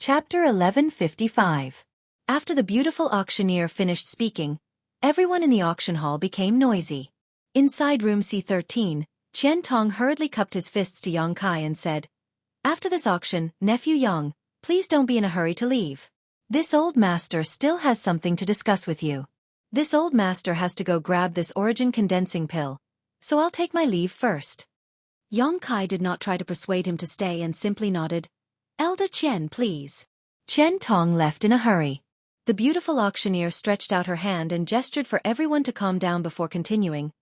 Chapter 1155. After the beautiful auctioneer finished speaking, everyone in the auction hall became noisy. Inside room C13, Qian Tong hurriedly cupped his fists to Yang Kai and said, "After this auction, nephew Yang, please don't be in a hurry to leave. This old master still has something to discuss with you. This old master has to go grab this origin condensing pill, so I'll take my leave first." Yang Kai did not try to persuade him to stay and simply nodded. "Elder Qian, please." Qian Tong left in a hurry. The beautiful auctioneer stretched out her hand and gestured for everyone to calm down before continuing.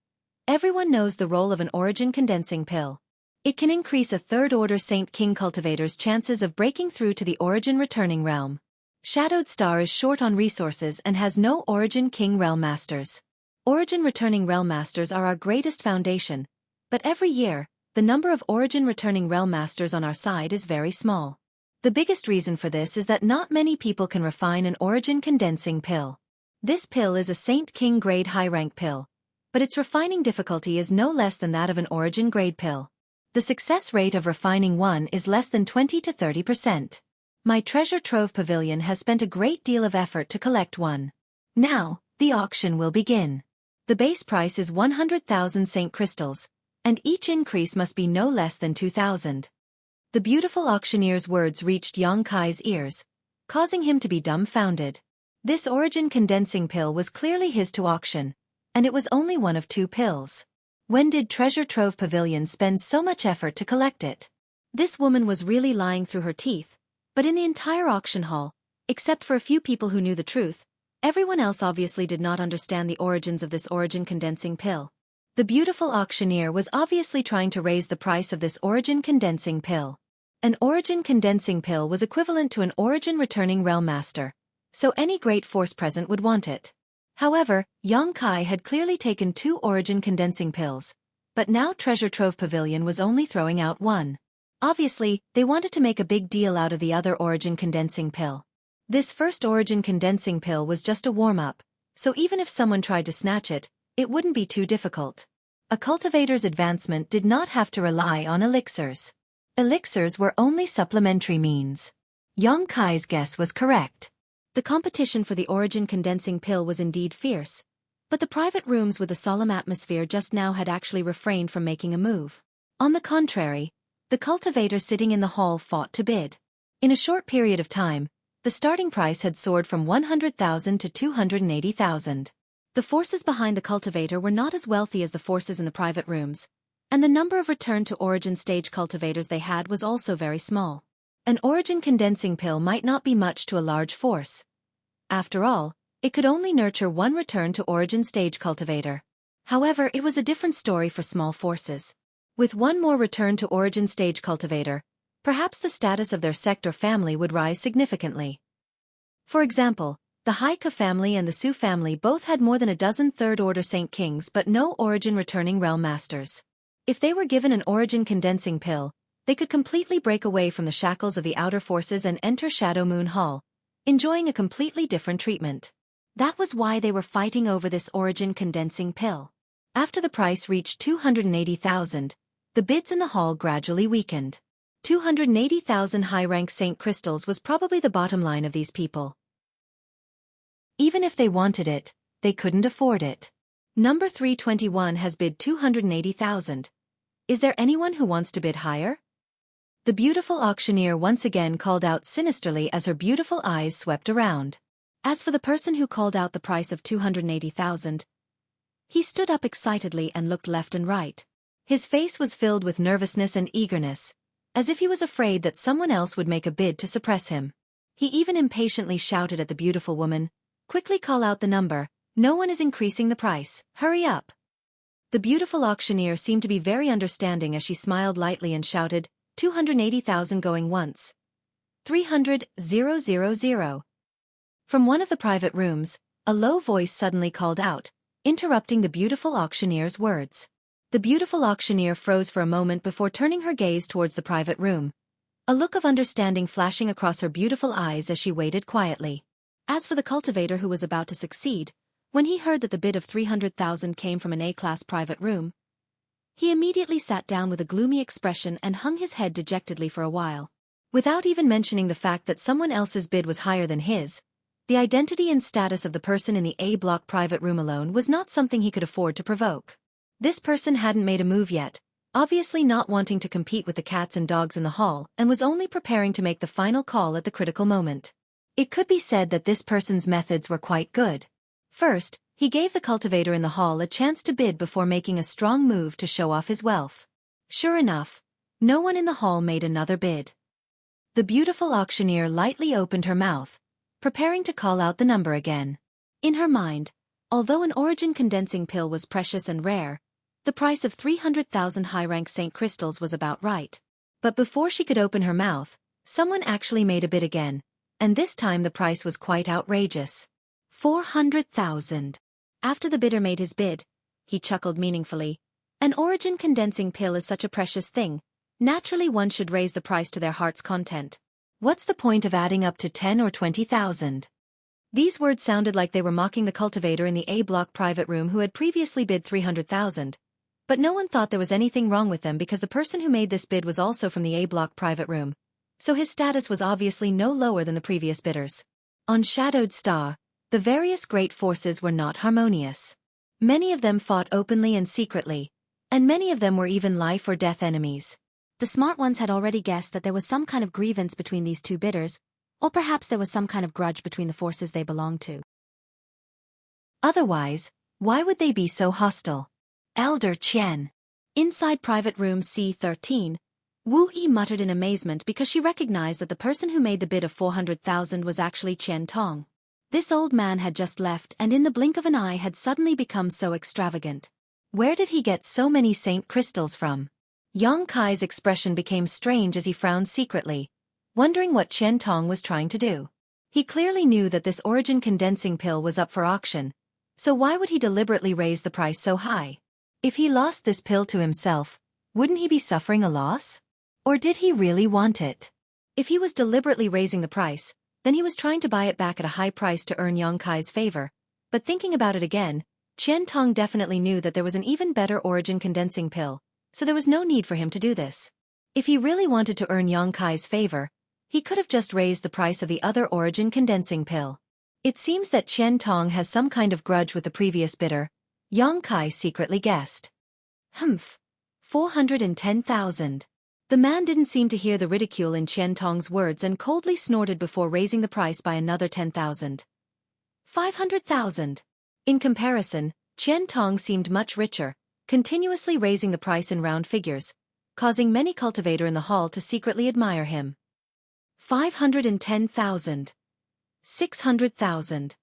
Everyone knows the role of an origin condensing pill. It can increase a third-order Saint King cultivator's chances of breaking through to the origin returning realm. Shadowed Star is short on resources and has no origin king realm masters. Origin returning realm masters are our greatest foundation, but every year, the number of origin returning realm masters on our side is very small. The biggest reason for this is that not many people can refine an origin condensing pill. This pill is a Saint King grade high rank pill, but its refining difficulty is no less than that of an origin grade pill. The success rate of refining one is less than 20 to 30%. My treasure trove pavilion has spent a great deal of effort to collect one. Now, the auction will begin. The base price is 100,000 Saint crystals, and each increase must be no less than 2,000. The beautiful auctioneer's words reached Yang Kai's ears, causing him to be dumbfounded. This origin condensing pill was clearly his to auction, and it was only one of two pills. When did Treasure Trove Pavilion spend so much effort to collect it? This woman was really lying through her teeth, but in the entire auction hall, except for a few people who knew the truth, everyone else obviously did not understand the origins of this origin condensing pill. The beautiful auctioneer was obviously trying to raise the price of this origin condensing pill. An origin condensing pill was equivalent to an origin returning realm master, so any great force present would want it. However, Yang Kai had clearly taken 2 origin condensing pills, but now Treasure Trove Pavilion was only throwing out 1. Obviously, they wanted to make a big deal out of the other origin condensing pill. This first origin condensing pill was just a warm-up, so even if someone tried to snatch it, it wouldn't be too difficult. A cultivator's advancement did not have to rely on elixirs. Elixirs were only supplementary means. Yang Kai's guess was correct. The competition for the origin condensing pill was indeed fierce, but the private rooms with a solemn atmosphere just now had actually refrained from making a move. On the contrary, the cultivators sitting in the hall fought to bid. In a short period of time, the starting price had soared from 100,000 to 280,000. The forces behind the cultivator were not as wealthy as the forces in the private rooms, and the number of return to origin stage cultivators they had was also very small. An origin condensing pill might not be much to a large force. After all, it could only nurture one return to origin stage cultivator. However, it was a different story for small forces. With one more return to origin stage cultivator, perhaps the status of their sect or family would rise significantly. For example, the Haika family and the Su family both had more than a dozen third-order Saint Kings but no origin returning realm masters. If they were given an origin condensing pill, they could completely break away from the shackles of the outer forces and enter Shadow Moon Hall, enjoying a completely different treatment. That was why they were fighting over this origin condensing pill. After the price reached 280,000, the bids in the hall gradually weakened. 280,000 high-rank Saint crystals was probably the bottom line of these people. Even if they wanted it, they couldn't afford it. Number 321 has bid 280,000. Is there anyone who wants to bid higher? The beautiful auctioneer once again called out sinisterly as her beautiful eyes swept around. As for the person who called out the price of 280,000, he stood up excitedly and looked left and right. His face was filled with nervousness and eagerness, as if he was afraid that someone else would make a bid to suppress him. He even impatiently shouted at the beautiful woman, "Quickly call out the number. No one is increasing the price. Hurry up." The beautiful auctioneer seemed to be very understanding as she smiled lightly and shouted, 280,000 going once. 300,000. From one of the private rooms, a low voice suddenly called out, interrupting the beautiful auctioneer's words. The beautiful auctioneer froze for a moment before turning her gaze towards the private room, a look of understanding flashing across her beautiful eyes as she waited quietly. As for the cultivator who was about to succeed, when he heard that the bid of 300,000 came from an A-class private room, he immediately sat down with a gloomy expression and hung his head dejectedly for a while. Without even mentioning the fact that someone else's bid was higher than his, the identity and status of the person in the A block private room alone was not something he could afford to provoke. This person hadn't made a move yet, obviously not wanting to compete with the cats and dogs in the hall, and was only preparing to make the final call at the critical moment. It could be said that this person's methods were quite good. First, he gave the cultivator in the hall a chance to bid before making a strong move to show off his wealth. Sure enough, no one in the hall made another bid. The beautiful auctioneer lightly opened her mouth, preparing to call out the number again. In her mind, although an origin condensing pill was precious and rare, the price of 300,000 high-rank St. crystals was about right. But before she could open her mouth, someone actually made a bid again, and this time the price was quite outrageous. 400,000. After the bidder made his bid, he chuckled meaningfully. An origin condensing pill is such a precious thing. Naturally one should raise the price to their heart's content. What's the point of adding up to 10 or 20,000? These words sounded like they were mocking the cultivator in the A block private room who had previously bid 300,000. But no one thought there was anything wrong with them because the person who made this bid was also from the A block private room, so his status was obviously no lower than the previous bidders. On Shadowed Star, the various great forces were not harmonious. Many of them fought openly and secretly, and many of them were even life or death enemies. The smart ones had already guessed that there was some kind of grievance between these two bidders, or perhaps there was some kind of grudge between the forces they belonged to. Otherwise, why would they be so hostile? Elder Qian. Inside private room C13, Wu Yi muttered in amazement because she recognized that the person who made the bid of 400,000 was actually Qian Tong. This old man had just left and in the blink of an eye had suddenly become so extravagant. Where did he get so many Saint crystals from? Yang Kai's expression became strange as he frowned secretly, wondering what Qian Tong was trying to do. He clearly knew that this origin condensing pill was up for auction, so why would he deliberately raise the price so high? If he lost this pill to himself, wouldn't he be suffering a loss? Or did he really want it? If he was deliberately raising the price, then he was trying to buy it back at a high price to earn Yang Kai's favor, but thinking about it again, Qian Tong definitely knew that there was an even better origin condensing pill, so there was no need for him to do this. If he really wanted to earn Yang Kai's favor, he could have just raised the price of the other origin condensing pill. It seems that Qian Tong has some kind of grudge with the previous bidder, Yang Kai secretly guessed. 410,000. The man didn't seem to hear the ridicule in Qian Tong's words and coldly snorted before raising the price by another 10,000. 500,000. In comparison, Qian Tong seemed much richer, continuously raising the price in round figures, causing many cultivator in the hall to secretly admire him. 510,000. 600,000.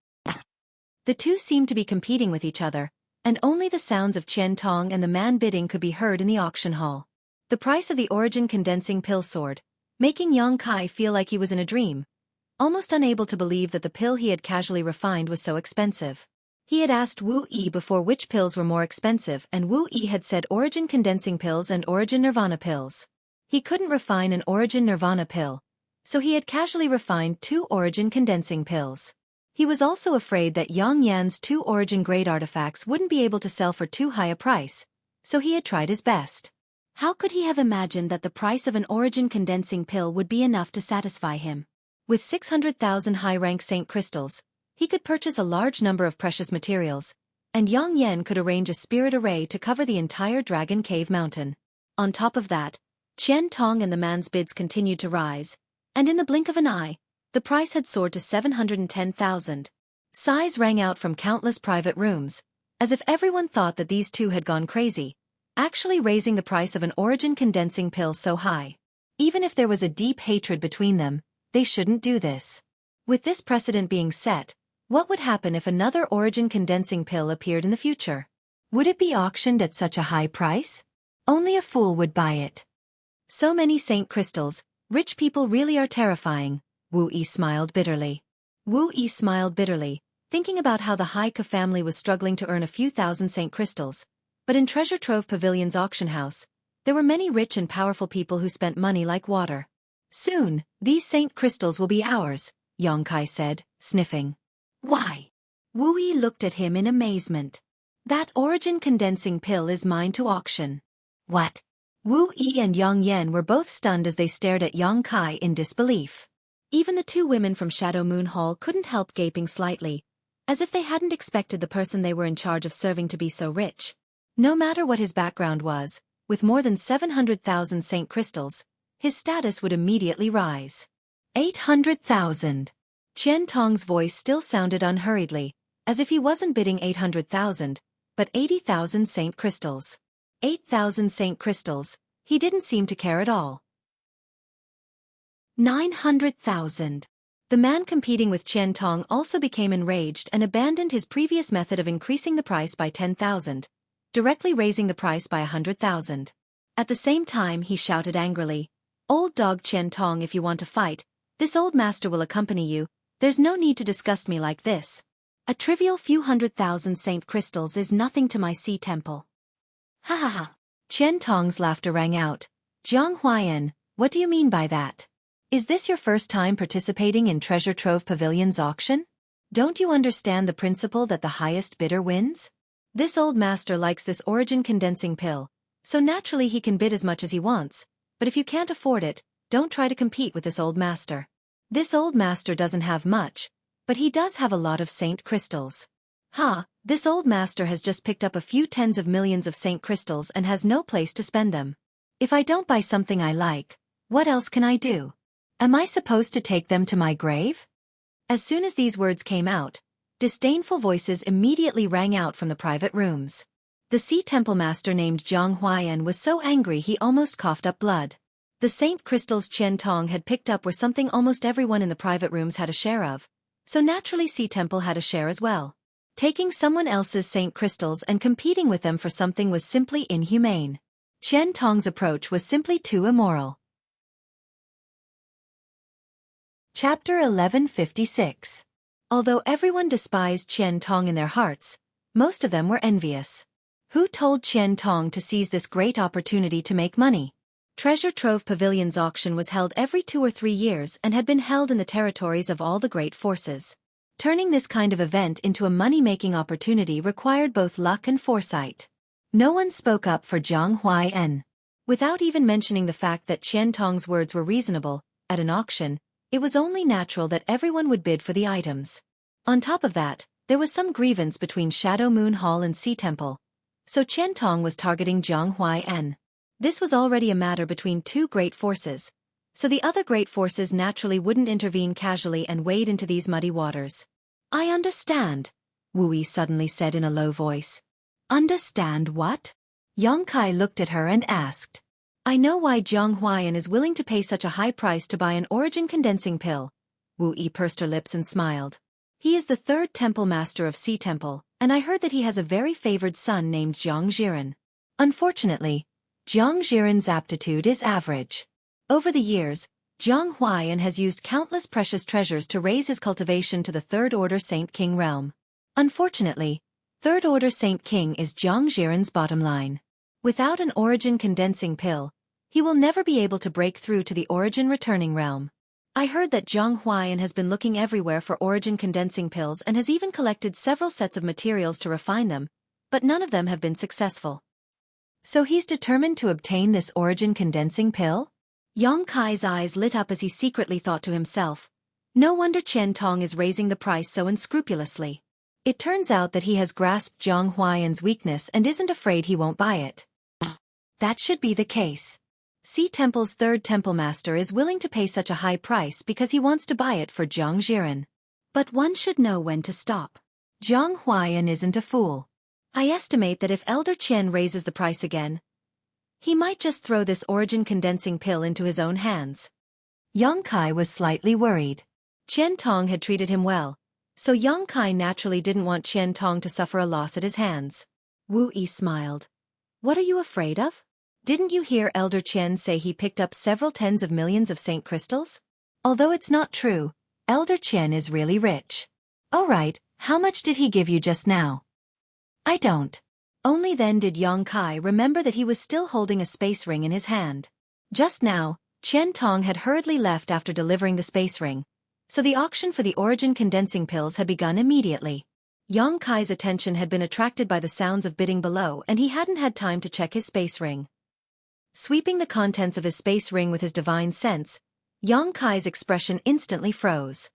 The two seemed to be competing with each other, and only the sounds of Qian Tong and the man bidding could be heard in the auction hall. The price of the origin condensing pill soared, making Yang Kai feel like he was in a dream, almost unable to believe that the pill he had casually refined was so expensive. He had asked Wu Yi before which pills were more expensive, and Wu Yi had said origin condensing pills and origin nirvana pills. He couldn't refine an origin nirvana pill, so he had casually refined 2 origin condensing pills. He was also afraid that Yang Yan's 2 origin grade artifacts wouldn't be able to sell for too high a price, so he had tried his best. How could he have imagined that the price of an origin condensing pill would be enough to satisfy him? With 600,000 high-rank Saint crystals, he could purchase a large number of precious materials, and Yang Yan could arrange a spirit array to cover the entire Dragon Cave mountain. On top of that, Qian Tong and the man's bids continued to rise, and in the blink of an eye, the price had soared to 710,000. Sighs rang out from countless private rooms, as if everyone thought that these two had gone crazy, actually raising the price of an origin condensing pill so high. Even if there was a deep hatred between them, they shouldn't do this. With this precedent being set, what would happen if another origin condensing pill appeared in the future? Would it be auctioned at such a high price? Only a fool would buy it. So many Saint crystals, rich people really are terrifying. Wu Yi smiled bitterly. Wu Yi smiled bitterly, thinking about how the Hai Ke family was struggling to earn a few thousand Saint crystals, but in Treasure Trove Pavilion's auction house, there were many rich and powerful people who spent money like water. Soon, these Saint crystals will be ours, Yang Kai said, sniffing. Why? Wu Yi looked at him in amazement. That origin condensing pill is mine to auction. What? Wu Yi and Yang Yan were both stunned as they stared at Yang Kai in disbelief. Even the two women from Shadow Moon Hall couldn't help gaping slightly, as if they hadn't expected the person they were in charge of serving to be so rich. No matter what his background was, with more than 700,000 Saint Crystals, his status would immediately rise. 800,000. Qian Tong's voice still sounded unhurriedly, as if he wasn't bidding 800,000, but 80,000 Saint Crystals. 8,000 Saint Crystals, he didn't seem to care at all. 900,000. The man competing with Qian Tong also became enraged and abandoned his previous method of increasing the price by 10,000, directly raising the price by 100,000. At the same time he shouted angrily, "Old dog Qian Tong, if you want to fight, this old master will accompany you, there's no need to disgust me like this. A trivial few 100,000 Saint Crystals is nothing to my sea temple." Ha ha ha. Qian Tong's laughter rang out. "Jiang Huaiyan, what do you mean by that? Is this your first time participating in Treasure Trove Pavilion's auction? Don't you understand the principle that the highest bidder wins? This old master likes this origin condensing pill, so naturally he can bid as much as he wants, but if you can't afford it, don't try to compete with this old master. This old master doesn't have much, but he does have a lot of Saint Crystals. This old master has just picked up a few tens of millions of Saint Crystals and has no place to spend them. If I don't buy something I like, what else can I do? Am I supposed to take them to my grave?" As soon as these words came out, disdainful voices immediately rang out from the private rooms. The Sea Temple Master named Jiang Huaiyan was so angry he almost coughed up blood. The Saint Crystals Qian Tong had picked up were something almost everyone in the private rooms had a share of, so naturally Sea Temple had a share as well. Taking someone else's Saint Crystals and competing with them for something was simply inhumane. Qian Tong's approach was simply too immoral. Chapter 1156. Although everyone despised Qian Tong in their hearts, most of them were envious. Who told Qian Tong to seize this great opportunity to make money? Treasure Trove Pavilion's auction was held every 2 or 3 years and had been held in the territories of all the great forces. Turning this kind of event into a money-making opportunity required both luck and foresight. No one spoke up for Jiang Huaiyan. Without even mentioning the fact that Qian Tong's words were reasonable, at an auction, it was only natural that everyone would bid for the items. On top of that, there was some grievance between Shadow Moon Hall and Sea Temple, so Qian Tong was targeting Jiang Huaiyan. This was already a matter between two great forces, so the other great forces naturally wouldn't intervene casually and wade into these muddy waters. "I understand," Wu Yi suddenly said in a low voice. "Understand what?" Yang Kai looked at her and asked. "I know why Jiang Huaiyan is willing to pay such a high price to buy an origin condensing pill." Wu Yi pursed her lips and smiled. "He is the 3rd temple master of Sea Temple, and I heard that he has a very favored son named Jiang Jiren. Unfortunately, Jiang Jiren's aptitude is average. Over the years, Jiang Huaiyan has used countless precious treasures to raise his cultivation to the 3rd Order Saint King realm. Unfortunately, 3rd Order Saint King is Jiang Jiren's bottom line. Without an origin condensing pill, he will never be able to break through to the origin returning realm. I heard that Jiang Huaiyan has been looking everywhere for origin condensing pills and has even collected several sets of materials to refine them, but none of them have been successful. So he's determined to obtain this origin condensing pill?" Yang Kai's eyes lit up as he secretly thought to himself, "No wonder Qian Tong is raising the price so unscrupulously. It turns out that he has grasped Jiang Huaiyan's weakness and isn't afraid he won't buy it. That should be the case. Sea Temple's 3rd temple master is willing to pay such a high price because he wants to buy it for Jiang Jiren. But one should know when to stop. Jiang Huaiyan isn't a fool. I estimate that if Elder Qian raises the price again, he might just throw this origin condensing pill into his own hands." Yang Kai was slightly worried. Qian Tong had treated him well, so Yang Kai naturally didn't want Qian Tong to suffer a loss at his hands. Wu Yi smiled. "What are you afraid of? Didn't you hear Elder Qian say he picked up several tens of millions of Saint Crystals? Although it's not true, Elder Qian is really rich." "Oh right, how much did he give you just now?" "I don't." Only then did Yang Kai remember that he was still holding a space ring in his hand. Just now, Qian Tong had hurriedly left after delivering the space ring, so the auction for the origin condensing pills had begun immediately. Yang Kai's attention had been attracted by the sounds of bidding below and he hadn't had time to check his space ring. Sweeping the contents of his space ring with his divine sense, Yang Kai's expression instantly froze.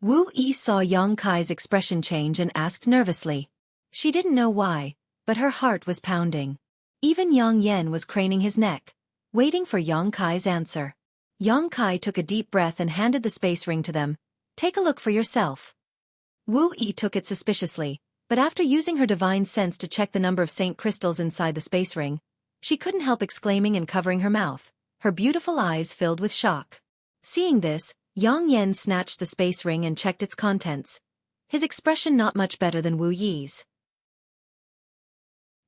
Wu Yi saw Yang Kai's expression change and asked nervously. She didn't know why, but her heart was pounding. Even Yang Yen was craning his neck, waiting for Yang Kai's answer. Yang Kai took a deep breath and handed the space ring to them. Take a look for yourself. Wu Yi took it suspiciously, but after using her divine sense to check the number of saint crystals inside the space ring, she couldn't help exclaiming and covering her mouth, her beautiful eyes filled with shock. Seeing this, Yang Yen snatched the space ring and checked its contents, his expression not much better than Wu Yi's.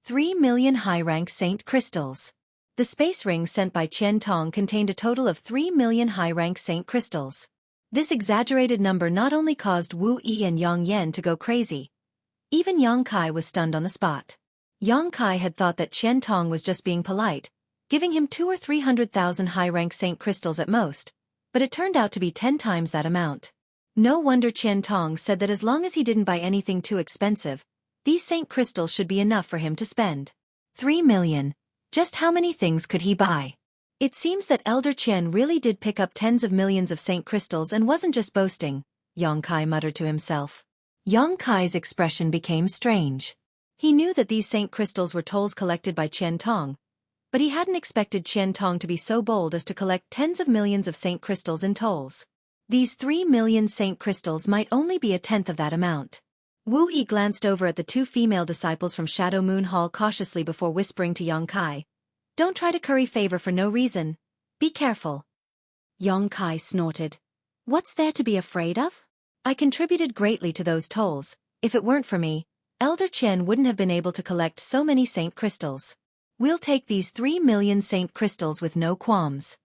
3 million high-rank saint crystals. The space ring sent by Qian Tong contained a total of 3 million high-rank saint crystals. This exaggerated number not only caused Wu Yi and Yang Yen to go crazy. Even Yang Kai was stunned on the spot. Yang Kai had thought that Qian Tong was just being polite, giving him 200,000 or 300,000 high-rank saint crystals at most, but it turned out to be 10 times that amount. No wonder Qian Tong said that as long as he didn't buy anything too expensive, these saint crystals should be enough for him to spend. 3 million. Just how many things could he buy? It seems that Elder Qian really did pick up tens of millions of saint crystals and wasn't just boasting, Yang Kai muttered to himself. Yang Kai's expression became strange. He knew that these saint crystals were tolls collected by Qian Tong, but he hadn't expected Qian Tong to be so bold as to collect tens of millions of saint crystals in tolls. These 3 million saint crystals might only be a tenth of that amount. Wu Yi glanced over at the two female disciples from Shadow Moon Hall cautiously before whispering to Yang Kai, "Don't try to curry favor for no reason. Be careful." Yang Kai snorted. "What's there to be afraid of? I contributed greatly to those tolls. If it weren't for me, Elder Qian wouldn't have been able to collect so many saint crystals. We'll take these 3 million saint crystals with no qualms."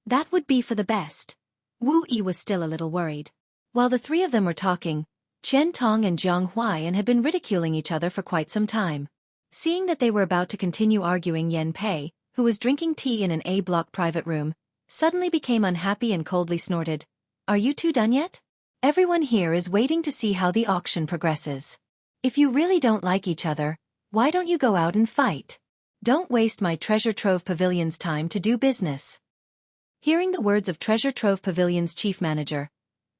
That would be for the best. Wu Yi was still a little worried. While the three of them were talking, Qian Tong and Jiang Huaiyan had been ridiculing each other for quite some time. Seeing that they were about to continue arguing, Yen Pei, who was drinking tea in an A-block private room, suddenly became unhappy and coldly snorted, "Are you two done yet? Everyone here is waiting to see how the auction progresses. If you really don't like each other, why don't you go out and fight? Don't waste my Treasure Trove Pavilion's time to do business." Hearing the words of Treasure Trove Pavilion's chief manager,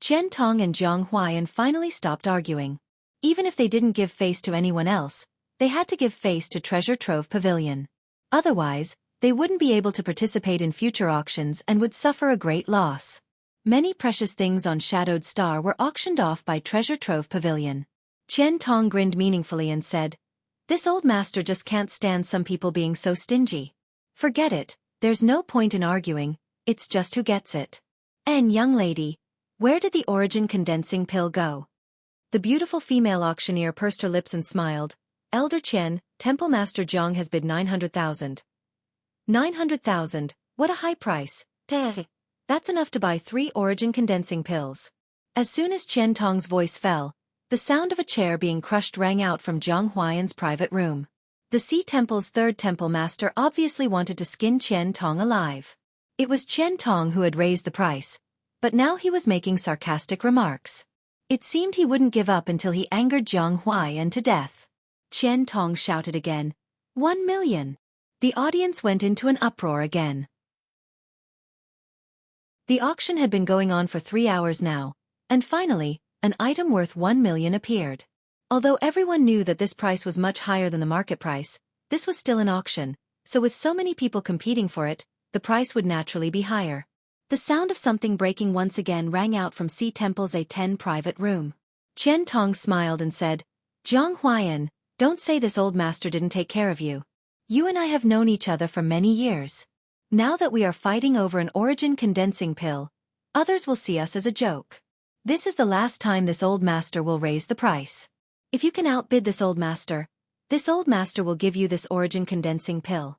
Qian Tong and Jiang Huaiyan finally stopped arguing. Even if they didn't give face to anyone else, they had to give face to Treasure Trove Pavilion. Otherwise, they wouldn't be able to participate in future auctions and would suffer a great loss. Many precious things on Shadowed Star were auctioned off by Treasure Trove Pavilion. Qian Tong grinned meaningfully and said, "This old master just can't stand some people being so stingy. Forget it, there's no point in arguing, it's just who gets it. And young lady, where did the origin condensing pill go?" The beautiful female auctioneer pursed her lips and smiled. "Elder Qian, Temple Master Jiang has bid 900,000. 900,000, what a high price. That's enough to buy 3 origin condensing pills." As soon as Qian Tong's voice fell, the sound of a chair being crushed rang out from Jiang Huaiyan's private room. The Sea Temple's third temple master obviously wanted to skin Qian Tong alive. It was Qian Tong who had raised the price, but now he was making sarcastic remarks. It seemed he wouldn't give up until he angered Jiang Huaiyan to death. Qian Tong shouted again, 1 million. The audience went into an uproar again. The auction had been going on for 3 hours now, and finally, an item worth 1 million appeared. Although everyone knew that this price was much higher than the market price, this was still an auction, so with so many people competing for it, the price would naturally be higher. The sound of something breaking once again rang out from Sea Temple's A10 private room. Qian Tong smiled and said, "Jiang Huaiyan, don't say this old master didn't take care of you. You and I have known each other for many years. Now that we are fighting over an origin condensing pill, others will see us as a joke. This is the last time this old master will raise the price. If you can outbid this old master will give you this origin condensing pill.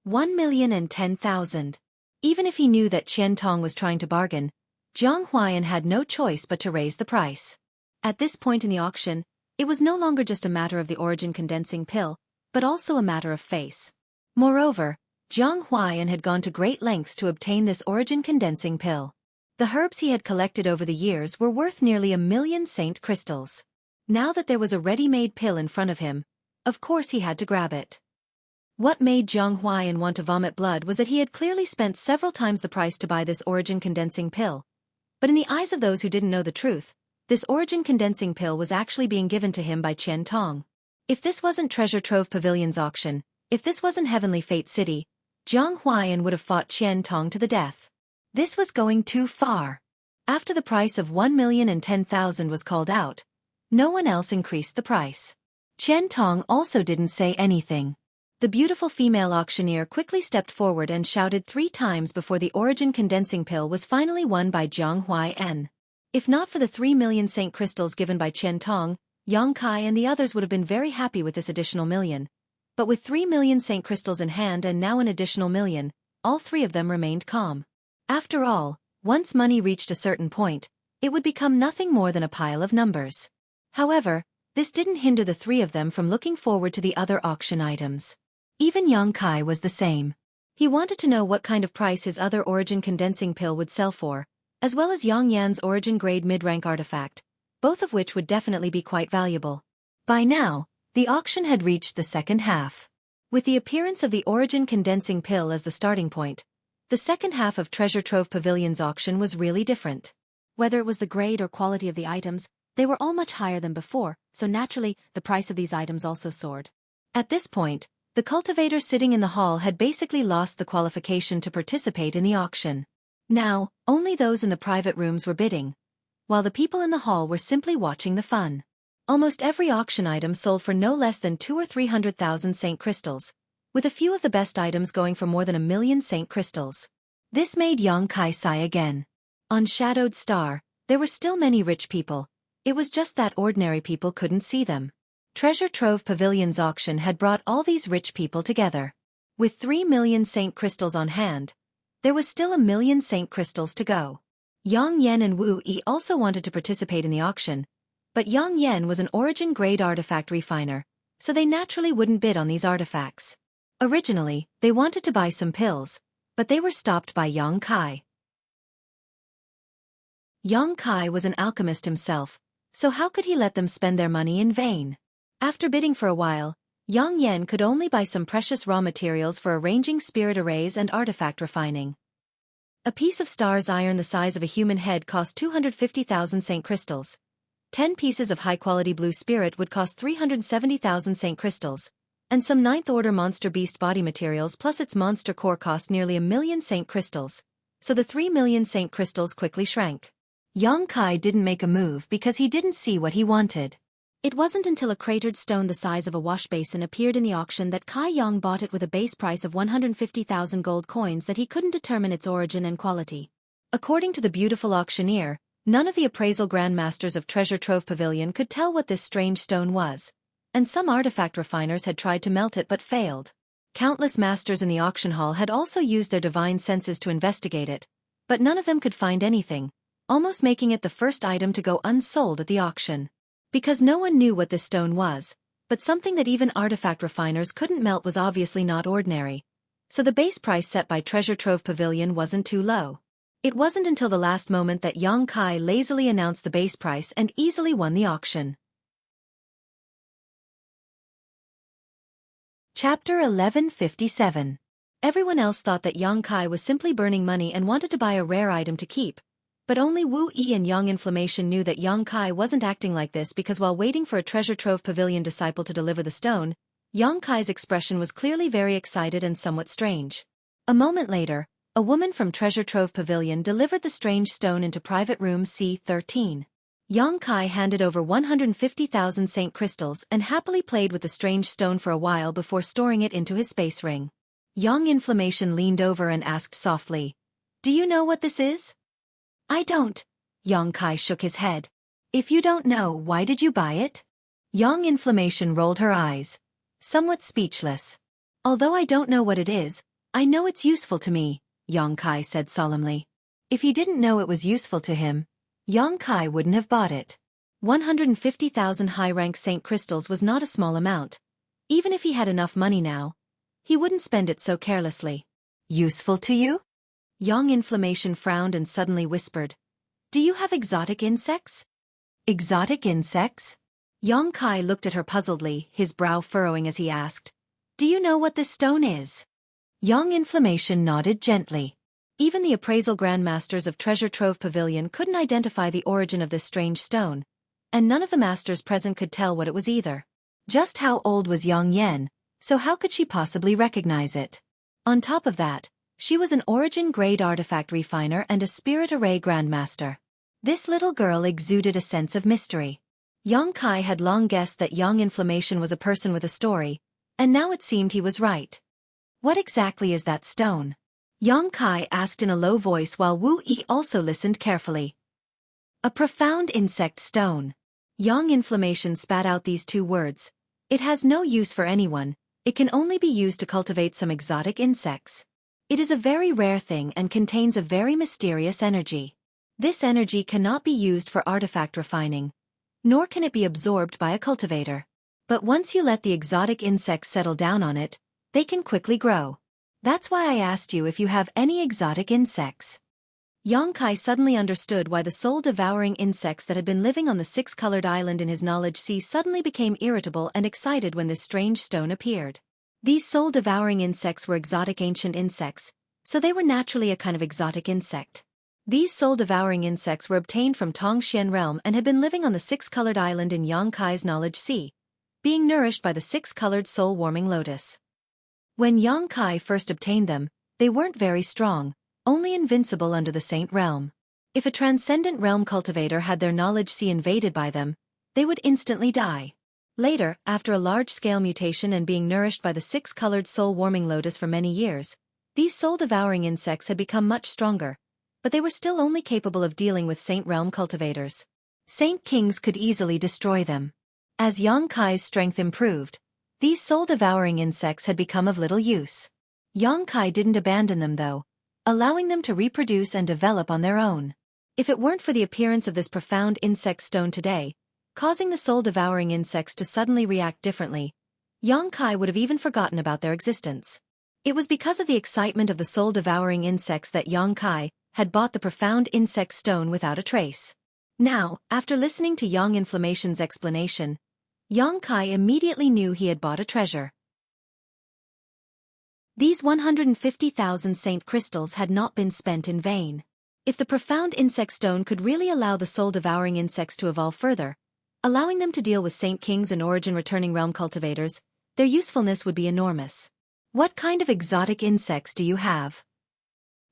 1,010,000. Even if he knew that Qian Tong was trying to bargain, Jiang Huaiyan had no choice but to raise the price. At this point in the auction, it was no longer just a matter of the origin condensing pill, but also a matter of face. Moreover, Jiang Huaiyan had gone to great lengths to obtain this origin condensing pill. The herbs he had collected over the years were worth nearly 1 million saint crystals. Now that there was a ready-made pill in front of him, of course he had to grab it. What made Jiang Huaiyan want to vomit blood was that he had clearly spent several times the price to buy this origin condensing pill. But in the eyes of those who didn't know the truth, this origin condensing pill was actually being given to him by Qian Tong. If this wasn't Treasure Trove Pavilion's auction, if this wasn't Heavenly Fate City, Jiang Huaiyan would have fought Qian Tong to the death. This was going too far. After the price of 1,010,000 was called out, no one else increased the price. Qian Tong also didn't say anything. The beautiful female auctioneer quickly stepped forward and shouted 3 times before the origin condensing pill was finally won by Jiang Huaiyan. If not for the 3 million Saint crystals given by Qian Tong, Yang Kai and the others would have been very happy with this additional million. But with 3 million Saint crystals in hand and now an additional million, all 3 of them remained calm. After all, once money reached a certain point, it would become nothing more than a pile of numbers. However, this didn't hinder the 3 of them from looking forward to the other auction items. Even Yang Kai was the same. He wanted to know what kind of price his other origin condensing pill would sell for, as well as Yang Yan's origin grade mid-rank artifact, both of which would definitely be quite valuable. By now, the auction had reached the second half. With the appearance of the origin condensing pill as the starting point, the second half of Treasure Trove Pavilion's auction was really different. Whether it was the grade or quality of the items, they were all much higher than before, so naturally, the price of these items also soared. At this point, the cultivator sitting in the hall had basically lost the qualification to participate in the auction. Now, only those in the private rooms were bidding, while the people in the hall were simply watching the fun. Almost every auction item sold for no less than 200,000 or 300,000 Saint crystals, with a few of the best items going for more than 1 million Saint crystals. This made Yang Kai sigh again. On Shadowed Star, there were still many rich people. It was just that ordinary people couldn't see them. Treasure Trove Pavilion's auction had brought all these rich people together. With 3 million Saint crystals on hand, there was still 1 million Saint crystals to go. Yang Yan and Wu Yi also wanted to participate in the auction, but Yang Yan was an origin-grade artifact refiner, so they naturally wouldn't bid on these artifacts. Originally, they wanted to buy some pills, but they were stopped by Yang Kai. Yang Kai was an alchemist himself, so how could he let them spend their money in vain? After bidding for a while, Yang Yan could only buy some precious raw materials for arranging spirit arrays and artifact refining. A piece of star's iron the size of a human head cost 250,000 Saint crystals. 10 pieces of high-quality blue spirit would cost 370,000 Saint crystals, and some 9th order monster beast body materials plus its monster core cost nearly 1 million Saint crystals, so the 3 million Saint crystals quickly shrank. Yang Kai didn't make a move because he didn't see what he wanted. It wasn't until a cratered stone the size of a wash basin appeared in the auction that Kai Yang bought it with a base price of 150,000 gold coins that he couldn't determine its origin and quality. According to the beautiful auctioneer, none of the appraisal grandmasters of Treasure Trove Pavilion could tell what this strange stone was, and some artifact refiners had tried to melt it but failed. Countless masters in the auction hall had also used their divine senses to investigate it, but none of them could find anything, almost making it the first item to go unsold at the auction. Because no one knew what this stone was, but something that even artifact refiners couldn't melt was obviously not ordinary, so the base price set by Treasure Trove Pavilion wasn't too low. It wasn't until the last moment that Yang Kai lazily announced the base price and easily won the auction. Chapter 1157. Everyone else thought that Yang Kai was simply burning money and wanted to buy a rare item to keep. But only Wu Yi and Yang Inflammation knew that Yang Kai wasn't acting like this because while waiting for a Treasure Trove Pavilion disciple to deliver the stone, Yang Kai's expression was clearly very excited and somewhat strange. A moment later, a woman from Treasure Trove Pavilion delivered the strange stone into private room C13. Yang Kai handed over 150,000 Saint crystals and happily played with the strange stone for a while before storing it into his space ring. Yang Inflammation leaned over and asked softly, "Do you know what this is?" "I don't." Yang Kai shook his head. "If you don't know, why did you buy it?" Yang Inflammation rolled her eyes, somewhat speechless. "Although I don't know what it is, I know it's useful to me," Yang Kai said solemnly. If he didn't know it was useful to him, Yang Kai wouldn't have bought it. 150,000 high-rank Saint crystals was not a small amount. Even if he had enough money now, he wouldn't spend it so carelessly. "Useful to you?" Yang Inflammation frowned and suddenly whispered, "Do you have exotic insects?" "Exotic insects?" Yang Kai looked at her puzzledly, his brow furrowing as he asked, Do you know what this stone is? Young Inflammation nodded gently. Even the appraisal grandmasters of Treasure Trove Pavilion couldn't identify the origin of this strange stone, and none of the masters present could tell what it was either. Just how old was Yang Yen, so how could she possibly recognize it? On top of that, she was an origin-grade artifact refiner and a spirit array grandmaster. This little girl exuded a sense of mystery. Yang Kai had long guessed that Young Inflammation was a person with a story, and now it seemed he was right. What exactly is that stone? Yang Kai asked in a low voice while Wu Yi also listened carefully. A profound insect stone. Young Inflammation spat out these two words. It has no use for anyone, it can only be used to cultivate some exotic insects. It is a very rare thing and contains a very mysterious energy. This energy cannot be used for artifact refining, nor can it be absorbed by a cultivator. But once you let the exotic insects settle down on it, they can quickly grow. That's why I asked you if you have any exotic insects. Yang Kai suddenly understood why the soul-devouring insects that had been living on the six-colored island in his knowledge sea suddenly became irritable and excited when this strange stone appeared. These soul-devouring insects were exotic ancient insects, so they were naturally a kind of exotic insect. These soul-devouring insects were obtained from Tongxian realm and had been living on the six-colored island in Yang Kai's knowledge sea, being nourished by the six-colored soul-warming lotus. When Yang Kai first obtained them, they weren't very strong, only invincible under the Saint realm. If a transcendent realm cultivator had their knowledge sea invaded by them, they would instantly die. Later, after a large-scale mutation and being nourished by the six-colored soul-warming lotus for many years, these soul-devouring insects had become much stronger, but they were still only capable of dealing with Saint realm cultivators. Saint kings could easily destroy them. As Yang Kai's strength improved, these soul-devouring insects had become of little use. Yang Kai didn't abandon them though, allowing them to reproduce and develop on their own. If it weren't for the appearance of this profound insect stone today, causing the soul-devouring insects to suddenly react differently, Yang Kai would have even forgotten about their existence. It was because of the excitement of the soul-devouring insects that Yang Kai had bought the profound insect stone without a trace. Now, after listening to Young Inflammation's explanation, Yang Kai immediately knew he had bought a treasure. These 150,000 saint crystals had not been spent in vain. If the profound insect stone could really allow the soul-devouring insects to evolve further, allowing them to deal with saint kings and origin-returning realm cultivators, their usefulness would be enormous. What kind of exotic insects do you have?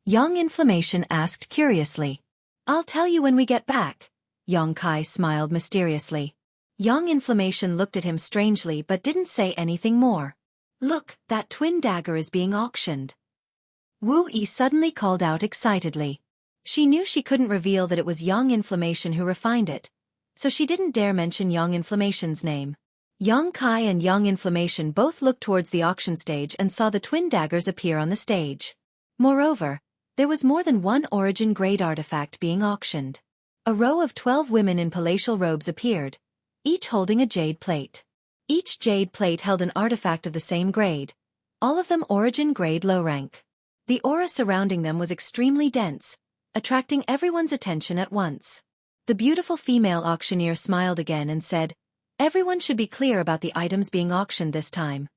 Young Inflammation asked curiously. I'll tell you when we get back. Yang Kai smiled mysteriously. Young Inflammation looked at him strangely but didn't say anything more. Look, that twin dagger is being auctioned. Wu Yi suddenly called out excitedly. She knew she couldn't reveal that it was Young Inflammation who refined it, so she didn't dare mention Young Inflammation's name. Yang Kai and Young Inflammation both looked towards the auction stage and saw the twin daggers appear on the stage. Moreover, there was more than one origin-grade artifact being auctioned. A row of 12 women in palatial robes appeared, each holding a jade plate. Each jade plate held an artifact of the same grade, all of them origin-grade low rank. The aura surrounding them was extremely dense, attracting everyone's attention at once. The beautiful female auctioneer smiled again and said, "Everyone should be clear about the items being auctioned this time.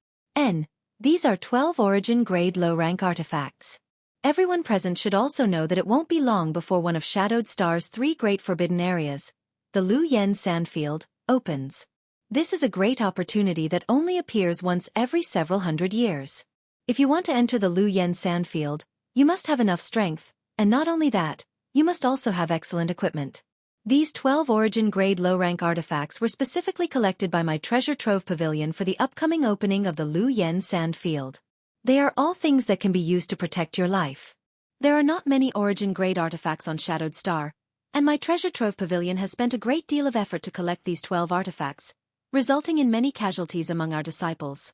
These are 12 origin-grade low-rank artifacts. Everyone present should also know that it won't be long before one of Shadowed Star's 3 great forbidden areas, the Lu Yen Sandfield, opens. This is a great opportunity that only appears once every several hundred years. If you want to enter the Lu Yen Sandfield, you must have enough strength, and not only that, you must also have excellent equipment. These 12 origin-grade low-rank artifacts were specifically collected by my Treasure Trove Pavilion for the upcoming opening of the Lu Yen Sandfield. They are all things that can be used to protect your life. There are not many origin-grade artifacts on Shadowed Star, and my Treasure Trove Pavilion has spent a great deal of effort to collect these 12 artifacts, resulting in many casualties among our disciples."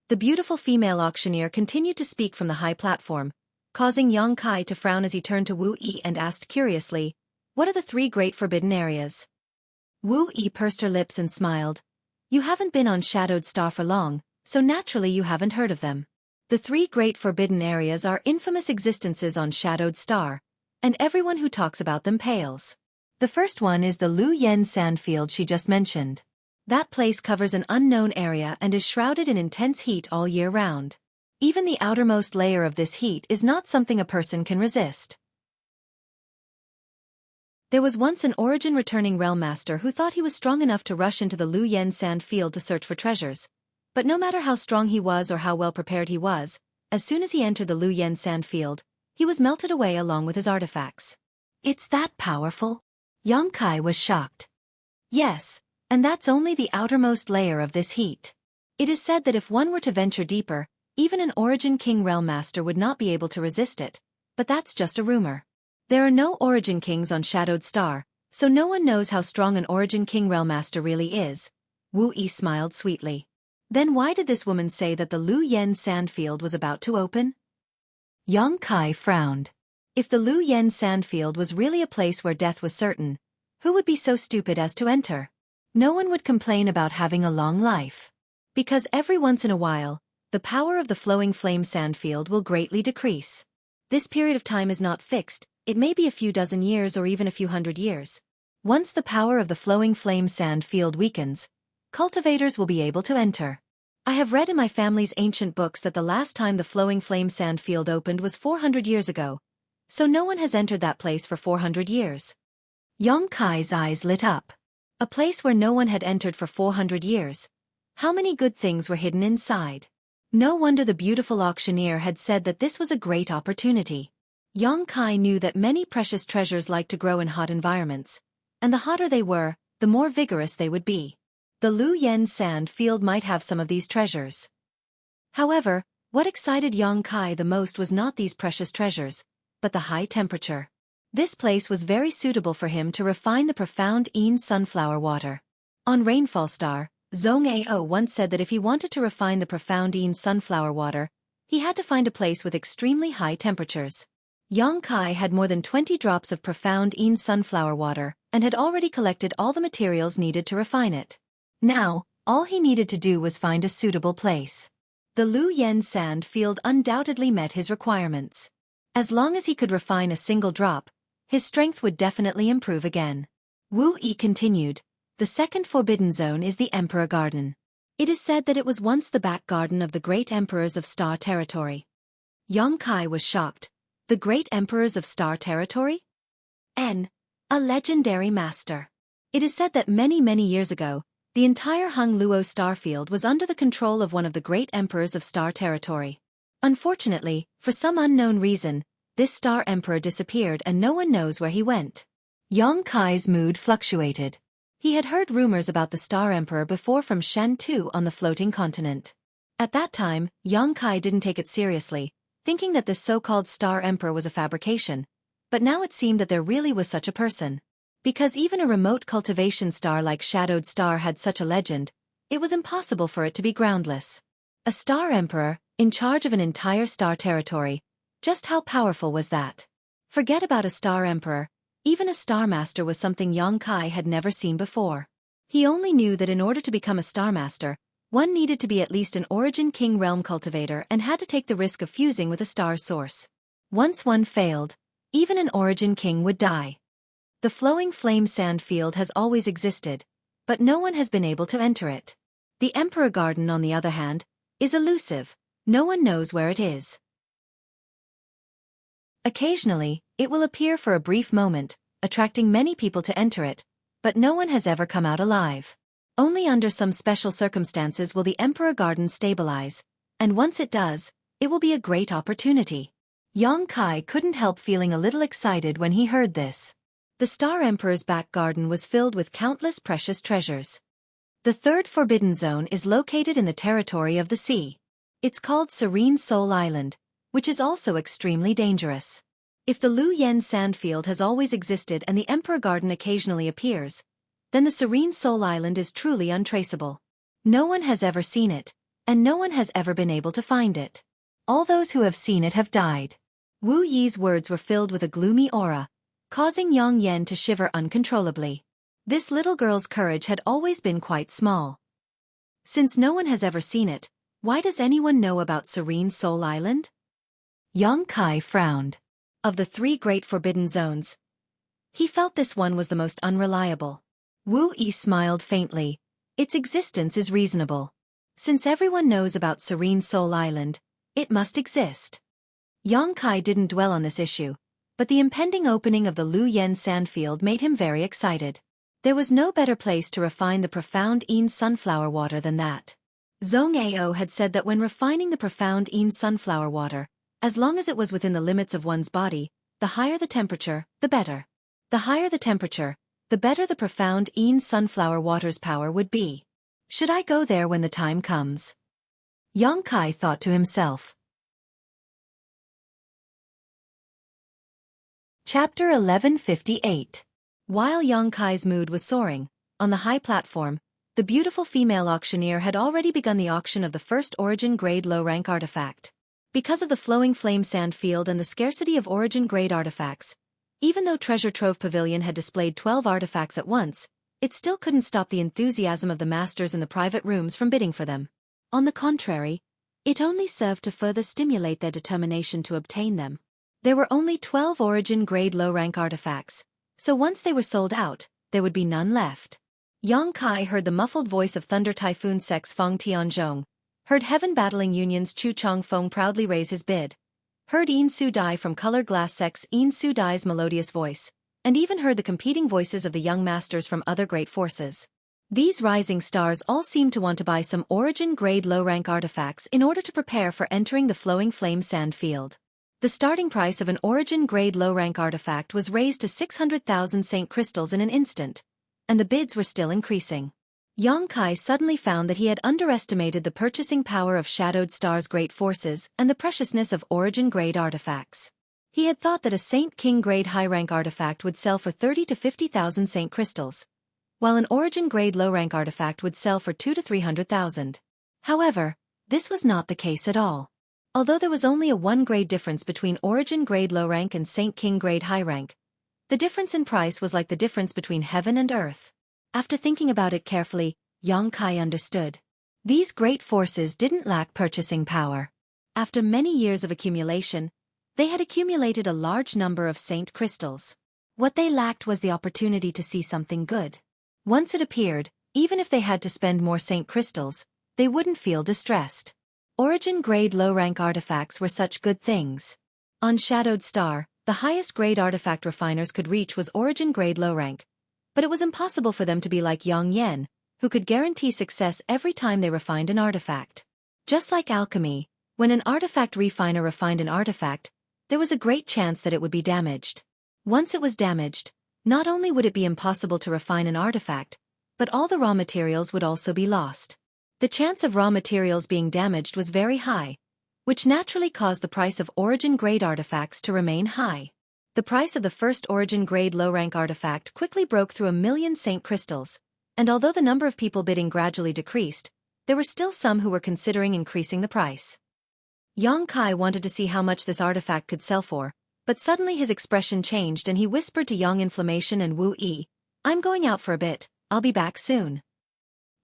The beautiful female auctioneer continued to speak from the high platform, causing Yang Kai to frown as he turned to Wu Yi and asked curiously, "What are the 3 great forbidden areas?" Wu Yi pursed her lips and smiled. "You haven't been on Shadowed Star for long, so naturally you haven't heard of them. The 3 great forbidden areas are infamous existences on Shadowed Star, and everyone who talks about them pales. The first one is the Lu Yen Sandfield she just mentioned. That place covers an unknown area and is shrouded in intense heat all year round. Even the outermost layer of this heat is not something a person can resist. There was once an origin-returning realm master who thought he was strong enough to rush into the Lu Yen sand field to search for treasures. But no matter how strong he was or how well prepared he was, as soon as he entered the Lu Yen sand field, he was melted away along with his artifacts. It's that powerful? Yang Kai was shocked. Yes, and that's only the outermost layer of this heat. It is said that if one were to venture deeper, even an Origin King Realm Master would not be able to resist it, but that's just a rumor. There are no Origin Kings on Shadowed Star, so no one knows how strong an Origin King Realm Master really is. Wu Yi smiled sweetly. Then why did this woman say that the Lu Yen sandfield was about to open? Yang Kai frowned. If the Lu Yen sandfield was really a place where death was certain, who would be so stupid as to enter? No one would complain about having a long life. Because every once in a while, the power of the flowing flame sandfield will greatly decrease. This period of time is not fixed, it may be a few dozen years or even a few hundred years. Once the power of the flowing flame sand field weakens, cultivators will be able to enter. I have read in my family's ancient books that the last time the flowing flame sand field opened was 400 years ago, so no one has entered that place for 400 years. Yang Kai's eyes lit up. A place where no one had entered for 400 years. How many good things were hidden inside? No wonder the beautiful auctioneer had said that this was a great opportunity. Yang Kai knew that many precious treasures like to grow in hot environments, and the hotter they were, the more vigorous they would be. The Lu Yen sand field might have some of these treasures. However, what excited Yang Kai the most was not these precious treasures, but the high temperature. This place was very suitable for him to refine the profound Yin sunflower water. On Rainfall Star, Zhong Ao once said that if he wanted to refine the profound Yin sunflower water, he had to find a place with extremely high temperatures. Yang Kai had more than 20 drops of profound Yin sunflower water and had already collected all the materials needed to refine it. Now, all he needed to do was find a suitable place. The Lu Yen sand field undoubtedly met his requirements. As long as he could refine a single drop, his strength would definitely improve again. Wu Yi continued, the second forbidden zone is the Emperor Garden. It is said that it was once the back garden of the great emperors of Star Territory. Yang Kai was shocked. The great emperors of Star Territory? A legendary master. It is said that many years ago, the entire Hung Luo starfield was under the control of one of the great emperors of Star Territory. Unfortunately, for some unknown reason, this star emperor disappeared and no one knows where he went. Yang Kai's mood fluctuated. He had heard rumors about the star emperor before from Shan Tu on the floating continent. At that time, Yang Kai didn't take it seriously, thinking that this so-called star emperor was a fabrication, but now it seemed that there really was such a person. Because even a remote cultivation star like Shadowed Star had such a legend, it was impossible for it to be groundless. A star emperor, in charge of an entire star territory, just how powerful was that? Forget about a star emperor, even a star master was something Yang Kai had never seen before. He only knew that in order to become a star master, one needed to be at least an Origin King realm cultivator and had to take the risk of fusing with a star source. Once one failed, even an Origin King would die. The flowing flame sand field has always existed, but no one has been able to enter it. The Emperor Garden, on the other hand, is elusive. No one knows where it is. Occasionally, it will appear for a brief moment, attracting many people to enter it, but no one has ever come out alive. Only under some special circumstances will the Emperor Garden stabilize, and once it does, it will be a great opportunity. Yang Kai couldn't help feeling a little excited when he heard this. The Star Emperor's back garden was filled with countless precious treasures. The third forbidden zone is located in the territory of the sea. It's called Serene Soul Island, which is also extremely dangerous. If the Lu Yen sandfield has always existed and the Emperor Garden occasionally appears, then the Serene Soul Island is truly untraceable. No one has ever seen it, and no one has ever been able to find it. All those who have seen it have died. Wu Yi's words were filled with a gloomy aura, causing Yang Yen to shiver uncontrollably. This little girl's courage had always been quite small. Since no one has ever seen it, why does anyone know about Serene Soul Island? Yang Kai frowned. Of the three great forbidden zones, he felt this one was the most unreliable. Wu Yi smiled faintly. Its existence is reasonable. Since everyone knows about Serene Soul Island, it must exist. Yang Kai didn't dwell on this issue, but the impending opening of the Lu Yen sandfield made him very excited. There was no better place to refine the profound Yin sunflower water than that. Zhong Ao had said that when refining the profound Yin sunflower water, as long as it was within the limits of one's body, the higher the temperature, the better. The higher the temperature, the better the profound Yin sunflower water's power would be. Should I go there when the time comes? Yang Kai thought to himself. Chapter 1158. While Yang Kai's mood was soaring, on the high platform, the beautiful female auctioneer had already begun the auction of the first origin-grade low-rank artifact. Because of the flowing flame sand field and the scarcity of origin-grade artifacts, even though Treasure Trove Pavilion had displayed 12 artifacts at once, it still couldn't stop the enthusiasm of the masters in the private rooms from bidding for them. On the contrary, it only served to further stimulate their determination to obtain them. There were only 12 origin-grade low-rank artifacts, so once they were sold out, there would be none left. Yang Kai heard the muffled voice of Thunder Typhoon Sex Feng Tianzhong, heard Heaven Battling Union's Chu Chong Feng proudly raise his bid, heard Yin Su Dai from Color Glass Sex Yin Su Dai's melodious voice, and even heard the competing voices of the young masters from other great forces. These rising stars all seemed to want to buy some origin-grade low-rank artifacts in order to prepare for entering the flowing flame sand field. The starting price of an origin-grade low-rank artifact was raised to 600,000 Saint crystals in an instant, and the bids were still increasing. Yang Kai suddenly found that he had underestimated the purchasing power of Shadowed Star's great forces and the preciousness of origin-grade artifacts. He had thought that a Saint King-grade high-rank artifact would sell for 30 to 50,000 Saint crystals, while an origin-grade low-rank artifact would sell for 2 to 300,000. However, this was not the case at all. Although there was only a 1-grade difference between origin-grade low-rank and Saint King-grade high-rank, the difference in price was like the difference between heaven and earth. After thinking about it carefully, Yang Kai understood. These great forces didn't lack purchasing power. After many years of accumulation, they had accumulated a large number of Saint crystals. What they lacked was the opportunity to see something good. Once it appeared, even if they had to spend more Saint crystals, they wouldn't feel distressed. Origin-grade low-rank artifacts were such good things. On Shadowed Star, the highest grade artifact refiners could reach was origin-grade low-rank, but it was impossible for them to be like Yang Yen, who could guarantee success every time they refined an artifact. Just like alchemy, when an artifact refiner refined an artifact, there was a great chance that it would be damaged. Once it was damaged, not only would it be impossible to refine an artifact, but all the raw materials would also be lost. The chance of raw materials being damaged was very high, which naturally caused the price of origin-grade artifacts to remain high. The price of the first origin-grade low-rank artifact quickly broke through 1,000,000 Saint crystals, and although the number of people bidding gradually decreased, there were still some who were considering increasing the price. Yang Kai wanted to see how much this artifact could sell for, but suddenly his expression changed and he whispered to Yang Inflammation and Wu Yi, "I'm going out for a bit, I'll be back soon."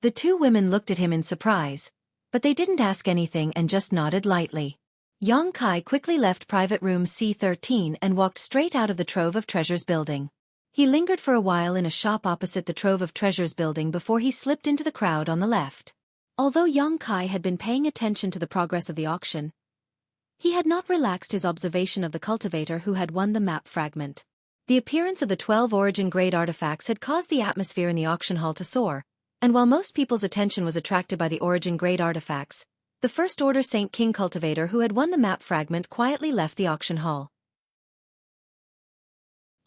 The two women looked at him in surprise, but they didn't ask anything and just nodded lightly. Yang Kai quickly left private room C13 and walked straight out of the Trove of Treasures building. He lingered for a while in a shop opposite the Trove of Treasures building before he slipped into the crowd on the left. Although Yang Kai had been paying attention to the progress of the auction, he had not relaxed his observation of the cultivator who had won the map fragment. The appearance of the 12 origin-grade artifacts had caused the atmosphere in the auction hall to soar, and while most people's attention was attracted by the origin-grade artifacts, the First Order Saint King cultivator who had won the map fragment quietly left the auction hall.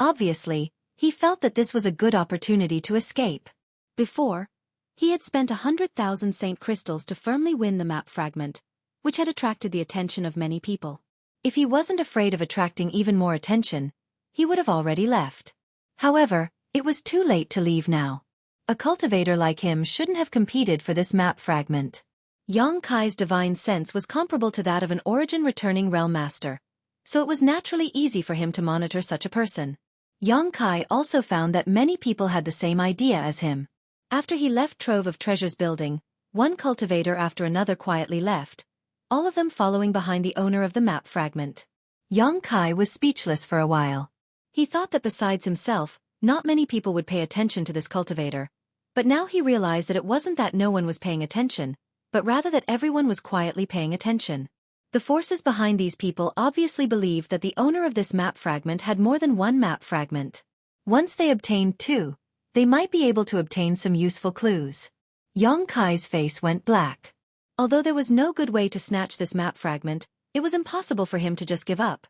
Obviously, he felt that this was a good opportunity to escape. Before, he had spent 100,000 Saint crystals to firmly win the map fragment, which had attracted the attention of many people. If he wasn't afraid of attracting even more attention, he would have already left. However, it was too late to leave now. A cultivator like him shouldn't have competed for this map fragment. Yang Kai's divine sense was comparable to that of an origin-returning realm master, so it was naturally easy for him to monitor such a person. Yang Kai also found that many people had the same idea as him. After he left Trove of Treasures building, one cultivator after another quietly left, all of them following behind the owner of the map fragment. Yang Kai was speechless for a while. He thought that besides himself, not many people would pay attention to this cultivator, But now he realized that it wasn't that no one was paying attention, but rather that everyone was quietly paying attention. The forces behind these people obviously believed that the owner of this map fragment had more than one map fragment. Once they obtained two, they might be able to obtain some useful clues. Yang Kai's face went black. Although there was no good way to snatch this map fragment, it was impossible for him to just give up.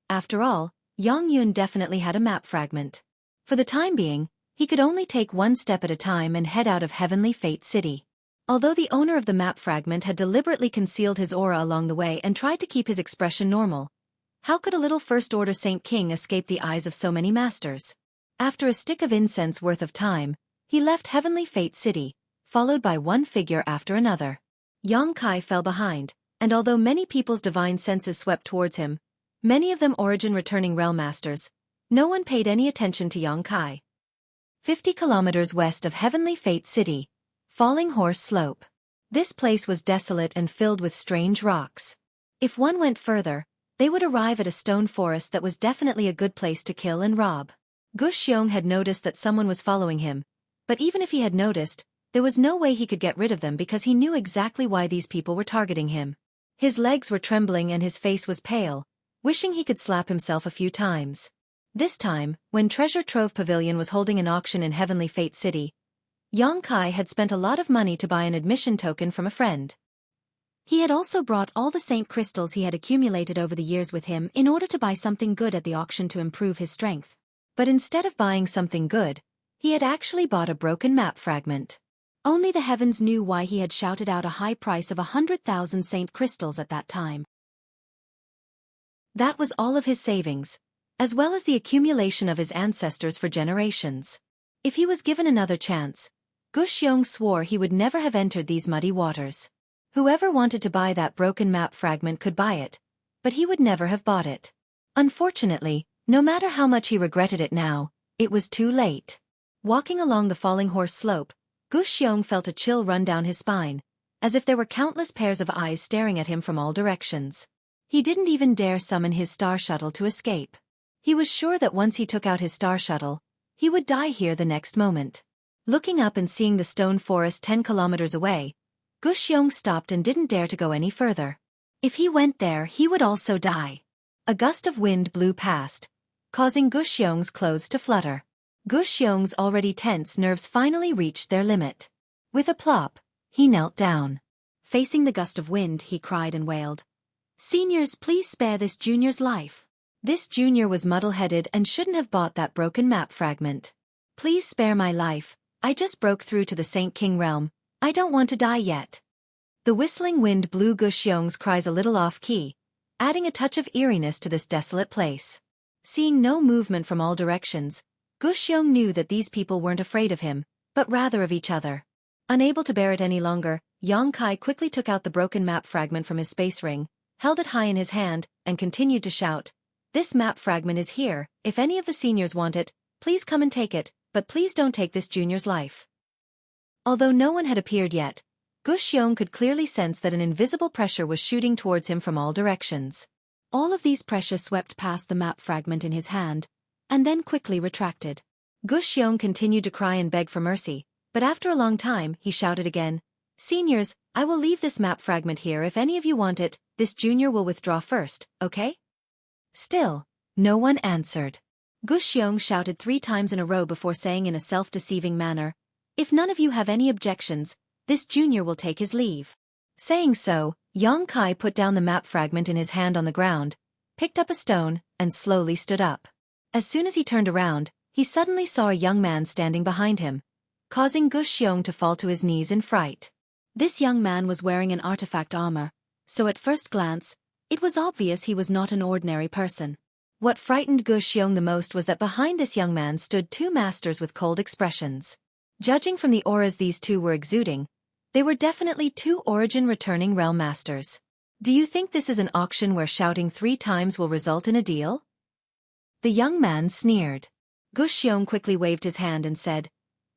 After all, Yang Yun definitely had a map fragment. For the time being, he could only take one step at a time and head out of Heavenly Fate City. Although the owner of the map fragment had deliberately concealed his aura along the way and tried to keep his expression normal, how could a little First-Order Saint King escape the eyes of so many masters? After a stick of incense worth of time, he left Heavenly Fate City, followed by one figure after another. Yang Kai fell behind, and although many people's divine senses swept towards him, many of them origin-returning realm masters, no one paid any attention to Yang Kai. 50 kilometers west of Heavenly Fate City, Falling Horse Slope. This place was desolate and filled with strange rocks. If one went further, they would arrive at a stone forest that was definitely a good place to kill and rob. Gu Xiong had noticed that someone was following him, but even if he had noticed, there was no way he could get rid of them because he knew exactly why these people were targeting him. His legs were trembling and his face was pale, wishing he could slap himself a few times. This time, when Treasure Trove Pavilion was holding an auction in Heavenly Fate City, Yang Kai had spent a lot of money to buy an admission token from a friend. He had also brought all the saint crystals he had accumulated over the years with him in order to buy something good at the auction to improve his strength. But instead of buying something good, he had actually bought a broken map fragment. Only the heavens knew why he had shouted out a high price of 100,000 saint crystals at that time. That was all of his savings, as well as the accumulation of his ancestors for generations. If he was given another chance, Gu Xiong swore he would never have entered these muddy waters. Whoever wanted to buy that broken map fragment could buy it, but he would never have bought it. Unfortunately, no matter how much he regretted it now, it was too late. Walking along the Falling Horse Slope, Gu Xiong felt a chill run down his spine, as if there were countless pairs of eyes staring at him from all directions. He didn't even dare summon his star shuttle to escape. He was sure that once he took out his star shuttle, he would die here the next moment. Looking up and seeing the stone forest 10 kilometers away, Gu Xiong stopped and didn't dare to go any further. If he went there, he would also die. A gust of wind blew past, causing Gu Xiong's clothes to flutter. Gu Xiong's already tense nerves finally reached their limit. With a plop, he knelt down. Facing the gust of wind, he cried and wailed, "Seniors, please spare this junior's life. This junior was muddle-headed and shouldn't have bought that broken map fragment. Please spare my life. I just broke through to the Saint King realm. I don't want to die yet." The whistling wind blew Gu Xiong's cries a little off-key, adding a touch of eeriness to this desolate place. Seeing no movement from all directions, Gu Xiong knew that these people weren't afraid of him, but rather of each other. Unable to bear it any longer, Yang Kai quickly took out the broken map fragment from his space ring, held it high in his hand, and continued to shout, "This map fragment is here. If any of the seniors want it, please come and take it, but please don't take this junior's life." Although no one had appeared yet, Gu Xiong could clearly sense that an invisible pressure was shooting towards him from all directions. All of these pressure swept past the map fragment in his hand, and then quickly retracted. Gu Xiong continued to cry and beg for mercy, but after a long time, he shouted again, "Seniors, I will leave this map fragment here. If any of you want it, this junior will withdraw first, okay?" Still, no one answered. Gu Xiong shouted 3 times in a row before saying in a self-deceiving manner, "If none of you have any objections, this junior will take his leave." Saying so, Yang Kai put down the map fragment in his hand on the ground, picked up a stone, and slowly stood up. As soon as he turned around, he suddenly saw a young man standing behind him, causing Gu Xiong to fall to his knees in fright. This young man was wearing an artifact armor, so at first glance, it was obvious he was not an ordinary person. What frightened Gu Xiong the most was that behind this young man stood 2 masters with cold expressions. Judging from the auras these 2 were exuding, they were definitely 2 origin-returning realm masters. "Do you think this is an auction where shouting 3 times will result in a deal?" The young man sneered. Gu Xiong quickly waved his hand and said,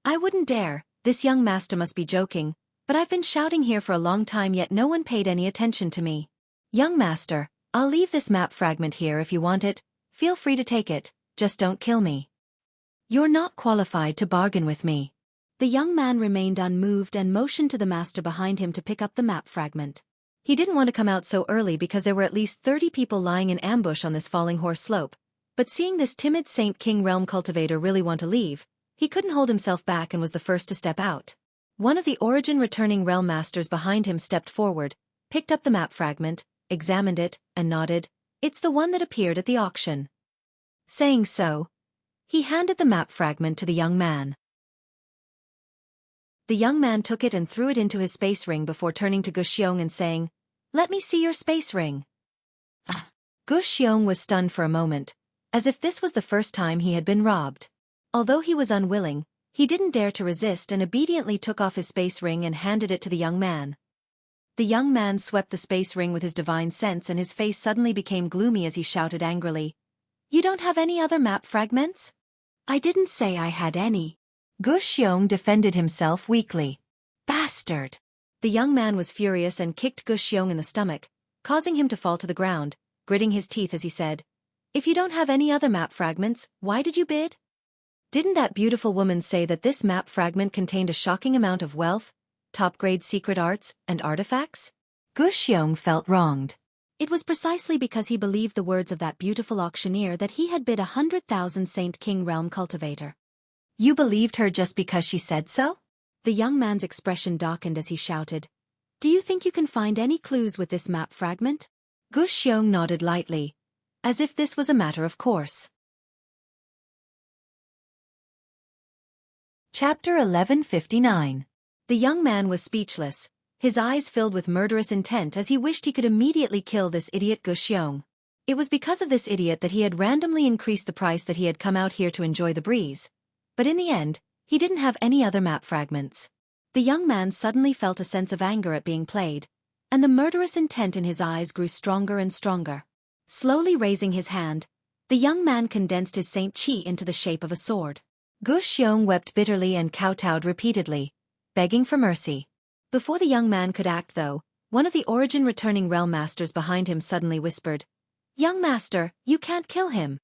"I wouldn't dare. This young master must be joking, but I've been shouting here for a long time yet no one paid any attention to me. Young master, I'll leave this map fragment here if you want it. Feel free to take it, just don't kill me. You're not qualified to bargain with me." The young man remained unmoved and motioned to the master behind him to pick up the map fragment. He didn't want to come out so early because there were at least 30 people lying in ambush on this falling horse slope, but seeing this timid Saint King realm cultivator really want to leave, he couldn't hold himself back and was the first to step out. One of the origin returning realm masters behind him stepped forward, picked up the map fragment, examined it, and nodded. It's the one that appeared at the auction. Saying so, he handed the map fragment to the young man. The young man took it and threw it into his space ring before turning to Xueqi and saying, "Let me see your space ring." Xueqi was stunned for a moment, as if this was the first time he had been robbed. Although he was unwilling, he didn't dare to resist and obediently took off his space ring and handed it to the young man. The young man swept the space ring with his divine sense and his face suddenly became gloomy as he shouted angrily, "You don't have any other map fragments?" "I didn't say I had any." Xueqi defended himself weakly. "Bastard!" The young man was furious and kicked Xueqi in the stomach, causing him to fall to the ground, gritting his teeth as he said, "If you don't have any other map fragments, why did you bid? Didn't that beautiful woman say that this map fragment contained a shocking amount of wealth, top-grade secret arts, and artifacts?" Xueqi felt wronged. It was precisely because he believed the words of that beautiful auctioneer that he had bid 100,000 Saint King realm cultivator. "You believed her just because she said so?" The young man's expression darkened as he shouted, "Do you think you can find any clues with this map fragment?" Xueqi nodded lightly, as if this was a matter of course. Chapter 1159. The young man was speechless, his eyes filled with murderous intent as he wished he could immediately kill this idiot Xueqi. It was because of this idiot that he had randomly increased the price that he had come out here to enjoy the breeze. But in the end, he didn't have any other map fragments. The young man suddenly felt a sense of anger at being played, and the murderous intent in his eyes grew stronger and stronger. Slowly raising his hand, the young man condensed his Saint Qi into the shape of a sword. Xueqi wept bitterly and kowtowed repeatedly, begging for mercy. Before the young man could act though, one of the origin returning realm masters behind him suddenly whispered, "Young master, you can't kill him."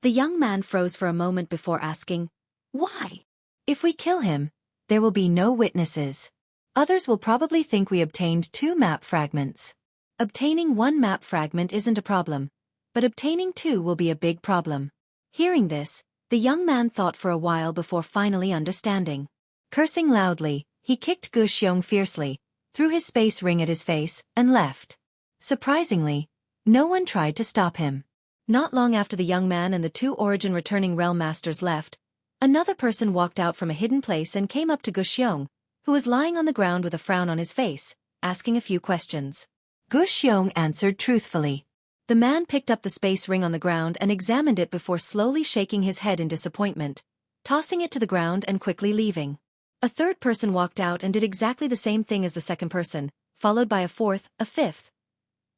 The young man froze for a moment before asking, "Why?" "If we kill him, there will be no witnesses. Others will probably think we obtained 2 map fragments. Obtaining 1 map fragment isn't a problem, but obtaining 2 will be a big problem." Hearing this, the young man thought for a while before finally understanding. Cursing loudly, he kicked Xueqi fiercely, threw his space ring at his face, and left. Surprisingly, no one tried to stop him. Not long after the young man and the 2 origin returning realm masters left, another person walked out from a hidden place and came up to Xueqi, who was lying on the ground with a frown on his face, asking a few questions. Xueqi answered truthfully. The man picked up the space ring on the ground and examined it before slowly shaking his head in disappointment, tossing it to the ground and quickly leaving. A third person walked out and did exactly the same thing as the second person, followed by a fourth, a fifth.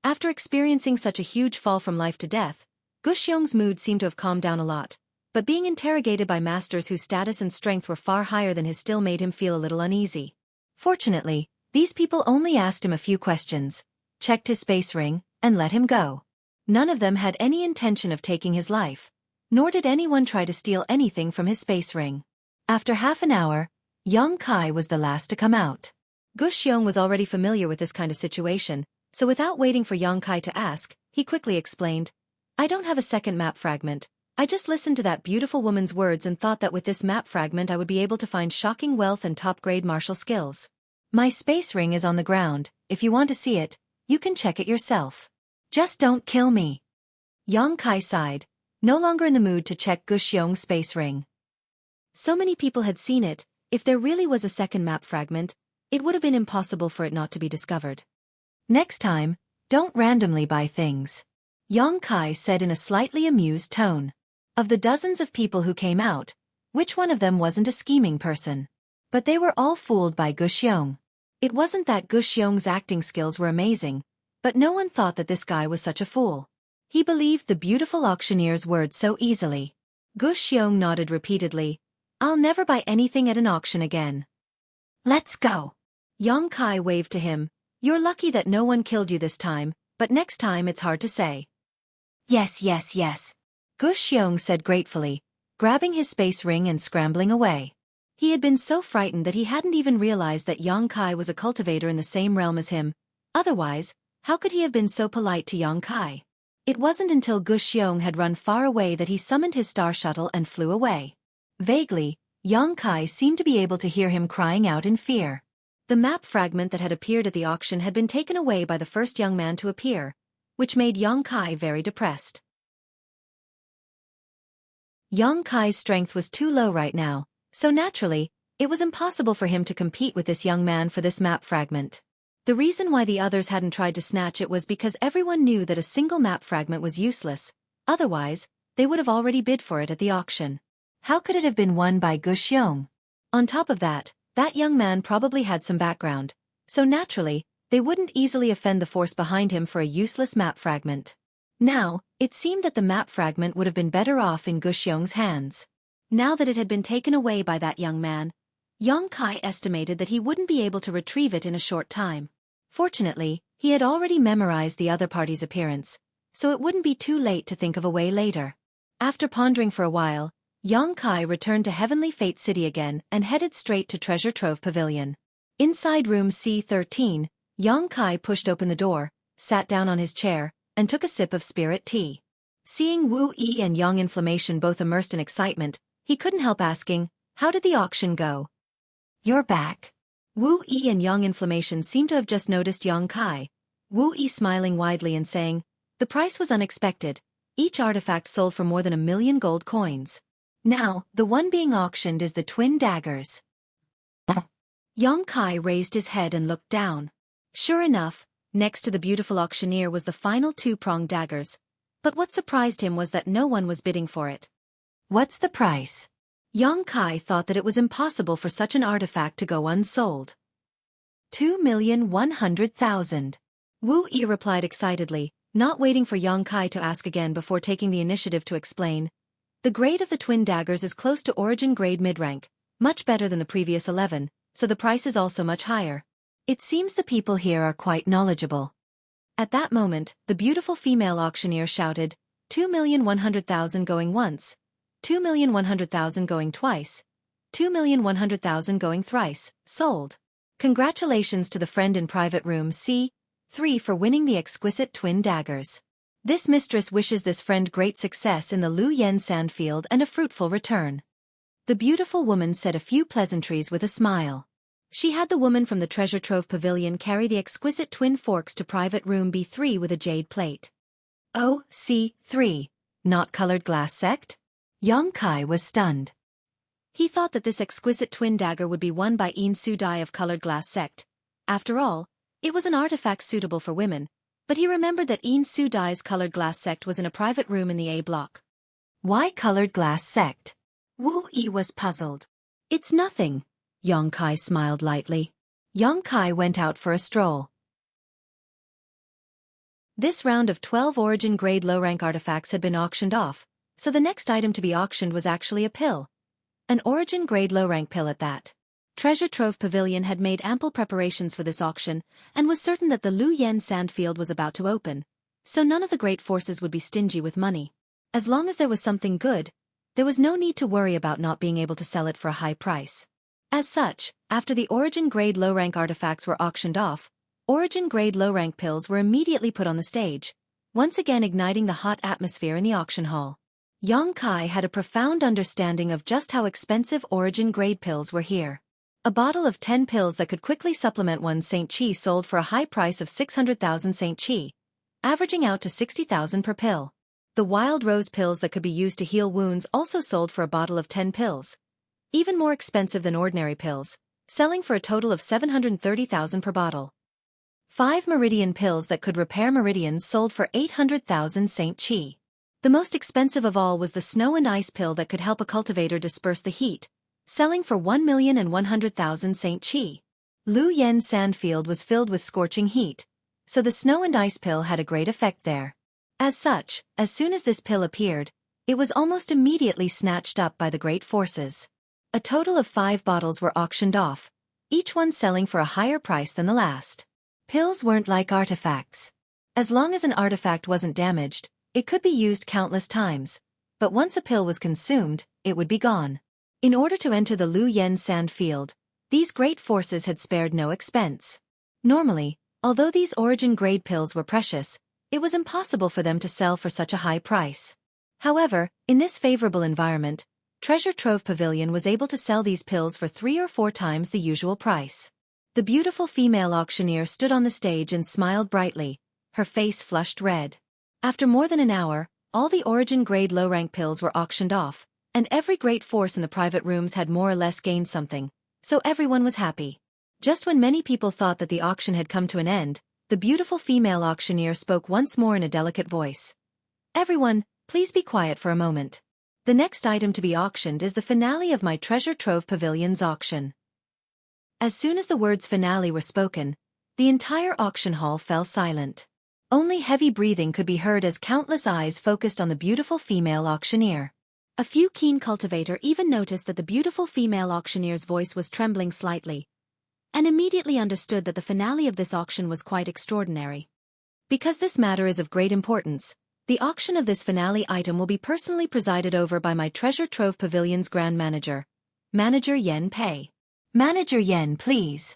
After experiencing such a huge fall from life to death, Xueqi's mood seemed to have calmed down a lot, but being interrogated by masters whose status and strength were far higher than his still made him feel a little uneasy. Fortunately, these people only asked him a few questions, checked his space ring, and let him go. None of them had any intention of taking his life, nor did anyone try to steal anything from his space ring. After half an hour, Xueqi was the last to come out. Xueqi was already familiar with this kind of situation, so without waiting for Xueqi to ask, he quickly explained, "I don't have a second map fragment. I just listened to that beautiful woman's words and thought that with this map fragment I would be able to find shocking wealth and top-grade martial skills. My space ring is on the ground. If you want to see it, you can check it yourself. Just don't kill me." Xueqi sighed, no longer in the mood to check Xueqi's space ring. So many people had seen it, if there really was a second map fragment, it would have been impossible for it not to be discovered. "Next time, don't randomly buy things," Xueqi said in a slightly amused tone. Of the dozens of people who came out, which one of them wasn't a scheming person? But they were all fooled by Xueqi. It wasn't that Xueqi's acting skills were amazing, but no one thought that this guy was such a fool. He believed the beautiful auctioneer's words so easily. Xueqi nodded repeatedly. "I'll never buy anything at an auction again." "Let's go." Xueqi waved to him. "You're lucky that no one killed you this time, but next time it's hard to say." "Yes, yes, yes," Xueqi said gratefully, grabbing his space ring and scrambling away. He had been so frightened that he hadn't even realized that Yang Kai was a cultivator in the same realm as him. Otherwise, how could he have been so polite to Yang Kai? It wasn't until Gu Xiong had run far away that he summoned his star shuttle and flew away. Vaguely, Yang Kai seemed to be able to hear him crying out in fear. The map fragment that had appeared at the auction had been taken away by the first young man to appear, which made Yang Kai very depressed. Yang Kai's strength was too low right now, so naturally, it was impossible for him to compete with this young man for this map fragment. The reason why the others hadn't tried to snatch it was because everyone knew that a single map fragment was useless, otherwise, they would have already bid for it at the auction. How could it have been won by Gu Xiong? On top of that young man probably had some background, so naturally, they wouldn't easily offend the force behind him for a useless map fragment. Now, it seemed that the map fragment would have been better off in Gu Xiong's hands. Now that it had been taken away by that young man, Yang Kai estimated that he wouldn't be able to retrieve it in a short time. Fortunately, he had already memorized the other party's appearance, so it wouldn't be too late to think of a way later. After pondering for a while, Yang Kai returned to Heavenly Fate City again and headed straight to Treasure Trove Pavilion. Inside room C13, Yang Kai pushed open the door, sat down on his chair, and took a sip of spirit tea. Seeing Wu Yi and Yang Inflammation both immersed in excitement, he couldn't help asking, "How did the auction go?" "You're back." Wu Yi and Yang Inflammation seemed to have just noticed Yang Kai, Wu Yi smiling widely and saying, "The price was unexpected. Each artifact sold for more than 1,000,000 gold coins. Now, the one being auctioned is the twin daggers." Yang Kai raised his head and looked down. Sure enough, next to the beautiful auctioneer was the final two-pronged daggers. But what surprised him was that no one was bidding for it. "What's the price?" Yang Kai thought that it was impossible for such an artifact to go unsold. 2,100,000. Wu Yi replied excitedly, not waiting for Yang Kai to ask again before taking the initiative to explain. "The grade of the twin daggers is close to origin grade mid-rank, much better than the previous 11, so the price is also much higher. It seems the people here are quite knowledgeable." At that moment, the beautiful female auctioneer shouted, 2,100,000 going once, 2,100,000 going twice, 2,100,000 going thrice, sold. Congratulations to the friend in private room C3 for winning the exquisite twin daggers. This mistress wishes this friend great success in the Lu Yen Sandfield and a fruitful return. The beautiful woman said a few pleasantries with a smile. She had the woman from the Treasure Trove Pavilion carry the exquisite twin forks to private room B3 with a jade plate. "Oh, C3, not colored glass sect?" Yang Kai was stunned. He thought that this exquisite twin dagger would be won by Yin Su Dai of colored glass sect. After all, it was an artifact suitable for women, but he remembered that Yin Su Dai's colored glass sect was in a private room in the A block. "Why colored glass sect?" Wu Yi was puzzled. "It's nothing." Yang Kai smiled lightly. Yang Kai went out for a stroll. This round of 12 origin-grade low-rank artifacts had been auctioned off, so the next item to be auctioned was actually a pill. An origin-grade low-rank pill at that. Treasure Trove Pavilion had made ample preparations for this auction, and was certain that the Lu Yen Sandfield was about to open, so none of the great forces would be stingy with money. As long as there was something good, there was no need to worry about not being able to sell it for a high price. As such, after the origin-grade low-rank artifacts were auctioned off, origin-grade low-rank pills were immediately put on the stage, once again igniting the hot atmosphere in the auction hall. Yang Kai had a profound understanding of just how expensive origin-grade pills were here. A bottle of 10 pills that could quickly supplement one's St. Chi sold for a high price of 600,000 St. Chi, averaging out to 60,000 per pill. The wild rose pills that could be used to heal wounds also sold for a bottle of 10 pills, even more expensive than ordinary pills, selling for a total of 730,000 per bottle. 5 meridian pills that could repair meridians sold for 800,000 St. Chi. The most expensive of all was the snow and ice pill that could help a cultivator disperse the heat, selling for 1,100,000 St. Chi. Lu Yen Sandfield was filled with scorching heat, so the snow and ice pill had a great effect there. As such, as soon as this pill appeared, it was almost immediately snatched up by the great forces. A total of 5 bottles were auctioned off, each one selling for a higher price than the last. Pills weren't like artifacts. As long as an artifact wasn't damaged, it could be used countless times, but once a pill was consumed, it would be gone. In order to enter the Lu Yen sand field, these great forces had spared no expense. Normally, although these origin-grade pills were precious, it was impossible for them to sell for such a high price. However, in this favorable environment, Treasure Trove Pavilion was able to sell these pills for 3 or 4 times the usual price. The beautiful female auctioneer stood on the stage and smiled brightly, her face flushed red. After more than an hour, all the origin-grade low-rank pills were auctioned off, and every great force in the private rooms had more or less gained something, so everyone was happy. Just when many people thought that the auction had come to an end, the beautiful female auctioneer spoke once more in a delicate voice. "Everyone, please be quiet for a moment. The next item to be auctioned is the finale of my Treasure Trove Pavilion's auction." As soon as the words finale were spoken, the entire auction hall fell silent. Only heavy breathing could be heard as countless eyes focused on the beautiful female auctioneer. A few keen cultivators even noticed that the beautiful female auctioneer's voice was trembling slightly, and immediately understood that the finale of this auction was quite extraordinary. Because this matter is of great importance, the auction of this finale item will be personally presided over by my Treasure Trove Pavilion's Grand Manager, Manager Yen Pei. "Manager Yen, please."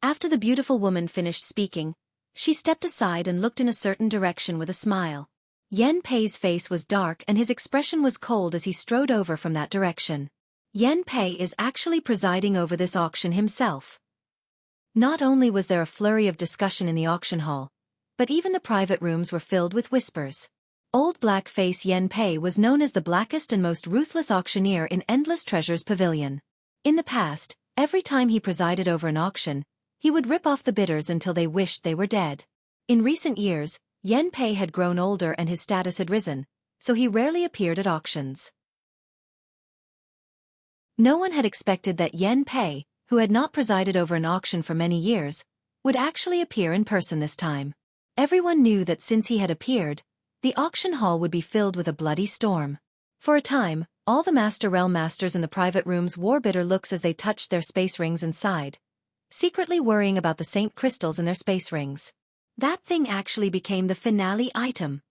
After the beautiful woman finished speaking, she stepped aside and looked in a certain direction with a smile. Yen Pei's face was dark and his expression was cold as he strode over from that direction. Yen Pei is actually presiding over this auction himself. Not only was there a flurry of discussion in the auction hall, but even the private rooms were filled with whispers. Old Black Face Yen Pei was known as the blackest and most ruthless auctioneer in Endless Treasures Pavilion. In the past, every time he presided over an auction, he would rip off the bidders until they wished they were dead. In recent years, Yen Pei had grown older and his status had risen, so he rarely appeared at auctions. No one had expected that Yen Pei, who had not presided over an auction for many years, would actually appear in person this time. Everyone knew that since he had appeared, the auction hall would be filled with a bloody storm. For a time, all the Master Realm Masters in the private rooms wore bitter looks as they touched their space rings and sighed, secretly worrying about the Saint crystals in their space rings. That thing actually became the finale item.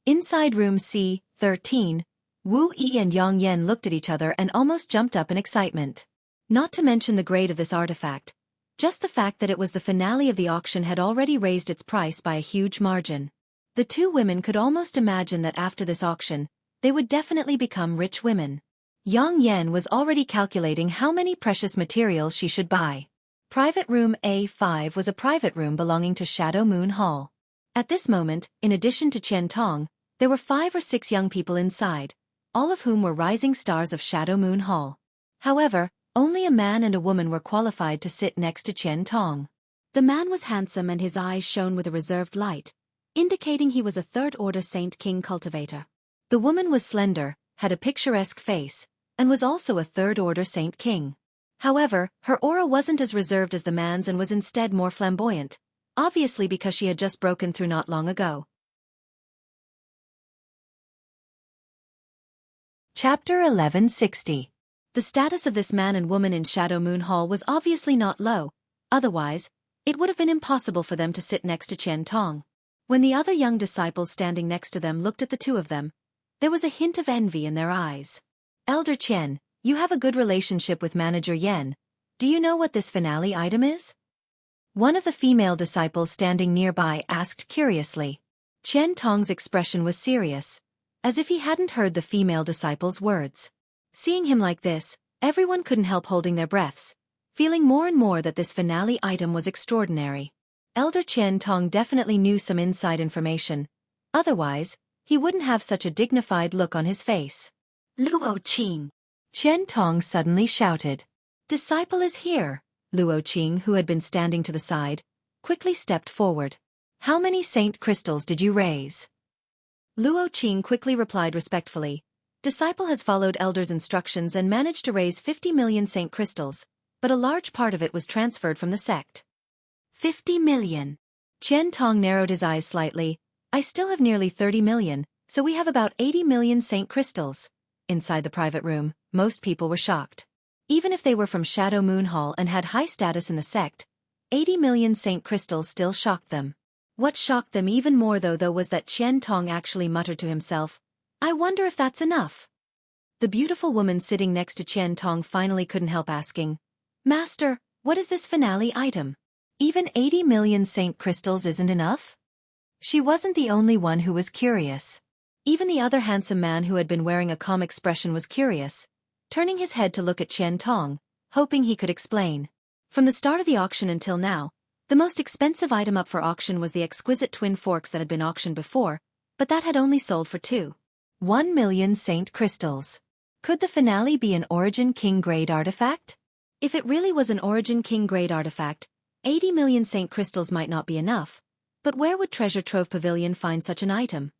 Inside room C-13, Wu Yi and Yang Yen looked at each other and almost jumped up in excitement. Not to mention the grade of this artifact, just the fact that it was the finale of the auction had already raised its price by a huge margin. The two women could almost imagine that after this auction, they would definitely become rich women. Yang Yen was already calculating how many precious materials she should buy. Private Room A5 was a private room belonging to Shadow Moon Hall. At this moment, in addition to Qian Tong, there were 5 or 6 young people inside, all of whom were rising stars of Shadow Moon Hall. However, only a man and a woman were qualified to sit next to Qian Tong. The man was handsome and his eyes shone with a reserved light, indicating he was a third-order Saint King cultivator. The woman was slender, had a picturesque face, and was also a third-order Saint King. However, her aura wasn't as reserved as the man's and was instead more flamboyant, obviously because she had just broken through not long ago. Chapter 1160. The status of this man and woman in Shadow Moon Hall was obviously not low, otherwise, it would have been impossible for them to sit next to Qian Tong. When the other young disciples standing next to them looked at the two of them, there was a hint of envy in their eyes. "Elder Qian, you have a good relationship with Manager Yen. Do you know what this finale item is?" One of the female disciples standing nearby asked curiously. Qian Tong's expression was serious, as if he hadn't heard the female disciple's words. Seeing him like this, everyone couldn't help holding their breaths, feeling more and more that this finale item was extraordinary. Elder Qian Tong definitely knew some inside information, otherwise, he wouldn't have such a dignified look on his face. "Luo Qing!" Qian Tong suddenly shouted. "Disciple is here!" Luo Qing, who had been standing to the side, quickly stepped forward. "How many Saint crystals did you raise?" Luo Qing quickly replied respectfully. "Disciple has followed Elder's instructions and managed to raise 50 million Saint crystals, but a large part of it was transferred from the sect." 50 million. Qian Tong narrowed his eyes slightly. "I still have nearly 30 million, so we have about 80 million Saint crystals." Inside the private room, most people were shocked. Even if they were from Shadow Moon Hall and had high status in the sect, 80 million Saint crystals still shocked them. What shocked them even more though was that Qian Tong actually muttered to himself, "I wonder if that's enough." The beautiful woman sitting next to Qian Tong finally couldn't help asking, "Master, what is this finale item? Even 80 million saint crystals isn't enough?" She wasn't the only one who was curious. Even the other handsome man who had been wearing a calm expression was curious, turning his head to look at Qian Tong, hoping he could explain. From the start of the auction until now, the most expensive item up for auction was the exquisite twin forks that had been auctioned before, but that had only sold for 1 million saint crystals. Could the finale be an Origin King grade artifact? If it really was an Origin King grade artifact, 80 million saint crystals might not be enough, but where would Treasure Trove Pavilion find such an item?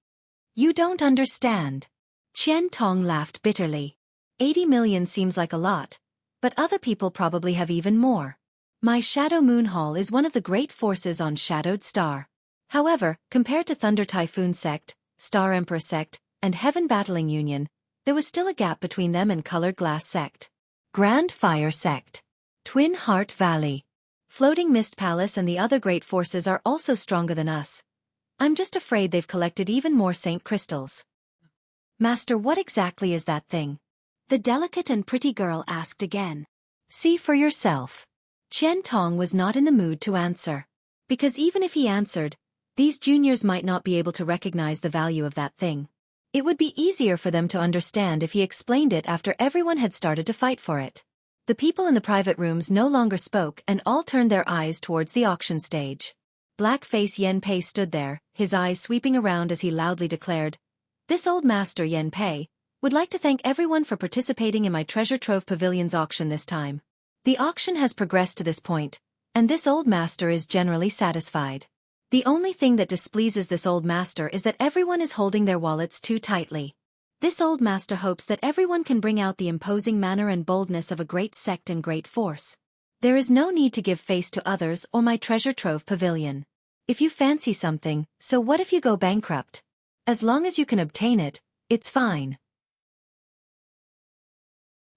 You don't understand. Qian Tong laughed bitterly. 80 million seems like a lot, but other people probably have even more. My Shadow Moon Hall is one of the great forces on Shadowed Star. However, compared to Thunder Typhoon Sect, Star Emperor Sect, and Heaven Battling Union, there was still a gap between them and Colored Glass Sect. Grand Fire Sect. Twin Heart Valley. Floating Mist Palace and the other great forces are also stronger than us. I'm just afraid they've collected even more saint crystals. Master, what exactly is that thing? The delicate and pretty girl asked again. See for yourself. Qian Tong was not in the mood to answer. Because even if he answered, these juniors might not be able to recognize the value of that thing. It would be easier for them to understand if he explained it after everyone had started to fight for it. The people in the private rooms no longer spoke and all turned their eyes towards the auction stage. Black-face Yen Pei stood there, his eyes sweeping around as he loudly declared, "This old master Yen Pei would like to thank everyone for participating in my Treasure Trove Pavilion's auction this time. The auction has progressed to this point, and this old master is generally satisfied. The only thing that displeases this old master is that everyone is holding their wallets too tightly. This old master hopes that everyone can bring out the imposing manner and boldness of a great sect and great force. There is no need to give face to others or my Treasure Trove Pavilion. If you fancy something, so what if you go bankrupt? As long as you can obtain it, it's fine."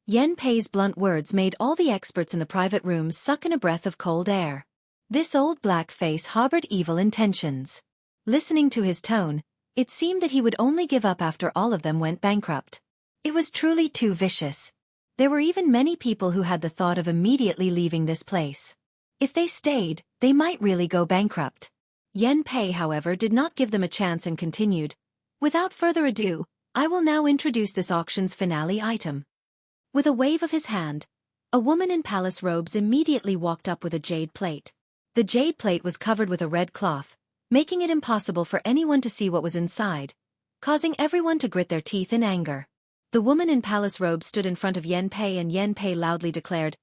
Yen Pei's blunt words made all the experts in the private rooms suck in a breath of cold air. This old black face harbored evil intentions. Listening to his tone, it seemed that he would only give up after all of them went bankrupt. It was truly too vicious. There were even many people who had the thought of immediately leaving this place. If they stayed, they might really go bankrupt. Yen Pei, however, did not give them a chance and continued, "Without further ado, I will now introduce this auction's finale item." With a wave of his hand, a woman in palace robes immediately walked up with a jade plate. The jade plate was covered with a red cloth, making it impossible for anyone to see what was inside, causing everyone to grit their teeth in anger. The woman in palace robes stood in front of Yen Pei and Yen Pei loudly declared,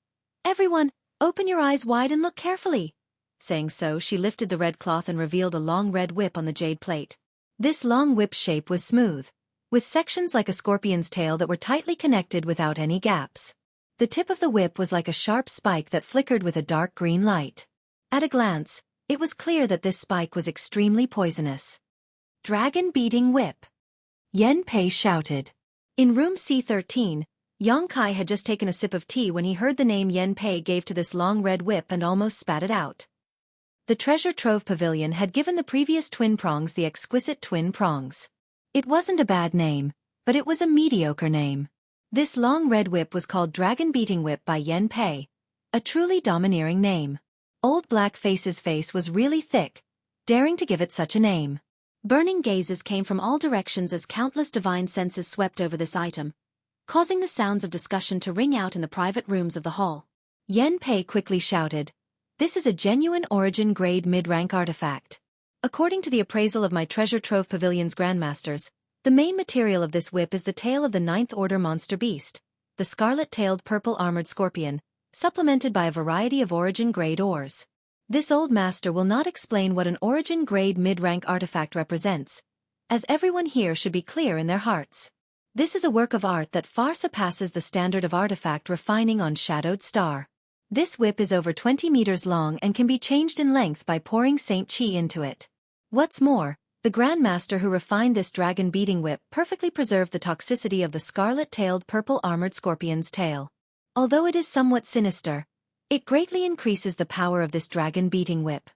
"Everyone, open your eyes wide and look carefully." Saying so, she lifted the red cloth and revealed a long red whip on the jade plate. This long whip shape was smooth, with sections like a scorpion's tail that were tightly connected without any gaps. The tip of the whip was like a sharp spike that flickered with a dark green light. At a glance, it was clear that this spike was extremely poisonous. "Dragon-beating whip!" Yen Pei shouted. In room C13, Yang Kai had just taken a sip of tea when he heard the name Yen Pei gave to this long red whip and almost spat it out. The Treasure Trove Pavilion had given the previous twin prongs the exquisite twin prongs. It wasn't a bad name, but it was a mediocre name. This long red whip was called Dragon-beating whip by Yen Pei, a truly domineering name. Old Black Face's face was really thick, daring to give it such a name. Burning gazes came from all directions as countless divine senses swept over this item, causing the sounds of discussion to ring out in the private rooms of the hall. Yen Pei quickly shouted, "This is a genuine Origin grade mid-rank artifact. According to the appraisal of my Treasure Trove Pavilion's Grandmasters, the main material of this whip is the tail of the 9th Order monster beast, the scarlet-tailed purple-armored scorpion, supplemented by a variety of Origin grade ores. This old master will not explain what an Origin grade mid-rank artifact represents, as everyone here should be clear in their hearts. This is a work of art that far surpasses the standard of artifact refining on Shadowed Star. This whip is over 20 meters long and can be changed in length by pouring Saint Qi into it. What's more, the Grandmaster who refined this dragon-beating whip perfectly preserved the toxicity of the scarlet-tailed purple-armored scorpion's tail. Although it is somewhat sinister, it greatly increases the power of this dragon-beating whip,"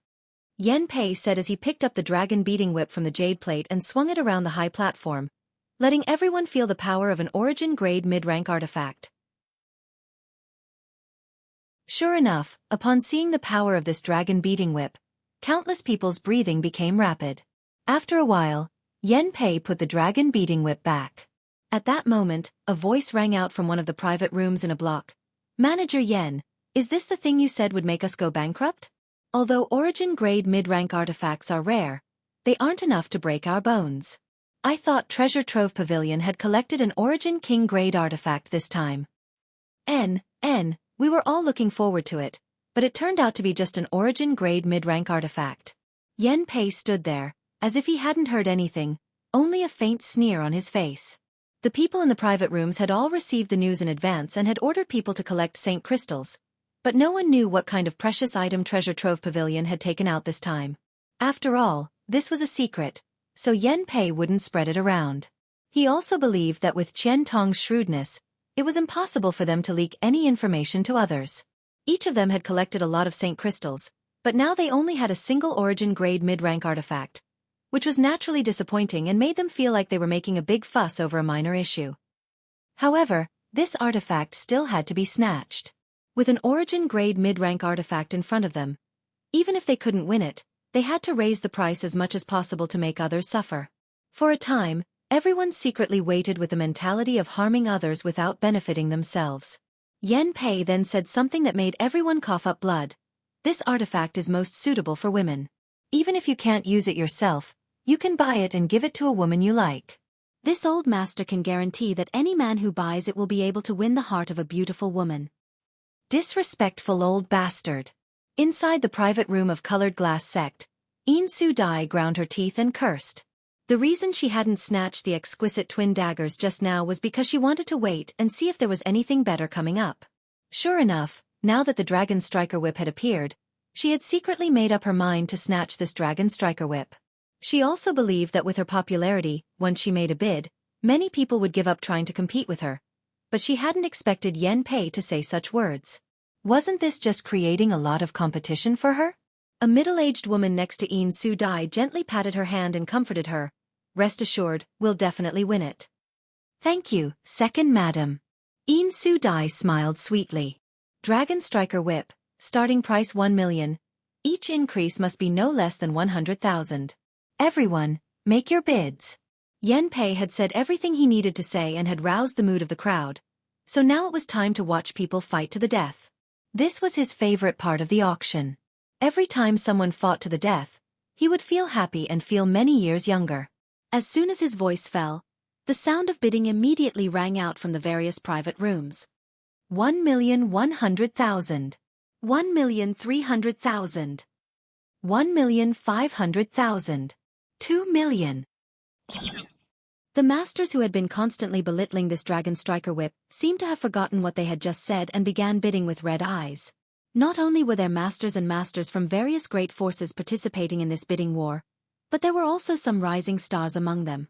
Yen Pei said as he picked up the dragon-beating whip from the jade plate and swung it around the high platform, letting everyone feel the power of an origin-grade mid-rank artifact. Sure enough, upon seeing the power of this dragon-beating whip, countless people's breathing became rapid. After a while, Yen Pei put the dragon-beating whip back. At that moment, a voice rang out from one of the private rooms in a block. "Manager Yen, is this the thing you said would make us go bankrupt? Although origin-grade mid-rank artifacts are rare, they aren't enough to break our bones. I thought Treasure Trove Pavilion had collected an Origin King-grade artifact this time. We were all looking forward to it, but it turned out to be just an Origin-grade mid-rank artifact." Yen Pei stood there, as if he hadn't heard anything, only a faint sneer on his face. The people in the private rooms had all received the news in advance and had ordered people to collect Saint crystals, but no one knew what kind of precious item Treasure Trove Pavilion had taken out this time. After all, this was a secret, so Yen Pei wouldn't spread it around. He also believed that with Qian Tong's shrewdness, it was impossible for them to leak any information to others. Each of them had collected a lot of Saint crystals, but now they only had a single origin-grade mid-rank artifact, which was naturally disappointing and made them feel like they were making a big fuss over a minor issue. However, this artifact still had to be snatched. With an origin-grade mid-rank artifact in front of them, even if they couldn't win it, they had to raise the price as much as possible to make others suffer. For a time, everyone secretly waited with the mentality of harming others without benefiting themselves. Yen Pei then said something that made everyone cough up blood. "This artifact is most suitable for women. Even if you can't use it yourself, you can buy it and give it to a woman you like. This old master can guarantee that any man who buys it will be able to win the heart of a beautiful woman." Disrespectful old bastard. Inside the private room of Colored Glass Sect, Yin Su Dai ground her teeth and cursed. The reason she hadn't snatched the exquisite twin daggers just now was because she wanted to wait and see if there was anything better coming up. Sure enough, now that the Dragon Striker Whip had appeared, she had secretly made up her mind to snatch this Dragon Striker Whip. She also believed that with her popularity, once she made a bid, many people would give up trying to compete with her. But she hadn't expected Yen Pei to say such words. Wasn't this just creating a lot of competition for her? A middle-aged woman next to Yin Su Dai gently patted her hand and comforted her. "Rest assured, we'll definitely win it." "Thank you, second madam." Yin Su Dai smiled sweetly. Dragon Striker Whip, starting price 1 million. Each increase must be no less than 100,000. Everyone, make your bids. Yen Pei had said everything he needed to say and had roused the mood of the crowd, so now it was time to watch people fight to the death. This was his favorite part of the auction. Every time someone fought to the death, he would feel happy and feel many years younger. As soon as his voice fell, the sound of bidding immediately rang out from the various private rooms. 1,100,000. 1,300,000. 1,500,000. 2 million. The masters who had been constantly belittling this Dragon Striker Whip seemed to have forgotten what they had just said and began bidding with red eyes. Not only were there masters and masters from various great forces participating in this bidding war, but there were also some rising stars among them.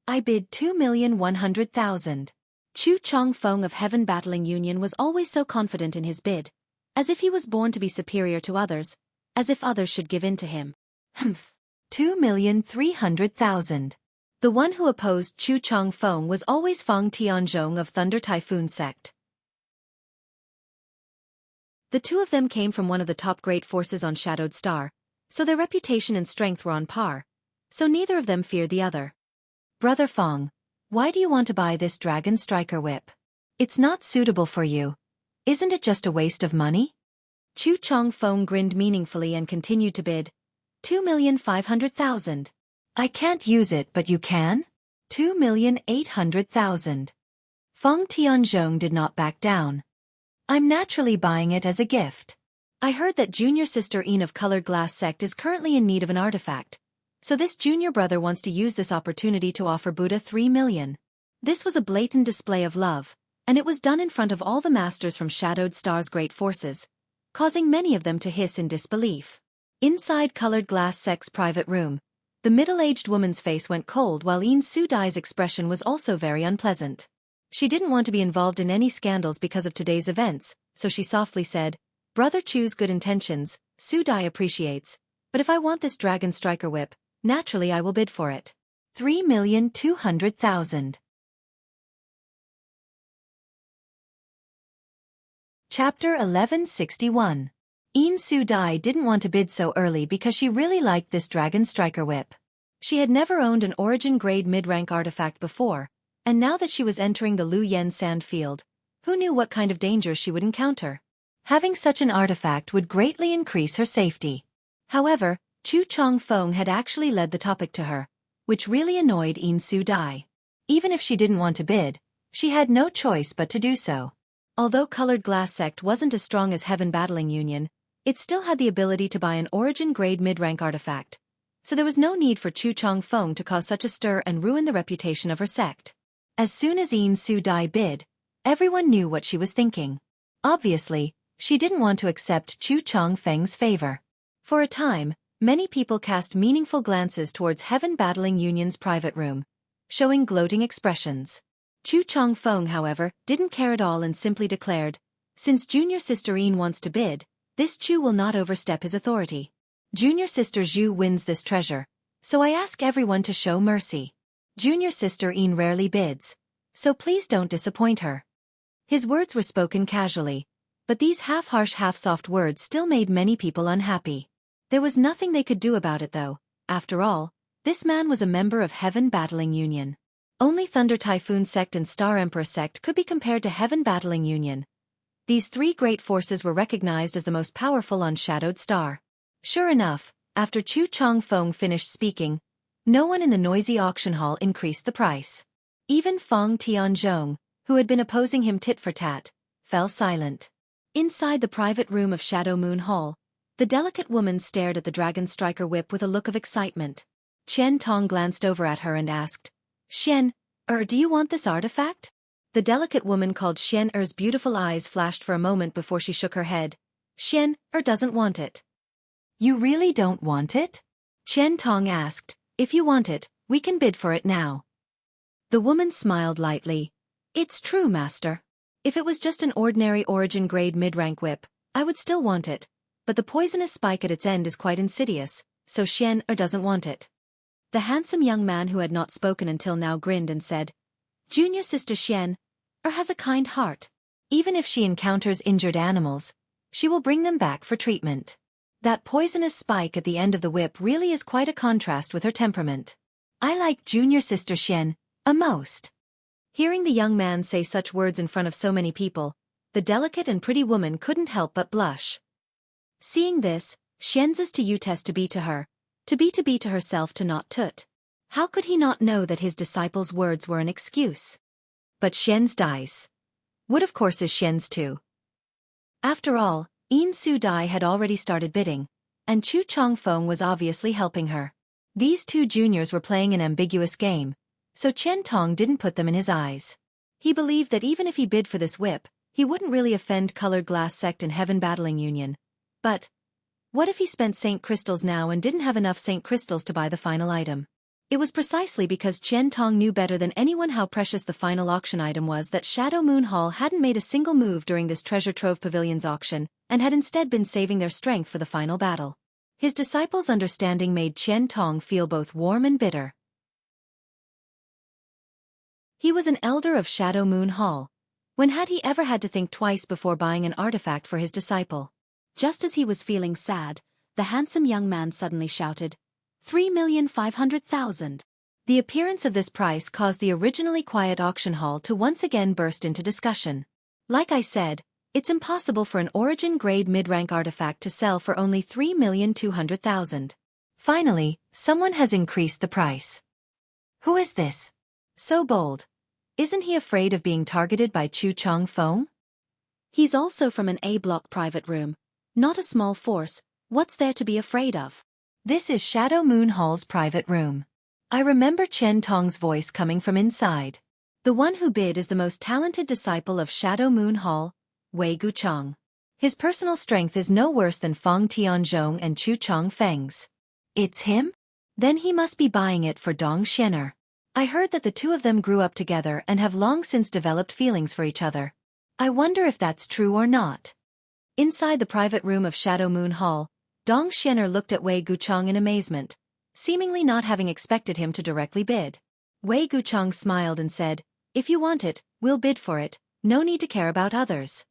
"I bid 2,100,000. Chu Chong Feng of Heaven Battling Union was always so confident in his bid, as if he was born to be superior to others, as if others should give in to him. 2,300,000. The one who opposed Chu Chong Feng was always Fang Tianzhong of Thunder Typhoon Sect. The two of them came from one of the top great forces on Shadowed Star, so their reputation and strength were on par, so neither of them feared the other. "Brother Fang, why do you want to buy this Dragon Striker Whip? It's not suitable for you. Isn't it just a waste of money?" Chu Chong Feng grinned meaningfully and continued to bid. 2,500,000. "I can't use it, but you can?" 2,800,000. Fang Tianzhong did not back down. "I'm naturally buying it as a gift. I heard that junior sister Yin of Colored Glass Sect is currently in need of an artifact, so this junior brother wants to use this opportunity to offer Buddha 3 million. This was a blatant display of love, and it was done in front of all the masters from Shadowed Star's great forces, causing many of them to hiss in disbelief. Inside Colored Glass Sect's private room, the middle-aged woman's face went cold while Yin Su Dai's expression was also very unpleasant. She didn't want to be involved in any scandals because of today's events, so she softly said, "Brother Chu's good intentions, Su Dai appreciates, but if I want this Dragon Striker Whip, naturally I will bid for it." 3,200,000. Chapter 1161. Su Dai didn't want to bid so early because she really liked this Dragon Striker whip. She had never owned an Origin-grade mid-rank artifact before, and now that she was entering the Lu Yen sand field, who knew what kind of dangers she would encounter? Having such an artifact would greatly increase her safety. However, Chu Chongfeng had actually led the topic to her, which really annoyed Su Dai. Even if she didn't want to bid, she had no choice but to do so. Although Colored Glass Sect wasn't as strong as Heaven Battling Union, it still had the ability to buy an Origin-grade mid-rank artifact, so there was no need for Chu Chongfeng to cause such a stir and ruin the reputation of her sect. As soon as Su Dai bid, everyone knew what she was thinking. Obviously, she didn't want to accept Chu Chongfeng's favor. For a time, many people cast meaningful glances towards Heaven Battling Union's private room, showing gloating expressions. Chu Chongfeng, however, didn't care at all and simply declared, "Since Junior Sister Yin wants to bid, this Chu will not overstep his authority. Junior Sister Zhu wins this treasure, so I ask everyone to show mercy. Junior Sister Yin rarely bids, so please don't disappoint her." His words were spoken casually, but these half-harsh half-soft words still made many people unhappy. There was nothing they could do about it though. After all, this man was a member of Heaven Battling Union. Only Thunder Typhoon Sect and Star Emperor Sect could be compared to Heaven Battling Union. These three great forces were recognized as the most powerful on Shadowed Star. Sure enough, after Chu Chongfeng finished speaking, no one in the noisy auction hall increased the price. Even Feng Tianzhong, who had been opposing him tit for tat, fell silent. Inside the private room of Shadow Moon Hall, the delicate woman stared at the Dragon Striker whip with a look of excitement. Qian Tong glanced over at her and asked, "Xian, do you want this artifact?" The delicate woman called Xian Er's beautiful eyes flashed for a moment before she shook her head. "Xian doesn't want it." "You really don't want it?" Qian Tong asked. "If you want it, we can bid for it now." The woman smiled lightly. "It's true, master. If it was just an ordinary Origin-grade mid-rank whip, I would still want it, but the poisonous spike at its end is quite insidious, so Xian doesn't want it." The handsome young man who had not spoken until now grinned and said, "Junior Sister Xian has a kind heart. Even if she encounters injured animals, she will bring them back for treatment. That poisonous spike at the end of the whip really is quite a contrast with her temperament. I like Junior Sister Xian most." Hearing the young man say such words in front of so many people, the delicate and pretty woman couldn't help but blush. Seeing this, Xian's to test to be to her, to be to herself to not tut. How could he not know that his disciple's words were an excuse? But Xian's dies. What of course is Xian's too. After all, Su Dai had already started bidding, and Chu Chongfeng was obviously helping her. These two juniors were playing an ambiguous game, so Qian Tong didn't put them in his eyes. He believed that even if he bid for this whip, he wouldn't really offend Colored Glass Sect and Heaven Battling Union. But what if he spent Saint Crystals now and didn't have enough Saint Crystals to buy the final item? It was precisely because Qian Tong knew better than anyone how precious the final auction item was that Shadow Moon Hall hadn't made a single move during this Treasure Trove Pavilion's auction, and had instead been saving their strength for the final battle. His disciple's understanding made Qian Tong feel both warm and bitter. He was an elder of Shadow Moon Hall. When had he ever had to think twice before buying an artifact for his disciple? Just as he was feeling sad, the handsome young man suddenly shouted, 3,500,000. The appearance of this price caused the originally quiet auction hall to once again burst into discussion. Like I said, it's impossible for an Origin-grade mid-rank artifact to sell for only 3,200,000. Finally, someone has increased the price. Who is this? So bold. Isn't he afraid of being targeted by Chu Chongfeng? He's also from an A-block private room. Not a small force, what's there to be afraid of? This is Shadow Moon Hall's private room. I remember Qian Tong's voice coming from inside. The one who bid is the most talented disciple of Shadow Moon Hall, Wei Guchang. His personal strength is no worse than Feng Tianzhong and Chu Chongfeng's. It's him? Then he must be buying it for Dong Xianer. I heard that the two of them grew up together and have long since developed feelings for each other. I wonder if that's true or not. Inside the private room of Shadow Moon Hall, Dong Xianer looked at Wei Guchang in amazement. seemingly not having expected him to directly bid. Wei Guchang smiled and said, "If you want it, we'll bid for it, no need to care about others."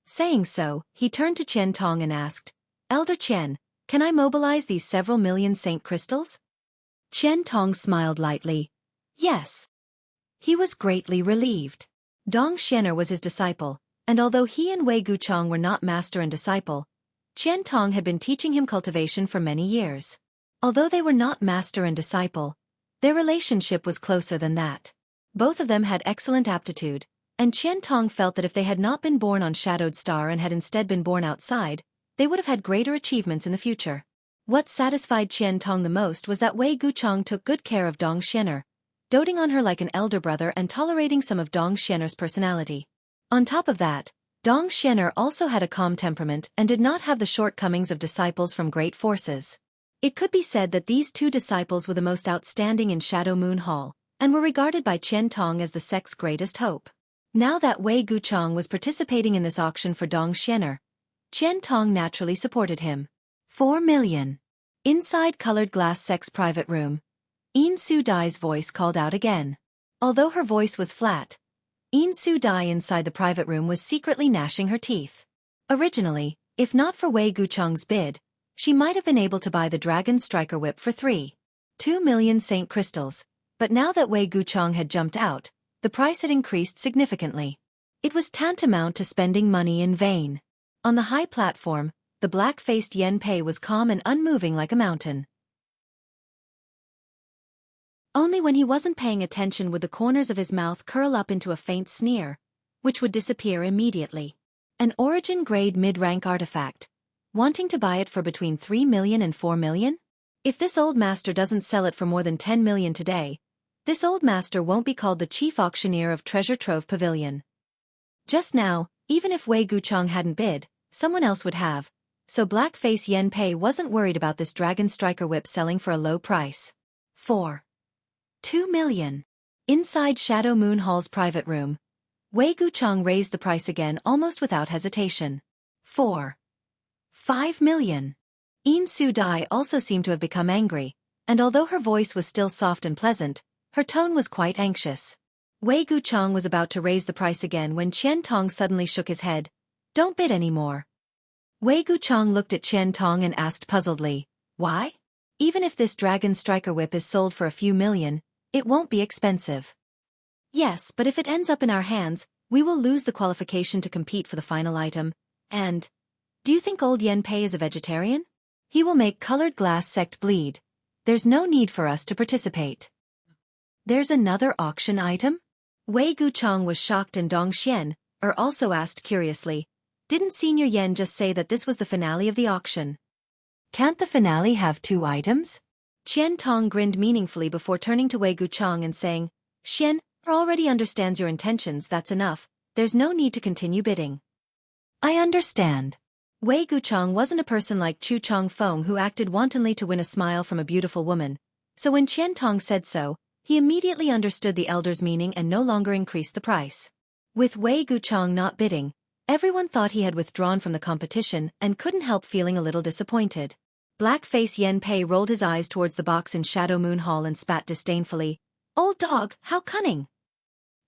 Saying so, he turned to Qian Tong and asked, "Elder Qian, can I mobilize these several million saint crystals?" Qian Tong smiled lightly. "Yes." He was greatly relieved. Dong Xianer was his disciple, and although he and Wei Guchang were not master and disciple, Qian Tong had been teaching him cultivation for many years. Although they were not master and disciple, their relationship was closer than that. Both of them had excellent aptitude, and Qian Tong felt that if they had not been born on Shadowed Star and had instead been born outside, they would have had greater achievements in the future. What satisfied Qian Tong the most was that Wei Guchang took good care of Dong Xianer, doting on her like an elder brother and tolerating some of Dong Xianer's personality. On top of that, Dong Xianer also had a calm temperament and did not have the shortcomings of disciples from great forces. It could be said that these two disciples were the most outstanding in Shadow Moon Hall, and were regarded by Qian Tong as the sect's greatest hope. Now that Wei Guchang was participating in this auction for Dong Xianer, Qian Tong naturally supported him. 4 million. Inside colored glass sect's private room, Yin Su Dai's voice called out again. Although her voice was flat, Yin Su Dai inside the private room was secretly gnashing her teeth. Originally, if not for Wei Guchang's bid, she might have been able to buy the Dragon Striker Whip for 3.2 million Saint Crystals, but now that Wei Guchang had jumped out, the price had increased significantly. It was tantamount to spending money in vain. On the high platform, the black-faced Yan Pei was calm and unmoving like a mountain. Only when he wasn't paying attention would the corners of his mouth curl up into a faint sneer, which would disappear immediately. An origin-grade mid-rank artifact. Wanting to buy it for between 3 million and 4 million? If this old master doesn't sell it for more than 10 million today, this old master won't be called the chief auctioneer of Treasure Trove Pavilion. Just now, even if Wei Guchang hadn't bid, someone else would have, so Blackface Yan Pei wasn't worried about this Dragon Striker Whip selling for a low price. 4.2 million. Inside Shadow Moon Hall's private room, Wei Guchang raised the price again almost without hesitation. 4.5 million. Yin Su Dai also seemed to have become angry, and although her voice was still soft and pleasant, her tone was quite anxious. Wei Guchang was about to raise the price again when Qian Tong suddenly shook his head. "Don't bid anymore." Wei Guchang looked at Qian Tong and asked puzzledly, "Why? Even if this Dragon Striker Whip is sold for a few million, it won't be expensive." "Yes, but if it ends up in our hands, we will lose the qualification to compete for the final item, and... do you think old Yan Pei is a vegetarian? He will make colored glass sect bleed. There's no need for us to participate." "There's another auction item?" Wei Guchang was shocked and Dong Xian also asked curiously, "Didn't Senior Yan just say that this was the finale of the auction? Can't the finale have 2 items? Qian Tong grinned meaningfully before turning to Wei Guchang and saying, "Xian already understands your intentions, that's enough, there's no need to continue bidding." "I understand." Wei Guchang wasn't a person like Chu Changfeng who acted wantonly to win a smile from a beautiful woman, so when Qian Tong said so, he immediately understood the elder's meaning and no longer increased the price. With Wei Guchang not bidding, everyone thought he had withdrawn from the competition and couldn't help feeling a little disappointed. Blackface Yan Pei rolled his eyes towards the box in Shadow Moon Hall and spat disdainfully. "Old dog, how cunning!"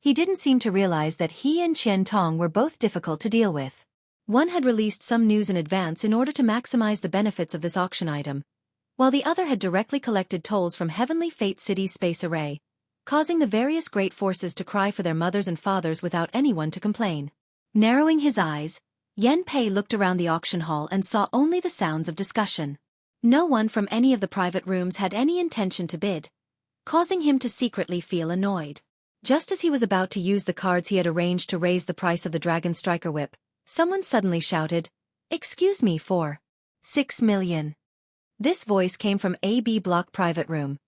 He didn't seem to realize that he and Qian Tong were both difficult to deal with. One had released some news in advance in order to maximize the benefits of this auction item, while the other had directly collected tolls from Heavenly Fate City's space array, causing the various great forces to cry for their mothers and fathers without anyone to complain. Narrowing his eyes, Yan Pei looked around the auction hall and saw only the sounds of discussion. No one from any of the private rooms had any intention to bid, causing him to secretly feel annoyed. Just as he was about to use the cards he had arranged to raise the price of the Dragon Striker Whip, someone suddenly shouted, "Excuse me for 6 million. This voice came from a B block private room,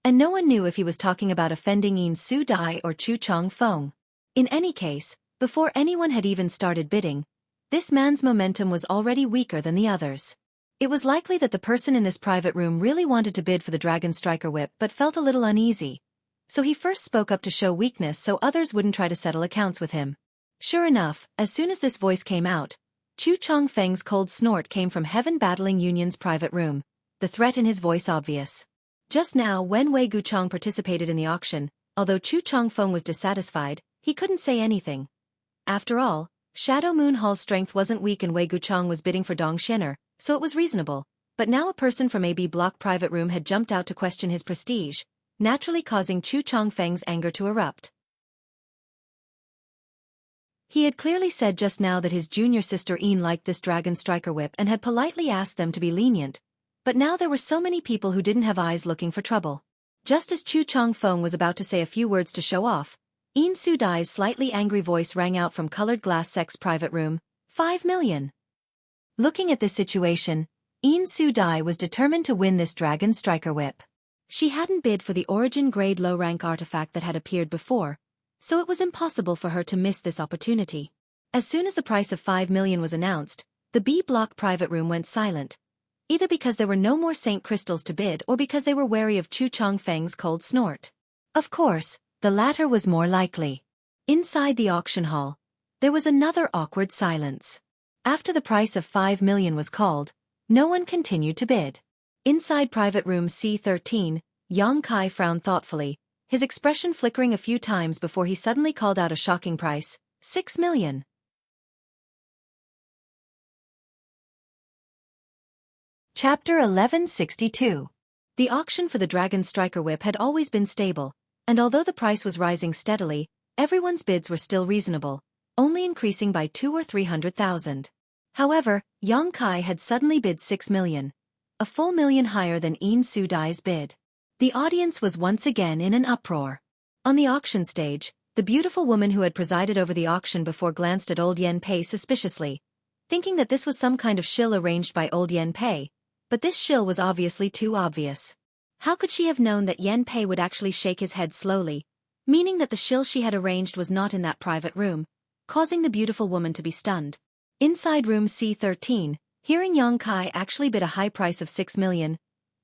and no one knew if he was talking about offending Yin Su Dai or Chu Changfeng. In any case, before anyone had even started bidding, this man's momentum was already weaker than the others. It was likely that the person in this private room really wanted to bid for the Dragon Striker Whip but felt a little uneasy, so he first spoke up to show weakness so others wouldn't try to settle accounts with him. Sure enough, as soon as this voice came out, Chu Changfeng's cold snort came from Heaven Battling Union's private room, the threat in his voice obvious. Just now when Wei Guchong participated in the auction, although Chu Chongfeng was dissatisfied, he couldn't say anything. After all, Shadow Moon Hall's strength wasn't weak and Wei Guchong was bidding for Dong Xianer, so it was reasonable. But now a person from AB Block private room had jumped out to question his prestige, naturally causing Chu Chongfeng's anger to erupt. He had clearly said just now that his junior sister Een liked this Dragon Striker whip and had politely asked them to be lenient, but now there were so many people who didn't have eyes looking for trouble. Just as Chu Chongfeng was about to say a few words to show off, Een Su-dai's slightly angry voice rang out from Colored Glass Sec's private room, 5 million. Looking at this situation, Een Su-dai was determined to win this Dragon Striker whip. She hadn't bid for the origin grade low-rank artifact that had appeared before, so it was impossible for her to miss this opportunity. As soon as the price of 5 million was announced, the B Block private room went silent, either because there were no more Saint Crystals to bid or because they were wary of Chu Chongfeng's cold snort. Of course, the latter was more likely. Inside the auction hall, there was another awkward silence. After the price of 5 million was called, no one continued to bid. Inside private room C13, Yang Kai frowned thoughtfully, his expression flickering a few times before he suddenly called out a shocking price, 6 million. Chapter 1162. The auction for the Dragon Striker whip had always been stable, and although the price was rising steadily, everyone's bids were still reasonable, only increasing by 200,000 or 300,000. However, Yang Kai had suddenly bid 6 million, a full million higher than Een Su-dai's bid. The audience was once again in an uproar. On the auction stage, the beautiful woman who had presided over the auction before glanced at old Yen Pei suspiciously, thinking that this was some kind of shill arranged by old Yen Pei, but this shill was obviously too obvious. How could she have known that Yen Pei would actually shake his head slowly, meaning that the shill she had arranged was not in that private room, causing the beautiful woman to be stunned. Inside room C13, hearing Yang Kai actually bid a high price of 6 million,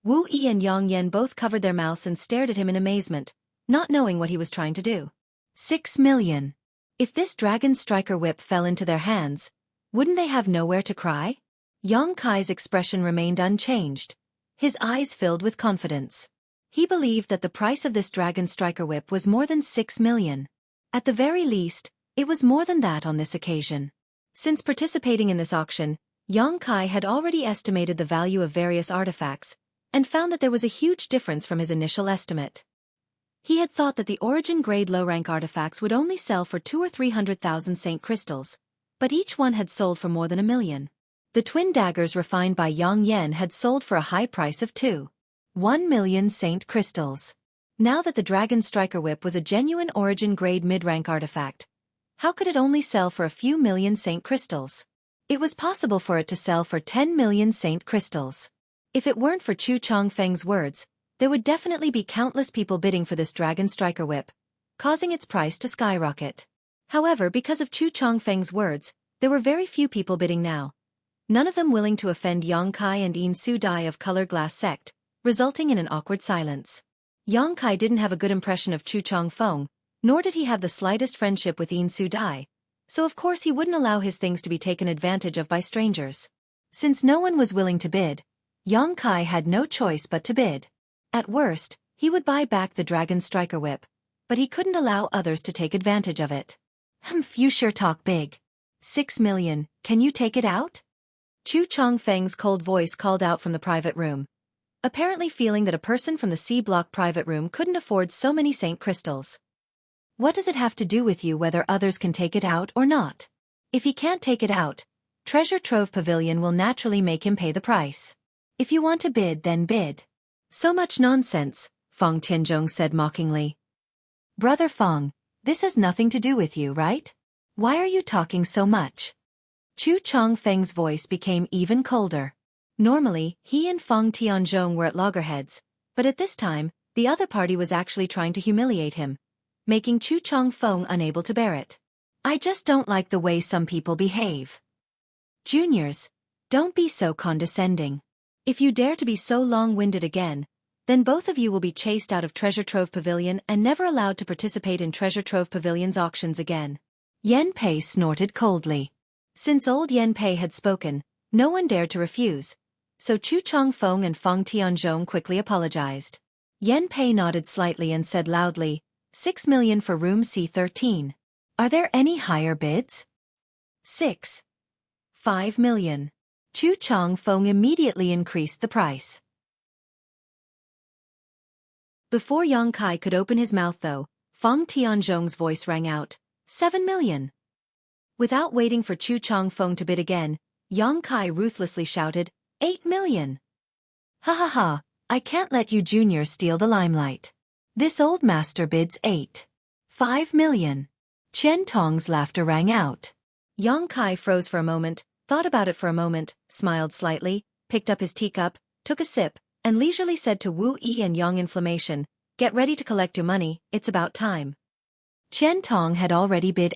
Wu Yi and Yang Yen both covered their mouths and stared at him in amazement, not knowing what he was trying to do. 6 million. If this Dragon Striker whip fell into their hands, wouldn't they have nowhere to cry? Yang Kai's expression remained unchanged, his eyes filled with confidence. He believed that the price of this Dragon Striker whip was more than 6 million. At the very least, it was more than that on this occasion. Since participating in this auction, Yang Kai had already estimated the value of various artifacts, and found that there was a huge difference from his initial estimate. He had thought that the origin grade low-rank artifacts would only sell for 200,000 or 300,000 Saint Crystals, but each one had sold for more than 1 million. The twin daggers refined by Yang Yen had sold for a high price of 1 million Saint Crystals. Now that the Dragon Striker whip was a genuine origin grade mid-rank artifact, how could it only sell for a few million Saint Crystals? It was possible for it to sell for 10 million Saint Crystals. If it weren't for Chu Chongfeng's words, there would definitely be countless people bidding for this Dragon Striker whip, causing its price to skyrocket. However, because of Chu Chongfeng's words, there were very few people bidding now, none of them willing to offend Yang Kai and Een Su-dai of Color Glass Sect, resulting in an awkward silence. Yang Kai didn't have a good impression of Chu Chongfeng, nor did he have the slightest friendship with Een Su-dai, so of course he wouldn't allow his things to be taken advantage of by strangers. Since no one was willing to bid, Yang Kai had no choice but to bid. At worst, he would buy back the Dragon Striker whip, but he couldn't allow others to take advantage of it. You sure talk big. 6 million, can you take it out? Chu Chongfeng's cold voice called out from the private room, apparently feeling that a person from the C Block private room couldn't afford so many Saint Crystals. What does it have to do with you whether others can take it out or not? If he can't take it out, Treasure Trove Pavilion will naturally make him pay the price. If you want to bid, then bid. So much nonsense, Feng Tianzhong said mockingly. Brother Feng, this has nothing to do with you, right? Why are you talking so much? Chu Chongfeng's voice became even colder. Normally, he and Feng Tianzhong were at loggerheads, but at this time, the other party was actually trying to humiliate him, making Chu Chongfeng unable to bear it. I just don't like the way some people behave. Juniors, don't be so condescending. If you dare to be so long-winded again, then both of you will be chased out of Treasure Trove Pavilion and never allowed to participate in Treasure Trove Pavilion's auctions again. Yen Pei snorted coldly. Since old Yen Pei had spoken, no one dared to refuse, so Chu Chongfeng and Feng Tianzhong quickly apologized. Yen Pei nodded slightly and said loudly, 6 million for room C13. Are there any higher bids? 6. 5 million. Chu Changfeng immediately increased the price. Before Yang Kai could open his mouth though, Feng Tianzhong's voice rang out, 7 million. Without waiting for Chu Changfeng to bid again, Yang Kai ruthlessly shouted, 8 million. Ha ha ha, I can't let you juniors steal the limelight. This old master bids 5 million. Chen Tong's laughter rang out. Yang Kai froze for a moment, thought about it for a moment, smiled slightly, picked up his teacup, took a sip, and leisurely said to Wu Yi and Yang Inflammation, get ready to collect your money, it's about time. Chen Tong had already bid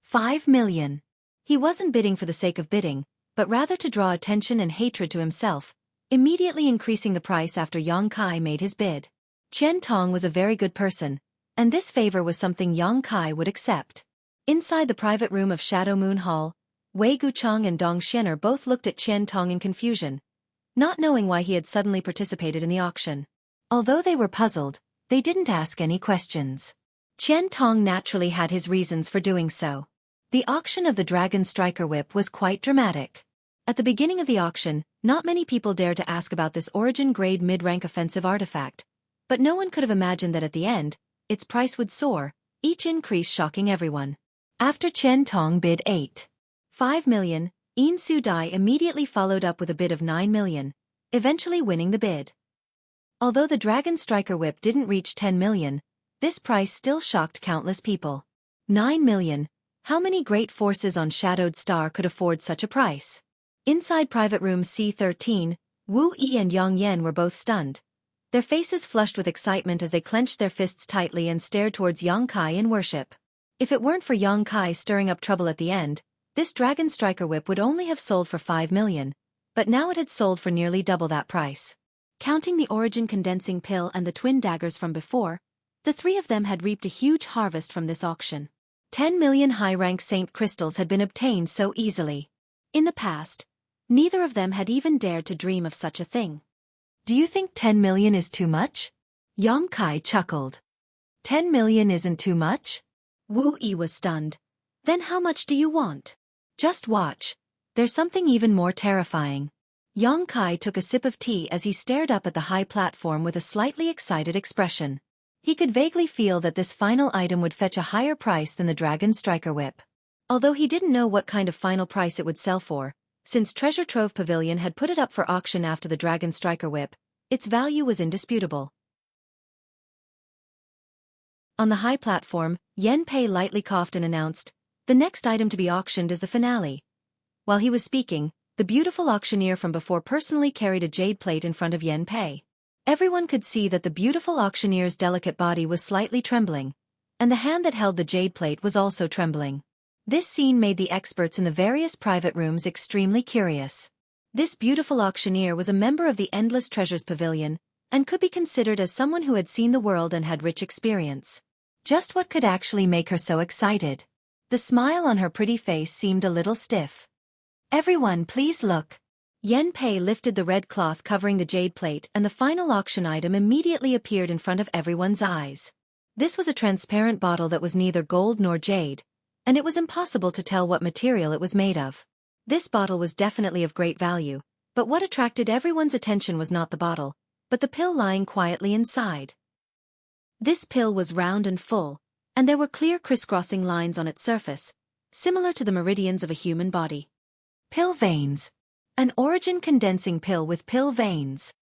5 million. He wasn't bidding for the sake of bidding, but rather to draw attention and hatred to himself, immediately increasing the price after Yang Kai made his bid. Chen Tong was a very good person, and this favor was something Yang Kai would accept. Inside the private room of Shadow Moon Hall, Wei Guchang and Dong Xianer both looked at Chen Tong in confusion, not knowing why he had suddenly participated in the auction. Although they were puzzled, they didn't ask any questions. Chen Tong naturally had his reasons for doing so. The auction of the Dragon Striker Whip was quite dramatic. At the beginning of the auction, not many people dared to ask about this origin-grade mid-rank offensive artifact, but no one could have imagined that at the end, its price would soar, each increase shocking everyone. After Chen Tong bid 5 million, Yin Su Dai immediately followed up with a bid of 9 million, eventually winning the bid. Although the Dragon Striker Whip didn't reach 10 million, this price still shocked countless people. 9 million, how many great forces on Shadowed Star could afford such a price? Inside private room C13, Wu Yi and Yang Yan were both stunned, their faces flushed with excitement as they clenched their fists tightly and stared towards Yang Kai in worship. If it weren't for Yang Kai stirring up trouble at the end, this Dragon Striker Whip would only have sold for 5 million, but now it had sold for nearly double that price. Counting the Origin Condensing Pill and the Twin Daggers from before, the three of them had reaped a huge harvest from this auction. 10 million high-rank Saint Crystals had been obtained so easily. In the past, neither of them had even dared to dream of such a thing. Do you think 10 million is too much? Yang Kai chuckled. 10 million isn't too much? Wu Yi was stunned. Then how much do you want? Just watch. There's something even more terrifying. Yang Kai took a sip of tea as he stared up at the high platform with a slightly excited expression. He could vaguely feel that this final item would fetch a higher price than the Dragon Striker Whip. Although he didn't know what kind of final price it would sell for, since Treasure Trove Pavilion had put it up for auction after the Dragon Striker Whip, its value was indisputable. On the high platform, Yen Pei lightly coughed and announced, the next item to be auctioned is the finale. While he was speaking, the beautiful auctioneer from before personally carried a jade plate in front of Yen Pei. Everyone could see that the beautiful auctioneer's delicate body was slightly trembling, and the hand that held the jade plate was also trembling. This scene made the experts in the various private rooms extremely curious. This beautiful auctioneer was a member of the Endless Treasures Pavilion, and could be considered as someone who had seen the world and had rich experience. Just what could actually make her so excited? The smile on her pretty face seemed a little stiff. Everyone please look. Yen Pei lifted the red cloth covering the jade plate and the final auction item immediately appeared in front of everyone's eyes. This was a transparent bottle that was neither gold nor jade, and it was impossible to tell what material it was made of. This bottle was definitely of great value, but what attracted everyone's attention was not the bottle, but the pill lying quietly inside. This pill was round and full, and there were clear crisscrossing lines on its surface, similar to the meridians of a human body. Pill veins. An origin condensing pill with pill veins.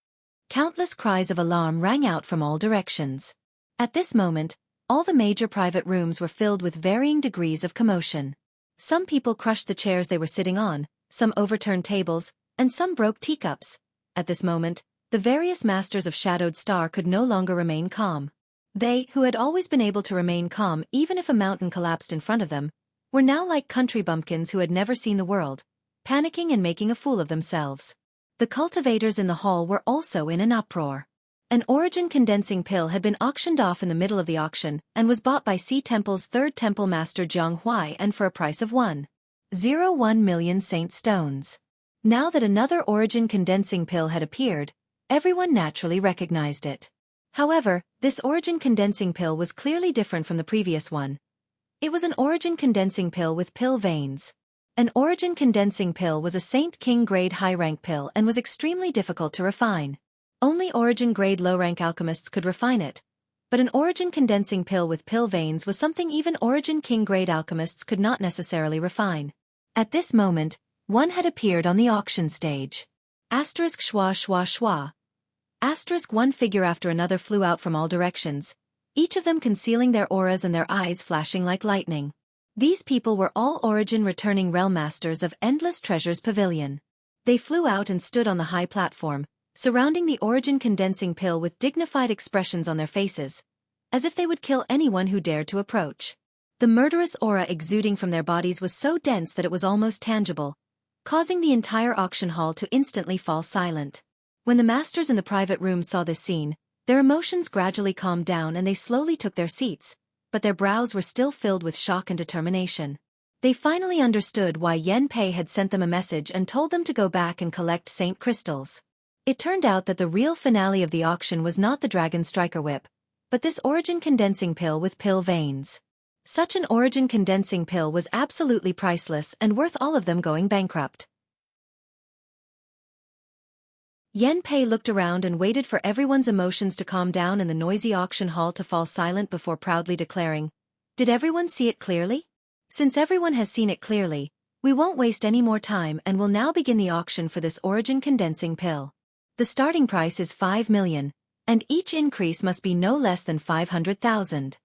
Countless cries of alarm rang out from all directions. At this moment, all the major private rooms were filled with varying degrees of commotion. Some people crushed the chairs they were sitting on, some overturned tables, and some broke teacups. At this moment, the various masters of Shadowed Star could no longer remain calm. They, who had always been able to remain calm even if a mountain collapsed in front of them, were now like country bumpkins who had never seen the world, panicking and making a fool of themselves. The cultivators in the hall were also in an uproar. An origin condensing pill had been auctioned off in the middle of the auction and was bought by Sea Temple's third temple master Jiang Huai and for a price of 1.01 million saint stones. Now that another origin condensing pill had appeared, everyone naturally recognized it. However, this origin condensing pill was clearly different from the previous one. It was an origin condensing pill with pill veins. An origin condensing pill was a Saint King grade high-rank pill and was extremely difficult to refine. Only origin grade low-rank alchemists could refine it. But an origin condensing pill with pill veins was something even origin king grade alchemists could not necessarily refine. At this moment, one had appeared on the auction stage. Asterisk schwa schwa schwa. Asterisk one figure after another flew out from all directions, each of them concealing their auras and their eyes flashing like lightning. These people were all origin returning realm masters of Endless Treasures Pavilion. They flew out and stood on the high platform, surrounding the origin condensing pill with dignified expressions on their faces, as if they would kill anyone who dared to approach. The murderous aura exuding from their bodies was so dense that it was almost tangible, causing the entire auction hall to instantly fall silent. When the masters in the private room saw this scene, their emotions gradually calmed down and they slowly took their seats, but their brows were still filled with shock and determination. They finally understood why Yen Pei had sent them a message and told them to go back and collect Saint Crystals. It turned out that the real finale of the auction was not the Dragon Striker Whip, but this origin condensing pill with pill veins. Such an origin condensing pill was absolutely priceless and worth all of them going bankrupt. Yen Pei looked around and waited for everyone's emotions to calm down and the noisy auction hall to fall silent before proudly declaring, "Did everyone see it clearly? Since everyone has seen it clearly, we won't waste any more time and will now begin the auction for this origin condensing pill. The starting price is 5 million, and each increase must be no less than 500,000.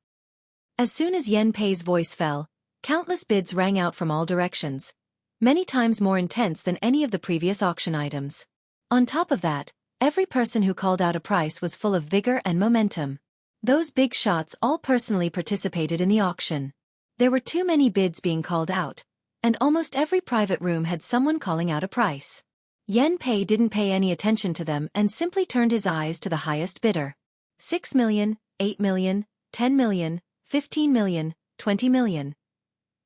As soon as Yen Pei's voice fell, countless bids rang out from all directions, many times more intense than any of the previous auction items. On top of that, every person who called out a price was full of vigor and momentum. Those big shots all personally participated in the auction. There were too many bids being called out, and almost every private room had someone calling out a price. Yen Pei didn't pay any attention to them and simply turned his eyes to the highest bidder. 6 million, 8 million, 10 million, 15 million, 20 million.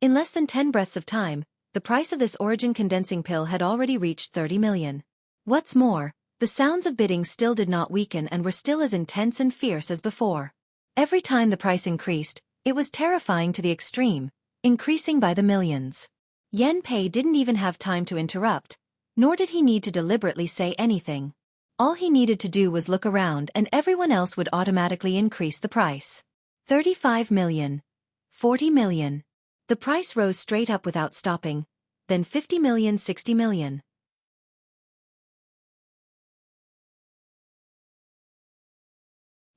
In less than 10 breaths of time, the price of this origin condensing pill had already reached 30 million. What's more, the sounds of bidding still did not weaken and were still as intense and fierce as before. Every time the price increased, it was terrifying to the extreme, increasing by the millions. Yen Pei didn't even have time to interrupt, nor did he need to deliberately say anything. All he needed to do was look around and everyone else would automatically increase the price. 35 million. 40 million. The price rose straight up without stopping, then 50 million, 60 million.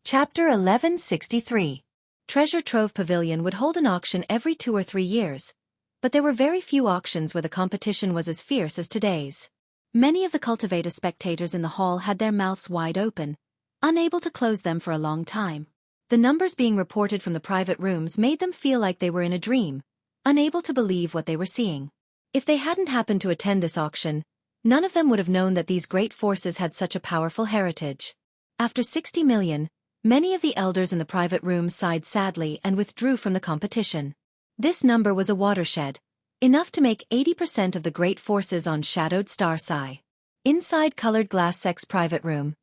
Chapter 1163. Treasure Trove Pavilion would hold an auction every 2 or 3 years, but there were very few auctions where the competition was as fierce as today's. Many of the cultivator spectators in the hall had their mouths wide open, unable to close them for a long time. The numbers being reported from the private rooms made them feel like they were in a dream, unable to believe what they were seeing. If they hadn't happened to attend this auction, none of them would have known that these great forces had such a powerful heritage. After 60 million, many of the elders in the private rooms sighed sadly and withdrew from the competition. This number was a watershed, enough to make 80% of the great forces on Shadowed Star sigh. Inside Colored Glass Sect's private room,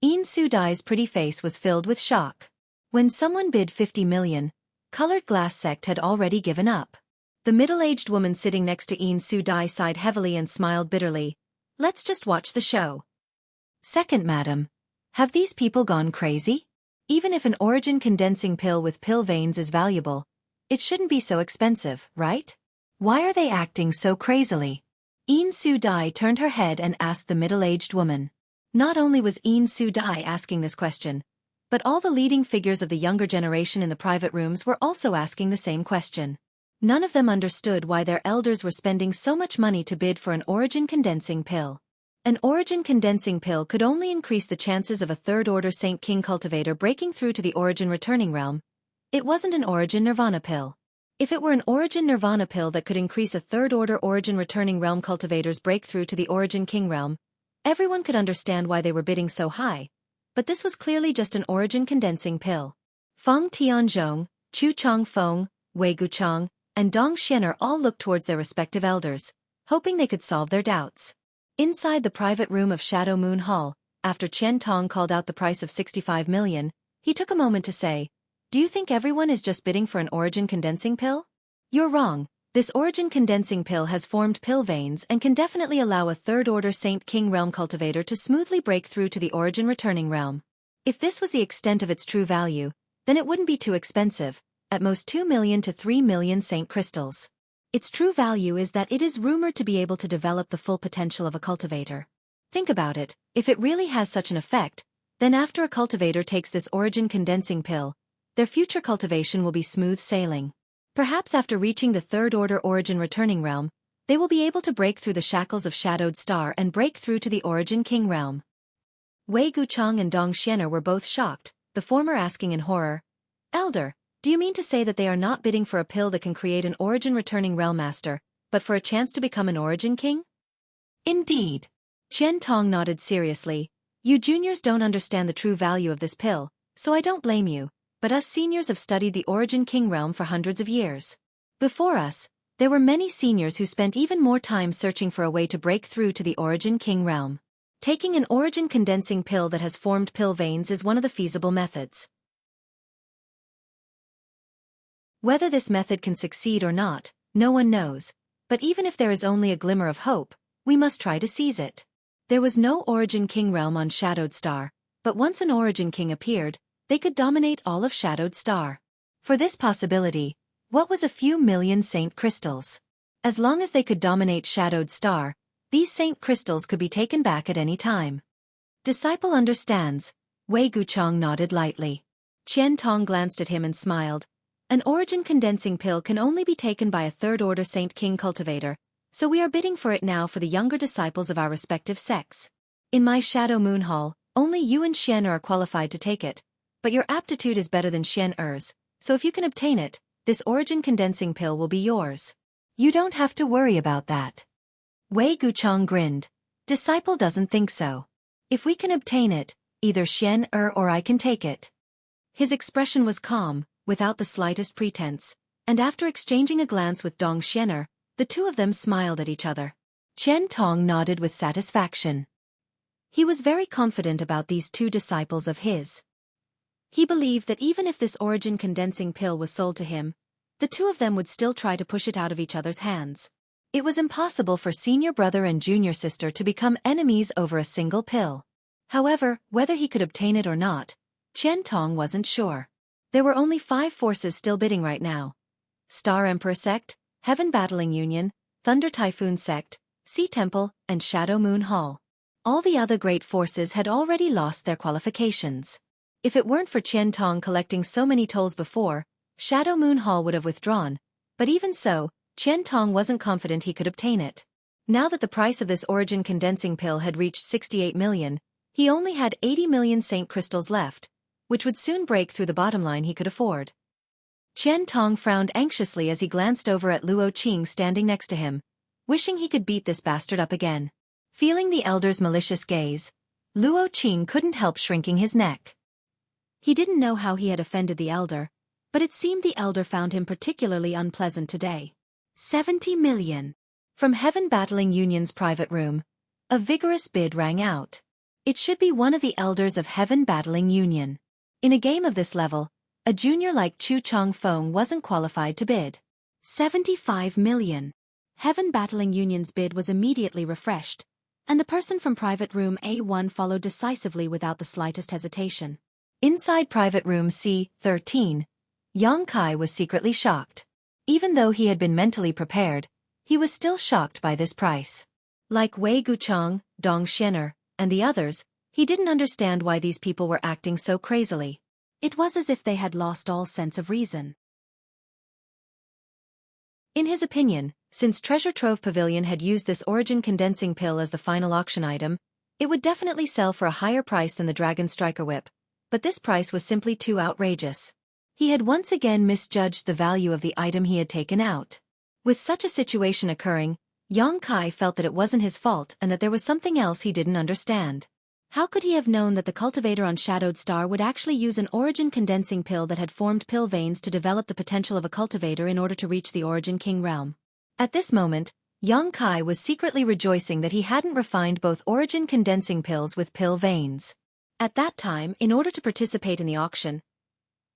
Een Su Dai's pretty face was filled with shock. When someone bid 50 million, Colored Glass Sect had already given up. The middle-aged woman sitting next to Een Su Dai sighed heavily and smiled bitterly. "Let's just watch the show." "Second, madam. Have these people gone crazy? Even if an origin condensing pill with pill veins is valuable, it shouldn't be so expensive, right? Why are they acting so crazily?" Een Su Dai turned her head and asked the middle-aged woman. Not only was Een Su Dai asking this question, but all the leading figures of the younger generation in the private rooms were also asking the same question. None of them understood why their elders were spending so much money to bid for an origin condensing pill. An origin condensing pill could only increase the chances of a third-order Saint King cultivator breaking through to the origin returning realm. It wasn't an origin nirvana pill. If it were an origin nirvana pill that could increase a third-order origin returning realm cultivator's breakthrough to the origin king realm, everyone could understand why they were bidding so high. But this was clearly just an origin condensing pill. Feng Tianzhong, Chu Changfeng, Wei Guchang, and Dong Xianer all looked towards their respective elders, hoping they could solve their doubts. Inside the private room of Shadow Moon Hall, after Qian Tong called out the price of 65 million, He took a moment to say, "Do you think everyone is just bidding for an origin condensing pill? You're wrong. This origin condensing pill has formed pill veins and can definitely allow a third-order Saint King realm cultivator to smoothly break through to the origin returning realm. If this was the extent of its true value, then it wouldn't be too expensive, at most 2 million to 3 million Saint crystals. Its true value is that it is rumored to be able to develop the full potential of a cultivator. Think about it, if it really has such an effect, then after a cultivator takes this origin condensing pill, their future cultivation will be smooth sailing. Perhaps after reaching the third-order origin returning realm, they will be able to break through the shackles of Shadowed Star and break through to the origin king realm." Wei Guchang and Dong Xianer were both shocked, the former asking in horror, "Elder, do you mean to say that they are not bidding for a pill that can create an origin returning realm master, but for a chance to become an origin king?" "Indeed." Qian Tong nodded seriously. "You juniors don't understand the true value of this pill, so I don't blame you, but us seniors have studied the origin king realm for hundreds of years. Before us, there were many seniors who spent even more time searching for a way to break through to the origin king realm. Taking an origin condensing pill that has formed pill veins is one of the feasible methods. Whether this method can succeed or not, no one knows, but even if there is only a glimmer of hope, we must try to seize it. There was no origin king realm on Shadowed Star, but once an origin king appeared, they could dominate all of Shadowed Star. For this possibility, what was a few million Saint crystals? As long as they could dominate Shadowed Star, these Saint crystals could be taken back at any time." "Disciple understands," Wei Guchang nodded lightly. Qian Tong glanced at him and smiled. "An origin condensing pill can only be taken by a third-order Saint King cultivator, so we are bidding for it now for the younger disciples of our respective sects. In my Shadow Moon Hall, only you and Xian are qualified to take it, but your aptitude is better than Xian Er's, so if you can obtain it, this origin condensing pill will be yours. You don't have to worry about that." Wei Guchang grinned. "Disciple doesn't think so. If we can obtain it, either Xian Er or I can take it." His expression was calm, without the slightest pretense, and after exchanging a glance with Dong Xianer, the two of them smiled at each other. Qian Tong nodded with satisfaction. He was very confident about these two disciples of his. He believed that even if this origin condensing pill was sold to him, the two of them would still try to push it out of each other's hands. It was impossible for senior brother and junior sister to become enemies over a single pill. However, whether he could obtain it or not, Qian Tong wasn't sure. There were only 5 forces still bidding right now: Star Emperor Sect, Heaven Battling Union, Thunder Typhoon Sect, Sea Temple, and Shadow Moon Hall. All the other great forces had already lost their qualifications. If it weren't for Qian Tong collecting so many tolls before, Shadow Moon Hall would have withdrawn, but even so, Qian Tong wasn't confident he could obtain it. Now that the price of this origin condensing pill had reached 68 million, he only had 80 million Saint crystals left, which would soon break through the bottom line he could afford. Qian Tong frowned anxiously as he glanced over at Luo Qing standing next to him, wishing he could beat this bastard up again. Feeling the elder's malicious gaze, Luo Qing couldn't help shrinking his neck. He didn't know how he had offended the elder, but it seemed the elder found him particularly unpleasant today. 70 million. From Heaven Battling Union's private room, a vigorous bid rang out. It should be one of the elders of Heaven Battling Union. In a game of this level, a junior like Chu Chong Feng wasn't qualified to bid. 75 million. Heaven Battling Union's bid was immediately refreshed, and the person from private room A1 followed decisively without the slightest hesitation. Inside private room C13, Yang Kai was secretly shocked. Even though he had been mentally prepared, he was still shocked by this price. Like Wei Guchang, Dong Xianer, and the others, he didn't understand why these people were acting so crazily. It was as if they had lost all sense of reason. In his opinion, since Treasure Trove Pavilion had used this origin condensing pill as the final auction item, it would definitely sell for a higher price than the Dragon Striker Whip, but this price was simply too outrageous. He had once again misjudged the value of the item he had taken out. With such a situation occurring, Yang Kai felt that it wasn't his fault and that there was something else he didn't understand. How could he have known that the cultivator on Shadowed Star would actually use an origin condensing pill that had formed pill veins to develop the potential of a cultivator in order to reach the Origin King realm? At this moment, Yang Kai was secretly rejoicing that he hadn't refined both origin condensing pills with pill veins. At that time, in order to participate in the auction,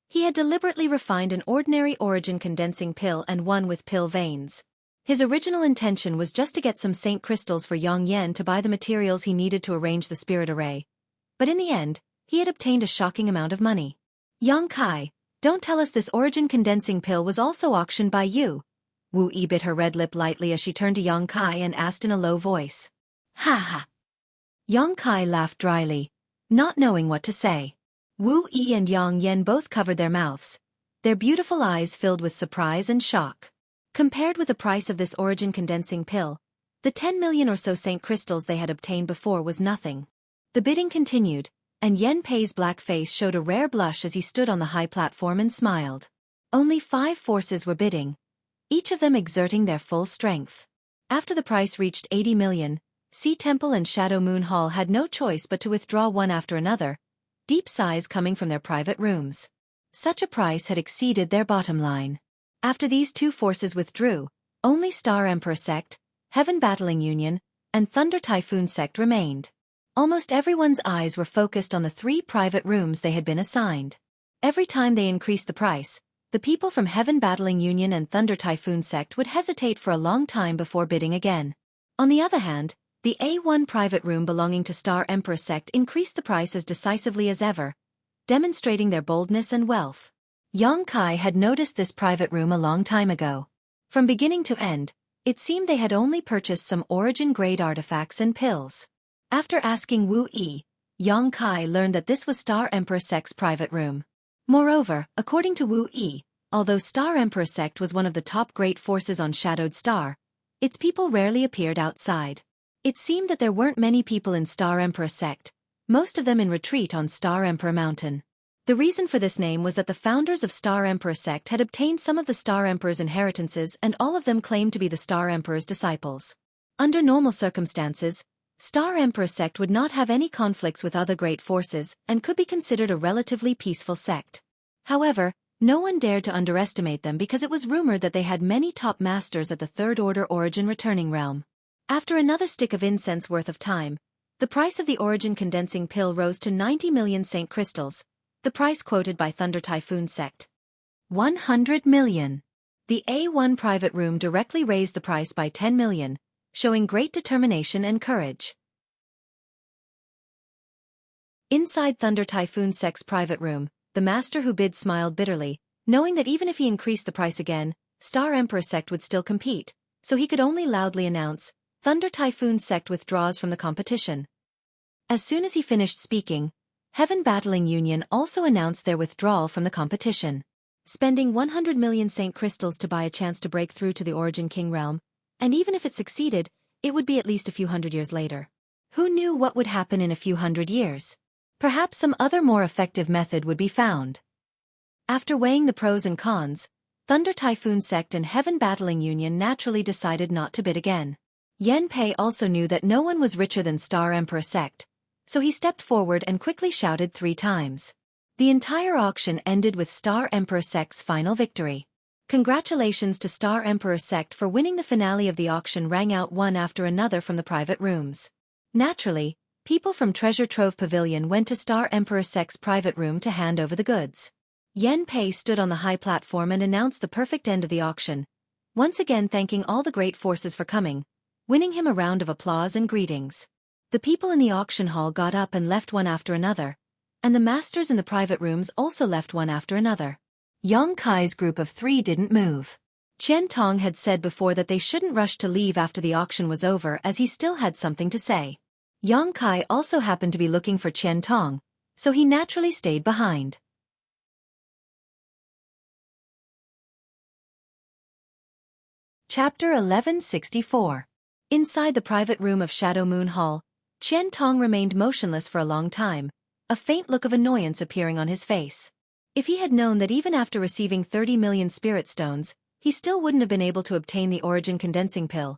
he had deliberately refined an ordinary origin condensing pill and one with pill veins. His original intention was just to get some saint crystals for Yang Yen to buy the materials he needed to arrange the spirit array. But in the end, he had obtained a shocking amount of money. Yang Kai, don't tell us this origin condensing pill was also auctioned by you. Wu Yi bit her red lip lightly as she turned to Yang Kai and asked in a low voice. Ha ha. Yang Kai laughed dryly, not knowing what to say. Wu Yi and Yang Yen both covered their mouths, their beautiful eyes filled with surprise and shock. Compared with the price of this origin condensing pill, the 10 million or so saint crystals they had obtained before was nothing. The bidding continued, and Yen Pei's black face showed a rare blush as he stood on the high platform and smiled. Only 5 forces were bidding, each of them exerting their full strength. After the price reached 80 million, Sea Temple and Shadow Moon Hall had no choice but to withdraw one after another, deep sighs coming from their private rooms. Such a price had exceeded their bottom line. After these 2 forces withdrew, only Star Emperor Sect, Heaven Battling Union, and Thunder Typhoon Sect remained. Almost everyone's eyes were focused on the 3 private rooms they had been assigned. Every time they increased the price, the people from Heaven Battling Union and Thunder Typhoon Sect would hesitate for a long time before bidding again. On the other hand, the A1 private room belonging to Star Emperor Sect increased the price as decisively as ever, demonstrating their boldness and wealth. Yang Kai had noticed this private room a long time ago. From beginning to end, it seemed they had only purchased some origin-grade artifacts and pills. After asking Wu Yi, Yang Kai learned that this was Star Emperor Sect's private room. Moreover, according to Wu Yi, although Star Emperor Sect was one of the top great forces on Shadowed Star, its people rarely appeared outside. It seemed that there weren't many people in Star Emperor Sect, most of them in retreat on Star Emperor Mountain. The reason for this name was that the founders of Star Emperor Sect had obtained some of the Star Emperor's inheritances and all of them claimed to be the Star Emperor's disciples. Under normal circumstances, Star Emperor Sect would not have any conflicts with other great forces and could be considered a relatively peaceful sect. However, no one dared to underestimate them because it was rumored that they had many top masters at the Third Order Origin Returning Realm. After another stick of incense worth of time, the price of the origin condensing pill rose to 90 million saint crystals, the price quoted by Thunder Typhoon Sect. 100 million. The A1 private room directly raised the price by 10 million, showing great determination and courage. Inside Thunder Typhoon Sect's private room, the master who bid smiled bitterly, knowing that even if he increased the price again, Star Emperor Sect would still compete, so he could only loudly announce, Thunder Typhoon Sect withdraws from the competition. As soon as he finished speaking, Heaven Battling Union also announced their withdrawal from the competition. Spending 100 million saint crystals to buy a chance to break through to the Origin King realm, and even if it succeeded, it would be at least a few hundred years later. Who knew what would happen in a few hundred years? Perhaps some other more effective method would be found. After weighing the pros and cons, Thunder Typhoon Sect and Heaven Battling Union naturally decided not to bid again. Yen Pei also knew that no one was richer than Star Emperor Sect, so he stepped forward and quickly shouted 3 times. The entire auction ended with Star Emperor Sect's final victory. Congratulations to Star Emperor Sect for winning the finale of the auction rang out one after another from the private rooms. Naturally, people from Treasure Trove Pavilion went to Star Emperor Sect's private room to hand over the goods. Yen Pei stood on the high platform and announced the perfect end of the auction, once again thanking all the great forces for coming, winning him a round of applause and greetings. The people in the auction hall got up and left one after another, and the masters in the private rooms also left one after another. Yang Kai's group of 3 didn't move. Qian Tong had said before that they shouldn't rush to leave after the auction was over as he still had something to say. Yang Kai also happened to be looking for Qian Tong, so he naturally stayed behind. Chapter 1164. Inside the private room of Shadow Moon Hall, Qian Tong remained motionless for a long time, a faint look of annoyance appearing on his face. If he had known that even after receiving 30 million spirit stones, he still wouldn't have been able to obtain the origin condensing pill,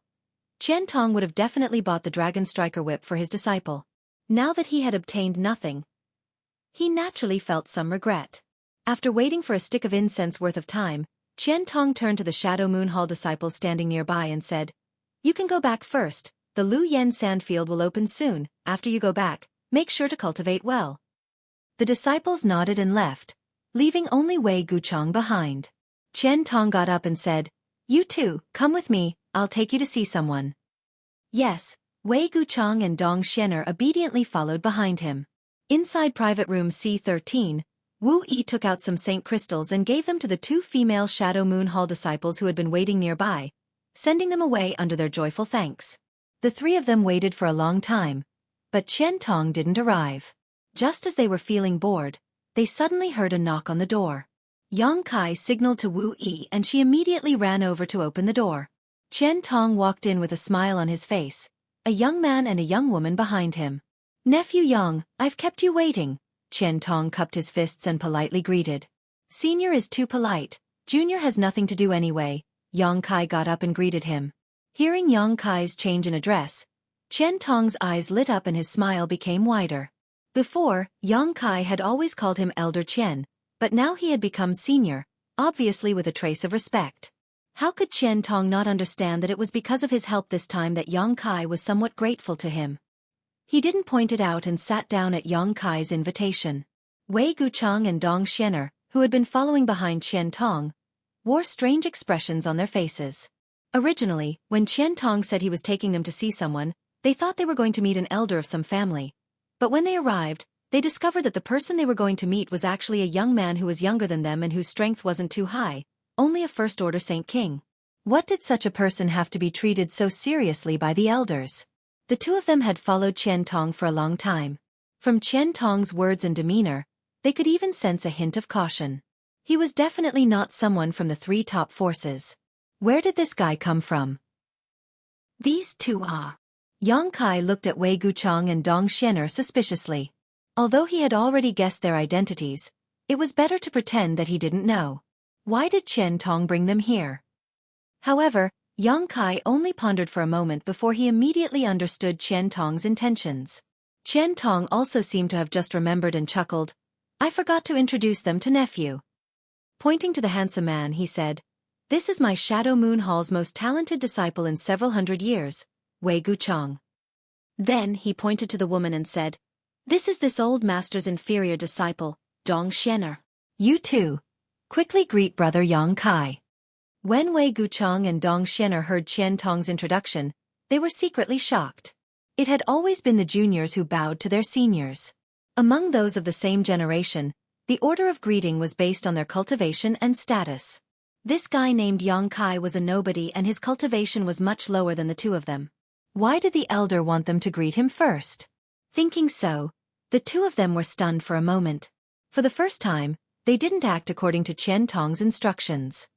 Qian Tong would have definitely bought the Dragon Striker whip for his disciple. Now that he had obtained nothing, he naturally felt some regret. After waiting for a stick of incense worth of time, Qian Tong turned to the Shadow Moon Hall disciples standing nearby and said, "You can go back first. The Lu Yen Sandfield will open soon. After you go back, make sure to cultivate well." The disciples nodded and left, leaving only Wei Guchang behind. Qian Tong got up and said, "You two, come with me, I'll take you to see someone." Yes, Wei Guchang and Dong Xianer obediently followed behind him. Inside private room C13, Wu Yi took out some saint crystals and gave them to the two female Shadow Moon Hall disciples who had been waiting nearby, sending them away under their joyful thanks. The three of them waited for a long time, but Qian Tong didn't arrive. Just as they were feeling bored, they suddenly heard a knock on the door. Yang Kai signaled to Wu Yi and she immediately ran over to open the door. Qian Tong walked in with a smile on his face, a young man and a young woman behind him. "Nephew Yang, I've kept you waiting." Qian Tong cupped his fists and politely greeted. "Senior is too polite, Junior has nothing to do anyway." Yang Kai got up and greeted him. Hearing Yang Kai's change in address, Qian Tong's eyes lit up and his smile became wider. Before, Yang Kai had always called him Elder Qian, but now he had become senior, obviously with a trace of respect. How could Qian Tong not understand that it was because of his help this time that Yang Kai was somewhat grateful to him? He didn't point it out and sat down at Yang Kai's invitation. Wei Guchang and Dong Xianer, who had been following behind Qian Tong, wore strange expressions on their faces. Originally, when Qian Tong said he was taking them to see someone, they thought they were going to meet an elder of some family. But when they arrived, they discovered that the person they were going to meet was actually a young man who was younger than them and whose strength wasn't too high, only a first-order Saint King. What did such a person have to be treated so seriously by the elders? The two of them had followed Qian Tong for a long time. From Qian Tong's words and demeanor, they could even sense a hint of caution. He was definitely not someone from the three top forces. Where did this guy come from? These two are. Yang Kai looked at Wei Guchang and Dong Xianer suspiciously. Although he had already guessed their identities, it was better to pretend that he didn't know. Why did Qian Tong bring them here? However, Yang Kai only pondered for a moment before he immediately understood Qian Tong's intentions. Qian Tong also seemed to have just remembered and chuckled. "I forgot to introduce them to nephew." Pointing to the handsome man, he said, "This is my Shadow Moon Hall's most talented disciple in several hundred years, Wei Guchang." Then he pointed to the woman and said, "This is this old master's inferior disciple, Dong Xianer. You two, quickly greet brother Yang Kai." When Wei Guchang and Dong Xianer heard Qian Tong's introduction, they were secretly shocked. It had always been the juniors who bowed to their seniors. Among those of the same generation, the order of greeting was based on their cultivation and status. This guy named Yang Kai was a nobody and his cultivation was much lower than the two of them. Why did the elder want them to greet him first? Thinking so, the two of them were stunned for a moment. For the first time, they didn't act according to Qian Tong's instructions.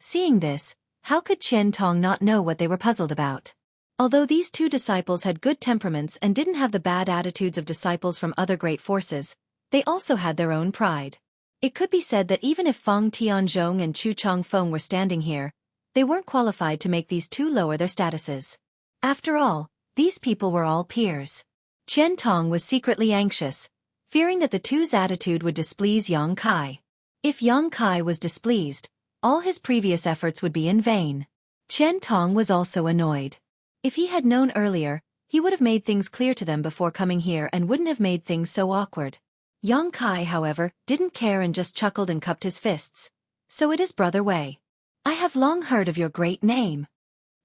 Seeing this, how could Qian Tong not know what they were puzzled about? Although these two disciples had good temperaments and didn't have the bad attitudes of disciples from other great forces, they also had their own pride. It could be said that even if Fang Tianzhong and Chu Changfeng were standing here, they weren't qualified to make these two lower their statuses. After all, these people were all peers. Qian Tong was secretly anxious, fearing that the two's attitude would displease Yang Kai. If Yang Kai was displeased, all his previous efforts would be in vain. Qian Tong was also annoyed. If he had known earlier, he would have made things clear to them before coming here and wouldn't have made things so awkward. Yang Kai, however, didn't care and just chuckled and cupped his fists. "So it is Brother Wei. I have long heard of your great name."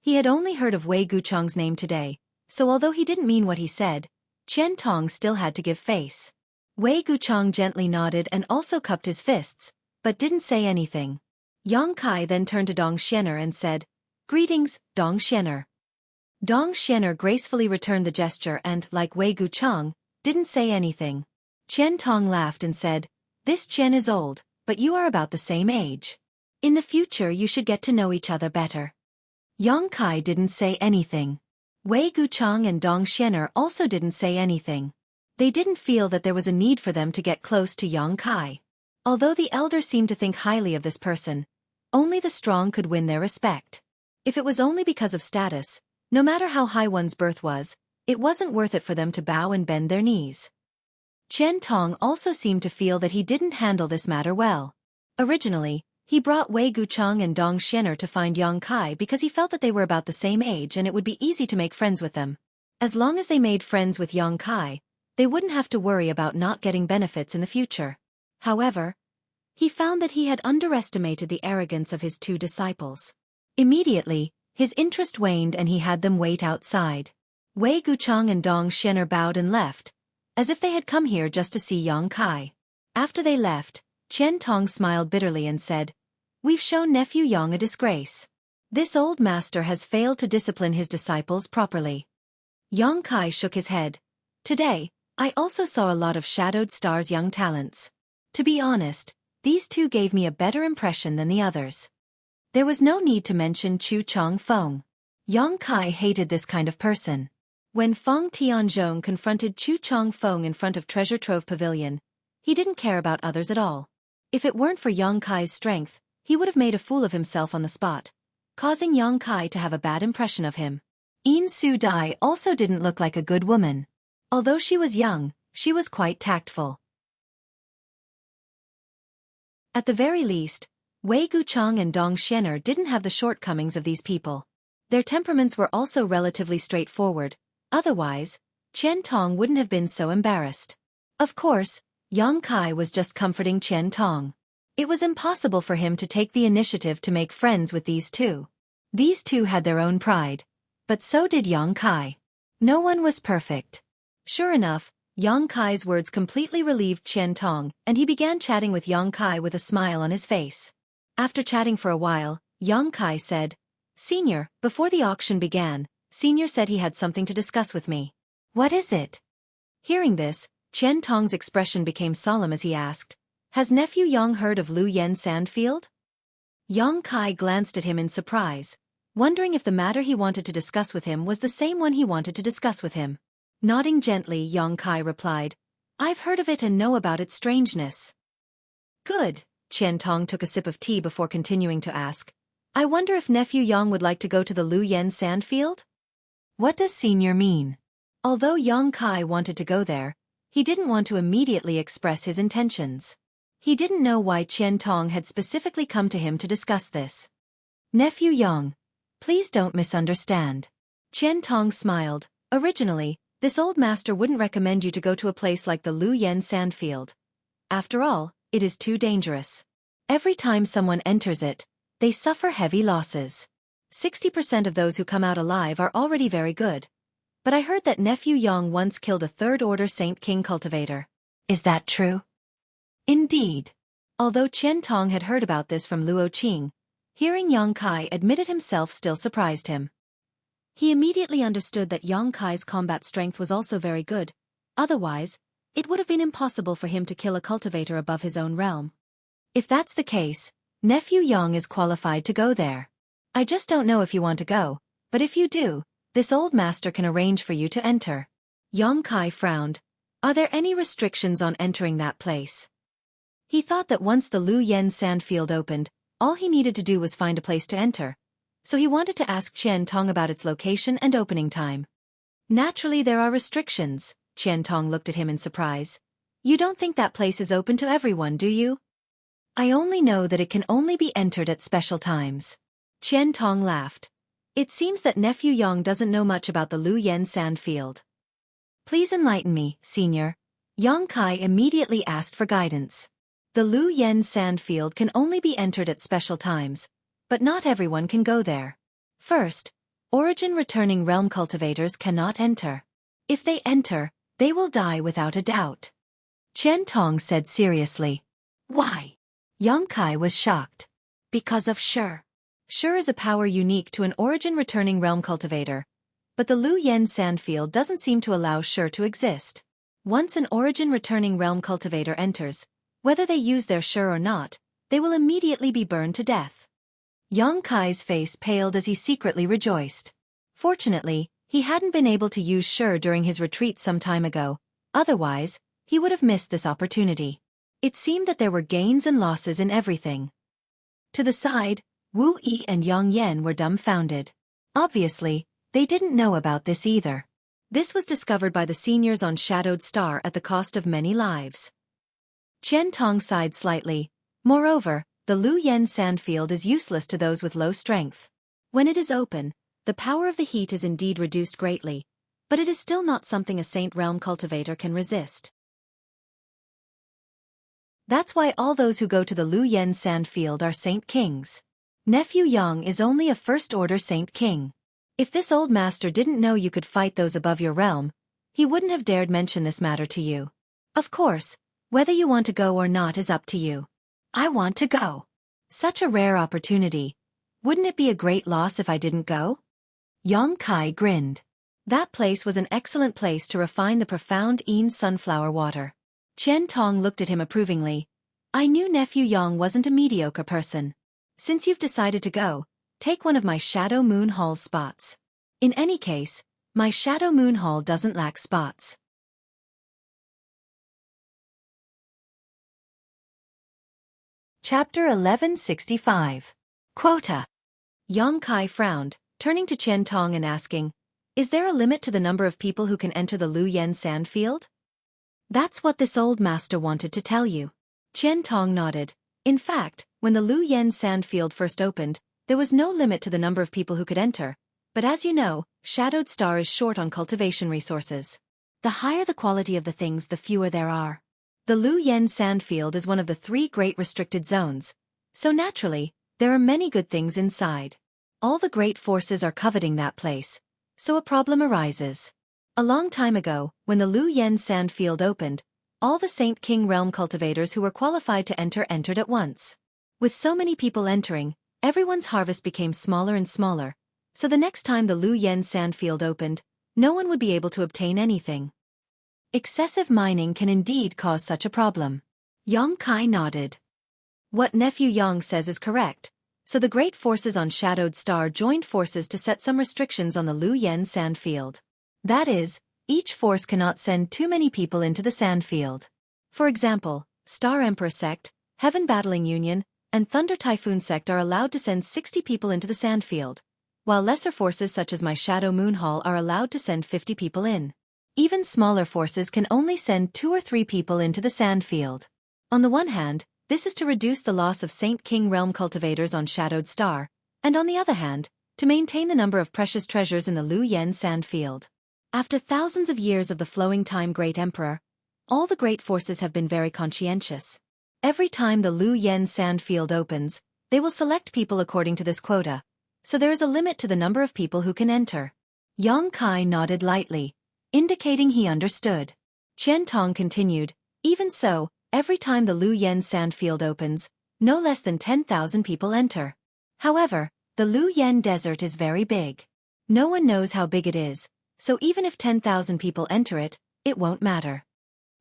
He had only heard of Wei Guchang's name today, so although he didn't mean what he said, Qian Tong still had to give face. Wei Guchang gently nodded and also cupped his fists, but didn't say anything. Yang Kai then turned to Dong Xianer and said, "Greetings, Dong Xianer." Dong Xianer gracefully returned the gesture and, like Wei Guchang, didn't say anything. Qian Tong laughed and said, "This Qian is old, but you are about the same age. In the future you should get to know each other better." Yang Kai didn't say anything. Wei Guchang and Dong Xianer also didn't say anything. They didn't feel that there was a need for them to get close to Yang Kai. Although the elder seemed to think highly of this person, only the strong could win their respect. If it was only because of status, no matter how high one's birth was, it wasn't worth it for them to bow and bend their knees. Qian Tong also seemed to feel that he didn't handle this matter well. Originally, he brought Wei Guchang and Dong Xianer to find Yang Kai because he felt that they were about the same age and it would be easy to make friends with them. As long as they made friends with Yang Kai, They wouldn't have to worry about not getting benefits in the future. However, he found that he had underestimated the arrogance of his two disciples. Immediately, his interest waned and he had them wait outside. Wei Guchang and Dong Xian'er bowed and left, as if they had come here just to see Yang Kai. After they left, Qian Tong smiled bitterly and said, "We've shown nephew Yang a disgrace. This old master has failed to discipline his disciples properly." Yang Kai shook his head. "Today, I also saw a lot of Shadowed Star's young talents. To be honest, these two gave me a better impression than the others." There was no need to mention Chu Chong Feng. Yang Kai hated this kind of person. When Feng Tianzhong confronted Chu Chong Feng in front of Treasure Trove Pavilion, he didn't care about others at all. If it weren't for Yang Kai's strength, he would have made a fool of himself on the spot, causing Yang Kai to have a bad impression of him. Yin Su Dai also didn't look like a good woman. Although she was young, she was quite tactful. At the very least, Wei Guchang and Dong Xian'er didn't have the shortcomings of these people. Their temperaments were also relatively straightforward, otherwise, Qian Tong wouldn't have been so embarrassed. Of course, Yang Kai was just comforting Qian Tong. It was impossible for him to take the initiative to make friends with these two. These two had their own pride, but so did Yang Kai. No one was perfect. Sure enough, Yang Kai's words completely relieved Qian Tong, and he began chatting with Yang Kai with a smile on his face. After chatting for a while, Yang Kai said, "Senior, before the auction began, Senior said he had something to discuss with me." "What is it?" Hearing this, Qian Tong's expression became solemn as he asked, "Has nephew Yang heard of Lu Yen Sandfield?" Yang Kai glanced at him in surprise, wondering if the matter he wanted to discuss with him was the same one he wanted to discuss with him. Nodding gently, Yang Kai replied, "I've heard of it and know about its strangeness." "Good." Qian Tong took a sip of tea before continuing to ask, "I wonder if nephew Yang would like to go to the Lu Yen Sandfield?" What does senior mean? Although Yang Kai wanted to go there, he didn't want to immediately express his intentions. He didn't know why Qian Tong had specifically come to him to discuss this. "Nephew Yang, please don't misunderstand." Qian Tong smiled. "Originally, this old master wouldn't recommend you to go to a place like the Lu Yen Sandfield. After all, it is too dangerous. Every time someone enters it, they suffer heavy losses. 60% of those who come out alive are already very good. But I heard that nephew Yang once killed a third-order Saint King cultivator. Is that true?" Indeed. Although Qian Tong had heard about this from Luo Qing, hearing Yang Kai admit it himself still surprised him. He immediately understood that Yang Kai's combat strength was also very good, otherwise, it would have been impossible for him to kill a cultivator above his own realm. If that's the case, nephew Yang is qualified to go there. I just don't know if you want to go, but if you do, this old master can arrange for you to enter. Yang Kai frowned. Are there any restrictions on entering that place? He thought that once the Lu Yen Sandfield opened, all he needed to do was find a place to enter, so he wanted to ask Qian Tong about its location and opening time. Naturally there are restrictions. Qian Tong looked at him in surprise. "You don't think that place is open to everyone, do you?" "I only know that it can only be entered at special times." Qian Tong laughed. "It seems that nephew Yang doesn't know much about the Lu Yen Sandfield. Please enlighten me, senior." Yang Kai immediately asked for guidance. The Lu Yen Sandfield can only be entered at special times, but not everyone can go there. First, origin returning realm cultivators cannot enter. If they enter, they will die without a doubt. Qian Tong said seriously. "Why?" Yang Kai was shocked. "Because of Shi. Shi is a power unique to an origin returning realm cultivator, but the Lu Yen Sandfield doesn't seem to allow Shi to exist. Once an origin returning realm cultivator enters, whether they use their Shi or not, they will immediately be burned to death." Yang Kai's face paled as he secretly rejoiced. Fortunately, he hadn't been able to use Shi during his retreat some time ago, otherwise, he would have missed this opportunity. It seemed that there were gains and losses in everything. To the side, Wu Yi and Yang Yan were dumbfounded. Obviously, they didn't know about this either. This was discovered by the seniors on Shadowed Star at the cost of many lives. Qian Tong sighed slightly. Moreover, the Lu Yen Sandfield is useless to those with low strength. When it is open, the power of the heat is indeed reduced greatly, but it is still not something a Saint Realm cultivator can resist. That's why all those who go to the Luyen Sandfield are Saint Kings. Nephew Yang is only a first-order Saint King. If this old master didn't know you could fight those above your realm, he wouldn't have dared mention this matter to you. Of course, whether you want to go or not is up to you. I want to go. Such a rare opportunity. Wouldn't it be a great loss if I didn't go? Yang Kai grinned. That place was an excellent place to refine the profound sunflower water. Qian Tong looked at him approvingly. I knew Nephew Yang wasn't a mediocre person. Since you've decided to go, take one of my Shadow Moon Hall's spots. In any case, my Shadow Moon Hall doesn't lack spots. Chapter 1165. Quota. Yang Kai frowned, turning to Qian Tong and asking, is there a limit to the number of people who can enter the Luyen Sandfield? That's what this old master wanted to tell you. Qian Tong nodded. In fact, when the Luyen Sandfield first opened, there was no limit to the number of people who could enter, but as you know, Shadowed Star is short on cultivation resources. The higher the quality of the things, the fewer there are. The Luyen Sandfield is one of the 3 great restricted zones, so naturally, there are many good things inside. All the great forces are coveting that place, so a problem arises. A long time ago, when the Luyen Sandfield opened, all the Saint King realm cultivators who were qualified to enter entered at once. With so many people entering, everyone's harvest became smaller and smaller, so the next time the Luyen Sandfield opened, no one would be able to obtain anything. Excessive mining can indeed cause such a problem. Yang Kai nodded. What Nephew Yang says is correct, so the great forces on Shadowed Star joined forces to set some restrictions on the Luyen Sandfield. That is, each force cannot send too many people into the Sandfield. For example, Star Emperor Sect, Heaven Battling Union, and Thunder Typhoon Sect are allowed to send 60 people into the Sandfield, while lesser forces such as my Shadow Moon Hall are allowed to send 50 people in. Even smaller forces can only send 2 or 3 people into the Sandfield. On the one hand, this is to reduce the loss of Saint King realm cultivators on Shadowed Star, and on the other hand, to maintain the number of precious treasures in the Luyen Sandfield. After thousands of years of the flowing time Great Emperor, all the great forces have been very conscientious. Every time the Luyen Sandfield opens, they will select people according to this quota, so there is a limit to the number of people who can enter. Yang Kai nodded lightly, indicating he understood. Qian Tong continued, even so, every time the Luyen Sandfield opens, no less than 10,000 people enter. However, the Luyen Desert is very big. No one knows how big it is, so even if 10,000 people enter it, it won't matter.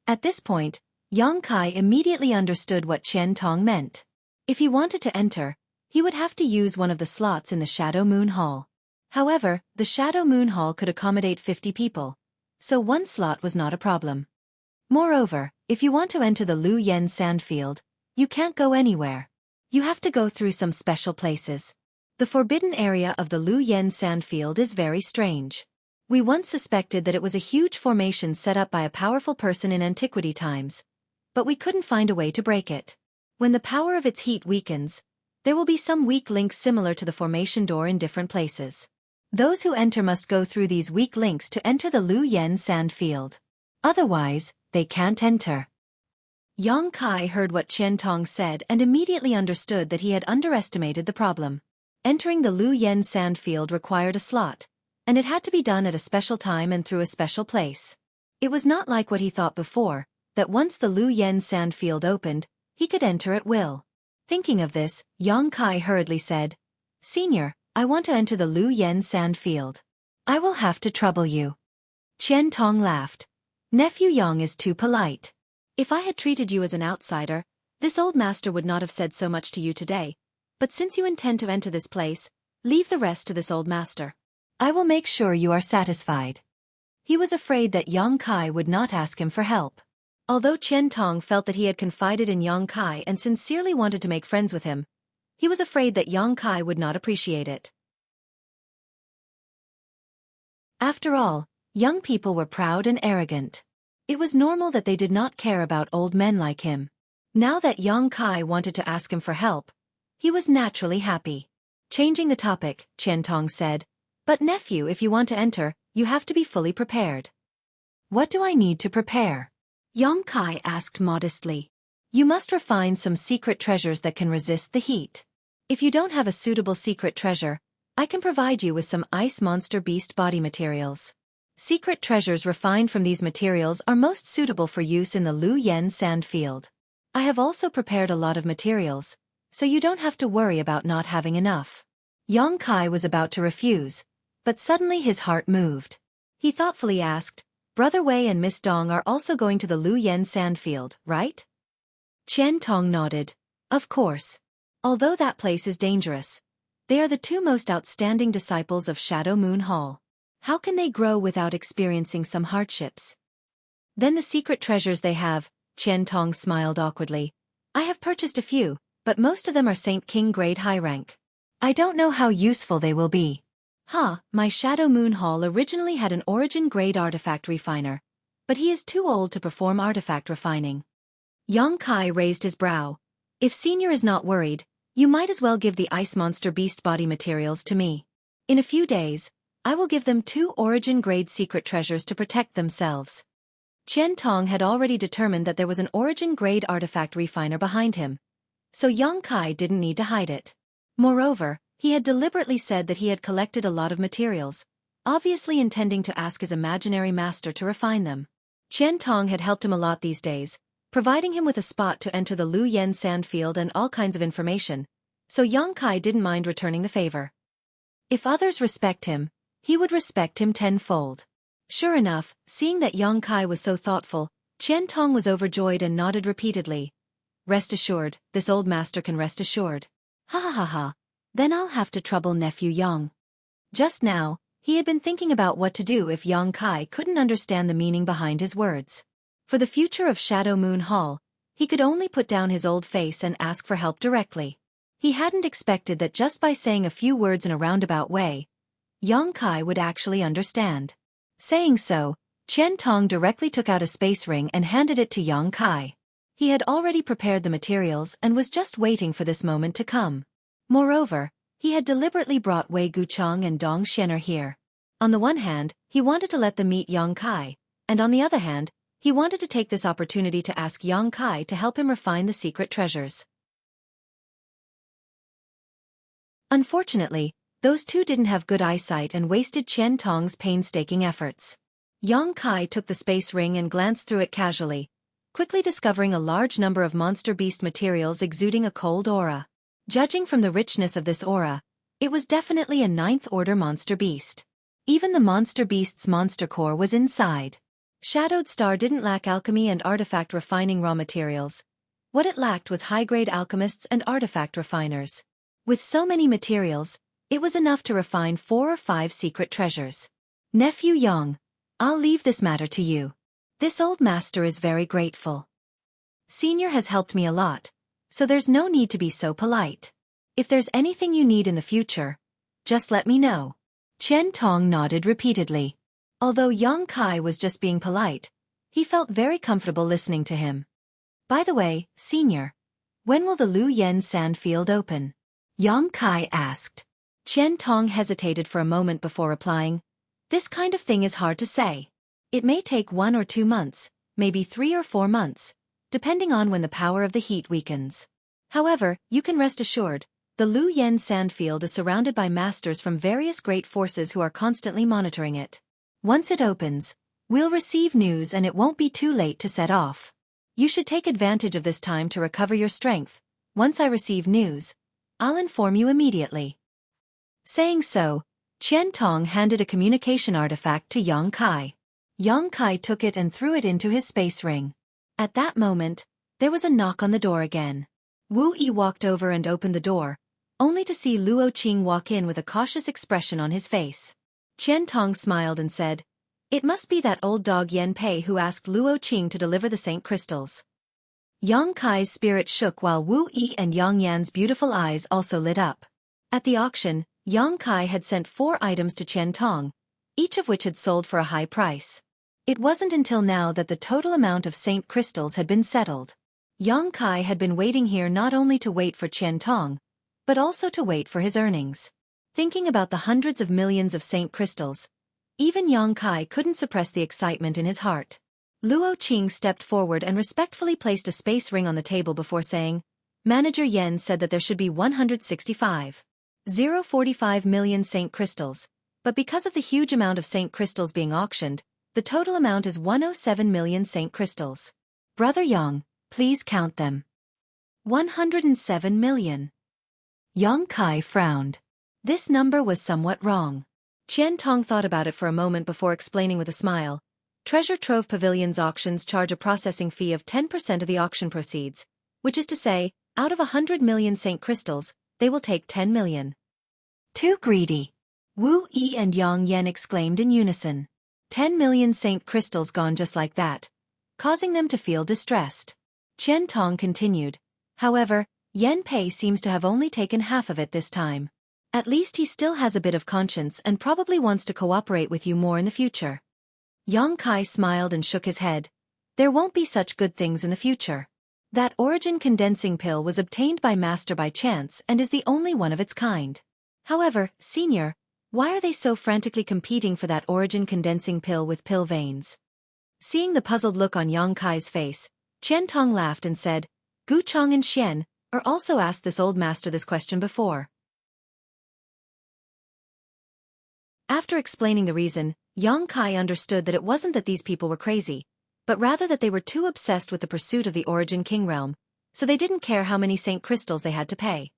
At this point, Yang Kai immediately understood what Qian Tong meant. If he wanted to enter, he would have to use one of the slots in the Shadow Moon Hall. However, the Shadow Moon Hall could accommodate 50 people, so one slot was not a problem. Moreover, if you want to enter the Luyen Sandfield, you can't go anywhere. You have to go through some special places. The forbidden area of the Luyen Sandfield is very strange. We once suspected that it was a huge formation set up by a powerful person in antiquity times, but we couldn't find a way to break it. When the power of its heat weakens, there will be some weak links similar to the formation door in different places. Those who enter must go through these weak links to enter the Luyen Sandfield. Otherwise, they can't enter. Yang Kai heard what Qian Tong said and immediately understood that he had underestimated the problem. Entering the Luyen Sandfield required a slot, and it had to be done at a special time and through a special place. It was not like what he thought before, that once the Luyen Sandfield opened, he could enter at will. Thinking of this, Yang Kai hurriedly said, Senior, I want to enter the Luyen Sandfield. I will have to trouble you. Qian Tong laughed. Nephew Yang is too polite. If I had treated you as an outsider, this old master would not have said so much to you today, but since you intend to enter this place, leave the rest to this old master. I will make sure you are satisfied. He was afraid that Yang Kai would not ask him for help. Although Qian Tong felt that he had confided in Yang Kai and sincerely wanted to make friends with him, he was afraid that Yang Kai would not appreciate it. After all, young people were proud and arrogant. It was normal that they did not care about old men like him. Now that Yang Kai wanted to ask him for help, he was naturally happy. Changing the topic, Qian Tong said, But nephew, if you want to enter, you have to be fully prepared. What do I need to prepare? Yang Kai asked modestly. You must refine some secret treasures that can resist the heat. If you don't have a suitable secret treasure, I can provide you with some ice monster beast body materials. Secret treasures refined from these materials are most suitable for use in the Lu Yen sand field. I have also prepared a lot of materials, so you don't have to worry about not having enough. Yang Kai was about to refuse, but suddenly his heart moved. He thoughtfully asked, Brother Wei and Miss Dong are also going to the Lu Yen sand field, right? Qian Tong nodded. Of course. Although that place is dangerous, they are the two most outstanding disciples of Shadow Moon Hall. How can they grow without experiencing some hardships? Then the secret treasures they have, Qian Tong smiled awkwardly. I have purchased a few, but most of them are Saint King grade high rank. I don't know how useful they will be. My Shadow Moon Hall originally had an origin grade artifact refiner, but he is too old to perform artifact refining. Yang Kai raised his brow. If Senior is not worried, you might as well give the ice monster beast body materials to me. In a few days, I will give them 2 origin grade secret treasures to protect themselves. Qian Tong had already determined that there was an origin grade artifact refiner behind him, so Yang Kai didn't need to hide it. Moreover, he had deliberately said that he had collected a lot of materials, obviously intending to ask his imaginary master to refine them. Qian Tong had helped him a lot these days, providing him with a spot to enter the Lu Yen sand field and all kinds of information, so Yang Kai didn't mind returning the favor. If others respect him, he would respect him tenfold. Sure enough, seeing that Yang Kai was so thoughtful, Qian Tong was overjoyed and nodded repeatedly. Rest assured, this old master can rest assured. Ha ha ha ha, then I'll have to trouble nephew Yang. Just now, he had been thinking about what to do if Yang Kai couldn't understand the meaning behind his words. For the future of Shadow Moon Hall, he could only put down his old face and ask for help directly. He hadn't expected that just by saying a few words in a roundabout way, Yang Kai would actually understand. Saying so, Qian Tong directly took out a space ring and handed it to Yang Kai. He had already prepared the materials and was just waiting for this moment to come. Moreover, he had deliberately brought Wei Guchang and Dong Xianer here. On the one hand, he wanted to let them meet Yang Kai, and on the other hand, he wanted to take this opportunity to ask Yang Kai to help him refine the secret treasures. Unfortunately, those two didn't have good eyesight and wasted Qian Tong's painstaking efforts. Yang Kai took the space ring and glanced through it casually, quickly discovering a large number of monster beast materials exuding a cold aura. Judging from the richness of this aura, it was definitely a 9th order monster beast. Even the monster beast's monster core was inside. Shadowed Star didn't lack alchemy and artifact refining raw materials. What it lacked was high-grade alchemists and artifact refiners. With so many materials, it was enough to refine 4 or 5 secret treasures. Nephew Yang, I'll leave this matter to you. This old master is very grateful. Senior has helped me a lot, so there's no need to be so polite. If there's anything you need in the future, just let me know. Qian Tong nodded repeatedly. Although Yang Kai was just being polite, he felt very comfortable listening to him. By the way, Senior, when will the Lu Yen sand field open? Yang Kai asked. Qian Tong hesitated for a moment before replying. This kind of thing is hard to say. It may take 1 or 2 months, maybe 3 or 4 months, depending on when the power of the heat weakens. However, you can rest assured, the Lu Yen sand field is surrounded by masters from various great forces who are constantly monitoring it. Once it opens, we'll receive news and it won't be too late to set off. You should take advantage of this time to recover your strength. Once I receive news, I'll inform you immediately. Saying so, Qian Tong handed a communication artifact to Yang Kai. Yang Kai took it and threw it into his space ring. At that moment, there was a knock on the door again. Wu Yi walked over and opened the door, only to see Luo Qing walk in with a cautious expression on his face. Qian Tong smiled and said, It must be that old dog Yen Pei who asked Luo Qing to deliver the Saint Crystals. Yang Kai's spirit shook while Wu Yi and Yang Yan's beautiful eyes also lit up. At the auction, Yang Kai had sent 4 items to Qian Tong, each of which had sold for a high price. It wasn't until now that the total amount of Saint Crystals had been settled. Yang Kai had been waiting here not only to wait for Qian Tong, but also to wait for his earnings. Thinking about the hundreds of millions of saint crystals, even Yang Kai couldn't suppress the excitement in his heart. Luo Qing stepped forward and respectfully placed a space ring on the table before saying, Manager Yen said that there should be 165.045 million saint crystals, but because of the huge amount of saint crystals being auctioned, the total amount is 107 million saint crystals. Brother Yang, please count them. 107 million. Yang Kai frowned. This number was somewhat wrong. Qian Tong thought about it for a moment before explaining with a smile. Treasure Trove Pavilion's auctions charge a processing fee of 10% of the auction proceeds, which is to say, out of 100 million saint crystals, they will take 10 million. Too greedy. Wu Yi and Yang Yen exclaimed in unison. 10 million saint crystals gone just like that, causing them to feel distressed. Qian Tong continued. However, Yen Pei seems to have only taken half of it this time. At least he still has a bit of conscience and probably wants to cooperate with you more in the future. Yang Kai smiled and shook his head. There won't be such good things in the future. That origin condensing pill was obtained by Master by chance and is the only one of its kind. However, Senior, why are they so frantically competing for that origin condensing pill with pill veins? Seeing the puzzled look on Yang Kai's face, Qian Tong laughed and said, Gu Chong and Xian are also asked this old master this question before. After explaining the reason, Yang Kai understood that it wasn't that these people were crazy, but rather that they were too obsessed with the pursuit of the Origin King realm, so they didn't care how many saint crystals they had to pay.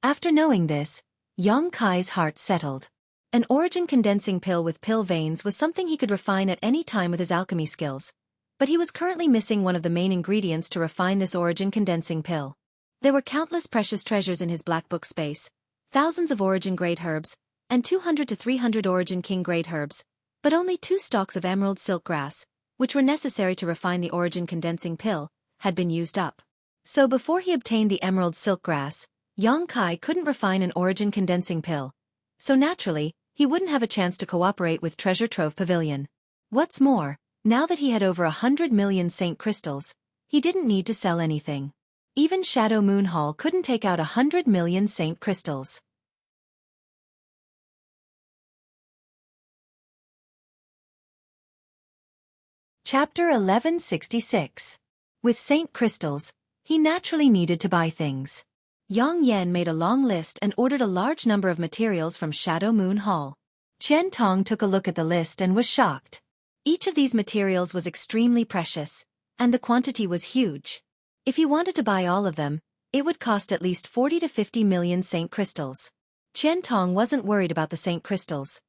After knowing this, Yang Kai's heart settled. An origin condensing pill with pill veins was something he could refine at any time with his alchemy skills, but he was currently missing one of the main ingredients to refine this origin condensing pill. There were countless precious treasures in his black book space, thousands of origin grade herbs, and 200 to 300 origin king grade herbs, but only 2 stalks of emerald silk grass, which were necessary to refine the origin condensing pill, had been used up. So before he obtained the emerald silk grass, Yang Kai couldn't refine an origin condensing pill. So naturally, he wouldn't have a chance to cooperate with Treasure Trove Pavilion. What's more, now that he had over 100 million saint crystals, he didn't need to sell anything. Even Shadow Moon Hall couldn't take out 100 million saint crystals. Chapter 1166. With saint crystals, he naturally needed to buy things. Yang Yen made a long list and ordered a large number of materials from Shadow Moon Hall. Qian Tong took a look at the list and was shocked. Each of these materials was extremely precious, and the quantity was huge. If he wanted to buy all of them, it would cost at least 40 to 50 million saint crystals. Qian Tong wasn't worried about the saint crystals.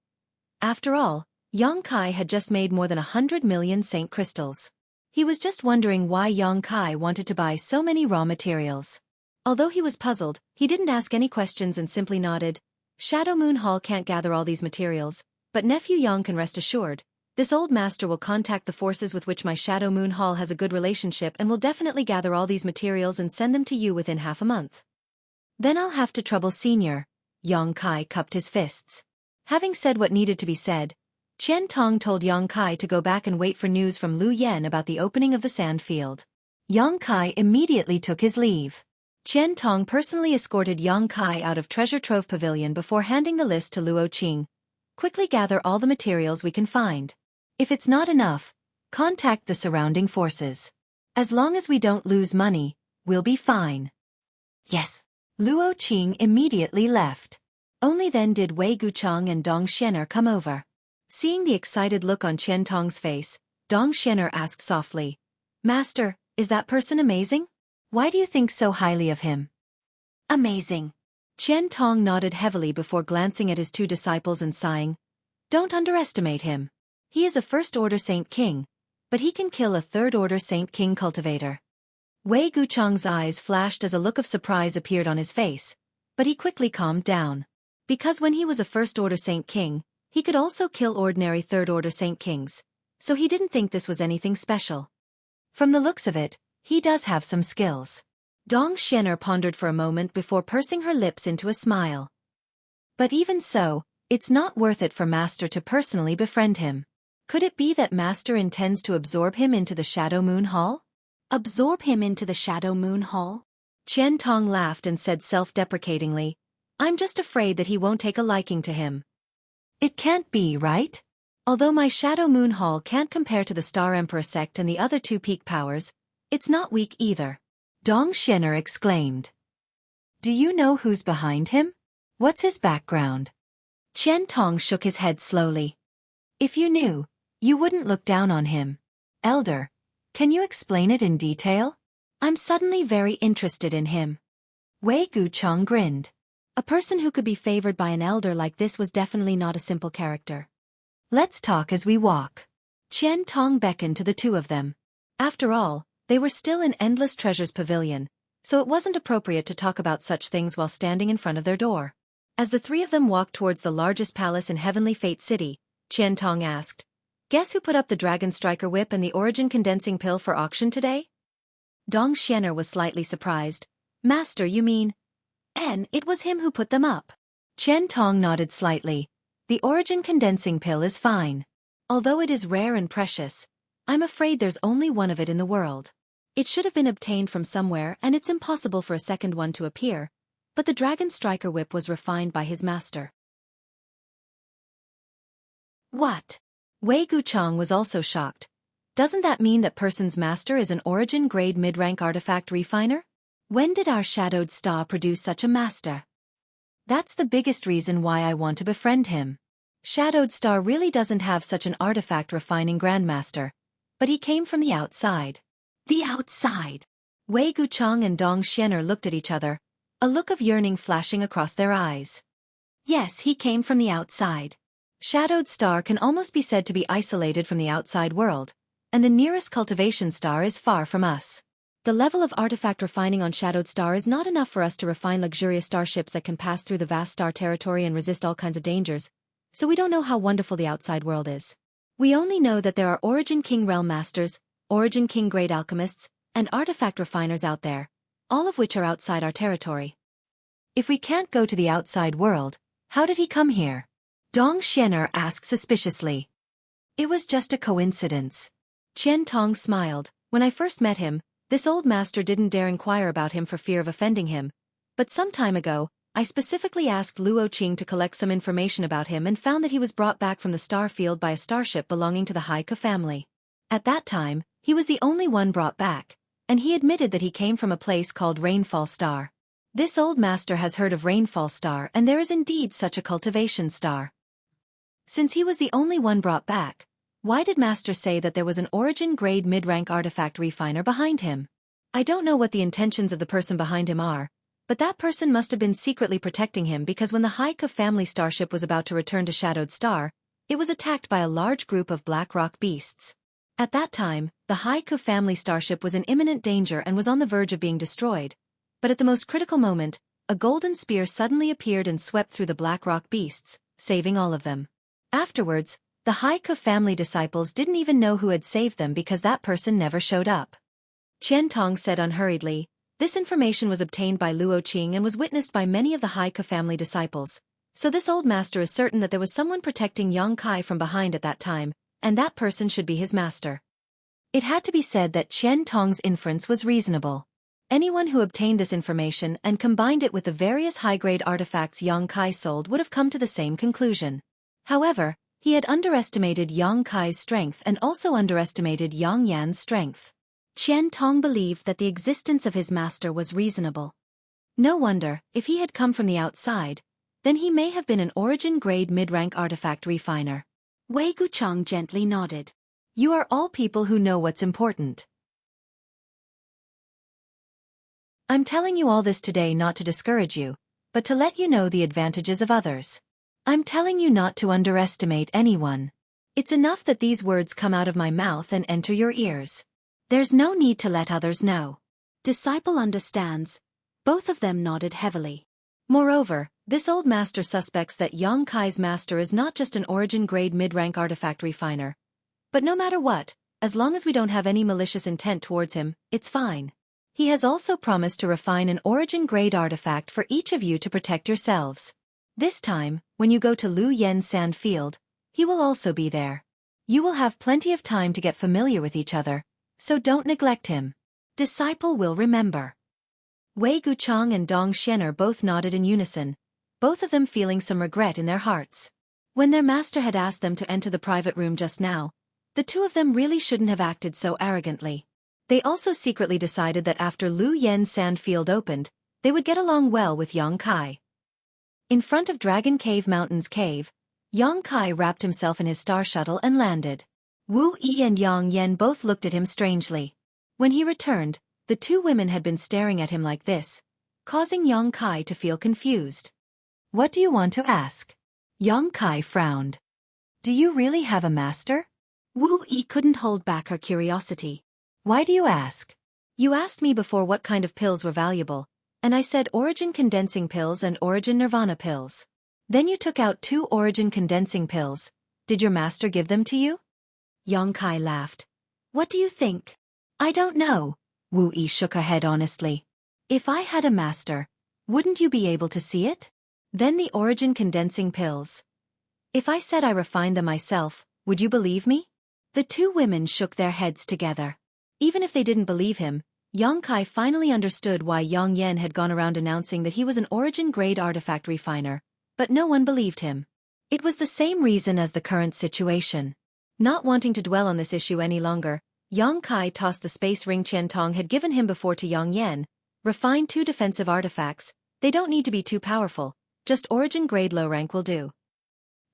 After all, Yang Kai had just made more than 100 million saint crystals. He was just wondering why Yang Kai wanted to buy so many raw materials. Although he was puzzled, he didn't ask any questions and simply nodded. Shadow Moon Hall can't gather all these materials, but nephew Yang can rest assured. This old master will contact the forces with which my Shadow Moon Hall has a good relationship and will definitely gather all these materials and send them to you within half a month. Then I'll have to trouble Senior. Yang Kai cupped his fists. Having said what needed to be said, Qian Tong told Yang Kai to go back and wait for news from Lu Yen about the opening of the sand field. Yang Kai immediately took his leave. Qian Tong personally escorted Yang Kai out of Treasure Trove Pavilion before handing the list to Luo Qing. Quickly gather all the materials we can find. If it's not enough, contact the surrounding forces. As long as we don't lose money, we'll be fine. Yes. Luo Qing immediately left. Only then did Wei Guchang and Dong Xianer come over. Seeing the excited look on Qian Tong's face, Dong Xianer asked softly, Master, is that person amazing? Why do you think so highly of him? Amazing. Qian Tong nodded heavily before glancing at his 2 disciples and sighing. Don't underestimate him. He is a first-order Saint King, but he can kill a third-order Saint King cultivator. Wei Guchang's eyes flashed as a look of surprise appeared on his face, but he quickly calmed down. Because when he was a first-order Saint King, he could also kill ordinary third-order Saint Kings, so he didn't think this was anything special. From the looks of it, he does have some skills. Dong Xianer pondered for a moment before pursing her lips into a smile. But even so, it's not worth it for Master to personally befriend him. Could it be that Master intends to absorb him into the Shadow Moon Hall? Absorb him into the Shadow Moon Hall? Qian Tong laughed and said self-deprecatingly, I'm just afraid that he won't take a liking to him. It can't be, right? Although my Shadow Moon Hall can't compare to the Star Emperor sect and the other two peak powers, it's not weak either. Dong Xian'er exclaimed. Do you know who's behind him? What's his background? Qian Tong shook his head slowly. If you knew, you wouldn't look down on him. Elder, can you explain it in detail? I'm suddenly very interested in him. Wei Guchang grinned. A person who could be favored by an elder like this was definitely not a simple character. Let's talk as we walk. Qian Tong beckoned to the two of them. After all, they were still in Endless Treasures Pavilion, so it wasn't appropriate to talk about such things while standing in front of their door. As the three of them walked towards the largest palace in Heavenly Fate City, Qian Tong asked, Guess who put up the Dragon Striker Whip and the Origin Condensing Pill for auction today? Dong Xian'er was slightly surprised. Master, you mean? It was him who put them up. Qian Tong nodded slightly. The Origin Condensing Pill is fine. Although it is rare and precious, I'm afraid there's only one of it in the world. It should have been obtained from somewhere and it's impossible for a second one to appear, but the Dragon Striker Whip was refined by his master. What? Wei Guchang was also shocked. Doesn't that mean that person's master is an origin-grade mid-rank artifact refiner? When did our Shadowed Star produce such a master? That's the biggest reason why I want to befriend him. Shadowed Star really doesn't have such an artifact refining grandmaster, but he came from the outside. The outside? Wei Guchang and Dong Xian'er looked at each other, a look of yearning flashing across their eyes. Yes, he came from the outside. Shadowed Star can almost be said to be isolated from the outside world, and the nearest cultivation star is far from us. The level of artifact refining on Shadowed Star is not enough for us to refine luxurious starships that can pass through the vast star territory and resist all kinds of dangers, so we don't know how wonderful the outside world is. We only know that there are Origin King Realm Masters, Origin King Grade Alchemists, and artifact refiners out there, all of which are outside our territory. If we can't go to the outside world, how did he come here? Dong Xian'er asked suspiciously. It was just a coincidence. Qian Tong smiled. When I first met him, this old master didn't dare inquire about him for fear of offending him, but some time ago, I specifically asked Luo Qing to collect some information about him and found that he was brought back from the star field by a starship belonging to the Haika family. At that time, he was the only one brought back, and he admitted that he came from a place called Rainfall Star. This old master has heard of Rainfall Star and there is indeed such a cultivation star. Since he was the only one brought back, why did Master say that there was an origin-grade mid-rank artifact refiner behind him? I don't know what the intentions of the person behind him are, but that person must have been secretly protecting him because when the Haika family starship was about to return to Shadowed Star, it was attacked by a large group of black rock beasts. At that time, the Haika family starship was in imminent danger and was on the verge of being destroyed, but at the most critical moment, a golden spear suddenly appeared and swept through the black rock beasts, saving all of them. Afterwards, the Haika family disciples didn't even know who had saved them because that person never showed up. Qian Tong said unhurriedly, this information was obtained by Luo Qing and was witnessed by many of the Haika family disciples, so this old master is certain that there was someone protecting Yang Kai from behind at that time, and that person should be his master. It had to be said that Qian Tong's inference was reasonable. Anyone who obtained this information and combined it with the various high-grade artifacts Yang Kai sold would have come to the same conclusion. However, he had underestimated Yang Kai's strength and also underestimated Yang Yan's strength. Qian Tong believed that the existence of his master was reasonable. No wonder, if he had come from the outside, then he may have been an origin-grade mid-rank artifact refiner. Wei Guchang gently nodded. You are all people who know what's important. I'm telling you all this today not to discourage you, but to let you know the advantages of others. I'm telling you not to underestimate anyone. It's enough that these words come out of my mouth and enter your ears. There's no need to let others know. Disciple understands. Both of them nodded heavily. Moreover, this old master suspects that Yang Kai's master is not just an origin-grade mid-rank artifact refiner. But no matter what, as long as we don't have any malicious intent towards him, it's fine. He has also promised to refine an origin-grade artifact for each of you to protect yourselves. This time, when you go to Lu Yen Sand Field, he will also be there. You will have plenty of time to get familiar with each other, so don't neglect him. Disciple will remember. Wei Guchang and Dong Xian'er both nodded in unison. both of them feeling some regret in their hearts. When their master had asked them to enter the private room just now, the two of them really shouldn't have acted so arrogantly. They also secretly decided that after Lu Yen's sand field opened, they would get along well with Yang Kai. In front of Dragon Cave Mountain's cave, Yang Kai wrapped himself in his star shuttle and landed. Wu Yi and Yang Yan both looked at him strangely. When he returned, the two women had been staring at him like this, causing Yang Kai to feel confused. "What do you want to ask?" Yang Kai frowned. "Do you really have a master?" Wu Yi couldn't hold back her curiosity. "Why do you ask?" "You asked me before what kind of pills were valuable, and I said origin condensing pills and origin nirvana pills. Then you took out 2 origin condensing pills. Did your master give them to you?" Yang Kai laughed. "What do you think?" "I don't know." Wu Yi shook her head honestly. "If I had a master, wouldn't you be able to see it?" "Then the origin condensing pills. If I said I refined them myself, would you believe me?" The two women shook their heads together. Even if they didn't believe him, Yang Kai finally understood why Yang Yan had gone around announcing that he was an origin-grade artifact refiner, but no one believed him. It was the same reason as the current situation. Not wanting to dwell on this issue any longer, Yang Kai tossed the space ring Qiantong had given him before to Yang Yan. "Refine 2 defensive artifacts. They don't need to be too powerful, just origin-grade low rank will do."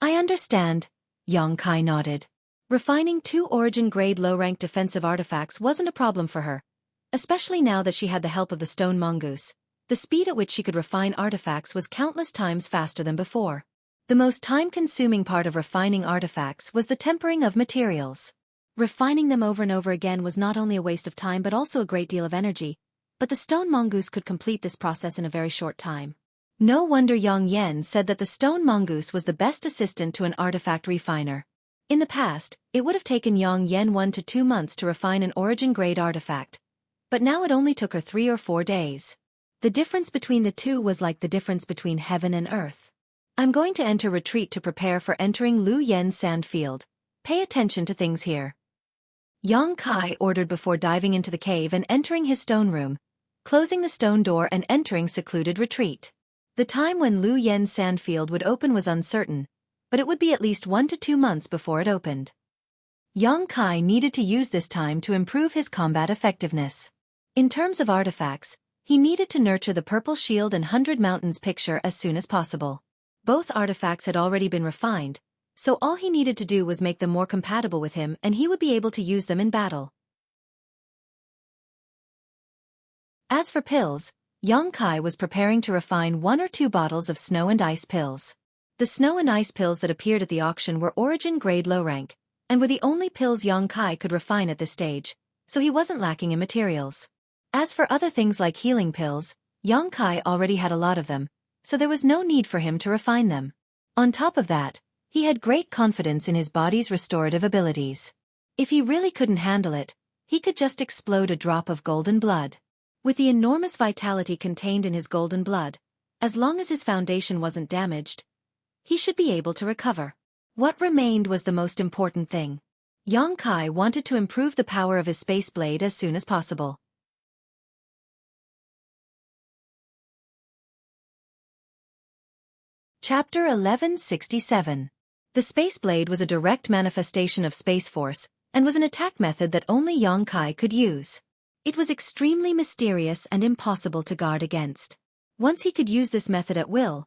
"I understand," Yang Kai nodded. Refining 2 origin-grade low-rank defensive artifacts wasn't a problem for her, especially now that she had the help of the stone mongoose. The speed at which she could refine artifacts was countless times faster than before. The most time-consuming part of refining artifacts was the tempering of materials. Refining them over and over again was not only a waste of time but also a great deal of energy, but the stone mongoose could complete this process in a very short time. No wonder Yang Yan said that the stone mongoose was the best assistant to an artifact refiner. In the past, it would have taken Yang Yan 1 to 2 months to refine an origin-grade artifact, but now it only took her 3 or 4 days. The difference between the two was like the difference between heaven and earth. "I'm going to enter retreat to prepare for entering Lu Yen's sand field. Pay attention to things here," Yang Kai ordered before diving into the cave and entering his stone room, closing the stone door and entering secluded retreat. The time when Lu Yen's sand field would open was uncertain, but it would be at least 1 to 2 months before it opened. Yang Kai needed to use this time to improve his combat effectiveness. In terms of artifacts, he needed to nurture the Purple Shield and 100 Mountains picture as soon as possible. Both artifacts had already been refined, so all he needed to do was make them more compatible with him and he would be able to use them in battle. As for pills, Yang Kai was preparing to refine 1 or 2 bottles of snow and ice pills. The snow and ice pills that appeared at the auction were origin-grade low rank, and were the only pills Yang Kai could refine at this stage, so he wasn't lacking in materials. As for other things like healing pills, Yang Kai already had a lot of them, so there was no need for him to refine them. On top of that, he had great confidence in his body's restorative abilities. If he really couldn't handle it, he could just explode a drop of golden blood. With the enormous vitality contained in his golden blood, as long as his foundation wasn't damaged, he should be able to recover. What remained was the most important thing. Yang Kai wanted to improve the power of his space blade as soon as possible. Chapter 1167. The space blade was a direct manifestation of space force, and was an attack method that only Yang Kai could use. It was extremely mysterious and impossible to guard against. Once he could use this method at will,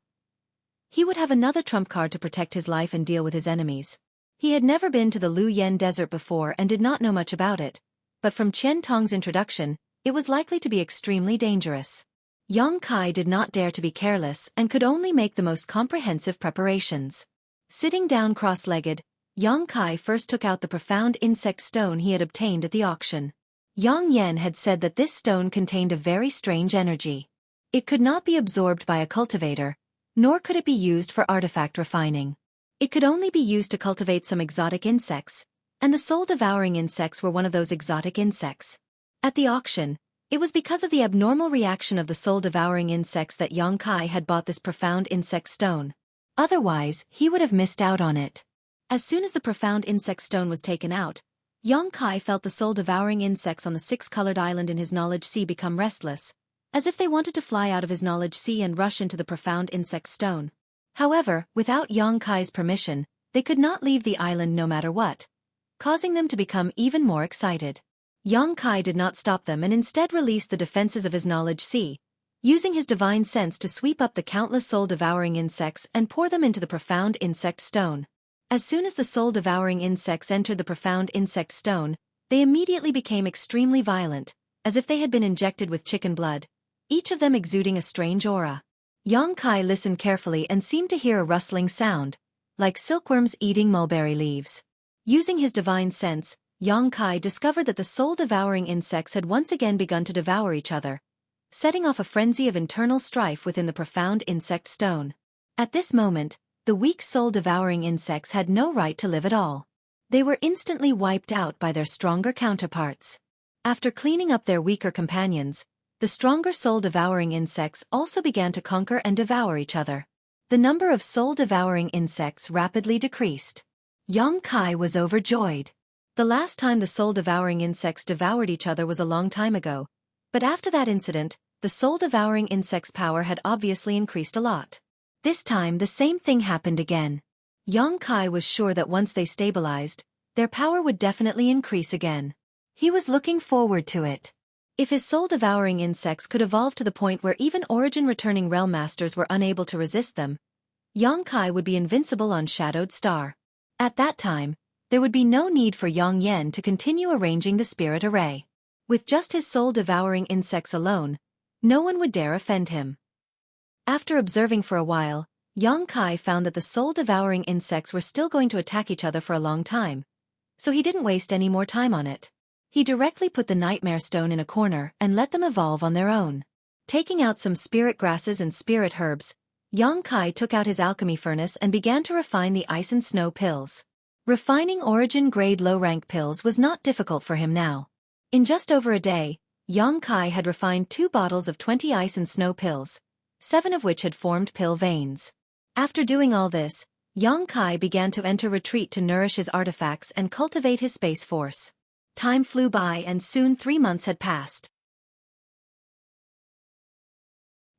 he would have another trump card to protect his life and deal with his enemies. He had never been to the Lu Yen desert before and did not know much about it, but from Qiantong's introduction, it was likely to be extremely dangerous. Yang Kai did not dare to be careless and could only make the most comprehensive preparations. Sitting down cross-legged, Yang Kai first took out the profound insect stone he had obtained at the auction. Yang Yan had said that this stone contained a very strange energy. It could not be absorbed by a cultivator, nor could it be used for artifact refining. It could only be used to cultivate some exotic insects, and the soul-devouring insects were one of those exotic insects. At the auction, it was because of the abnormal reaction of the soul-devouring insects that Yang Kai had bought this profound insect stone. Otherwise, he would have missed out on it. As soon as the profound insect stone was taken out, Yang Kai felt the soul-devouring insects on the 6-colored island in his knowledge sea become restless, as if they wanted to fly out of his knowledge sea and rush into the profound insect stone. However, without Yang Kai's permission, they could not leave the island no matter what, causing them to become even more excited. Yang Kai did not stop them and instead released the defenses of his knowledge sea, using his divine sense to sweep up the countless soul-devouring insects and pour them into the profound insect stone. As soon as the soul-devouring insects entered the profound insect stone, they immediately became extremely violent, as if they had been injected with chicken blood, each of them exuding a strange aura. Yang Kai listened carefully and seemed to hear a rustling sound, like silkworms eating mulberry leaves. Using his divine sense, Yang Kai discovered that the soul-devouring insects had once again begun to devour each other, setting off a frenzy of internal strife within the profound insect stone. At this moment, the weak soul-devouring insects had no right to live at all. They were instantly wiped out by their stronger counterparts. After cleaning up their weaker companions, the stronger soul-devouring insects also began to conquer and devour each other. The number of soul-devouring insects rapidly decreased. Yang Kai was overjoyed. The last time the soul-devouring insects devoured each other was a long time ago, but after that incident, the soul-devouring insects' power had obviously increased a lot. This time the same thing happened again. Yang Kai was sure that once they stabilized, their power would definitely increase again. He was looking forward to it. If his soul-devouring insects could evolve to the point where even origin-returning realm masters were unable to resist them, Yang Kai would be invincible on Shadowed Star. At that time, there would be no need for Yang Yen to continue arranging the spirit array. With just his soul-devouring insects alone, no one would dare offend him. After observing for a while, Yang Kai found that the soul-devouring insects were still going to attack each other for a long time, so he didn't waste any more time on it. He directly put the nightmare stone in a corner and let them evolve on their own. Taking out some spirit grasses and spirit herbs, Yang Kai took out his alchemy furnace and began to refine the ice and snow pills. Refining origin-grade low-rank pills was not difficult for him now. In just over a day, Yang Kai had refined 2 bottles of 20 ice and snow pills, 7 of which had formed pill veins. After doing all this, Yang Kai began to enter retreat to nourish his artifacts and cultivate his space force. Time flew by and soon 3 months had passed.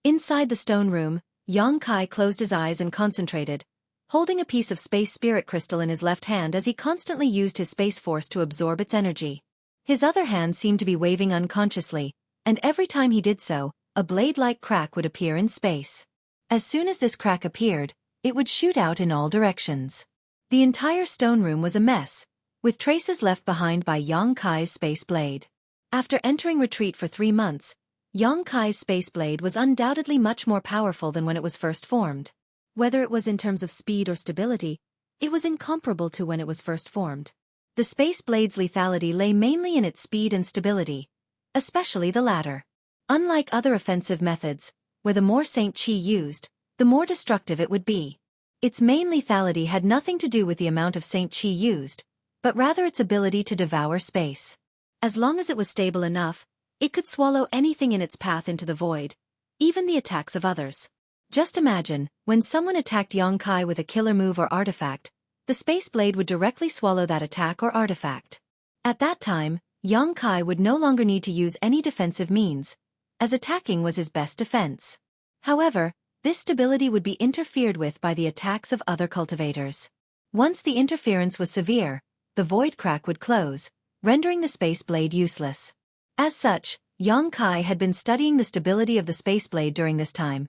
Inside the stone room, Yang Kai closed his eyes and concentrated, holding a piece of space spirit crystal in his left hand as he constantly used his space force to absorb its energy. His other hand seemed to be waving unconsciously, and every time he did so, a blade-like crack would appear in space. As soon as this crack appeared, it would shoot out in all directions. The entire stone room was a mess, with traces left behind by Yang Kai's space blade. After entering retreat for 3 months, Yang Kai's space blade was undoubtedly much more powerful than when it was first formed. Whether it was in terms of speed or stability, it was incomparable to when it was first formed. The space blade's lethality lay mainly in its speed and stability, especially the latter. Unlike other offensive methods, where the more Saint Chi used, the more destructive it would be. Its main lethality had nothing to do with the amount of Saint Chi used, but rather its ability to devour space. As long as it was stable enough, it could swallow anything in its path into the void, even the attacks of others. Just imagine, when someone attacked Yang Kai with a killer move or artifact, the space blade would directly swallow that attack or artifact. At that time, Yang Kai would no longer need to use any defensive means, as attacking was his best defense. However, this stability would be interfered with by the attacks of other cultivators. Once the interference was severe, the void crack would close, rendering the space blade useless. As such, Yang Kai had been studying the stability of the space blade during this time,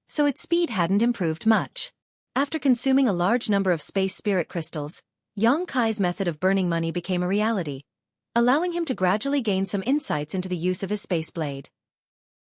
so its speed hadn't improved much. After consuming a large number of space spirit crystals, Yang Kai's method of burning money became a reality, allowing him to gradually gain some insights into the use of his space blade.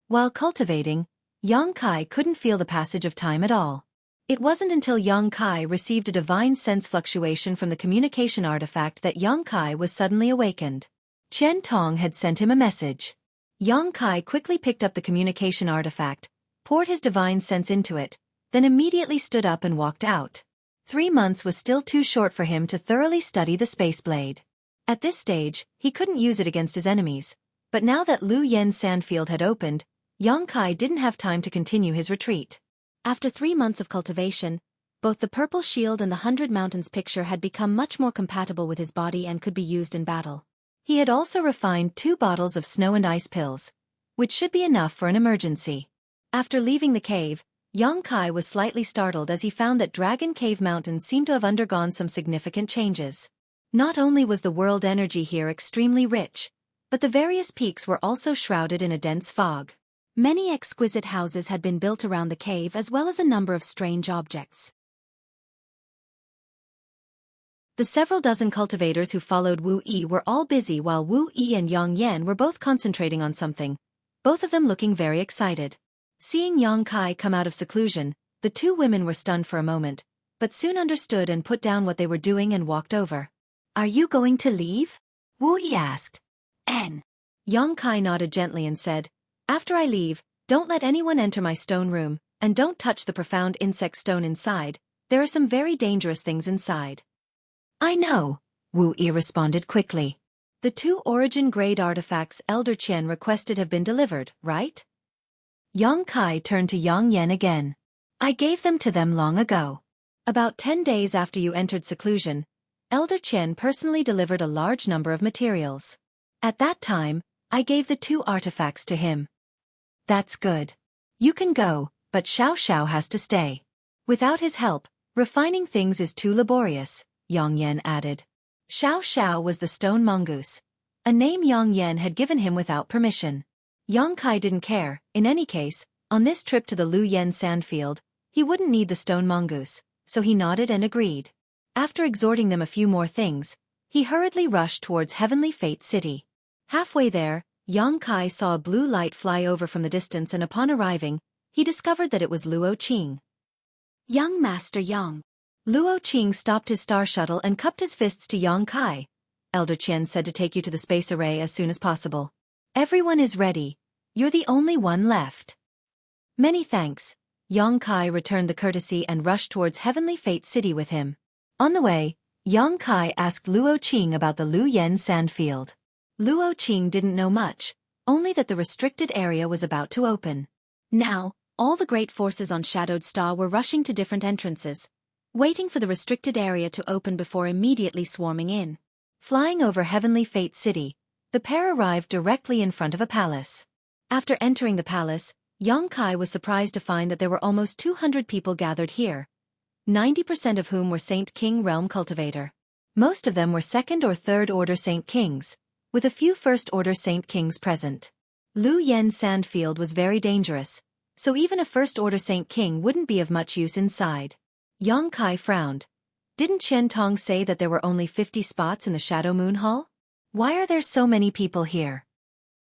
While cultivating, Yang Kai couldn't feel the passage of time at all. It wasn't until Yang Kai received a divine sense fluctuation from the communication artifact that Yang Kai was suddenly awakened. Chen Tong had sent him a message. Yang Kai quickly picked up the communication artifact, poured his divine sense into it, then immediately stood up and walked out. 3 months was still too short for him to thoroughly study the space blade. At this stage, he couldn't use it against his enemies, but now that Lu Yen's sandfield had opened, Yang Kai didn't have time to continue his retreat. After 3 months of cultivation, both the Purple Shield and the 100 Mountains picture had become much more compatible with his body and could be used in battle. He had also refined 2 bottles of snow and ice pills, which should be enough for an emergency. After leaving the cave, Yang Kai was slightly startled as he found that Dragon Cave Mountains seemed to have undergone some significant changes. Not only was the world energy here extremely rich, but the various peaks were also shrouded in a dense fog. Many exquisite houses had been built around the cave as well as a number of strange objects. The several dozen cultivators who followed Wu Yi were all busy while Wu Yi and Yang Yan were both concentrating on something, both of them looking very excited. Seeing Yang Kai come out of seclusion, the two women were stunned for a moment, but soon understood and put down what they were doing and walked over. "Are you going to leave?" Wu Yi asked. Yang Kai nodded gently and said, "After I leave, don't let anyone enter my stone room, and don't touch the profound insect stone inside. There are some very dangerous things inside." "I know," Wu Yi responded quickly. "The 2 origin-grade artifacts Elder Qian requested have been delivered, right?" Yang Kai turned to Yang Yan again. "I gave them to them long ago. About 10 days after you entered seclusion, Elder Qian personally delivered a large number of materials. At that time, I gave the 2 artifacts to him." "That's good. You can go, but Xiao Xiao has to stay. Without his help, refining things is too laborious," Yang Yan added. Xiao Xiao was the stone mongoose, a name Yang Yan had given him without permission. Yang Kai didn't care. In any case, on this trip to the Lu Yen sandfield, he wouldn't need the stone mongoose, so he nodded and agreed. After exhorting them a few more things, he hurriedly rushed towards Heavenly Fate City. Halfway there, Yang Kai saw a blue light fly over from the distance, and upon arriving, he discovered that it was Luo Qing. "Young Master Yang." Luo Qing stopped his star shuttle and cupped his fists to Yang Kai. "Elder Qian said to take you to the space array as soon as possible. Everyone is ready. You're the only one left." "Many thanks." Yang Kai returned the courtesy and rushed towards Heavenly Fate City with him. On the way, Yang Kai asked Luo Qing about the Lu Yen sandfield. Luo Qing didn't know much, only that the restricted area was about to open. Now, all the great forces on Shadowed Star were rushing to different entrances, waiting for the restricted area to open before immediately swarming in. Flying over Heavenly Fate City, the pair arrived directly in front of a palace. After entering the palace, Yang Kai was surprised to find that there were almost 200 people gathered here, 90% of whom were Saint King Realm cultivator. Most of them were 2nd or 3rd order Saint Kings, with a few 1st order Saint Kings present. Lu Yen sandfield was very dangerous, so even a 1st order Saint King wouldn't be of much use inside. Yang Kai frowned. Didn't Qian Tong say that there were only 50 spots in the Shadow Moon Hall? Why are there so many people here?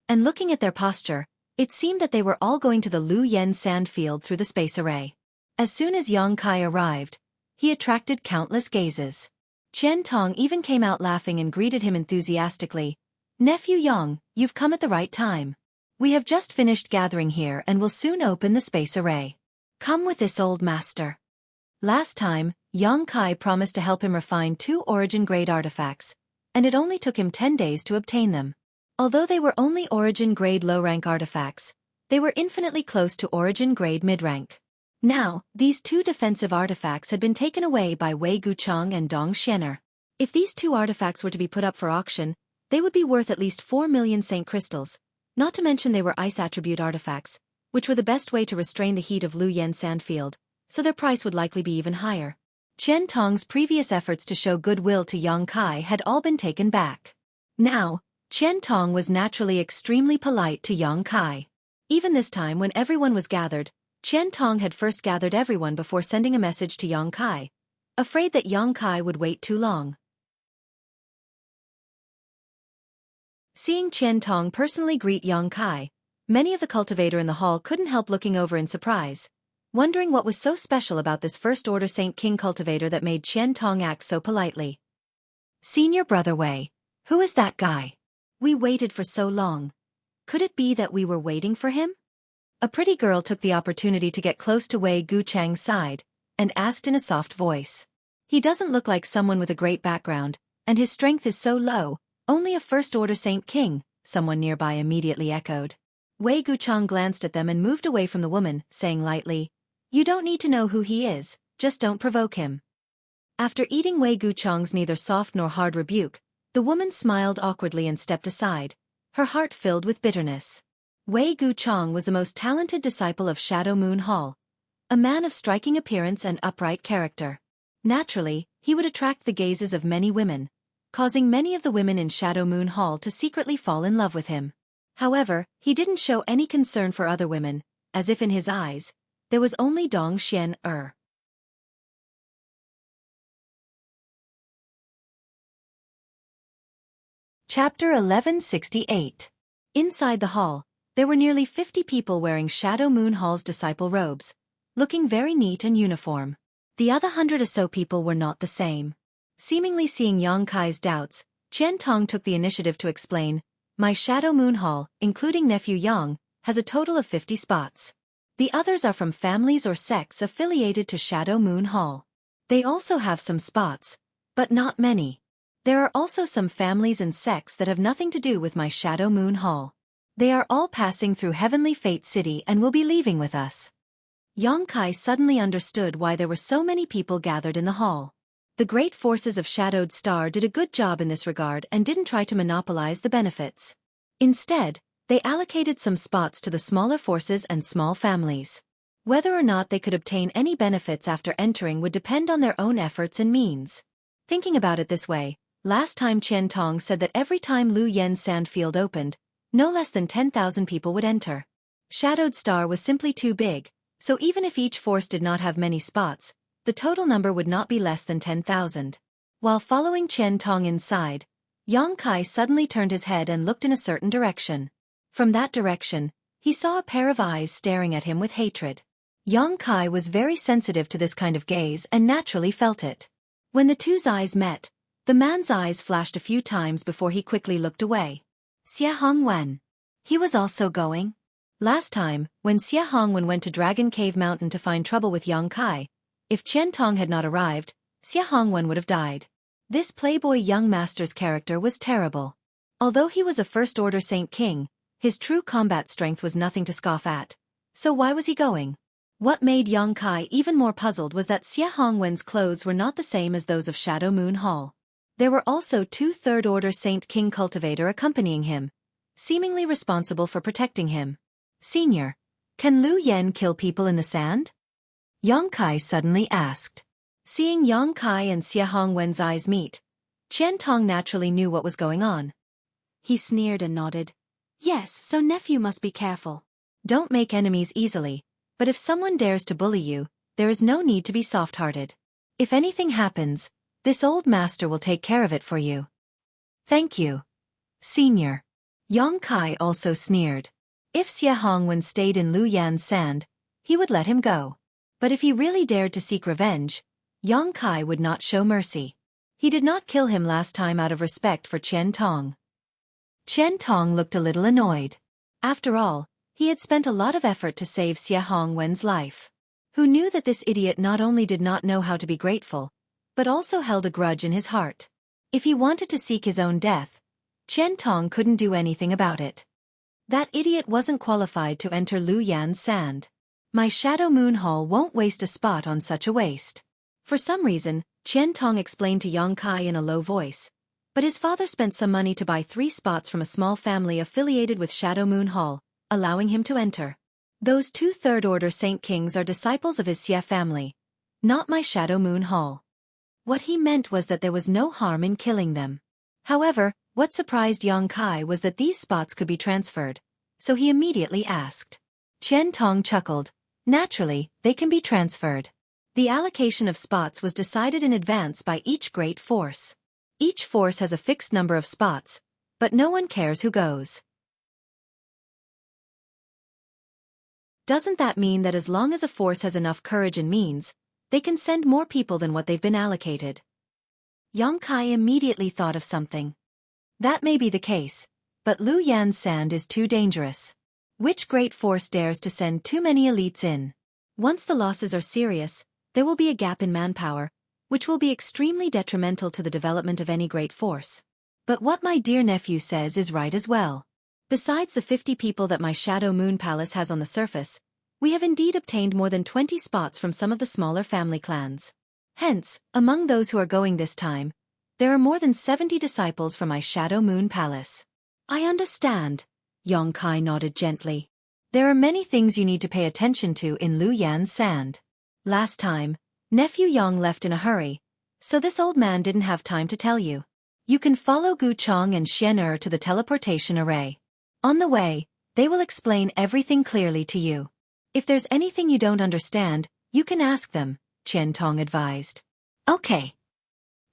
And looking at their posture, it seemed that they were all going to the Lu Yen sandfield through the space array. As soon as Yang Kai arrived, he attracted countless gazes. Qian Tong even came out laughing and greeted him enthusiastically. "Nephew Yang, you've come at the right time. We have just finished gathering here and will soon open the space array. Come with this old master." Last time, Yang Kai promised to help him refine 2 origin-grade artifacts, and it only took him 10 days to obtain them. Although they were only origin-grade low-rank artifacts, they were infinitely close to origin-grade mid-rank. Now, these 2 defensive artifacts had been taken away by Wei Guchang and Dong Xianer. If these 2 artifacts were to be put up for auction, they would be worth at least 4 million Saint crystals, not to mention they were ice attribute artifacts, which were the best way to restrain the heat of Lu Yen sandfield, so their price would likely be even higher. Qian Tong's previous efforts to show goodwill to Yang Kai had all been taken back. Now, Qian Tong was naturally extremely polite to Yang Kai. Even this time when everyone was gathered, Qian Tong had first gathered everyone before sending a message to Yang Kai, afraid that Yang Kai would wait too long. Seeing Qian Tong personally greet Yang Kai, many of the cultivator in the hall couldn't help looking over in surprise, wondering what was so special about this 1st order Saint King cultivator that made Qian Tong act so politely. "Senior brother Wei, who is that guy? We waited for so long. Could it be that we were waiting for him?" A pretty girl took the opportunity to get close to Wei Guchang's side, and asked in a soft voice. "He doesn't look like someone with a great background, and his strength is so low, only a 1st order Saint King," someone nearby immediately echoed. Wei Guchang glanced at them and moved away from the woman, saying lightly, "You don't need to know who he is, just don't provoke him." After eating Wei Guchang's neither soft nor hard rebuke, the woman smiled awkwardly and stepped aside, her heart filled with bitterness. Wei Guchong was the most talented disciple of Shadow Moon Hall, a man of striking appearance and upright character. Naturally, he would attract the gazes of many women, causing many of the women in Shadow Moon Hall to secretly fall in love with him. However, he didn't show any concern for other women, as if in his eyes, there was only Dong Xian. Chapter 1168. Inside the hall, there were nearly 50 people wearing Shadow Moon Hall's disciple robes, looking very neat and uniform. The other 100 or so people were not the same. Seemingly seeing Yang Kai's doubts, Qian Tong took the initiative to explain, "My Shadow Moon Hall, including nephew Yang, has a total of 50 spots. The others are from families or sects affiliated to Shadow Moon Hall. They also have some spots, but not many. There are also some families and sects that have nothing to do with my Shadow Moon Hall. They are all passing through Heavenly Fate City and will be leaving with us." Yang Kai suddenly understood why there were so many people gathered in the hall. The great forces of Shadowed Star did a good job in this regard and didn't try to monopolize the benefits. Instead, they allocated some spots to the smaller forces and small families. Whether or not they could obtain any benefits after entering would depend on their own efforts and means. Thinking about it this way, last time Qian Tong said that every time Lu Yen's sand field opened, no less than 10,000 people would enter. Shadowed Star was simply too big, so even if each force did not have many spots, the total number would not be less than 10,000. While following Qian Tong inside, Yang Kai suddenly turned his head and looked in a certain direction. From that direction, he saw a pair of eyes staring at him with hatred. Yang Kai was very sensitive to this kind of gaze and naturally felt it. When the two's eyes met, the man's eyes flashed a few times before he quickly looked away. Xie Hongwen. He was also going. Last time, when Xie Hongwen went to Dragon Cave Mountain to find trouble with Yang Kai, if Qian Tong had not arrived, Xie Hongwen would have died. This playboy young master's character was terrible. Although he was a First-Order Saint King, his true combat strength was nothing to scoff at. So why was he going? What made Yang Kai even more puzzled was that Xie Hongwen's clothes were not the same as those of Shadow Moon Hall. There were also 2 Third-Order Saint King cultivator accompanying him, seemingly responsible for protecting him. "Senior, can Lu Yen kill people in the sand?" Yang Kai suddenly asked. Seeing Yang Kai and Xie Hongwen's eyes meet, Qian Tong naturally knew what was going on. He sneered and nodded. "Yes, so nephew must be careful. Don't make enemies easily, but if someone dares to bully you, there is no need to be soft-hearted. If anything happens, this old master will take care of it for you." "Thank you, Senior." Yang Kai also sneered. If Xie Hongwen stayed in Lu Yan's sand, he would let him go. But if he really dared to seek revenge, Yang Kai would not show mercy. He did not kill him last time out of respect for Qian Tong. Qian Tong looked a little annoyed. After all, he had spent a lot of effort to save Xie Hongwen's life. Who knew that this idiot not only did not know how to be grateful, but also held a grudge in his heart. If he wanted to seek his own death, Qian Tong couldn't do anything about it. That idiot wasn't qualified to enter Lu Yan's sand. My Shadow Moon Hall won't waste a spot on such a waste. For some reason, Qian Tong explained to Yang Kai in a low voice, but his father spent some money to buy 3 spots from a small family affiliated with Shadow Moon Hall, allowing him to enter. Those 2 Third-Order Saint Kings are disciples of his Xie family, not my Shadow Moon Hall. What he meant was that there was no harm in killing them. However, what surprised Yang Kai was that these spots could be transferred, so he immediately asked. Qian Tong chuckled. Naturally, they can be transferred. The allocation of spots was decided in advance by each great force. Each force has a fixed number of spots, but no one cares who goes. Doesn't that mean that as long as a force has enough courage and means, they can send more people than what they've been allocated? Yang Kai immediately thought of something. That may be the case, but Lu Yan's sand is too dangerous. Which great force dares to send too many elites in? Once the losses are serious, there will be a gap in manpower, which will be extremely detrimental to the development of any great force. But what my dear nephew says is right as well. Besides the 50 people that my Shadow Moon Palace has on the surface, we have indeed obtained more than 20 spots from some of the smaller family clans. Hence, among those who are going this time, there are more than 70 disciples from my Shadow Moon Palace. I understand. Yongkai nodded gently. There are many things you need to pay attention to in Lu Yan's sand. Last time, nephew Yang left in a hurry, so this old man didn't have time to tell you. You can follow Gu Chong and Xian to the teleportation array. On the way, they will explain everything clearly to you. If there's anything you don't understand, you can ask them, Qian Tong advised. Okay.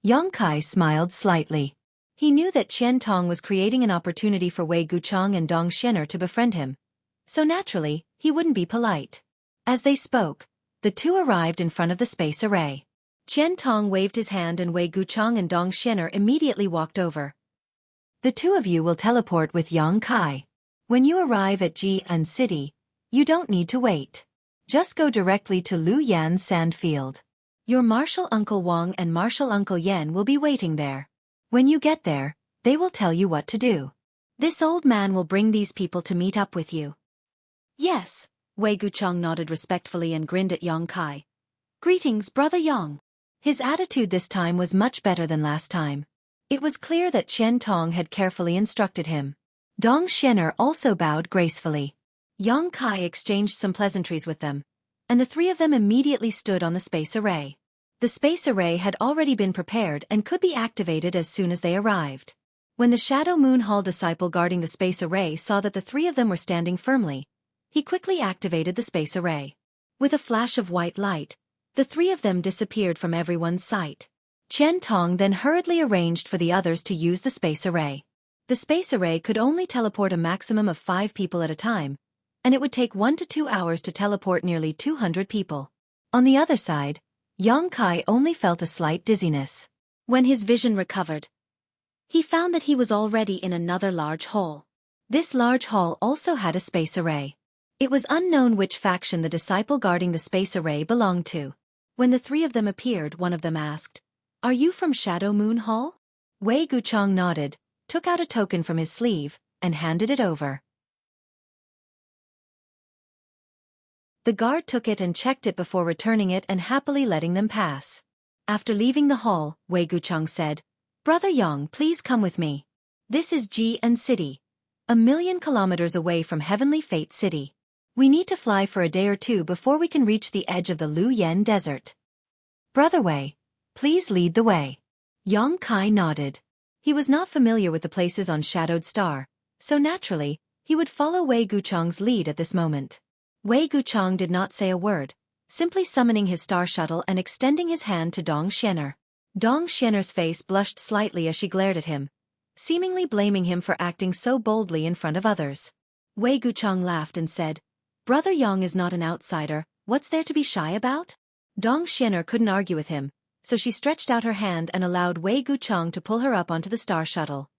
Yongkai smiled slightly. He knew that Qian Tong was creating an opportunity for Wei Guchang and Dong Xian to befriend him. So naturally, he wouldn't be polite. As they spoke, the two arrived in front of the space array. Qian Tong waved his hand and Wei Guchang and Dong Xian immediately walked over. The two of you will teleport with Yongkai. When you arrive at Jian City, you don't need to wait. Just go directly to Lu Yan's sand field. Your martial uncle Wang and martial uncle Yan will be waiting there. When you get there, they will tell you what to do. This old man will bring these people to meet up with you. Yes, Wei Guchang nodded respectfully and grinned at Yongkai. Greetings, Brother Yang. His attitude this time was much better than last time. It was clear that Qian Tong had carefully instructed him. Dong Xian also bowed gracefully. Yongkai exchanged some pleasantries with them, and the three of them immediately stood on the space array. The space array had already been prepared and could be activated as soon as they arrived. When the Shadow Moon Hall disciple guarding the space array saw that the three of them were standing firmly, he quickly activated the space array. With a flash of white light, the three of them disappeared from everyone's sight. Qian Tong then hurriedly arranged for the others to use the space array. The space array could only teleport a maximum of 5 people at a time, and it would take 1 to 2 hours to teleport nearly 200 people. On the other side, Yongkai only felt a slight dizziness. When his vision recovered, he found that he was already in another large hall. This large hall also had a space array. It was unknown which faction the disciple guarding the space array belonged to. When the three of them appeared, one of them asked, "Are you from Shadow Moon Hall?" Wei Guchang nodded, took out a token from his sleeve, and handed it over. The guard took it and checked it before returning it and happily letting them pass. After leaving the hall, Wei Guchang said, "Brother Yang, please come with me. This is Jian City, 1,000,000 kilometers away from Heavenly Fate City. We need to fly for a day or two before we can reach the edge of the Lu Yan Desert. Brother Wei, please lead the way." Yongkai nodded. He was not familiar with the places on Shadowed Star, so naturally, he would follow Wei Guchang's lead at this moment. Wei Guchang did not say a word, simply summoning his star shuttle and extending his hand to Dong Xian. Dong Xian's face blushed slightly as she glared at him, seemingly blaming him for acting so boldly in front of others. Wei Guchang laughed and said, "Brother Yang is not an outsider, what's there to be shy about?" Dong Xian couldn't argue with him, so she stretched out her hand and allowed Wei Guchang to pull her up onto the star shuttle.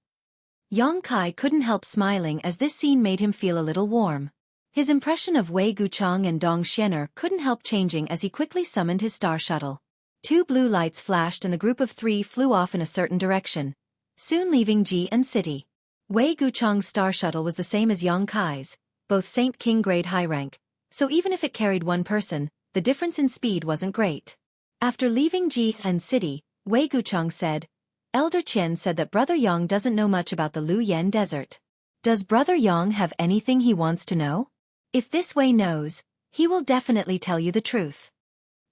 Yongkai couldn't help smiling as this scene made him feel a little warm. His impression of Wei Guchang and Dong Xian couldn't help changing as he quickly summoned his star shuttle. 2 blue lights flashed and the group of 3 flew off in a certain direction, soon leaving Jian City. Wei Guchang's star shuttle was the same as Yongkai's, both Saint King grade high rank, so even if it carried one person, the difference in speed wasn't great. After leaving Jian City, Wei Guchang said, "Elder Qian said that Brother Yang doesn't know much about the Lu Yan Desert. Does Brother Yang have anything he wants to know? If this Wei knows, he will definitely tell you the truth."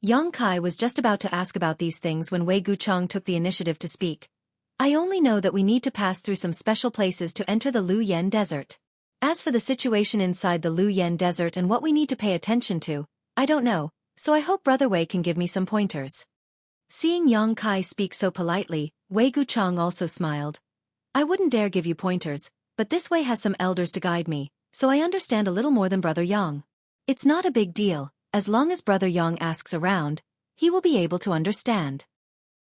Yongkai was just about to ask about these things when Wei Guchang took the initiative to speak. "I only know that we need to pass through some special places to enter the Lu Yan Desert. As for the situation inside the Lu Yan Desert and what we need to pay attention to, I don't know, so I hope Brother Wei can give me some pointers." Seeing Yongkai speak so politely, Wei Guchang also smiled. "I wouldn't dare give you pointers, but this Wei has some elders to guide me, so I understand a little more than Brother Yang. It's not a big deal, as long as Brother Yang asks around, he will be able to understand."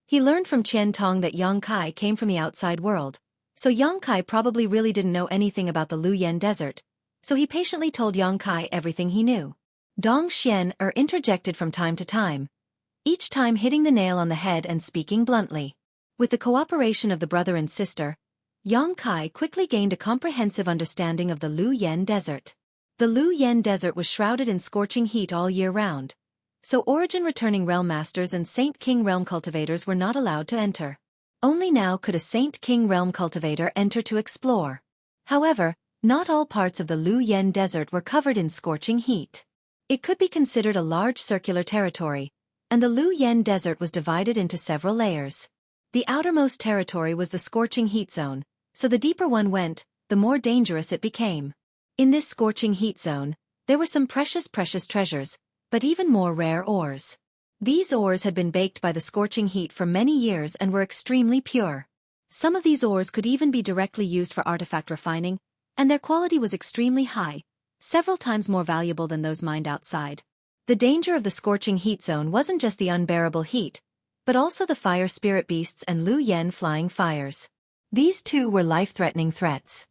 He learned from Qian Tong that Yongkai came from the outside world, so Yongkai probably really didn't know anything about the Lu Yan Desert, so he patiently told Yongkai everything he knew. Dong Xian interjected from time to time, each time hitting the nail on the head and speaking bluntly. With the cooperation of the brother and sister, Yongkai quickly gained a comprehensive understanding of the Lu Yan Desert. The Lu Yan Desert was shrouded in scorching heat all year round, so origin-returning realm masters and Saint King realm cultivators were not allowed to enter. Only now could a Saint King realm cultivator enter to explore. However, Not all parts of the Lu Yen Desert were covered in scorching heat. It could be considered a large circular territory, and the Lu Yen Desert was divided into several layers. The outermost territory was the scorching heat zone, so the deeper one went, the more dangerous it became. In this scorching heat zone, there were some precious treasures, but even more rare ores. These ores had been baked by the scorching heat for many years and were extremely pure. Some of these ores could even be directly used for artifact refining, and their quality was extremely high, several times more valuable than those mined outside. The danger of the scorching heat zone wasn't just the unbearable heat, but also the fire spirit beasts and Lu Yen flying fires. These two were life-threatening threats.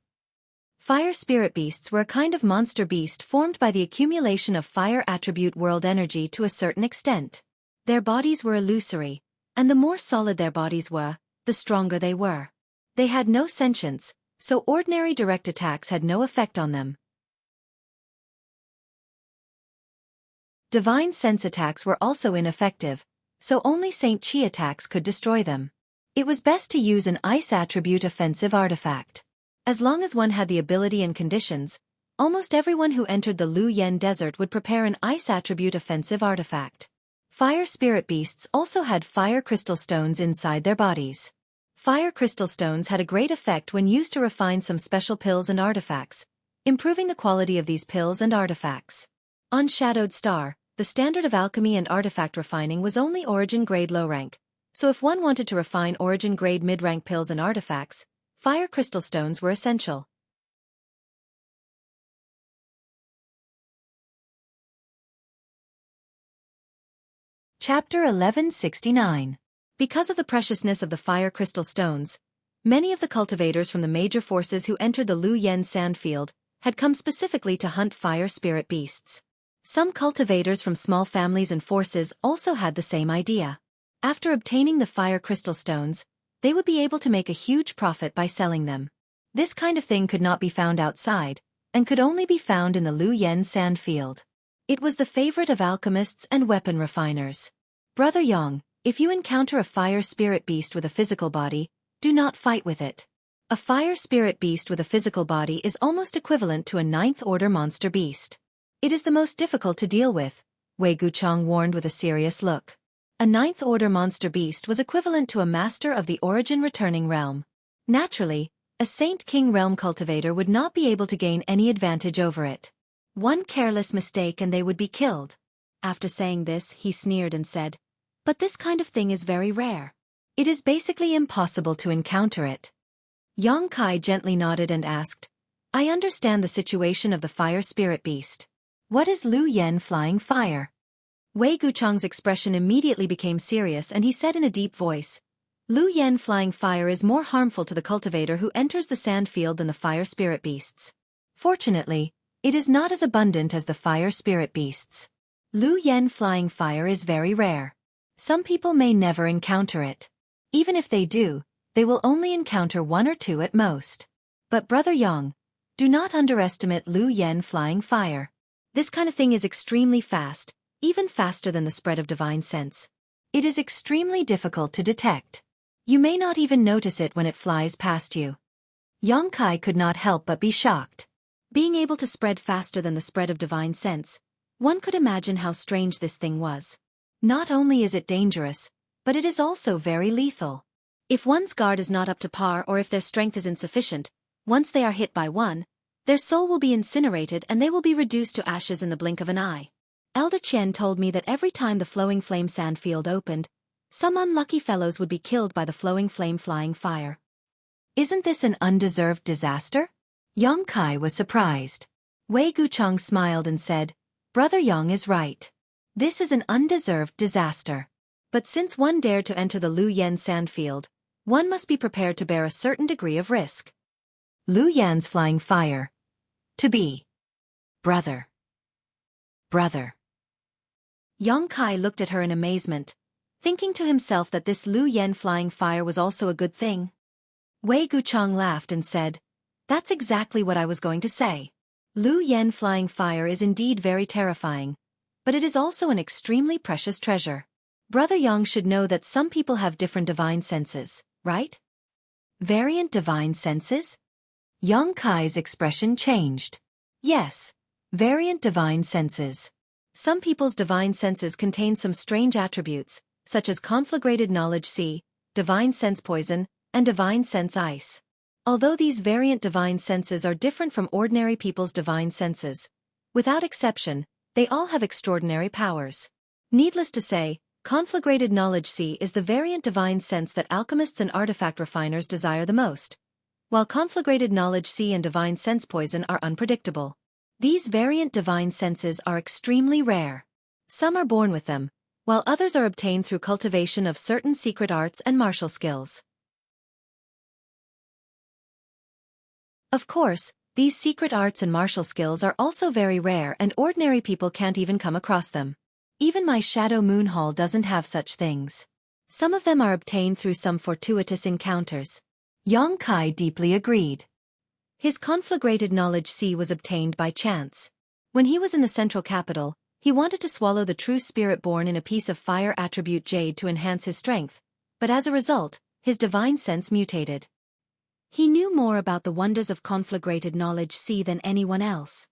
Fire spirit beasts were a kind of monster beast formed by the accumulation of fire attribute world energy to a certain extent. Their bodies were illusory, and the more solid their bodies were, the stronger they were. They had no sentience, so ordinary direct attacks had no effect on them. Divine sense attacks were also ineffective, so only Saint Qi attacks could destroy them. It was best to use an ice attribute offensive artifact. As long as one had the ability and conditions, almost everyone who entered the Lu Yen Desert would prepare an ice attribute offensive artifact. Fire spirit beasts also had fire crystal stones inside their bodies. Fire crystal stones had a great effect when used to refine some special pills and artifacts, improving the quality of these pills and artifacts. On Shadowed Star, the standard of alchemy and artifact refining was only origin grade low rank, so if one wanted to refine origin grade mid-rank pills and artifacts, fire crystal stones were essential. Chapter 1169. Because of the preciousness of the fire crystal stones, many of the cultivators from the major forces who entered the Lu Yen sandfield had come specifically to hunt fire spirit beasts. Some cultivators from small families and forces also had the same idea. After obtaining the fire crystal stones, they would be able to make a huge profit by selling them. This kind of thing could not be found outside, and could only be found in the Lu Yen sandfield. It was the favorite of alchemists and weapon refiners. Brother Yang, if you encounter a fire spirit beast with a physical body, do not fight with it. A fire spirit beast with a physical body is almost equivalent to a ninth-order monster beast. It is the most difficult to deal with, Wei Guchang warned with a serious look. A ninth-order monster beast was equivalent to a master of the origin returning realm. Naturally, a Saint King realm cultivator would not be able to gain any advantage over it. One careless mistake and they would be killed. After saying this, he sneered and said, "But this kind of thing is very rare. It is basically impossible to encounter it." Yang Kai gently nodded and asked, "I understand the situation of the fire spirit beast. What is Lu Yen flying fire?" Wei Guchang's expression immediately became serious and he said in a deep voice, "Lu Yen flying fire is more harmful to the cultivator who enters the sandfield than the fire spirit beasts. Fortunately, it is not as abundant as the fire spirit beasts. Lu Yen flying fire is very rare. Some people may never encounter it. Even if they do, they will only encounter one or two at most. But Brother Yang, do not underestimate Lu Yen flying fire. This kind of thing is extremely fast, even faster than the spread of divine sense. It is extremely difficult to detect. You may not even notice it when it flies past you." Yang Kai could not help but be shocked. Being able to spread faster than the spread of divine sense, one could imagine how strange this thing was. Not only is it dangerous, but it is also very lethal. If one's guard is not up to par or if their strength is insufficient, once they are hit by one, their soul will be incinerated and they will be reduced to ashes in the blink of an eye. Elder Chen told me that every time the flowing flame sandfield opened, some unlucky fellows would be killed by the flowing flame flying fire. Isn't this an undeserved disaster? Yang Kai was surprised. Wei Guchang smiled and said, "Brother Yang is right. This is an undeserved disaster. But since one dared to enter the Lu Yen sandfield, one must be prepared to bear a certain degree of risk." Lu Yan's flying fire. To be. Brother. Yang Kai looked at her in amazement, thinking to himself that this Lu Yen flying fire was also a good thing. Wei Guchang laughed and said, "That's exactly what I was going to say. Lu Yen flying fire is indeed very terrifying, but it is also an extremely precious treasure. Brother Yang should know that some people have different divine senses, right?" "Variant divine senses?" Yang Kai's expression changed. Yes. Variant divine senses. Some people's divine senses contain some strange attributes, such as conflagrated knowledge C, divine sense poison, and divine sense ice. Although these variant divine senses are different from ordinary people's divine senses, without exception, they all have extraordinary powers. Needless to say, conflagrated knowledge C is the variant divine sense that alchemists and artifact refiners desire the most, while conflagrated knowledge C and divine sense poison are unpredictable. These variant divine senses are extremely rare. Some are born with them, while others are obtained through cultivation of certain secret arts and martial skills. Of course, these secret arts and martial skills are also very rare and ordinary people can't even come across them. Even my Shadow Moon Hall doesn't have such things. Some of them are obtained through some fortuitous encounters. Yang Kai deeply agreed. His conflagrated knowledge C was obtained by chance. When he was in the central capital, he wanted to swallow the true spirit born in a piece of fire attribute jade to enhance his strength, but as a result, his divine sense mutated. He knew more about the wonders of conflagrated knowledge C than anyone else.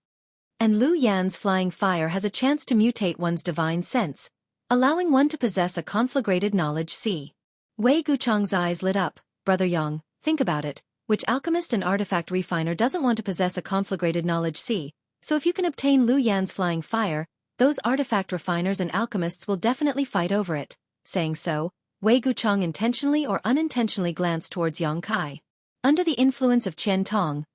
And Lu Yan's flying fire has a chance to mutate one's divine sense, allowing one to possess a conflagrated knowledge C. Wei Guchang's eyes lit up. Brother Yang, think about it. Which alchemist and artifact refiner doesn't want to possess a conflagrated knowledge C? So if you can obtain Lu Yan's flying fire, those artifact refiners and alchemists will definitely fight over it. Saying so, Wei Guchang intentionally or unintentionally glanced towards Yang Kai. Under the influence of Qian Tong,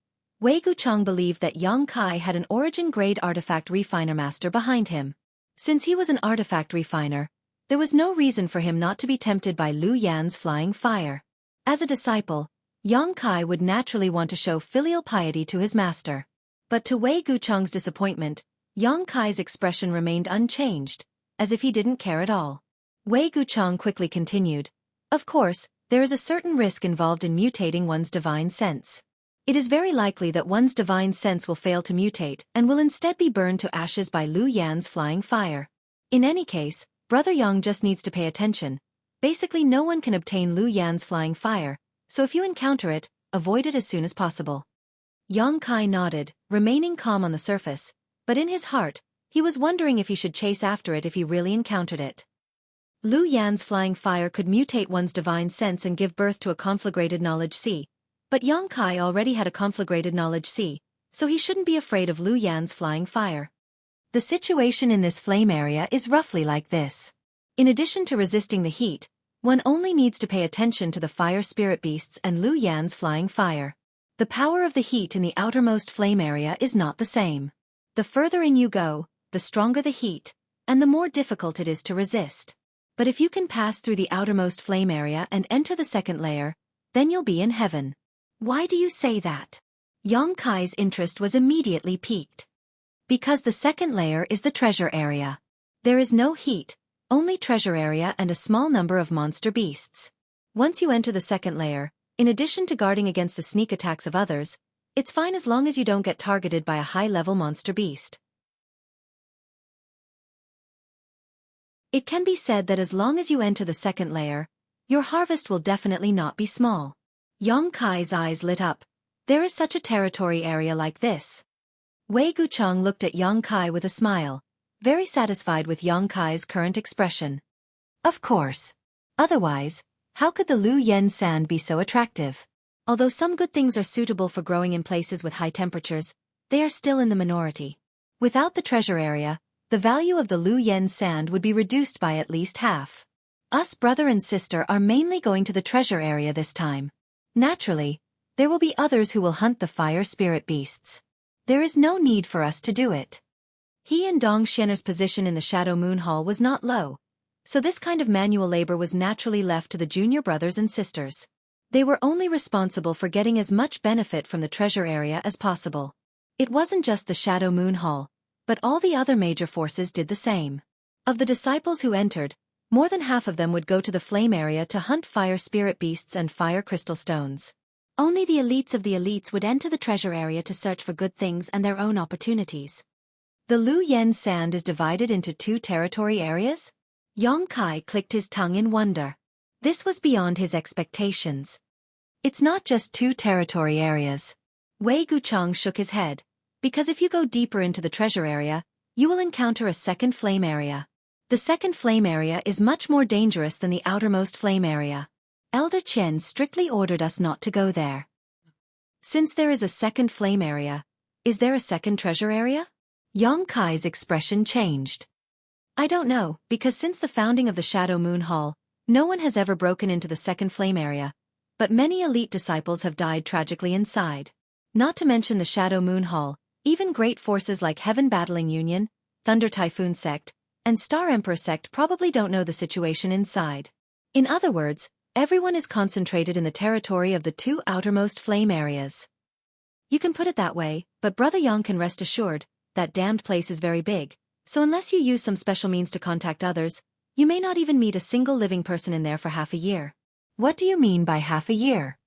Wei Guchang believed that Yang Kai had an origin-grade artifact refiner master behind him. Since he was an artifact refiner, there was no reason for him not to be tempted by Lu Yan's flying fire. As a disciple, Yang Kai would naturally want to show filial piety to his master. But to Wei Guchang's disappointment, Yang Kai's expression remained unchanged, as if he didn't care at all. Wei Guchang quickly continued, "Of course, there is a certain risk involved in mutating one's divine sense. It is very likely that one's divine sense will fail to mutate and will instead be burned to ashes by Lu Yan's flying fire. In any case, Brother Yang just needs to pay attention. Basically no one can obtain Lu Yan's flying fire, so if you encounter it, avoid it as soon as possible." Yang Kai nodded, remaining calm on the surface, but in his heart, he was wondering if he should chase after it if he really encountered it. Lu Yan's flying fire could mutate one's divine sense and give birth to a conflagrated knowledge C, but Yang Kai already had a conflagrated knowledge C, so he shouldn't be afraid of Lu Yan's flying fire. The situation in this flame area is roughly like this. In addition to resisting the heat, one only needs to pay attention to the fire spirit beasts and Lu Yan's flying fire. The power of the heat in the outermost flame area is not the same. The further in you go, the stronger the heat, and the more difficult it is to resist. But if you can pass through the outermost flame area and enter the second layer, then you'll be in heaven. Why do you say that? Yang Kai's interest was immediately piqued. Because the second layer is the treasure area. There is no heat, only treasure area and a small number of monster beasts. Once you enter the second layer, in addition to guarding against the sneak attacks of others, it's fine as long as you don't get targeted by a high-level monster beast. It can be said that as long as you enter the second layer, your harvest will definitely not be small. Yang Kai's eyes lit up. There is such a territory area like this. Wei Guchang looked at Yang Kai with a smile, very satisfied with Yang Kai's current expression. Of course. Otherwise, how could the Lu Yan sand be so attractive? Although some good things are suitable for growing in places with high temperatures, they are still in the minority. Without the treasure area, the value of the Lu Yan sand would be reduced by at least half. Us brother and sister are mainly going to the treasure area this time. Naturally, there will be others who will hunt the fire spirit beasts. There is no need for us to do it. He and Dong Xianer's position in the Shadow Moon Hall was not low, so this kind of manual labor was naturally left to the junior brothers and sisters. They were only responsible for getting as much benefit from the treasure area as possible. It wasn't just the Shadow Moon Hall, but all the other major forces did the same. Of the disciples who entered, more than half of them would go to the flame area to hunt fire spirit beasts and fire crystal stones. Only the elites of the elites would enter the treasure area to search for good things and their own opportunities. The Lu Yan sand is divided into 2 territory areas? Yang Kai clicked his tongue in wonder. This was beyond his expectations. It's not just 2 territory areas. Wei Guchang shook his head. Because if you go deeper into the treasure area, you will encounter a second flame area. The second flame area is much more dangerous than the outermost flame area. Elder Chen strictly ordered us not to go there. Since there is a second flame area, is there a second treasure area? Yang Kai's expression changed. I don't know, because since the founding of the Shadow Moon Hall, no one has ever broken into the second flame area, but many elite disciples have died tragically inside. Not to mention the Shadow Moon Hall, even great forces like Heaven Battling Union, Thunder Typhoon Sect, and Star Emperor Sect probably don't know the situation inside. In other words, everyone is concentrated in the territory of the two outermost flame areas. You can put it that way, but Brother Yang can rest assured, that damned place is very big, so unless you use some special means to contact others, you may not even meet a single living person in there for half a year. What do you mean by half a year?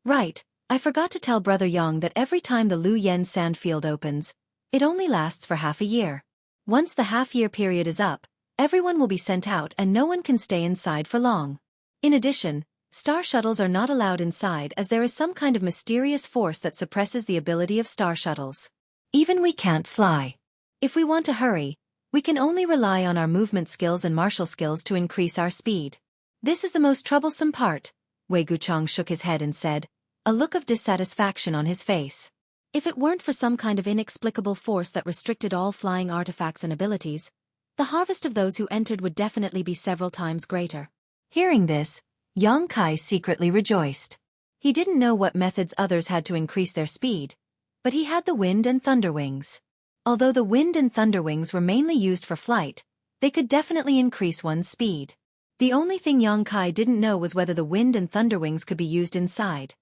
Right, I forgot to tell Brother Yang that every time the Lu Yen sand field opens, it only lasts for half a year. Once the half-year period is up, everyone will be sent out and no one can stay inside for long. In addition, star shuttles are not allowed inside as there is some kind of mysterious force that suppresses the ability of star shuttles. Even we can't fly. If we want to hurry, we can only rely on our movement skills and martial skills to increase our speed. This is the most troublesome part. Wei Guchang shook his head and said, a look of dissatisfaction on his face. If it weren't for some kind of inexplicable force that restricted all flying artifacts and abilities, the harvest of those who entered would definitely be several times greater. Hearing this, Yang Kai secretly rejoiced. He didn't know what methods others had to increase their speed, but he had the wind and thunder wings. Although the wind and thunder wings were mainly used for flight, they could definitely increase one's speed. The only thing Yang Kai didn't know was whether the wind and thunder wings could be used inside.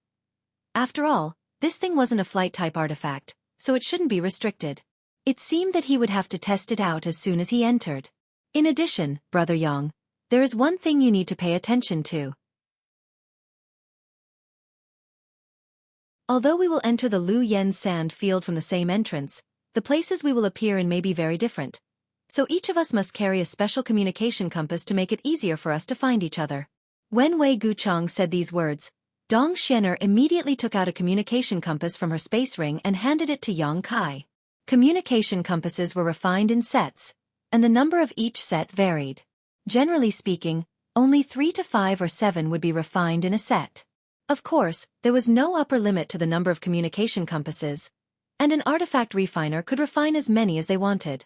After all, this thing wasn't a flight-type artifact, so it shouldn't be restricted. It seemed that he would have to test it out as soon as he entered. In addition, Brother Yang, there is one thing you need to pay attention to. Although we will enter the Lu Yen sand field from the same entrance, the places we will appear in may be very different. So each of us must carry a special communication compass to make it easier for us to find each other. When Wei Guchang said these words, Dong Xian'er immediately took out a communication compass from her space ring and handed it to Yang Kai. Communication compasses were refined in sets, and the number of each set varied. Generally speaking, only 3 to 5 or 7 would be refined in a set. Of course, there was no upper limit to the number of communication compasses, and an artifact refiner could refine as many as they wanted.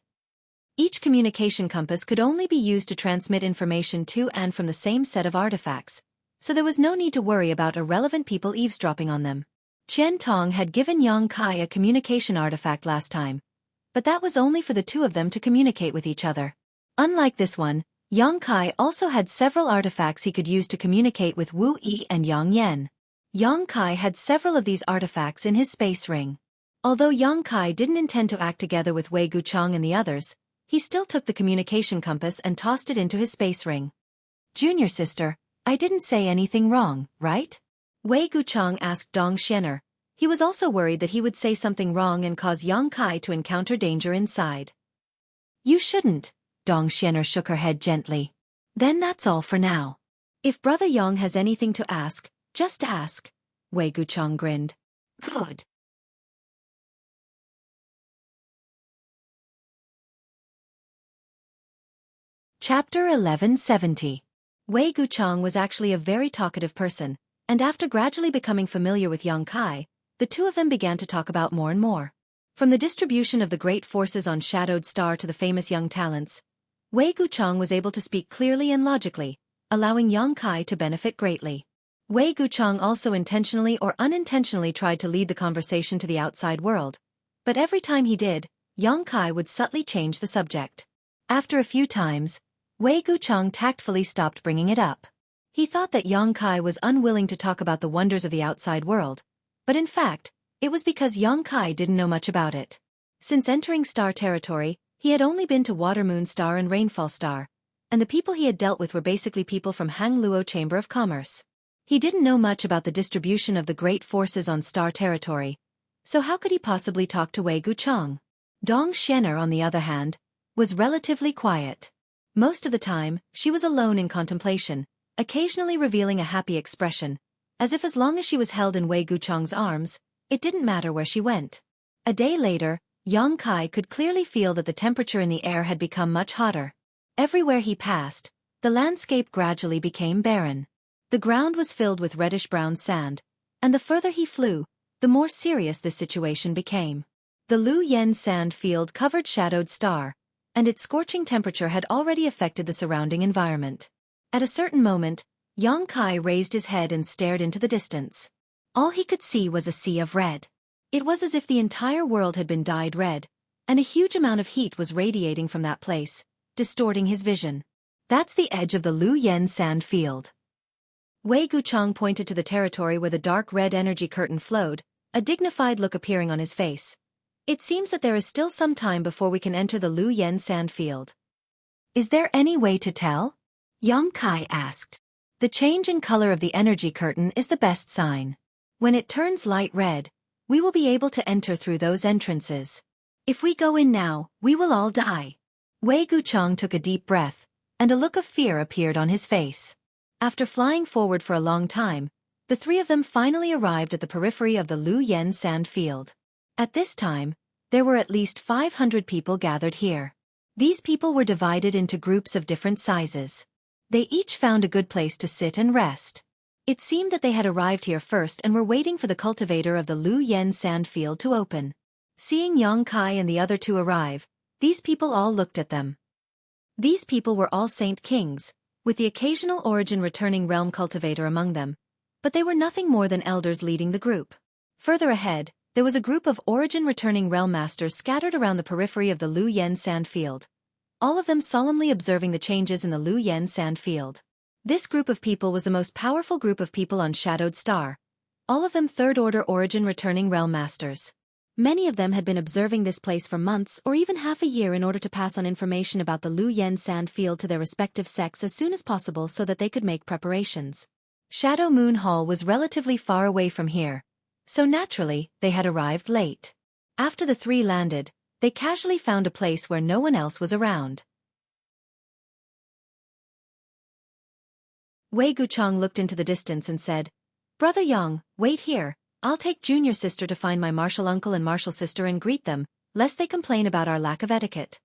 Each communication compass could only be used to transmit information to and from the same set of artifacts, so there was no need to worry about irrelevant people eavesdropping on them. Qian Tong had given Yang Kai a communication artifact last time, but that was only for the two of them to communicate with each other. Unlike this one, Yang Kai also had several artifacts he could use to communicate with Wu Yi and Yang Yen. Yang Kai had several of these artifacts in his space ring. Although Yang Kai didn't intend to act together with Wei Guchang and the others, he still took the communication compass and tossed it into his space ring. Junior sister, I didn't say anything wrong, right? Wei Guchang asked Dong Xian'er. He was also worried that he would say something wrong and cause Yang Kai to encounter danger inside. You shouldn't, Dong Xian'er shook her head gently. Then that's all for now. If Brother Yang has anything to ask, just ask. Wei Guchang grinned. Good. Chapter 1170. Wei Guchang was actually a very talkative person, and after gradually becoming familiar with Yang Kai, the two of them began to talk about more and more. From the distribution of the great forces on Shadowed Star to the famous young talents, Wei Guchang was able to speak clearly and logically, allowing Yang Kai to benefit greatly. Wei Guchang also intentionally or unintentionally tried to lead the conversation to the outside world, but every time he did, Yang Kai would subtly change the subject. After a few times, Wei Guchang tactfully stopped bringing it up. He thought that Yang Kai was unwilling to talk about the wonders of the outside world, but in fact, it was because Yang Kai didn't know much about it. Since entering Star territory, he had only been to Water Moon Star and Rainfall Star, and the people he had dealt with were basically people from Hang Luo Chamber of Commerce. He didn't know much about the distribution of the great forces on Star territory, so how could he possibly talk to Wei Guchang? Dong Xian'er, on the other hand, was relatively quiet. Most of the time, she was alone in contemplation, occasionally revealing a happy expression, as if as long as she was held in Wei Guchang's arms, It didn't matter where she went. A day later, Yang Kai could clearly feel that the temperature in the air had become much hotter. Everywhere he passed, the landscape gradually became barren. The ground was filled with reddish-brown sand, and the further he flew, the more serious this situation became. The Lu Yen sand field covered Shadowed Star, and its scorching temperature had already affected the surrounding environment. At a certain moment, Yang Kai raised his head and stared into the distance. All he could see was a sea of red. It was as if the entire world had been dyed red, and a huge amount of heat was radiating from that place, distorting his vision. That's the edge of the Lu Yen sand field. Wei Guchang pointed to the territory where the dark red energy curtain flowed, a dignified look appearing on his face. It seems that there is still some time before we can enter the Lu Yen sand field. Is there any way to tell? Yang Kai asked. The change in color of the energy curtain is the best sign. When it turns light red, we will be able to enter through those entrances. If we go in now, we will all die. Wei Guchang took a deep breath, and a look of fear appeared on his face. After flying forward for a long time, the three of them finally arrived at the periphery of the Lu Yen sand field. At this time, there were at least 500 people gathered here. These people were divided into groups of different sizes. They each found a good place to sit and rest. It seemed that they had arrived here first and were waiting for the cultivator of the Lu Yen sand field to open. Seeing Yang Kai and the other two arrive, these people all looked at them. These people were all Saint Kings, with the occasional origin returning realm cultivator among them, but they were nothing more than elders leading the group. Further ahead, there was a group of origin returning realm masters scattered around the periphery of the Lu Yen sand field, all of them solemnly observing the changes in the Lu Yen sand field. This group of people was the most powerful group of people on Shadowed Star, all of them third-order origin returning realm masters. Many of them had been observing this place for months or even half a year in order to pass on information about the Lu Yen sand field to their respective sects as soon as possible so that they could make preparations. Shadow Moon Hall was relatively far away from here, so naturally, they had arrived late. After the three landed, they casually found a place where no one else was around. Wei Guchang looked into the distance and said, "Brother Yang, wait here. I'll take junior sister to find my martial uncle and martial sister and greet them, lest they complain about our lack of etiquette."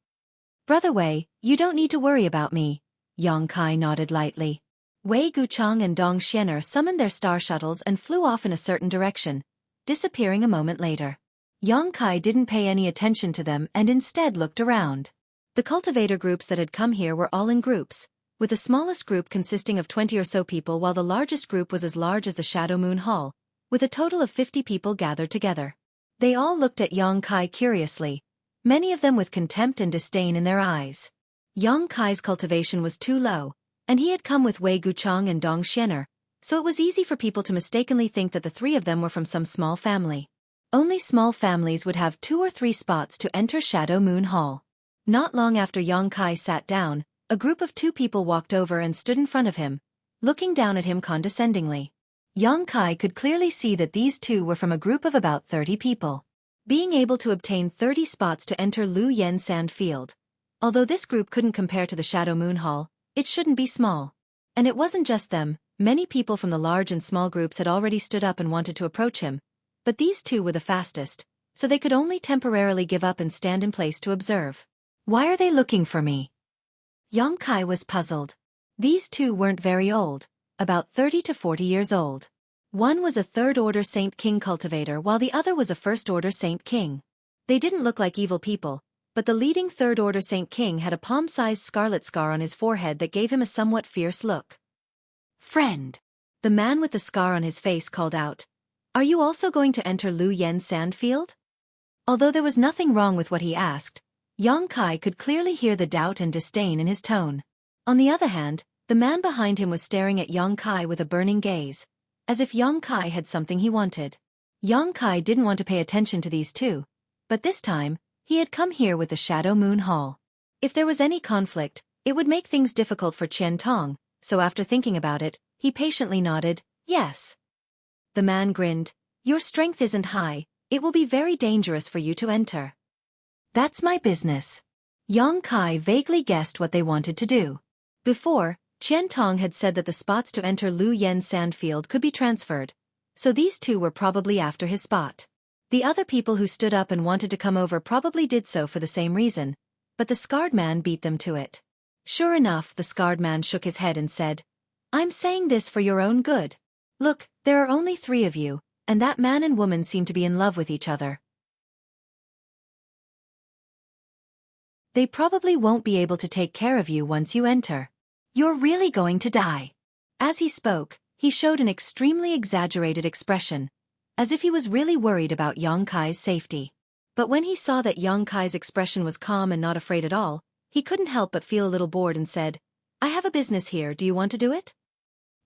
"Brother Wei, you don't need to worry about me." Yang Kai nodded lightly. Wei Guchang and Dong Xianer summoned their star shuttles and flew off in a certain direction, disappearing a moment later. Yang Kai didn't pay any attention to them and instead looked around. The cultivator groups that had come here were all in groups, with the smallest group consisting of 20 or so people while the largest group was as large as the Shadow Moon Hall, with a total of 50 people gathered together. They all looked at Yang Kai curiously, many of them with contempt and disdain in their eyes. Yang Kai's cultivation was too low, and he had come with Wei Guchang and Dong Xianer, so it was easy for people to mistakenly think that the three of them were from some small family. Only small families would have 2 or 3 spots to enter Shadow Moon Hall. Not long after Yang Kai sat down, a group of 2 people walked over and stood in front of him, looking down at him condescendingly. Yang Kai could clearly see that these 2 were from a group of about 30 people. Being able to obtain 30 spots to enter Lu Yen sand field. Although this group couldn't compare to the Shadow Moon Hall, it shouldn't be small. And it wasn't just them, many people from the large and small groups had already stood up and wanted to approach him, but these 2 were the fastest, so they could only temporarily give up and stand in place to observe. "Why are they looking for me?" Yang Kai was puzzled. These 2 weren't very old, about 30 to 40 years old. One was a third-order Saint King cultivator while the other was a first-order Saint King. They didn't look like evil people, but the leading third-order Saint King had a palm-sized scarlet scar on his forehead that gave him a somewhat fierce look. "Friend," the man with the scar on his face called out, "are you also going to enter Lu Yen sand field?" Although there was nothing wrong with what he asked, Yang Kai could clearly hear the doubt and disdain in his tone. On the other hand, the man behind him was staring at Yang Kai with a burning gaze, as if Yang Kai had something he wanted. Yang Kai didn't want to pay attention to these 2, but this time, he had come here with the Shadow Moon Hall. If there was any conflict, it would make things difficult for Qian Tong, so after thinking about it, he patiently nodded, "Yes." The man grinned, "Your strength isn't high, it will be very dangerous for you to enter." "That's my business." Yang Kai vaguely guessed what they wanted to do. Before, Qian Tong had said that the spots to enter Lu Yen sand field could be transferred, so these 2 were probably after his spot. The other people who stood up and wanted to come over probably did so for the same reason, but the scarred man beat them to it. Sure enough, the scarred man shook his head and said, "I'm saying this for your own good. Look, there are only 3 of you, and that man and woman seem to be in love with each other. They probably won't be able to take care of you once you enter. You're really going to die." As he spoke, he showed an extremely exaggerated expression, as if he was really worried about Yang Kai's safety. But when he saw that Yang Kai's expression was calm and not afraid at all, he couldn't help but feel a little bored and said, "I have a business here, do you want to do it?"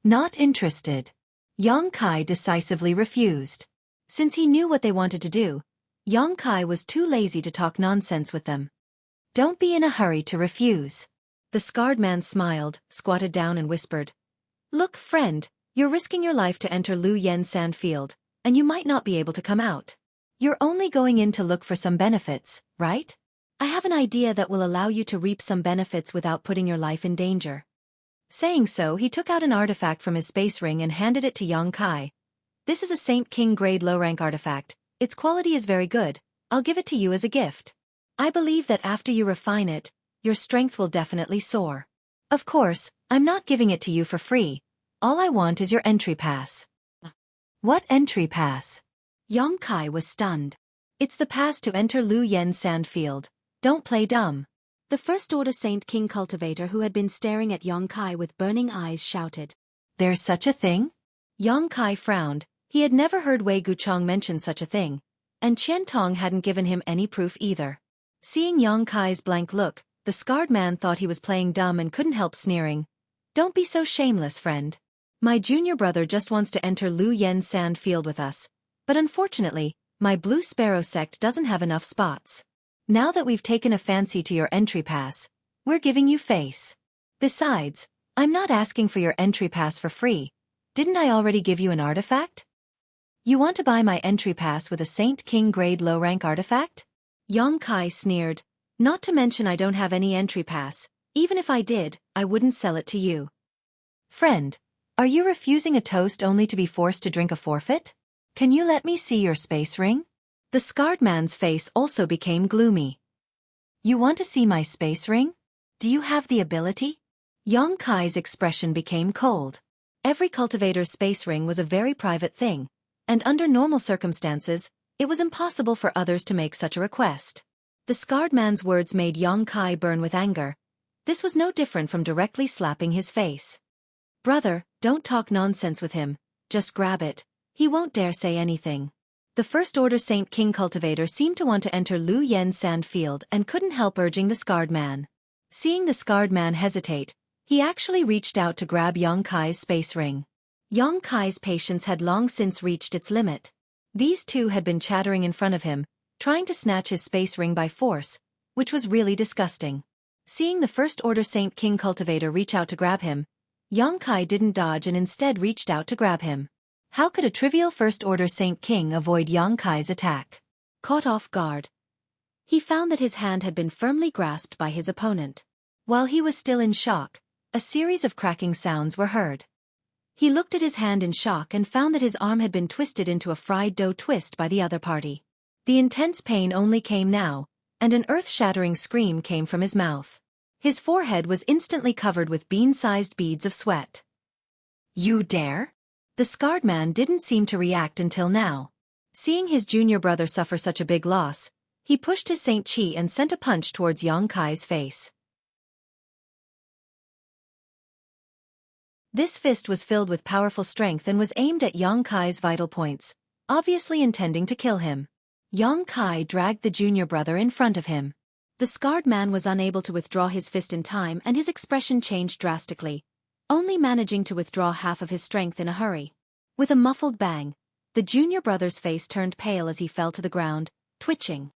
"Not interested." Yang Kai decisively refused. Since he knew what they wanted to do, Yang Kai was too lazy to talk nonsense with them. "Don't be in a hurry to refuse." The scarred man smiled, squatted down and whispered, "Look, friend, you're risking your life to enter Lu Yen Sandfield, and you might not be able to come out. You're only going in to look for some benefits, right? I have an idea that will allow you to reap some benefits without putting your life in danger." Saying so, he took out an artifact from his space ring and handed it to Yang Kai. "This is a Saint King grade low-rank artifact. Its quality is very good. I'll give it to you as a gift. I believe that after you refine it, your strength will definitely soar. Of course, I'm not giving it to you for free. All I want is your entry pass." "What entry pass?" Yang Kai was stunned. "It's the pass to enter Lu Yen Sandfield. Don't play dumb." The First Order Saint King cultivator who had been staring at Yang Kai with burning eyes shouted, "There's such a thing?" Yang Kai frowned. He had never heard Wei Guchong mention such a thing, and Qian Tong hadn't given him any proof either. Seeing Yang Kai's blank look, the scarred man thought he was playing dumb and couldn't help sneering. "Don't be so shameless, friend. My junior brother just wants to enter Lu Yen Sandfield with us, but unfortunately, my Blue Sparrow sect doesn't have enough spots. Now that we've taken a fancy to your entry pass, we're giving you face. Besides, I'm not asking for your entry pass for free. Didn't I already give you an artifact? You want to buy my entry pass with a Saint King grade low-rank artifact?" Yang Kai sneered. "Not to mention I don't have any entry pass. Even if I did, I wouldn't sell it to you." "Friend, are you refusing a toast only to be forced to drink a forfeit? Can you let me see your space ring?" The scarred man's face also became gloomy. "You want to see my space ring? Do you have the ability?" Yang Kai's expression became cold. Every cultivator's space ring was a very private thing, and under normal circumstances, it was impossible for others to make such a request. The scarred man's words made Yang Kai burn with anger. This was no different from directly slapping his face. "Brother, don't talk nonsense with him, just grab it. He won't dare say anything." The First Order Saint King cultivator seemed to want to enter Lu Yen Sandfield and couldn't help urging the scarred man. Seeing the scarred man hesitate, he actually reached out to grab Yang Kai's space ring. Yang Kai's patience had long since reached its limit. These two had been chattering in front of him, trying to snatch his space ring by force, which was really disgusting. Seeing the First Order Saint King cultivator reach out to grab him, Yang Kai didn't dodge and instead reached out to grab him. How could a trivial First Order Saint King avoid Yang Kai's attack? Caught off guard, he found that his hand had been firmly grasped by his opponent. While he was still in shock, a series of cracking sounds were heard. He looked at his hand in shock and found that his arm had been twisted into a fried dough twist by the other party. The intense pain only came now, and an earth-shattering scream came from his mouth. His forehead was instantly covered with bean-sized beads of sweat. "You dare?" The scarred man didn't seem to react until now. Seeing his junior brother suffer such a big loss, he pushed his Saint Chi and sent a punch towards Yang Kai's face. This fist was filled with powerful strength and was aimed at Yang Kai's vital points, obviously intending to kill him. Yang Kai dragged the junior brother in front of him. The scarred man was unable to withdraw his fist in time and his expression changed drastically, only managing to withdraw half of his strength in a hurry. With a muffled bang, the junior brother's face turned pale as he fell to the ground, twitching.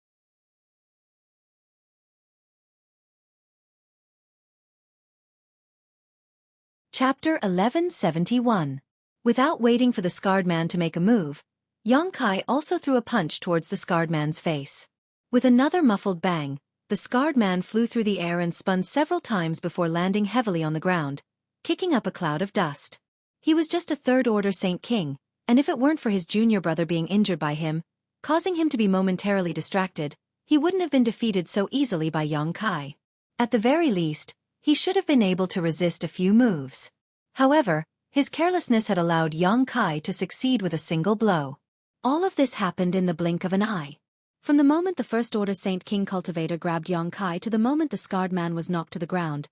Chapter 1171. Without waiting for the scarred man to make a move, Yang Kai also threw a punch towards the scarred man's face. With another muffled bang, the scarred man flew through the air and spun several times before landing heavily on the ground, kicking up a cloud of dust. He was just a Third Order Saint King, and if it weren't for his junior brother being injured by him, causing him to be momentarily distracted. He wouldn't have been defeated so easily by Yang Kai. At the very least, he should have been able to resist a few moves. However, his carelessness had allowed Yang Kai to succeed with a single blow. All of this happened in the blink of an eye. From the moment the First Order Saint King cultivator grabbed Yang Kai to the moment the scarred man was knocked to the ground,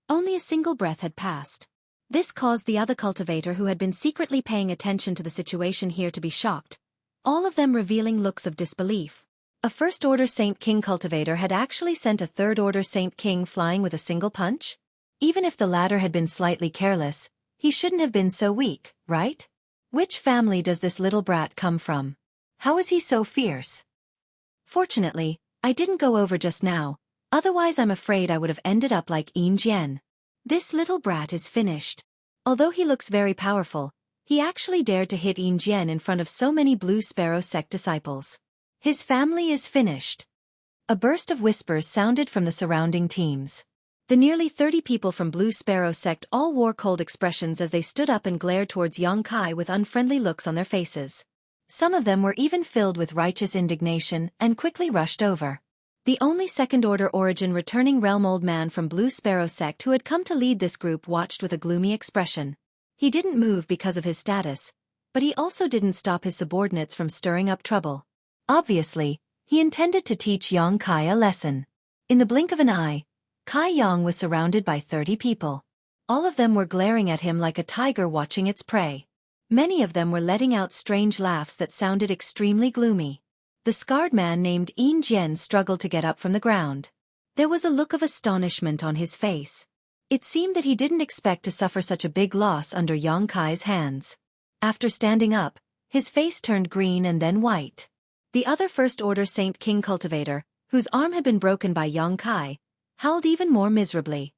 only a single breath had passed. This caused the other cultivator who had been secretly paying attention to the situation here to be shocked, all of them revealing looks of disbelief. A First Order Saint King cultivator had actually sent a Third Order Saint King flying with a single punch? Even if the latter had been slightly careless, he shouldn't have been so weak, right? Which family does this little brat come from? How is he so fierce? Fortunately, I didn't go over just now, otherwise I'm afraid I would have ended up like Yin Jian. This little brat is finished. Although he looks very powerful, he actually dared to hit Yin Jian in front of so many Blue Sparrow sect disciples. His family is finished. A burst of whispers sounded from the surrounding teams. The nearly 30 people from Blue Sparrow sect all wore cold expressions as they stood up and glared towards Yang Kai with unfriendly looks on their faces. Some of them were even filled with righteous indignation and quickly rushed over. The only second-order origin returning realm old man from Blue Sparrow sect who had come to lead this group watched with a gloomy expression. He didn't move because of his status, but he also didn't stop his subordinates from stirring up trouble. Obviously, he intended to teach Yang Kai a lesson. In the blink of an eye, Kai Yang was surrounded by 30 people. All of them were glaring at him like a tiger watching its prey. Many of them were letting out strange laughs that sounded extremely gloomy. The scarred man named Yin Jian struggled to get up from the ground. There was a look of astonishment on his face. It seemed that he didn't expect to suffer such a big loss under Yang Kai's hands. After standing up, his face turned green and then white. The other First Order Saint King cultivator, whose arm had been broken by Yang Kai, howled even more miserably.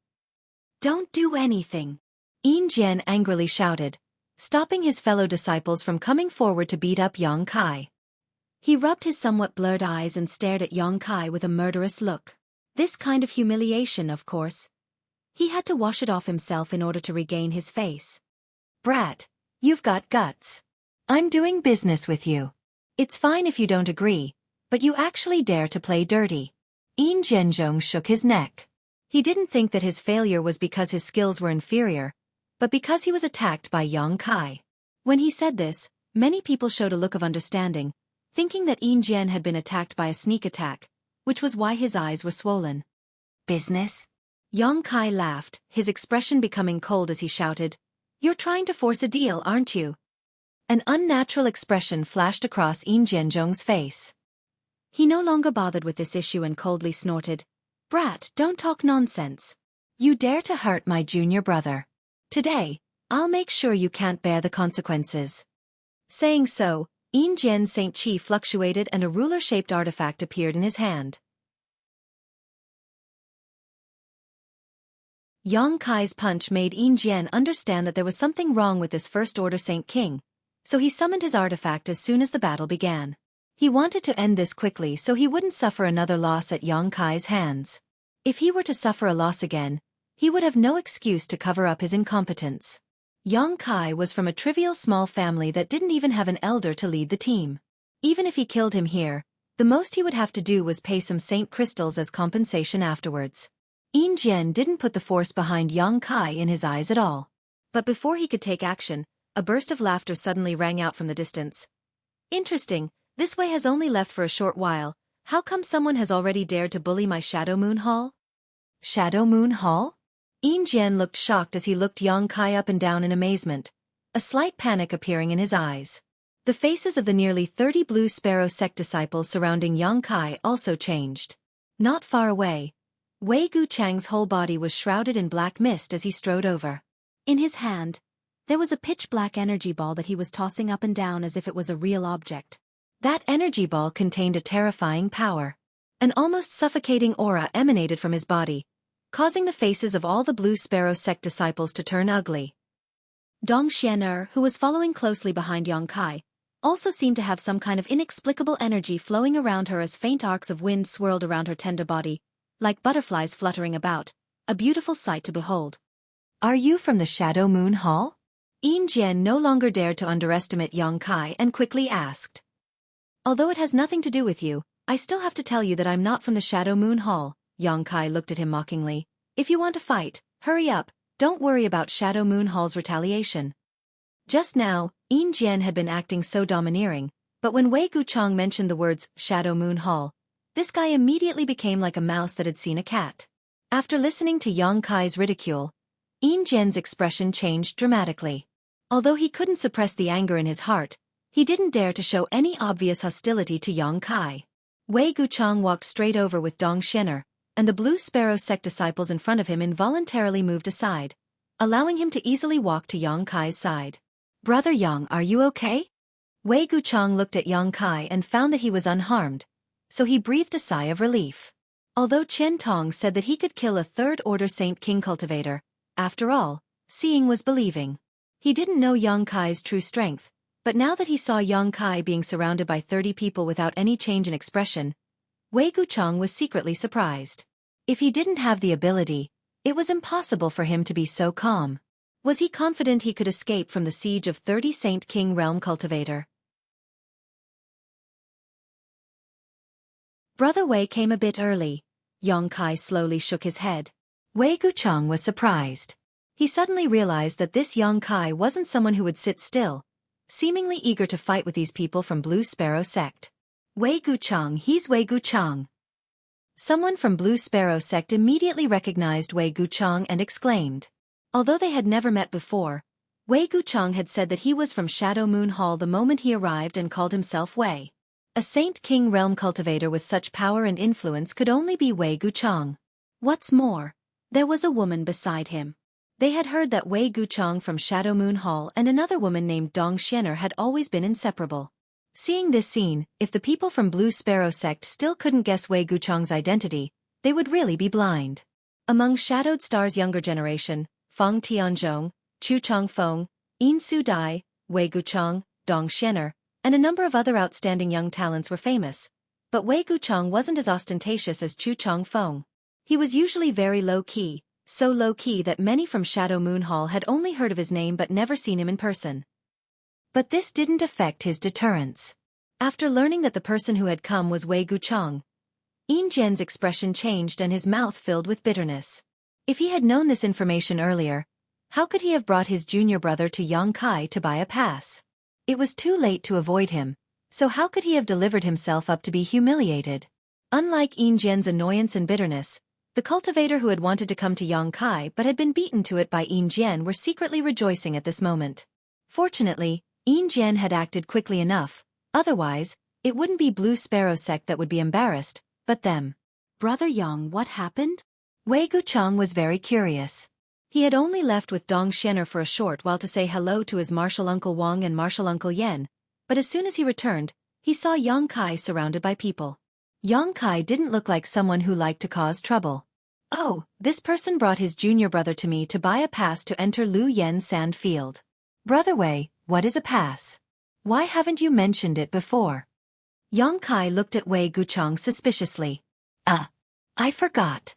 "Don't do anything!" Yin Jian angrily shouted, stopping his fellow disciples from coming forward to beat up Yang Kai. He rubbed his somewhat blurred eyes and stared at Yang Kai with a murderous look. This kind of humiliation, of course. He had to wash it off himself in order to regain his face. "Brat, you've got guts. I'm doing business with you. It's fine if you don't agree, but you actually dare to play dirty." Yin Zhenzhong shook his neck. He didn't think that his failure was because his skills were inferior, but because he was attacked by Yang Kai. When he said this, many people showed a look of understanding, thinking that Yin Jian had been attacked by a sneak attack, which was why his eyes were swollen. "Business?" Yang Kai laughed, his expression becoming cold as he shouted, "You're trying to force a deal, aren't you?" An unnatural expression flashed across Yin Zhenzhong's face. He no longer bothered with this issue and coldly snorted, "Brat, don't talk nonsense. You dare to hurt my junior brother. Today, I'll make sure you can't bear the consequences." Saying so, Yin Jian's Saint Chi fluctuated and a ruler-shaped artifact appeared in his hand. Yang Kai's punch made Yin Jian understand that there was something wrong with this First Order Saint King, so he summoned his artifact as soon as the battle began. He wanted to end this quickly so he wouldn't suffer another loss at Yang Kai's hands. If he were to suffer a loss again, he would have no excuse to cover up his incompetence. Yang Kai was from a trivial small family that didn't even have an elder to lead the team. Even if he killed him here, the most he would have to do was pay some saint crystals as compensation afterwards. Yin Jian didn't put the force behind Yang Kai in his eyes at all. But before he could take action, a burst of laughter suddenly rang out from the distance. "Interesting, this way has only left for a short while. How come someone has already dared to bully my Shadow Moon Hall?" Shadow Moon Hall? Yin Jian looked shocked as he looked Yang Kai up and down in amazement, a slight panic appearing in his eyes. The faces of the nearly 30 Blue Sparrow sect disciples surrounding Yang Kai also changed. Not far away, Wei Guchang's whole body was shrouded in black mist as he strode over. In his hand, there was a pitch-black energy ball that he was tossing up and down as if it was a real object. That energy ball contained a terrifying power. An almost suffocating aura emanated from his body, causing the faces of all the Blue Sparrow sect disciples to turn ugly. Dong Xianer, who was following closely behind Yang Kai, also seemed to have some kind of inexplicable energy flowing around her as faint arcs of wind swirled around her tender body, like butterflies fluttering about, a beautiful sight to behold. "Are you from the Shadow Moon Hall?" Yin Jian no longer dared to underestimate Yang Kai and quickly asked. Although it has nothing to do with you, I still have to tell you that I'm not from the Shadow Moon Hall. Yang Kai looked at him mockingly. If you want to fight, hurry up, don't worry about Shadow Moon Hall's retaliation. Just now, Yin Jian had been acting so domineering, but when Wei Guchang mentioned the words Shadow Moon Hall, this guy immediately became like a mouse that had seen a cat. After listening to Yang Kai's ridicule, Yin Jian's expression changed dramatically. Although he couldn't suppress the anger in his heart, he didn't dare to show any obvious hostility to Yang Kai. Wei Guchang walked straight over with Dong Xian'er, and the Blue Sparrow sect disciples in front of him involuntarily moved aside, allowing him to easily walk to Yang Kai's side. Brother Yang, are you okay? Wei Guchang looked at Yang Kai and found that he was unharmed, so he breathed a sigh of relief. Although Qian Tong said that he could kill a third-order Saint King cultivator, after all, seeing was believing. He didn't know Yang Kai's true strength, but now that he saw Yang Kai being surrounded by 30 people without any change in expression, Wei Guchang was secretly surprised. If he didn't have the ability, it was impossible for him to be so calm. Was he confident he could escape from the siege of 30 Saint King realm cultivator? Brother Wei came a bit early. Yang Kai slowly shook his head. Wei Guchang was surprised. He suddenly realized that this Yang Kai wasn't someone who would sit still, seemingly eager to fight with these people from Blue Sparrow sect. Wei Guchang, he's Wei Guchang. Someone from Blue Sparrow sect immediately recognized Wei Guchang and exclaimed. Although they had never met before, Wei Guchang had said that he was from Shadow Moon Hall the moment he arrived and called himself Wei. A Saint King realm cultivator with such power and influence could only be Wei Guchang. What's more, there was a woman beside him. They had heard that Wei Guchang from Shadow Moon Hall and another woman named Dong Xian'er had always been inseparable. Seeing this scene, if the people from Blue Sparrow sect still couldn't guess Wei Guchang's identity, they would really be blind. Among Shadowed Star's younger generation, Fang Tianzhong, Chu Changfeng, Yin Su Dai, Wei Guchang, Dong Xian'er, and a number of other outstanding young talents were famous, but Wei Guchang wasn't as ostentatious as Chu Changfeng. He was usually very low-key, so low-key that many from Shadow Moon Hall had only heard of his name but never seen him in person. But this didn't affect his deterrence. After learning that the person who had come was Wei Guchang, Yin Jian's expression changed and his mouth filled with bitterness. If he had known this information earlier, how could he have brought his junior brother to Yang Kai to buy a pass? It was too late to avoid him, so how could he have delivered himself up to be humiliated? Unlike Yin Jian's annoyance and bitterness, the cultivator who had wanted to come to Yang Kai but had been beaten to it by Yin Jian were secretly rejoicing at this moment. Fortunately, Yin Jian had acted quickly enough, otherwise, it wouldn't be Blue Sparrow sect that would be embarrassed, but them. Brother Yang, what happened? Wei Guchang was very curious. He had only left with Dong Xian'er for a short while to say hello to his martial uncle Wang and martial uncle Yan, but as soon as he returned, he saw Yang Kai surrounded by people. Yang Kai didn't look like someone who liked to cause trouble. Oh, this person brought his junior brother to me to buy a pass to enter Lu Yen Sand Field. Brother Wei, what is a pass? Why haven't you mentioned it before? Yang Kai looked at Wei Guchang suspiciously. I forgot.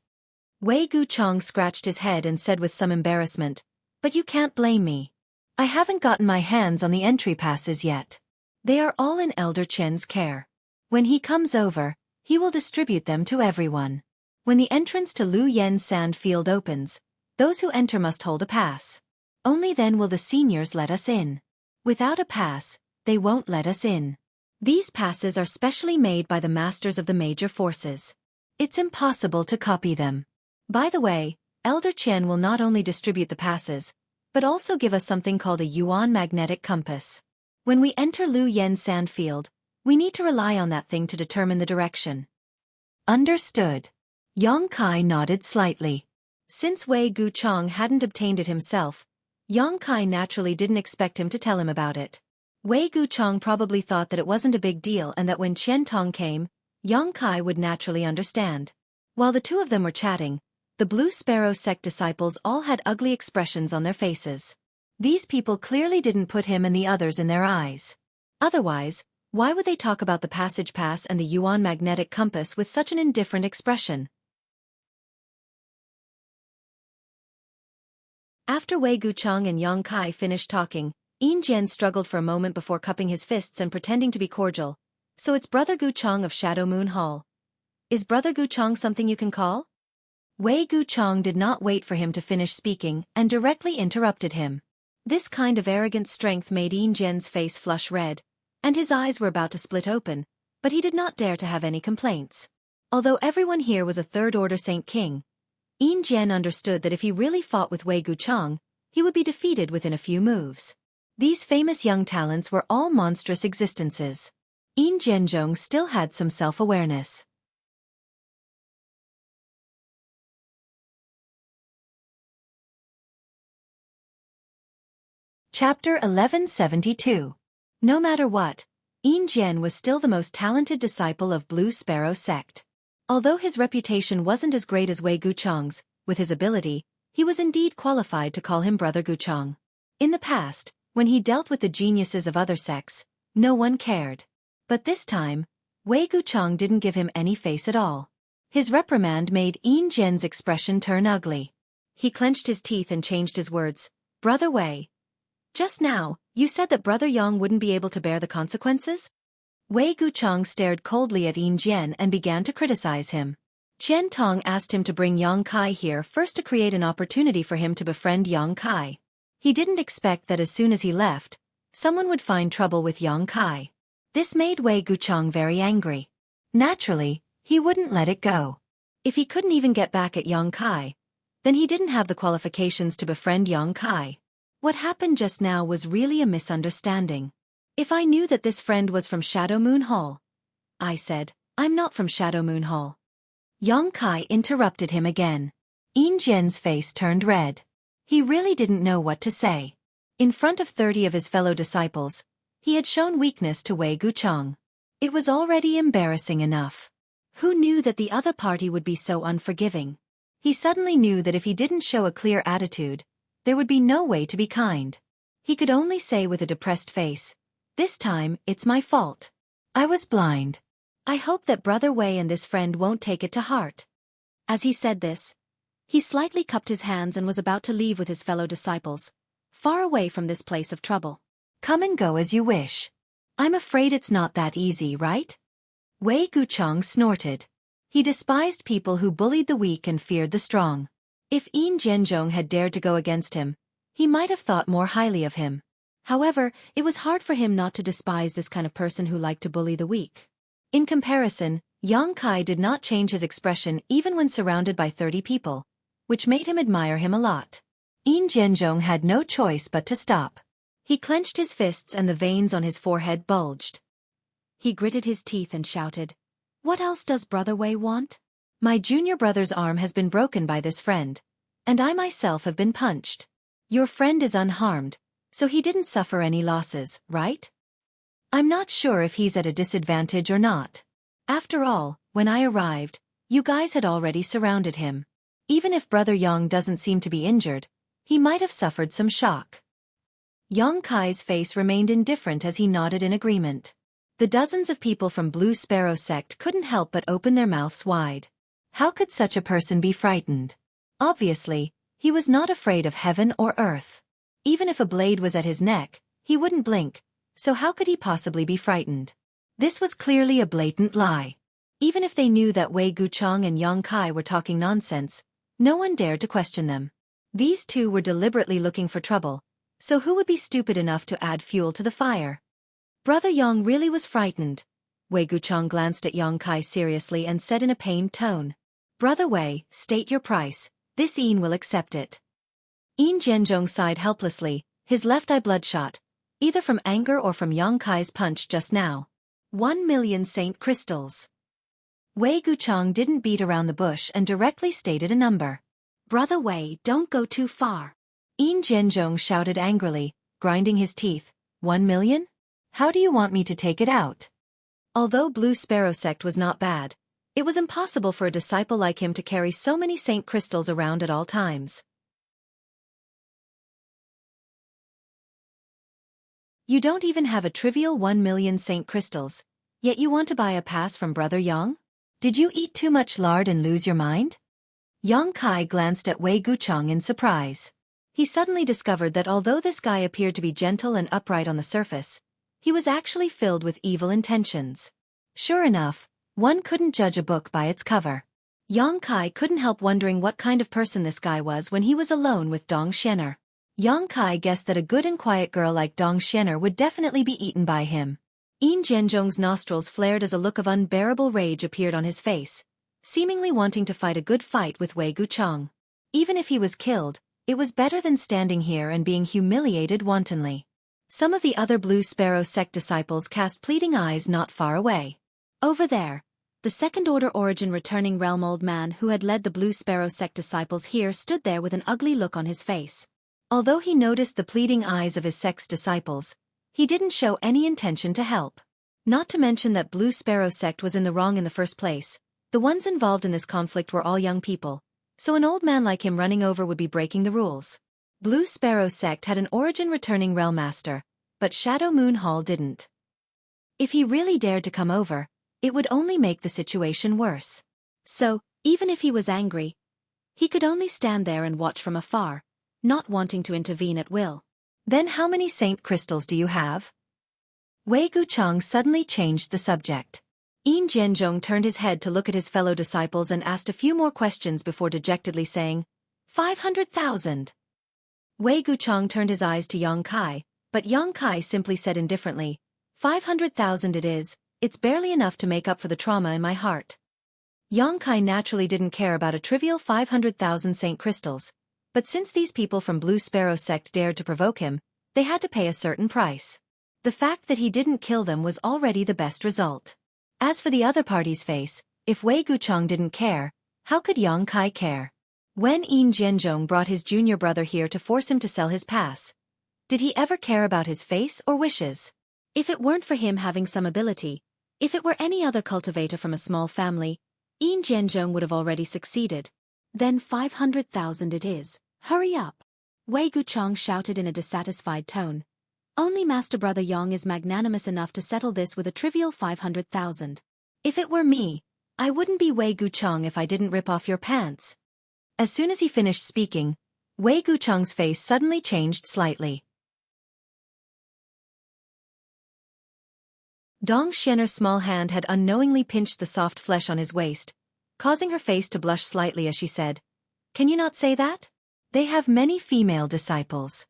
Wei Guchang scratched his head and said with some embarrassment, but you can't blame me. I haven't gotten my hands on the entry passes yet. They are all in Elder Chen's care. When he comes over, he will distribute them to everyone. When the entrance to Lu Yen Sand Field opens, those who enter must hold a pass. Only then will the seniors let us in. Without a pass, they won't let us in. These passes are specially made by the masters of the major forces. It's impossible to copy them. By the way, Elder Chen will not only distribute the passes, but also give us something called a Yuan magnetic compass. When we enter Lu Yen Sand Field, we need to rely on that thing to determine the direction. Understood. Yang Kai nodded slightly. Since Wei Guchang hadn't obtained it himself, Yang Kai naturally didn't expect him to tell him about it. Wei Guchang probably thought that it wasn't a big deal and that when Qian Tong came, Yang Kai would naturally understand. While the two of them were chatting, the Blue Sparrow sect disciples all had ugly expressions on their faces. These people clearly didn't put him and the others in their eyes. Otherwise, why would they talk about the passage pass and the Yuan magnetic compass with such an indifferent expression? After Wei Guchang and Yang Kai finished talking, Yin Jian struggled for a moment before cupping his fists and pretending to be cordial. So it's Brother Guchong of Shadow Moon Hall. Is Brother Guchong something you can call? Wei Guchong did not wait for him to finish speaking and directly interrupted him. This kind of arrogant strength made Yin Jian's face flush red, and his eyes were about to split open, but he did not dare to have any complaints. Although everyone here was a third-order Saint King, Yin Jian understood that if he really fought with Wei Guchong, he would be defeated within a few moves. These famous young talents were all monstrous existences. Yin Jianzhong still had some self-awareness. Chapter 1172. No matter what, Yin Jian was still the most talented disciple of Blue Sparrow sect. Although his reputation wasn't as great as Wei Guchong's, with his ability, he was indeed qualified to call him Brother Guchong. In the past, when he dealt with the geniuses of other sects, no one cared. But this time, Wei Guchong didn't give him any face at all. His reprimand made Yin Jian's expression turn ugly. He clenched his teeth and changed his words. Brother Wei. Just now, you said that Brother Yang wouldn't be able to bear the consequences? Wei Guchong stared coldly at Yin Jian and began to criticize him. Qian Tong asked him to bring Yang Kai here first to create an opportunity for him to befriend Yang Kai. He didn't expect that as soon as he left, someone would find trouble with Yang Kai. This made Wei Guchong very angry. Naturally, he wouldn't let it go. If he couldn't even get back at Yang Kai, then he didn't have the qualifications to befriend Yang Kai. What happened just now was really a misunderstanding. If I knew that this friend was from Shadow Moon Hall, I said, I'm not from Shadow Moon Hall. Yang Kai interrupted him again. Yin Jian's face turned red. He really didn't know what to say. In front of 30 of his fellow disciples, he had shown weakness to Wei Guchong. It was already embarrassing enough. Who knew that the other party would be so unforgiving? He suddenly knew that if he didn't show a clear attitude, there would be no way to be kind. He could only say with a depressed face, this time, it's my fault. I was blind. I hope that Brother Wei and this friend won't take it to heart. As he said this, he slightly cupped his hands and was about to leave with his fellow disciples, far away from this place of trouble. Come and go as you wish. I'm afraid it's not that easy, right? Wei Guchong snorted. He despised people who bullied the weak and feared the strong. If Yin Jianzhong had dared to go against him, he might have thought more highly of him. However, it was hard for him not to despise this kind of person who liked to bully the weak. In comparison, Yang Kai did not change his expression even when surrounded by 30 people, which made him admire him a lot. Yin Jianzhong had no choice but to stop. He clenched his fists and the veins on his forehead bulged. He gritted his teeth and shouted, What else does Brother Wei want? My junior brother's arm has been broken by this friend, and I myself have been punched. Your friend is unharmed, so he didn't suffer any losses, right? I'm not sure if he's at a disadvantage or not. After all, when I arrived, you guys had already surrounded him. Even if Brother Yang doesn't seem to be injured, he might have suffered some shock. Yang Kai's face remained indifferent as he nodded in agreement. The dozens of people from Blue Sparrow sect couldn't help but open their mouths wide. How could such a person be frightened? Obviously, he was not afraid of heaven or earth. Even if a blade was at his neck, he wouldn't blink, so how could he possibly be frightened? This was clearly a blatant lie. Even if they knew that Wei Guchong and Yang Kai were talking nonsense, no one dared to question them. These two were deliberately looking for trouble, so who would be stupid enough to add fuel to the fire? Brother Yang really was frightened. Wei Guchong glanced at Yang Kai seriously and said in a pained tone, Brother Wei, state your price, this Yin will accept it. Yin Jianzhong sighed helplessly, his left eye bloodshot, either from anger or from Yang Kai's punch just now. 1,000,000 Saint Crystals. Wei Guchong didn't beat around the bush and directly stated a number. Brother Wei, don't go too far. Yin Jianzhong shouted angrily, grinding his teeth. 1,000,000? How do you want me to take it out? Although Blue Sparrow sect was not bad, it was impossible for a disciple like him to carry so many Saint Crystals around at all times. You don't even have a trivial 1,000,000 Saint Crystals, yet you want to buy a pass from Brother Yang? Did you eat too much lard and lose your mind? Yang Kai glanced at Wei Guchong in surprise. He suddenly discovered that although this guy appeared to be gentle and upright on the surface, he was actually filled with evil intentions. Sure enough, one couldn't judge a book by its cover. Yang Kai couldn't help wondering what kind of person this guy was when he was alone with Dong Xianer. Yang Kai guessed that a good and quiet girl like Dong Xianer would definitely be eaten by him. Yin Jianzhong's nostrils flared as a look of unbearable rage appeared on his face, seemingly wanting to fight a good fight with Wei Guchang. Even if he was killed, it was better than standing here and being humiliated wantonly. Some of the other Blue Sparrow sect disciples cast pleading eyes not far away. Over there, the second-order origin returning realm old man who had led the Blue Sparrow sect disciples here stood there with an ugly look on his face. Although he noticed the pleading eyes of his sect's disciples, he didn't show any intention to help. Not to mention that Blue Sparrow sect was in the wrong in the first place. The ones involved in this conflict were all young people, so an old man like him running over would be breaking the rules. Blue Sparrow sect had an origin returning realm master, but Shadow Moon Hall didn't. If he really dared to come over, it would only make the situation worse. So, even if he was angry, he could only stand there and watch from afar, not wanting to intervene at will. Then how many saint crystals do you have? Wei Guchang suddenly changed the subject. Yin Jianzhong turned his head to look at his fellow disciples and asked a few more questions before dejectedly saying, 500,000. Wei Guchang turned his eyes to Yang Kai, but Yang Kai simply said indifferently, 500,000 it is, it's barely enough to make up for the trauma in my heart. Yang Kai naturally didn't care about a trivial 500,000 saint crystals, but since these people from Blue Sparrow sect dared to provoke him, they had to pay a certain price. The fact that he didn't kill them was already the best result. As for the other party's face, if Wei Guchang didn't care, how could Yang Kai care? When Yin Jianzhong brought his junior brother here to force him to sell his pass, did he ever care about his face or wishes? If it weren't for him having some ability, if it were any other cultivator from a small family, Yin Jianzhong would have already succeeded. Then 500,000 it is. Hurry up! Wei Guchang shouted in a dissatisfied tone. Only Master Brother Yang is magnanimous enough to settle this with a trivial 500,000. If it were me, I wouldn't be Wei Guchang if I didn't rip off your pants. As soon as he finished speaking, Wei Guchang's face suddenly changed slightly. Dong Xianer's small hand had unknowingly pinched the soft flesh on his waist, causing her face to blush slightly as she said, "Can you not say that? They have many female disciples."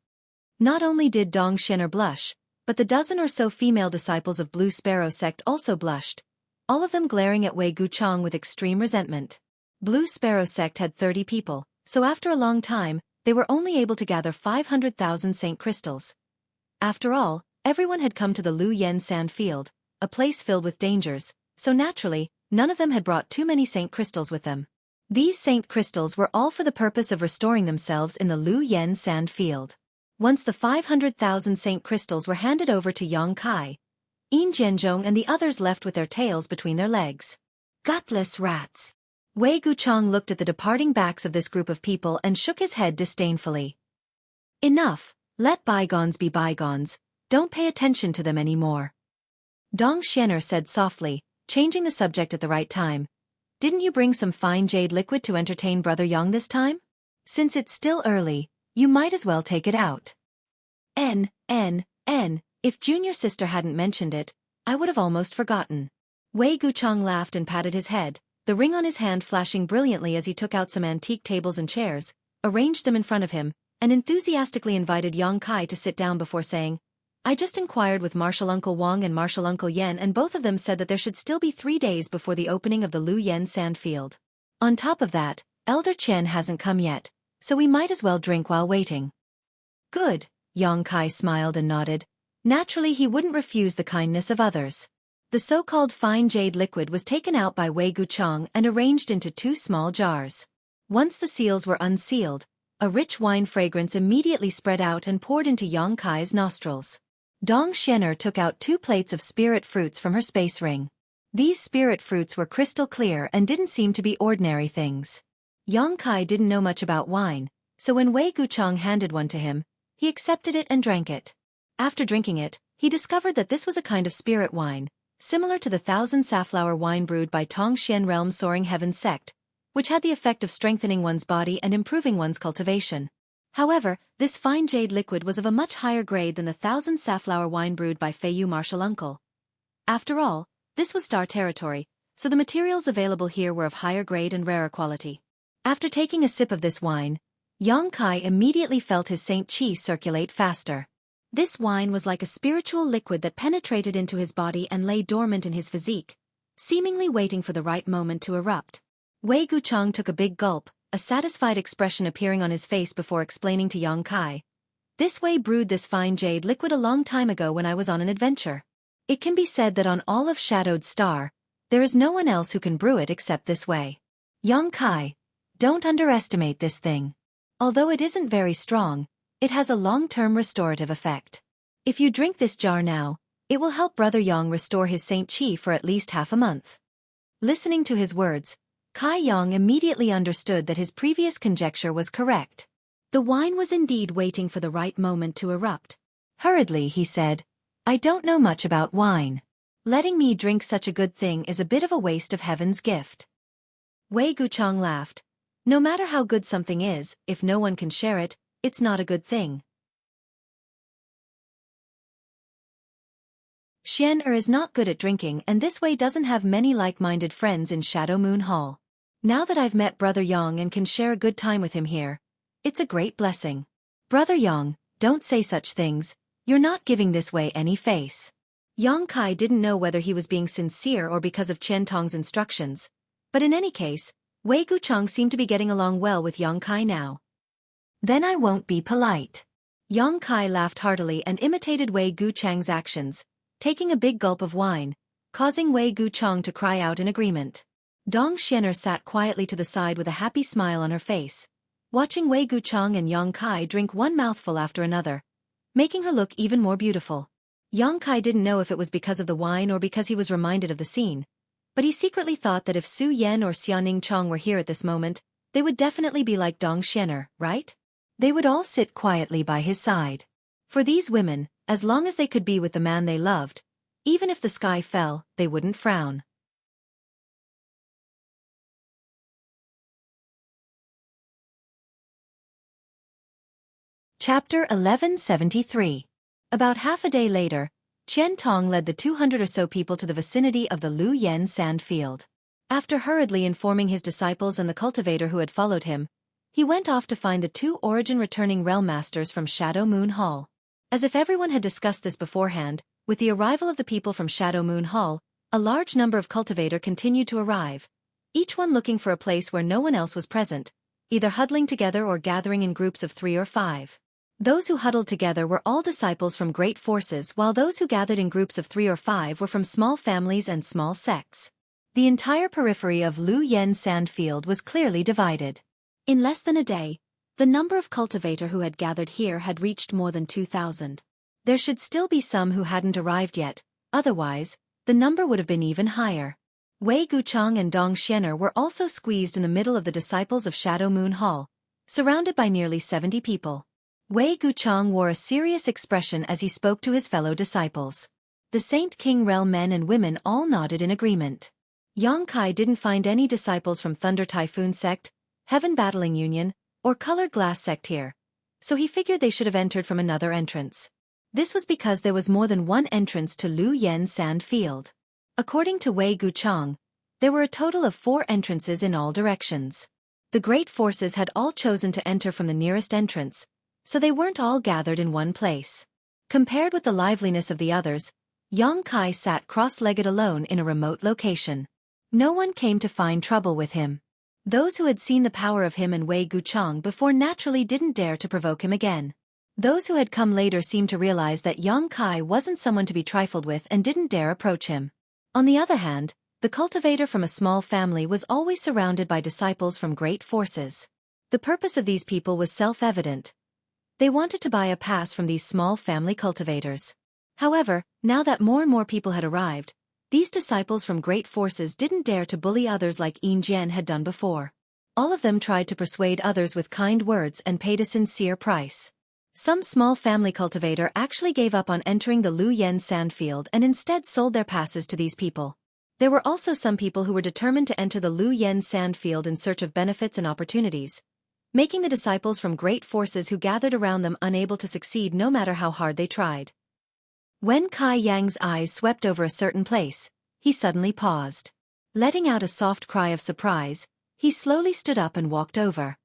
Not only did Dong Xianer blush, but the dozen or so female disciples of Blue Sparrow sect also blushed, all of them glaring at Wei Guchang with extreme resentment. Blue Sparrow sect had 30 people, so after a long time, they were only able to gather 500,000 saint crystals. After all, everyone had come to the Lu Yen sand field, a place filled with dangers, so naturally, none of them had brought too many saint crystals with them. These saint crystals were all for the purpose of restoring themselves in the Lu Yen sand field. Once the 500,000 saint crystals were handed over to Yang Kai, Yin Jianzhong and the others left with their tails between their legs. Gutless rats! Wei Guchang looked at the departing backs of this group of people and shook his head disdainfully. Enough, let bygones be bygones, don't pay attention to them anymore. Dong Xianer said softly, changing the subject at the right time. Didn't you bring some fine jade liquid to entertain Brother Yang this time? Since it's still early, you might as well take it out. If junior sister hadn't mentioned it, I would have almost forgotten. Wei Guchang laughed and patted his head, the ring on his hand flashing brilliantly as he took out some antique tables and chairs, arranged them in front of him, and enthusiastically invited Yang Kai to sit down before saying, I just inquired with Marshal Uncle Wang and Marshal Uncle Yen and both of them said that there should still be 3 days before the opening of the Lu Yen sand field. On top of that, Elder Chen hasn't come yet, so we might as well drink while waiting. Good, Yang Kai smiled and nodded. Naturally he wouldn't refuse the kindness of others. The so-called fine jade liquid was taken out by Wei Guchang and arranged into 2 small jars. Once the seals were unsealed, a rich wine fragrance immediately spread out and poured into Yang Kai's nostrils. Dong Xianer took out 2 plates of spirit fruits from her space ring. These spirit fruits were crystal clear and didn't seem to be ordinary things. Yang Kai didn't know much about wine, so when Wei Guchang handed one to him, he accepted it and drank it. After drinking it, he discovered that this was a kind of spirit wine, similar to the 1,000 safflower wine brewed by Tongxian Realm Soaring Heaven sect, which had the effect of strengthening one's body and improving one's cultivation. However, this fine jade liquid was of a much higher grade than the 1,000 safflower wine brewed by Feiyu Marshal Uncle. After all, This was star territory, so the materials available here were of higher grade and rarer quality. After taking a sip of this wine, Yang Kai immediately felt his Saint Qi circulate faster. This wine was like a spiritual liquid that penetrated into his body and lay dormant in his physique, seemingly waiting for the right moment to erupt. Wei Guchang took a big gulp, a satisfied expression appearing on his face before explaining to Yang Kai. This Wei brewed this fine jade liquid a long time ago when I was on an adventure. It can be said that on all of Shadowed Star, there is no one else who can brew it except this Wei. Yang Kai, don't underestimate this thing. Although it isn't very strong, it has a long-term restorative effect. If you drink this jar now, it will help Brother Yang restore his Saint Qi for at least half a month. Listening to his words, Kai Yang immediately understood that his previous conjecture was correct. The wine was indeed waiting for the right moment to erupt. Hurriedly he said, I don't know much about wine. Letting me drink such a good thing is a bit of a waste of heaven's gift. Wei Guchang laughed. No matter how good something is, if no one can share it, it's not a good thing. Xian is not good at drinking and this Wei doesn't have many like-minded friends in Shadow Moon Hall. Now that I've met Brother Yang and can share a good time with him here, it's a great blessing. Brother Yang, don't say such things, you're not giving this Wei any face. Yang Kai didn't know whether he was being sincere or because of Qian Tong's instructions, but in any case, Wei Guchang seemed to be getting along well with Yang Kai now. Then I won't be polite. Yang Kai laughed heartily and imitated Wei Guchang's actions, taking a big gulp of wine, causing Wei Guchang to cry out in agreement. Dong Xianer sat quietly to the side with a happy smile on her face, watching Wei Guchang and Yang Kai drink one mouthful after another, making her look even more beautiful. Yang Kai didn't know if it was because of the wine or because he was reminded of the scene, but he secretly thought that if Su Yan or Xiaoning Chong were here at this moment, they would definitely be like Dong Xianer, right? They would all sit quietly by his side. For these women, as long as they could be with the man they loved, even if the sky fell, they wouldn't frown. Chapter 1173. About half a day later, Qian Tong led the 200 or so people to the vicinity of the Lu Yen sand field. After hurriedly informing his disciples and the cultivator who had followed him, he went off to find the 2 origin-returning realm masters from Shadow Moon Hall. As if everyone had discussed this beforehand, with the arrival of the people from Shadow Moon Hall, a large number of cultivator continued to arrive, each one looking for a place where no one else was present, either huddling together or gathering in groups of 3 or 5. Those who huddled together were all disciples from great forces while those who gathered in groups of 3 or 5 were from small families and small sects. The entire periphery of Lu Yen Sandfield was clearly divided. In less than a day, the number of cultivator who had gathered here had reached more than 2,000. There should still be some who hadn't arrived yet, otherwise, the number would have been even higher. Wei Guchang and Dong Xianer were also squeezed in the middle of the disciples of Shadow Moon Hall, surrounded by nearly 70 people. Wei Guchang wore a serious expression as he spoke to his fellow disciples. The Saint King realm men and women all nodded in agreement. Yang Kai didn't find any disciples from Thunder Typhoon Sect, Heaven Battling Union, or Colored Glass Sect here, so he figured they should have entered from another entrance. This was because there was more than one entrance to Lu Yen Sand Field. According to Wei Guchang, there were a total of 4 entrances in all directions. The great forces had all chosen to enter from the nearest entrance, so they weren't all gathered in one place. Compared with the liveliness of the others, Yang Kai sat cross-legged alone in a remote location. No one came to find trouble with him. Those who had seen the power of him and Wei Guchang before naturally didn't dare to provoke him again. Those who had come later seemed to realize that Yang Kai wasn't someone to be trifled with and didn't dare approach him. On the other hand, the cultivator from a small family was always surrounded by disciples from great forces. The purpose of these people was self-evident. They wanted to buy a pass from these small family cultivators. However, now that more and more people had arrived, these disciples from great forces didn't dare to bully others like Yin Jian had done before. All of them tried to persuade others with kind words and paid a sincere price. Some small family cultivator actually gave up on entering the Lu Yen Sandfield and instead sold their passes to these people. There were also some people who were determined to enter the Lu Yen Sandfield in search of benefits and opportunities, making the disciples from great forces who gathered around them unable to succeed no matter how hard they tried. When Kai Yang's eyes swept over a certain place, he suddenly paused. Letting out a soft cry of surprise, he slowly stood up and walked over.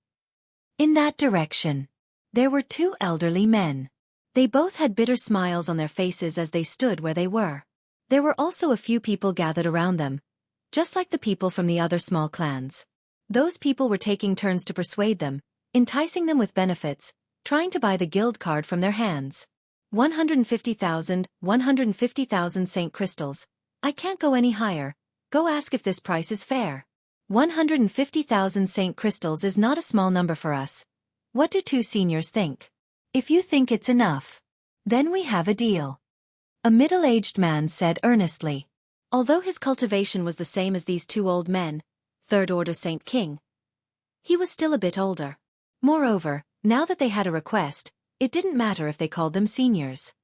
In that direction, there were two elderly men. They both had bitter smiles on their faces as they stood where they were. There were also a few people gathered around them, just like the people from the other small clans. Those people were taking turns to persuade them, enticing them with benefits, trying to buy the guild card from their hands. 150,000 Saint Crystals. I can't go any higher. Go ask if this price is fair. 150,000 Saint Crystals is not a small number for us. What do two seniors think? If you think it's enough, then we have a deal. A middle-aged man said earnestly. Although his cultivation was the same as these two old men, Third Order Saint King, he was still a bit older. Moreover, now that they had a request, it didn't matter if they called them seniors.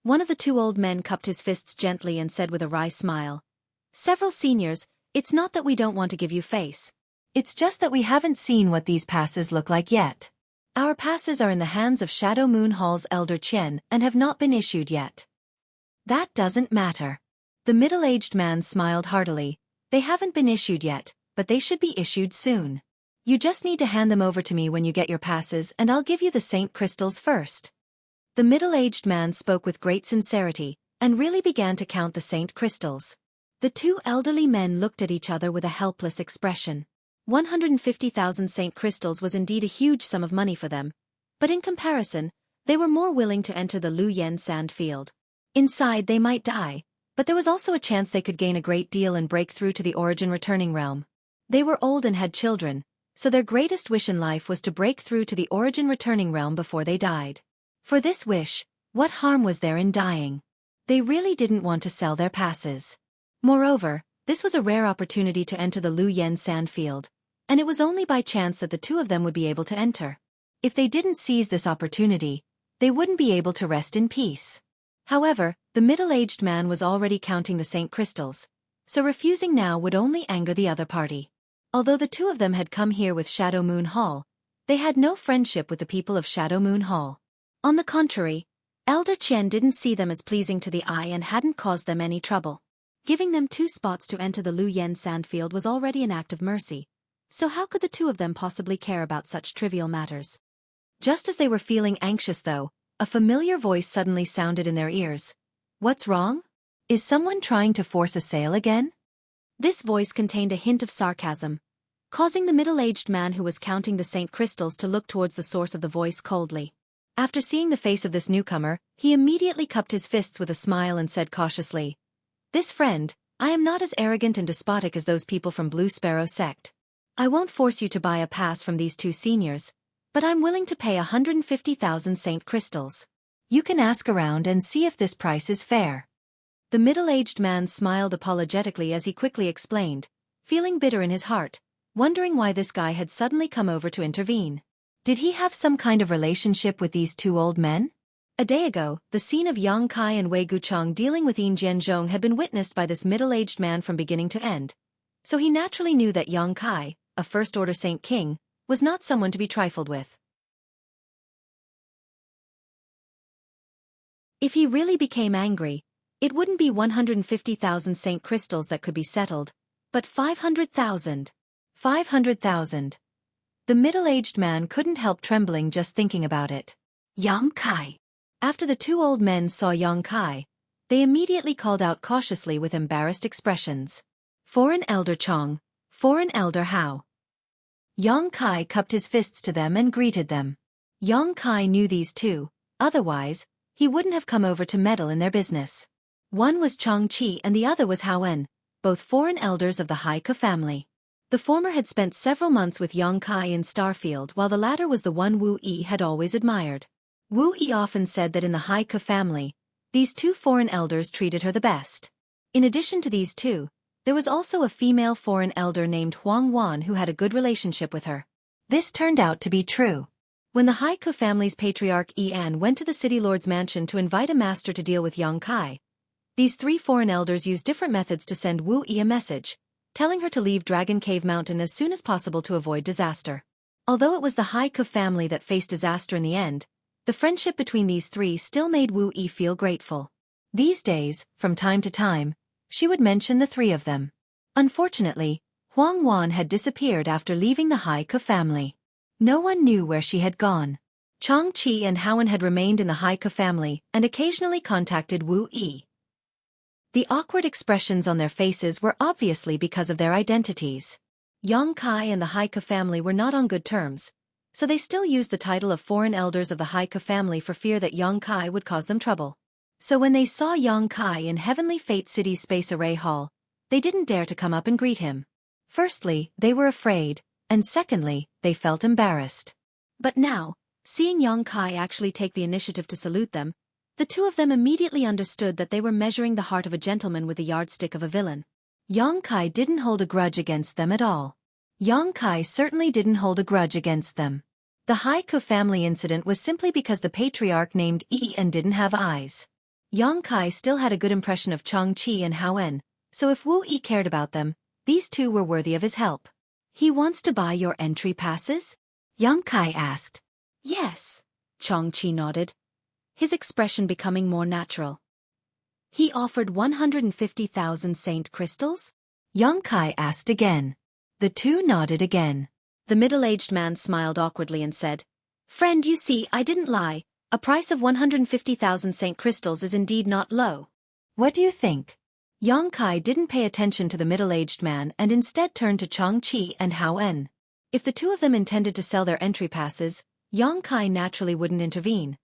One of the two old men cupped his fists gently and said with a wry smile, "Several seniors, it's not that we don't want to give you face. It's just that we haven't seen what these passes look like yet. Our passes are in the hands of Shadow Moon Hall's Elder Qian and have not been issued yet." "That doesn't matter." The middle-aged man smiled heartily. "They haven't been issued yet, but they should be issued soon. You just need to hand them over to me when you get your passes and I'll give you the Saint Crystals first." The middle-aged man spoke with great sincerity, and really began to count the Saint Crystals. The two elderly men looked at each other with a helpless expression. 150,000 Saint Crystals was indeed a huge sum of money for them, but in comparison, they were more willing to enter the Lu Yen sand field. Inside they might die, but there was also a chance they could gain a great deal and break through to the Origin Returning Realm. They were old and had children, so their greatest wish in life was to break through to the Origin Returning Realm before they died. For this wish, what harm was there in dying? They really didn't want to sell their passes. Moreover, this was a rare opportunity to enter the Lu Yen sand field, and it was only by chance that the two of them would be able to enter. If they didn't seize this opportunity, they wouldn't be able to rest in peace. However, the middle-aged man was already counting the Saint Crystals, so refusing now would only anger the other party. Although the two of them had come here with Shadow Moon Hall, they had no friendship with the people of Shadow Moon Hall. On the contrary, Elder Qian didn't see them as pleasing to the eye and hadn't caused them any trouble. Giving them 2 spots to enter the Lu Yen sandfield was already an act of mercy, so how could the two of them possibly care about such trivial matters? Just as they were feeling anxious though, a familiar voice suddenly sounded in their ears. "What's wrong? Is someone trying to force a sale again?" This voice contained a hint of sarcasm, causing the middle-aged man who was counting the Saint Crystals to look towards the source of the voice coldly. After seeing the face of this newcomer, he immediately cupped his fists with a smile and said cautiously, "This friend, I am not as arrogant and despotic as those people from Blue Sparrow sect. I won't force you to buy a pass from these two seniors, but I'm willing to pay 150,000 Saint Crystals. You can ask around and see if this price is fair." The middle-aged man smiled apologetically as he quickly explained, feeling bitter in his heart, wondering why this guy had suddenly come over to intervene. Did he have some kind of relationship with these two old men? A day ago, the scene of Yang Kai and Wei Guchang dealing with Yin Jianzhong had been witnessed by this middle-aged man from beginning to end, so he naturally knew that Yang Kai, a First-Order Saint King, was not someone to be trifled with. If he really became angry, it wouldn't be 150,000 Saint Crystals that could be settled, but 500,000. 500,000. The middle-aged man couldn't help trembling just thinking about it. Yang Kai. After the two old men saw Yang Kai, they immediately called out cautiously with embarrassed expressions. "Foreign Elder Chong, Foreign Elder Hao." Yang Kai cupped his fists to them and greeted them. Yang Kai knew these two, otherwise, he wouldn't have come over to meddle in their business. One was Chong Qi and the other was Hao En, both foreign elders of the Hai Ke family. The former had spent several months with Yang Kai in Starfield while the latter was the one Wu Yi had always admired. Wu Yi often said that in the Hai Ke family, these two foreign elders treated her the best. In addition to these two, there was also a female foreign elder named Huang Wan who had a good relationship with her. This turned out to be true. When the Hai Ke family's patriarch Yi-An went to the city lord's mansion to invite a master to deal with Yang Kai, these 3 foreign elders used different methods to send Wu Yi a message, telling her to leave Dragon Cave Mountain as soon as possible to avoid disaster. Although it was the Hai Ke family that faced disaster in the end, The friendship between these three still made Wu Yi feel grateful. These days, from time to time, she would mention the three of them. Unfortunately, Huang Wan had disappeared after leaving the Haike family. No one knew where she had gone. Chang Qi and Haowen had remained in the Haike family and occasionally contacted Wu Yi. The awkward expressions on their faces were obviously because of their identities. Yang Kai and the Haike family were not on good terms, so they still used the title of foreign elders of the Haike family for fear that Yang Kai would cause them trouble. So when they saw Yang Kai in Heavenly Fate City's Space Array Hall, they didn't dare to come up and greet him. Firstly, they were afraid, and secondly, they felt embarrassed. But now, seeing Yang Kai actually take the initiative to salute them, the two of them immediately understood that they were measuring the heart of a gentleman with the yardstick of a villain. Yang Kai didn't hold a grudge against them at all. Yang Kai certainly didn't hold a grudge against them. The Haike family incident was simply because the patriarch named Yi and didn't have eyes. Yang Kai still had a good impression of Chang Qi and Haowen, so if Wu Yi cared about them, these two were worthy of his help. "He wants to buy your entry passes?" Yang Kai asked. "Yes," Chang Qi nodded, his expression becoming more natural. "He offered 150,000 saint crystals?" Yang Kai asked again. The two nodded again. The middle-aged man smiled awkwardly and said, "Friend, you see, I didn't lie. A price of 150,000 saint crystals is indeed not low. What do you think?" Yang Kai didn't pay attention to the middle-aged man and instead turned to Chang Qi and Haowen. If the two of them intended to sell their entry passes, Yang Kai naturally wouldn't intervene.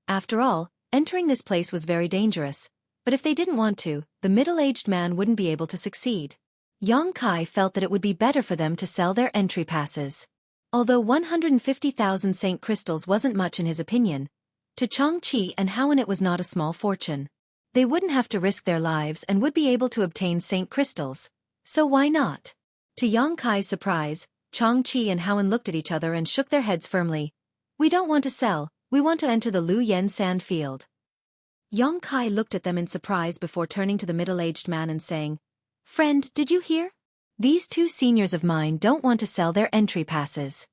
After all, entering this place was very dangerous, but if they didn't want to, the middle-aged man wouldn't be able to succeed. Yang Kai felt that it would be better for them to sell their entry passes. Although 150,000 saint crystals wasn't much in his opinion, to Chang Qi and Haowen it was not a small fortune. They wouldn't have to risk their lives and would be able to obtain saint crystals, so why not? To Yang Kai's surprise, Chang Qi and Haowen looked at each other and shook their heads firmly. "We don't want to sell, we want to enter the Lu Yen sand field." Yang Kai looked at them in surprise before turning to the middle-aged man and saying, "Friend, did you hear? These two seniors of mine don't want to sell their entry passes."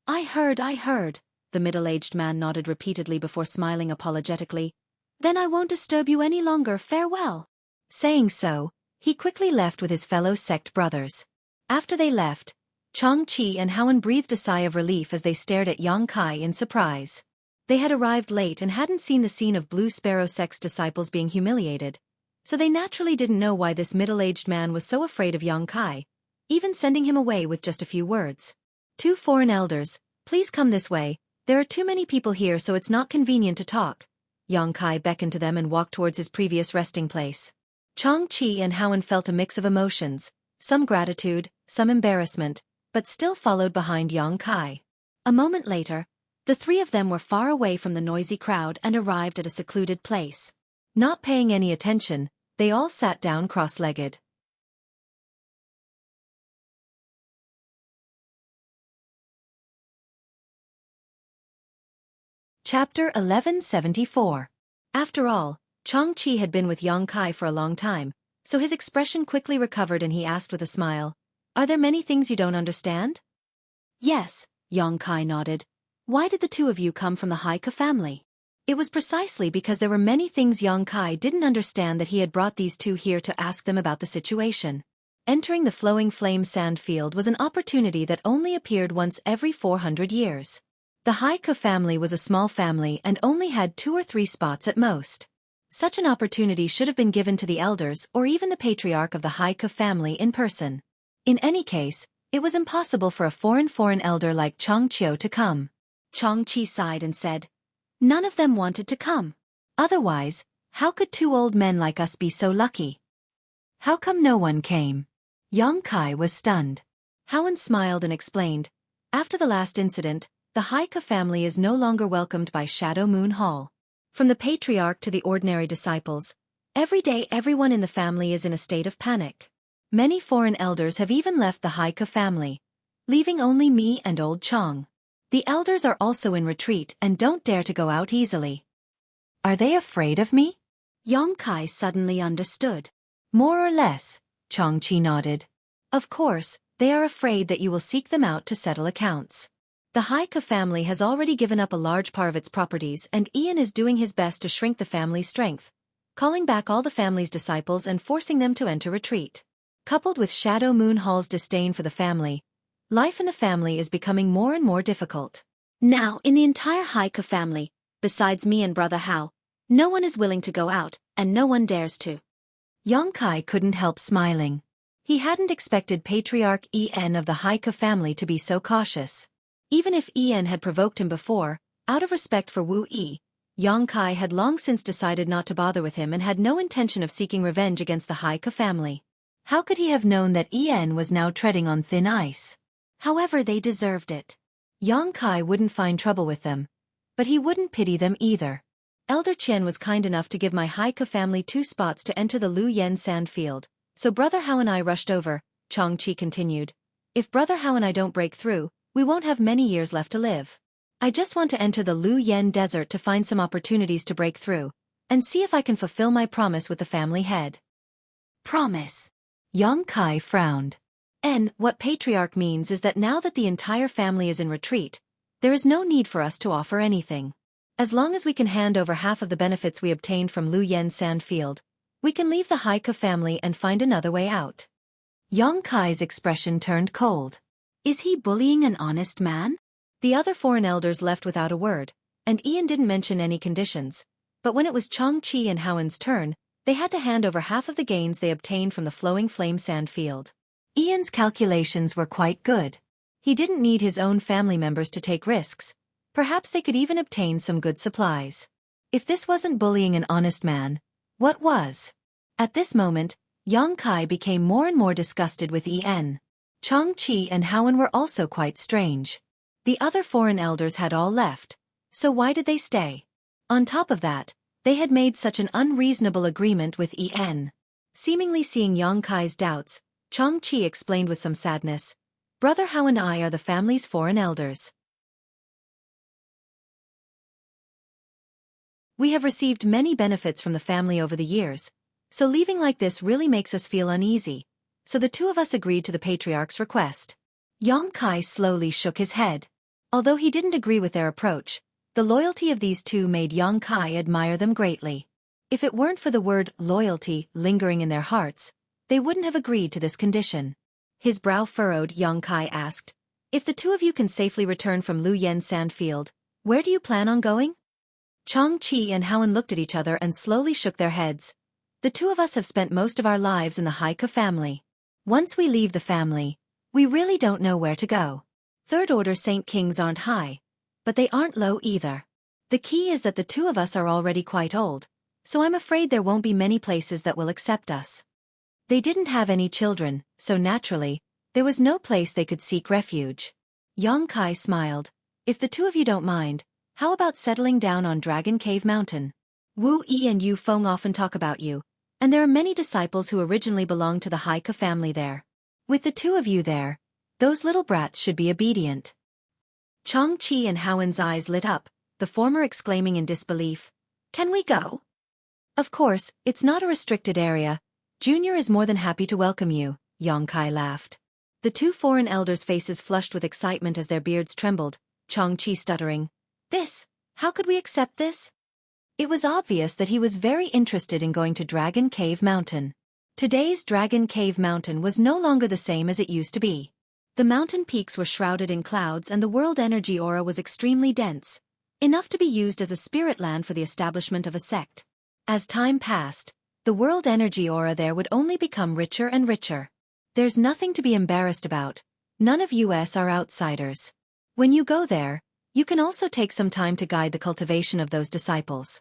I heard, the middle-aged man nodded repeatedly before smiling apologetically. "Then I won't disturb you any longer, farewell." Saying so, he quickly left with his fellow sect brothers. After they left, Chang Qi and Haowen breathed a sigh of relief as they stared at Yang Kai in surprise. They had arrived late and hadn't seen the scene of Blue Sparrow sect's disciples being humiliated, so they naturally didn't know why this middle-aged man was so afraid of Yang Kai, even sending him away with just a few words. "Two foreign elders, please come this way, there are too many people here so it's not convenient to talk." Yang Kai beckoned to them and walked towards his previous resting place. Chang Qi and Haowen felt a mix of emotions, some gratitude, some embarrassment, but still followed behind Yang Kai. A moment later, the three of them were far away from the noisy crowd and arrived at a secluded place. Not paying any attention, they all sat down cross-legged. Chapter 1174. After all, Chang Qi had been with Yang Kai for a long time, so his expression quickly recovered and he asked with a smile, "Are there many things you don't understand?" "Yes," Yang Kai nodded. "Why did the two of you come from the Haike family?" It was precisely because there were many things Yang Kai didn't understand that he had brought these two here to ask them about the situation. Entering the Flowing Flame sand field was an opportunity that only appeared once every 400 years. The Haike family was a small family and only had 2 or 3 spots at most. Such an opportunity should have been given to the elders or even the patriarch of the Haike family in person. In any case, it was impossible for a foreign elder like Chang Qiu to come. Chang Qi sighed and said, "None of them wanted to come. Otherwise, how could 2 old men like us be so lucky? How come no one came?" Yang Kai was stunned. Haowen smiled and explained, "After the last incident, the Haike family is no longer welcomed by Shadow Moon Hall. From the patriarch to the ordinary disciples, every day everyone in the family is in a state of panic. Many foreign elders have even left the Haike family, leaving only me and old Chang. The elders are also in retreat and don't dare to go out easily." "Are they afraid of me?" Yang Kai suddenly understood. "More or less," Chang Qi nodded. "Of course, They are afraid that you will seek them out to settle accounts. The Xueqi family has already given up a large part of its properties, and Ian is doing his best to shrink the family's strength, calling back all the family's disciples and forcing them to enter retreat. Coupled with Shadow Moon Hall's disdain for the family, life in the family is becoming more and more difficult. Now, in the entire Xueqi family, besides me and Brother Hao, no one is willing to go out, and no one dares to. Yongkai couldn't help smiling. He hadn't expected Patriarch En of the Xueqi family to be so cautious. Even if En had provoked him before, out of respect for Wu Yi, Yongkai had long since decided not to bother with him and had no intention of seeking revenge against the Xueqi family. How could he have known that En was now treading on thin ice? However, they deserved it. Yongkai wouldn't find trouble with them, but he wouldn't pity them either. Elder Qian was kind enough to give my Xueqi family 2 spots to enter the Lu Yen sand field, so Brother Hao and I rushed over, Changqi continued. If Brother Hao and I don't break through, we won't have many years left to live. I just want to enter the Lu Yen desert to find some opportunities to break through, and see if I can fulfill my promise with the family head. Promise? Yongkai frowned. What Patriarch means is that now that the entire family is in retreat, there is no need for us to offer anything. As long as we can hand over half of the benefits we obtained from Lu Yen sand field, we can leave the Xueqi family and find another way out. Yongkai's expression turned cold. Is he bullying an honest man? The other foreign elders left without a word, and Ian didn't mention any conditions, but when it was Changqi and Howen's turn, they had to hand over half of the gains they obtained from the flowing flame sand field. Ian's calculations were quite good. He didn't need his own family members to take risks. Perhaps they could even obtain some good supplies. If this wasn't bullying an honest man, what was? At this moment, Yongkai became more and more disgusted with En. Changqi and Howen were also quite strange. The other foreign elders had all left, so why did they stay? On top of that, they had made such an unreasonable agreement with En. Seemingly seeing Yongkai's doubts, Changqi explained with some sadness, Brother Hao and I are the family's foreign elders. We have received many benefits from the family over the years, so leaving like this really makes us feel uneasy, so the 2 of us agreed to the Patriarch's request. Yongkai slowly shook his head. Although he didn't agree with their approach, the loyalty of these 2 made Yongkai admire them greatly. If it weren't for the word loyalty lingering in their hearts, they wouldn't have agreed to this condition. His brow furrowed, Yongkai asked, if the 2 of you can safely return from Lu Yen sand field, where do you plan on going? Changqi and Howen looked at each other and slowly shook their heads. The 2 of us have spent most of our lives in the Xueqi family. Once we leave the family, we really don't know where to go. Third-order Saint Kings aren't high, but they aren't low either. The key is that the 2 of us are already quite old, so I'm afraid there won't be many places that will accept us. They didn't have any children, so naturally, there was no place they could seek refuge. Yongkai smiled. If the 2 of you don't mind, how about settling down on Dragon Cave Mountain? Wu Yi and Yu Feng often talk about you, and there are many disciples who originally belonged to the Xueqi family there. With the 2 of you there, those little brats should be obedient. Changqi and Howen's eyes lit up, the former exclaiming in disbelief, Can we go? Of course, it's not a restricted area. Junior is more than happy to welcome you, Yongkai laughed. The 2 foreign elders' faces flushed with excitement as their beards trembled, Changqi stuttering, how could we accept this? It was obvious that he was very interested in going to Dragon Cave Mountain. Today's Dragon Cave Mountain was no longer the same as it used to be. The mountain peaks were shrouded in clouds and the world energy aura was extremely dense, enough to be used as a spirit land for the establishment of a sect. As time passed, the world energy aura there would only become richer and richer. There's nothing to be embarrassed about. None of us are outsiders. When you go there, you can also take some time to guide the cultivation of those disciples.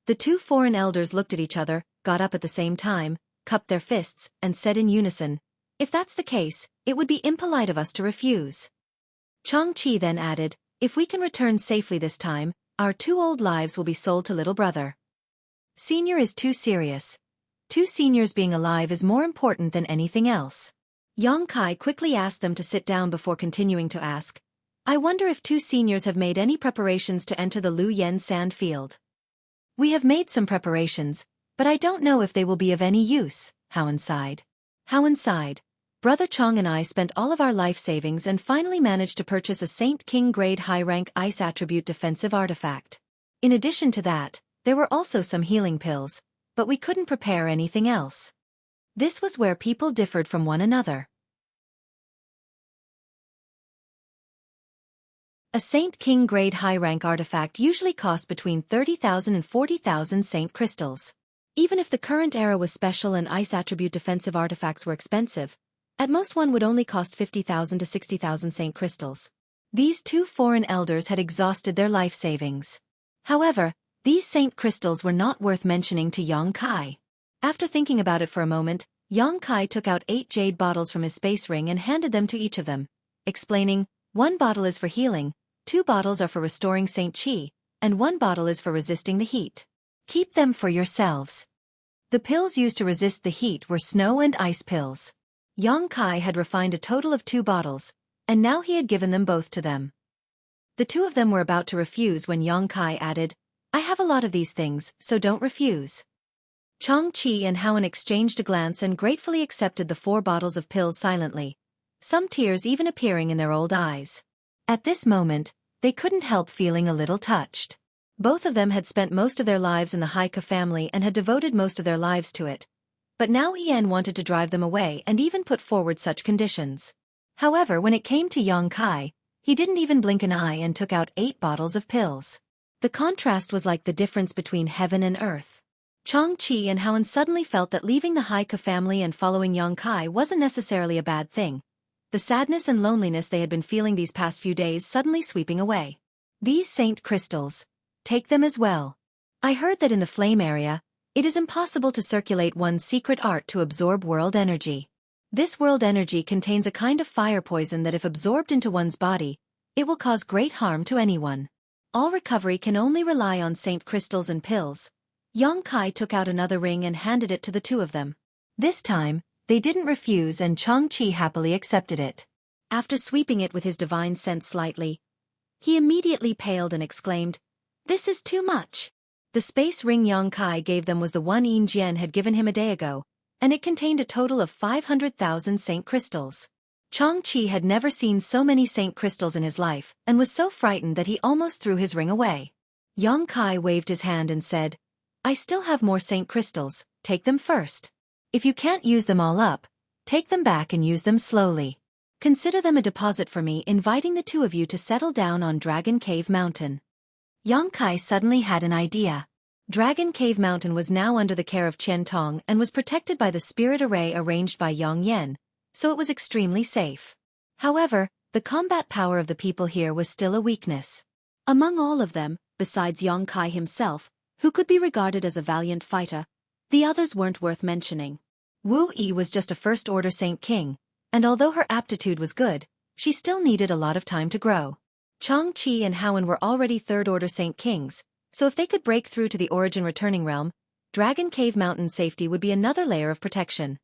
The 2 foreign elders looked at each other, got up at the same time, cupped their fists, and said in unison, if that's the case, it would be impolite of us to refuse. Changqi then added, if we can return safely this time, our 2 old lives will be sold to little brother. Senior is too serious. 2 seniors being alive is more important than anything else. Yongkai quickly asked them to sit down before continuing to ask, I wonder if 2 seniors have made any preparations to enter the Lu Yen sand field. We have made some preparations, but I don't know if they will be of any use, Howen sighed. Brother Chong and I spent all of our life savings and finally managed to purchase a Saint King grade high-rank ice attribute defensive artifact. In addition to that, there were also some healing pills, but we couldn't prepare anything else. This was where people differed from one another. A Saint King grade high-rank artifact usually cost between 30,000 and 40,000 Saint crystals. Even if the current era was special and ice attribute defensive artifacts were expensive, at most one would only cost 50,000 to 60,000 Saint crystals. These two foreign elders had exhausted their life savings. However, these Saint crystals were not worth mentioning to Yang Kai. After thinking about it for a moment, Yang Kai took out 8 jade bottles from his space ring and handed them to each of them, explaining, "1 bottle is for healing, 2 bottles are for restoring Saint Qi, and 1 bottle is for resisting the heat. Keep them for yourselves." The pills used to resist the heat were snow and ice pills. Yang Kai had refined a total of 2 bottles, and now he had given them both to them. The two of them were about to refuse when Yang Kai added, "I have a lot of these things, so don't refuse." Chang Chi and Howen exchanged a glance and gratefully accepted the 4 bottles of pills silently, some tears even appearing in their old eyes. At this moment, they couldn't help feeling a little touched. Both of them had spent most of their lives in the Haika family and had devoted most of their lives to it. But now Ian wanted to drive them away and even put forward such conditions. However, when it came to Yang Kai, he didn't even blink an eye and took out 8 bottles of pills. The contrast was like the difference between heaven and earth. Chang Chi and Howen suddenly felt that leaving the Haika family and following Yang Kai wasn't necessarily a bad thing. The sadness and loneliness they had been feeling these past few days suddenly sweeping away. "These Saint crystals. Take them as well. I heard that in the flame area, it is impossible to circulate one's secret art to absorb world energy. This world energy contains a kind of fire poison that if absorbed into one's body, it will cause great harm to anyone. All recovery can only rely on Saint crystals and pills." Yang Kai took out another ring and handed it to the two of them. This time, they didn't refuse and Chang Chi happily accepted it. After sweeping it with his divine sense slightly, he immediately paled and exclaimed, "This is too much." The space ring Yang Kai gave them was the one Yin Jian had given him a day ago, and it contained a total of 500,000 Saint crystals. Chang Chi had never seen so many Saint crystals in his life and was so frightened that he almost threw his ring away. Yang Kai waved his hand and said, "I still have more Saint crystals, take them first. If you can't use them all up, take them back and use them slowly. Consider them a deposit for me, inviting the two of you to settle down on Dragon Cave Mountain." Yang Kai suddenly had an idea. Dragon Cave Mountain was now under the care of Qian Tong and was protected by the spirit array arranged by Yang Yen, so it was extremely safe. However, the combat power of the people here was still a weakness. Among all of them, besides Yang Kai himself, who could be regarded as a valiant fighter, the others weren't worth mentioning. Wu Yi was just a first-order Saint King, and although her aptitude was good, she still needed a lot of time to grow. Chang Chi and Howen were already third-order Saint Kings, so if they could break through to the Origin Returning Realm, Dragon Cave Mountain safety would be another layer of protection.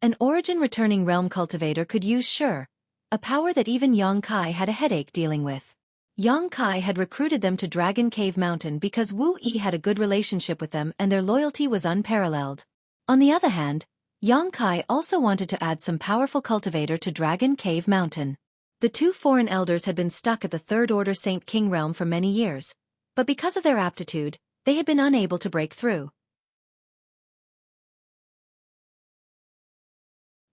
An Origin Returning Realm cultivator could use Sure, a power that even Yang Kai had a headache dealing with. Yang Kai had recruited them to Dragon Cave Mountain because Wu Yi had a good relationship with them and their loyalty was unparalleled. On the other hand, Yang Kai also wanted to add some powerful cultivator to Dragon Cave Mountain. The two foreign elders had been stuck at the third-order Saint King realm for many years, but because of their aptitude, they had been unable to break through.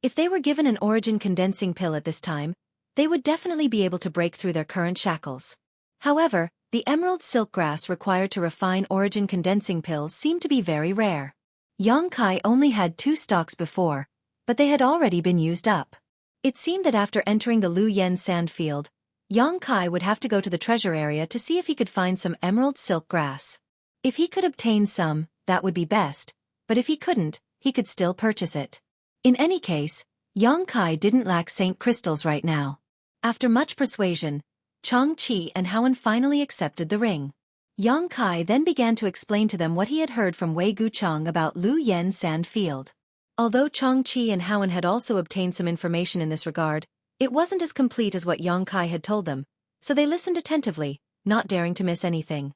If they were given an Origin condensing pill at this time, they would definitely be able to break through their current shackles. However, the emerald silk grass required to refine Origin condensing pills seemed to be very rare. Yang Kai only had 2 stocks before, but they had already been used up. It seemed that after entering the Lu Yen sand field, Yang Kai would have to go to the treasure area to see if he could find some emerald silk grass. If he could obtain some, that would be best, but if he couldn't, he could still purchase it. In any case, Yang Kai didn't lack Saint crystals right now. After much persuasion, Chang Chi and Howen finally accepted the ring. Yang Kai then began to explain to them what he had heard from Wei Guchang about Lu Yen sand field. Although Chang Chi and Howen had also obtained some information in this regard, it wasn't as complete as what Yang Kai had told them, so they listened attentively, not daring to miss anything.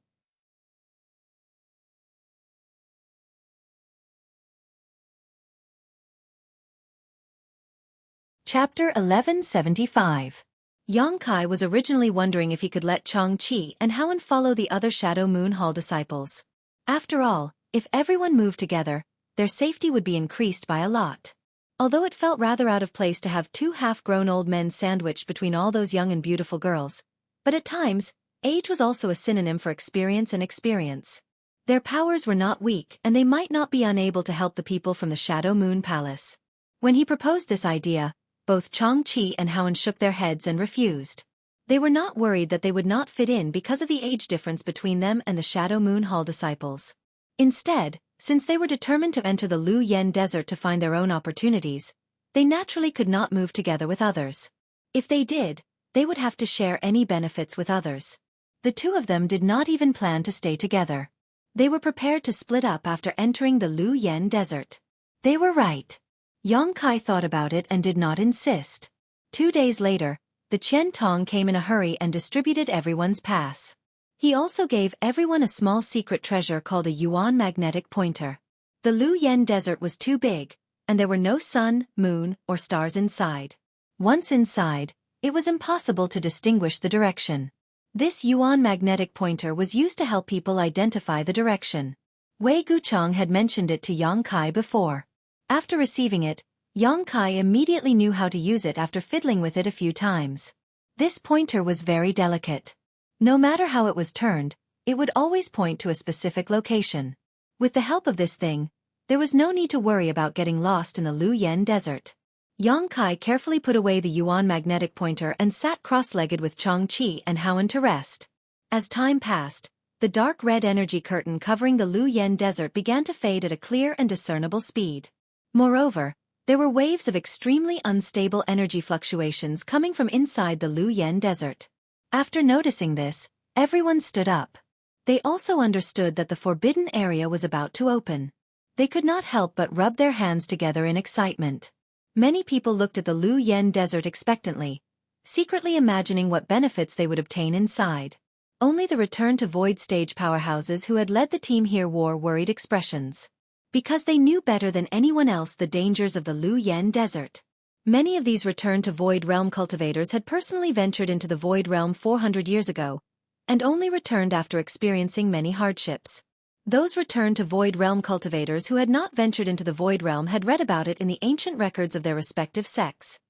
Chapter 1175. Yang Kai was originally wondering if he could let Xueqi and Haowen follow the other Shadow Moon Hall disciples. After all, if everyone moved together, their safety would be increased by a lot. Although it felt rather out of place to have two half-grown old men sandwiched between all those young and beautiful girls, but at times, age was also a synonym for experience and experience. Their powers were not weak and they might not be unable to help the people from the Shadow Moon Palace. When he proposed this idea, both Xueqi and Haowen shook their heads and refused. They were not worried that they would not fit in because of the age difference between them and the Shadow Moon Hall disciples. Instead, since they were determined to enter the Lu Yen Desert to find their own opportunities, they naturally could not move together with others. If they did, they would have to share any benefits with others. The two of them did not even plan to stay together. They were prepared to split up after entering the Lu Yen Desert. They were right. Yang Kai thought about it and did not insist. 2 days later, the Qian Tong came in a hurry and distributed everyone's pass. He also gave everyone a small secret treasure called a yuan magnetic pointer. The Lu Yen Desert was too big, and there were no sun, moon, or stars inside. Once inside, it was impossible to distinguish the direction. This yuan magnetic pointer was used to help people identify the direction. Wei Guchang had mentioned it to Yang Kai before. After receiving it, Yang Kai immediately knew how to use it after fiddling with it a few times. This pointer was very delicate. No matter how it was turned, it would always point to a specific location. With the help of this thing, there was no need to worry about getting lost in the Lu Yen Desert. Yang Kai carefully put away the yuan magnetic pointer and sat cross-legged with Xueqi and Haowen to rest. As time passed, the dark red energy curtain covering the Lu Yen Desert began to fade at a clear and discernible speed. Moreover, there were waves of extremely unstable energy fluctuations coming from inside the Lu Yen Desert. After noticing this, everyone stood up. They also understood that the forbidden area was about to open. They could not help but rub their hands together in excitement. Many people looked at the Lu Yen Desert expectantly, secretly imagining what benefits they would obtain inside. Only the return to Void stage powerhouses who had led the team here wore worried expressions. Because they knew better than anyone else the dangers of the Lu Yen Desert. Many of these Return to Void Realm cultivators had personally ventured into the Void Realm 400 years ago, and only returned after experiencing many hardships. Those Return to Void Realm cultivators who had not ventured into the Void Realm had read about it in the ancient records of their respective sects.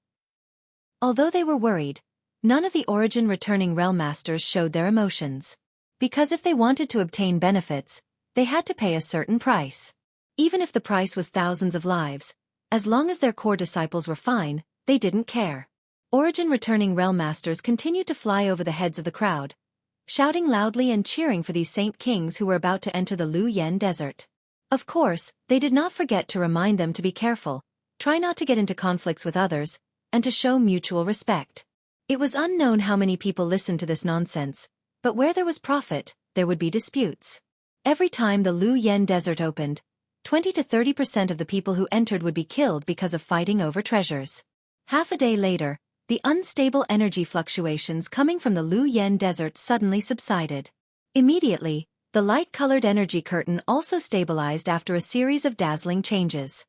Although they were worried, none of the Origin returning Realm Masters showed their emotions. Because if they wanted to obtain benefits, they had to pay a certain price. Even if the price was thousands of lives, as long as their core disciples were fine, they didn't care. Origin returning Realm Masters continued to fly over the heads of the crowd, shouting loudly and cheering for these Saint Kings who were about to enter the Lu Yen Desert. Of course, they did not forget to remind them to be careful, try not to get into conflicts with others, and to show mutual respect. It was unknown how many people listened to this nonsense, but where there was profit, there would be disputes. Every time the Lu Yen Desert opened, 20 to 30% of the people who entered would be killed because of fighting over treasures. Half a day later, the unstable energy fluctuations coming from the Lu Yen Desert suddenly subsided. Immediately, the light-colored energy curtain also stabilized after a series of dazzling changes.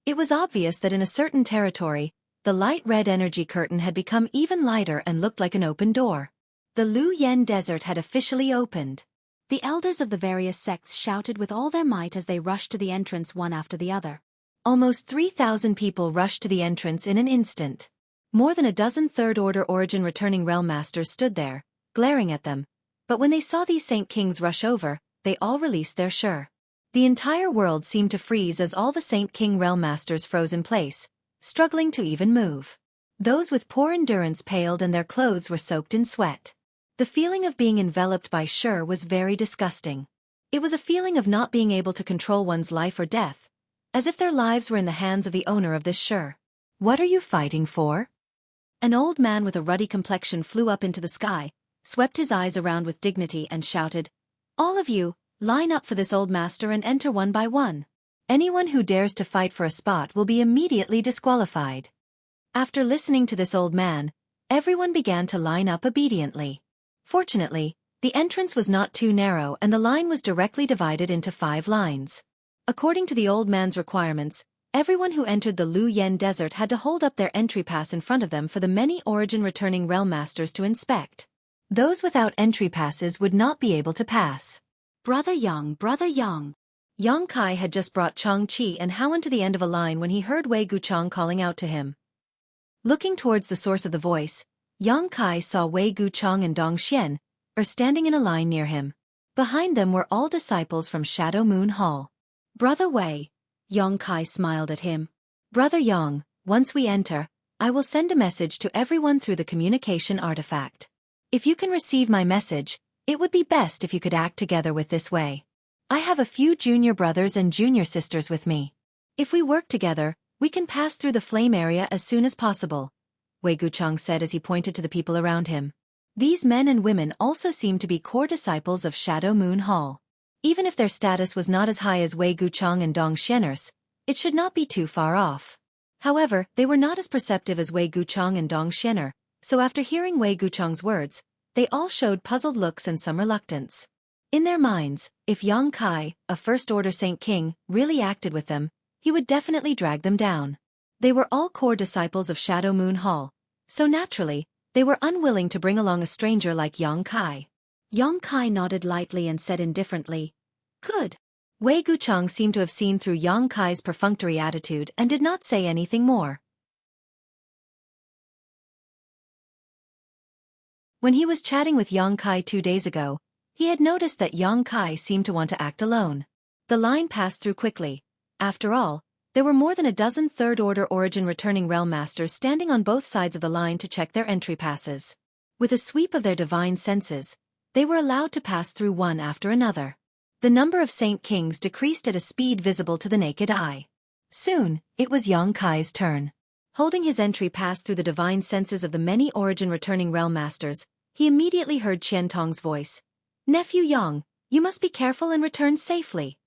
It was obvious that in a certain territory, the light red energy curtain had become even lighter and looked like an open door. The Lu Yen Desert had officially opened. The elders of the various sects shouted with all their might as they rushed to the entrance one after the other. Almost 3,000 people rushed to the entrance in an instant. More than a dozen Third Order Origin returning Realm Masters stood there, glaring at them. But when they saw these Saint Kings rush over, they all released their shur. The entire world seemed to freeze as all the Saint King Realm Masters froze in place, struggling to even move. Those with poor endurance paled and their clothes were soaked in sweat. The feeling of being enveloped by shur was very disgusting. It was a feeling of not being able to control one's life or death, as if their lives were in the hands of the owner of this shur. What are you fighting for? An old man with a ruddy complexion flew up into the sky, swept his eyes around with dignity and shouted, "All of you, line up for this old master and enter one by one. Anyone who dares to fight for a spot will be immediately disqualified." After listening to this old man, everyone began to line up obediently. Fortunately, The entrance was not too narrow and the line was directly divided into 5 lines. According to the old man's requirements, everyone who entered the Lu Yen desert had to hold up their entry pass in front of them for the many origin-returning realm masters to inspect. Those without entry passes would not be able to pass. Brother Yang, Brother Yang. Yang Kai had just brought Chang Qi and Howen to the end of a line when he heard Wei Guchang calling out to him. Looking towards the source of the voice, Yang Kai saw Wei Guchang and Dong Xian, standing in a line near him. Behind them were all disciples from Shadow Moon Hall. Brother Wei, Yang Kai smiled at him. Brother Yang, once we enter, I will send a message to everyone through the communication artifact. If you can receive my message, it would be best if you could act together with this Wei. I have a few junior brothers and junior sisters with me. If we work together, we can pass through the flame area as soon as possible, Wei Guchang said as he pointed to the people around him. These men and women also seemed to be core disciples of Shadow Moon Hall. Even if their status was not as high as Wei Guchang and Dong Xian'er's, it should not be too far off. However, they were not as perceptive as Wei Guchang and Dong Xian'er, so after hearing Wei Guchang's words, they all showed puzzled looks and some reluctance. In their minds, if Yang Kai, a First-Order Saint King, really acted with them, he would definitely drag them down. They were all core disciples of Shadow Moon Hall, so naturally, they were unwilling to bring along a stranger like Yang Kai. Yang Kai nodded lightly and said indifferently, "Good." Wei Guchang seemed to have seen through Yang Kai's perfunctory attitude and did not say anything more. When he was chatting with Yang Kai 2 days ago, he had noticed that Yang Kai seemed to want to act alone. The line passed through quickly. After all, there were more than a dozen Third-Order Origin returning realm masters standing on both sides of the line to check their entry passes. With a sweep of their divine senses, they were allowed to pass through one after another. The number of Saint Kings decreased at a speed visible to the naked eye. Soon, it was Yang Kai's turn. Holding his entry pass through the divine senses of the many Origin returning realm masters, he immediately heard Qian Tong's voice. "Nephew Yang, you must be careful and return safely."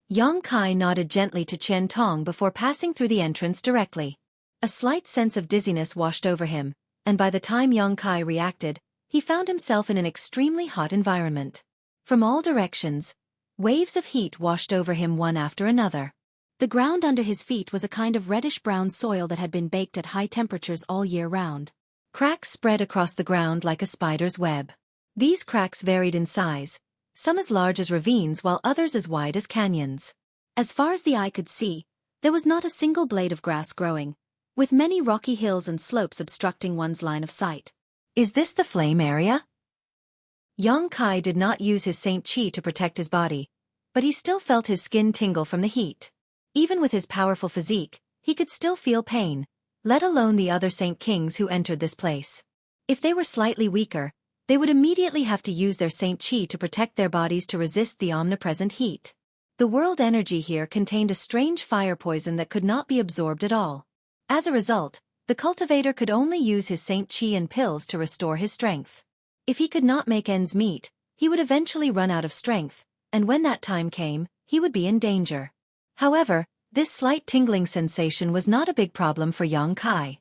Yang Kai nodded gently to Qian Tong before passing through the entrance directly. A slight sense of dizziness washed over him, and by the time Yang Kai reacted, he found himself in an extremely hot environment. From all directions, waves of heat washed over him one after another. The ground under his feet was a kind of reddish-brown soil that had been baked at high temperatures all year round. Cracks spread across the ground like a spider's web. These cracks varied in size, some as large as ravines while others as wide as canyons. As far as the eye could see, there was not a single blade of grass growing, with many rocky hills and slopes obstructing one's line of sight. Is this the flame area? Yang Kai did not use his Saint Qi to protect his body, but he still felt his skin tingle from the heat. Even with his powerful physique, he could still feel pain, let alone the other Saint Kings who entered this place. If they were slightly weaker, they would immediately have to use their Saint Qi to protect their bodies to resist the omnipresent heat. The world energy here contained a strange fire poison that could not be absorbed at all. As a result, the cultivator could only use his Saint Qi and pills to restore his strength. If he could not make ends meet, he would eventually run out of strength, and when that time came, he would be in danger. However, this slight tingling sensation was not a big problem for Yang Kai.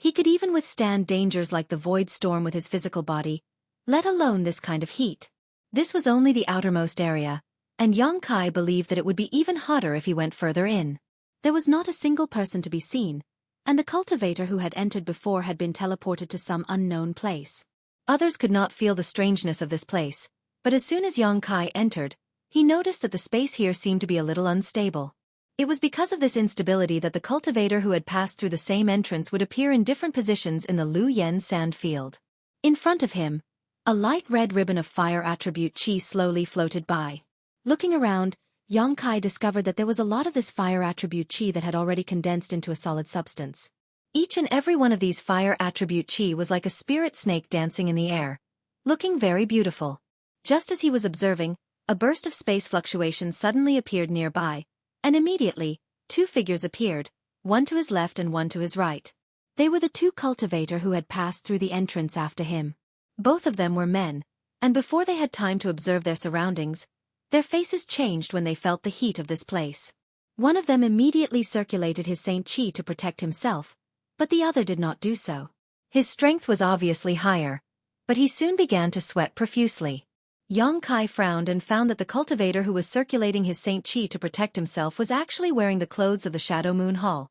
He could even withstand dangers like the void storm with his physical body, let alone this kind of heat. This was only the outermost area, and Yang Kai believed that it would be even hotter if he went further in. There was not a single person to be seen, and the cultivator who had entered before had been teleported to some unknown place. Others could not feel the strangeness of this place, but as soon as Yang Kai entered, he noticed that the space here seemed to be a little unstable. It was because of this instability that the cultivator who had passed through the same entrance would appear in different positions in the Lu Yen sand field. In front of him, a light red ribbon of fire attribute Qi slowly floated by. Looking around, Yang Kai discovered that there was a lot of this fire attribute Qi that had already condensed into a solid substance. Each and every one of these fire attribute Qi was like a spirit snake dancing in the air, looking very beautiful. Just as he was observing, a burst of space fluctuation suddenly appeared nearby, and immediately, 2 figures appeared, one to his left and one to his right. They were the 2 cultivator who had passed through the entrance after him. Both of them were men, and before they had time to observe their surroundings, their faces changed when they felt the heat of this place. One of them immediately circulated his Saint Qi to protect himself, but the other did not do so. His strength was obviously higher, but he soon began to sweat profusely. Yang Kai frowned and found that the cultivator who was circulating his Saint Qi to protect himself was actually wearing the clothes of the Shadow Moon Hall.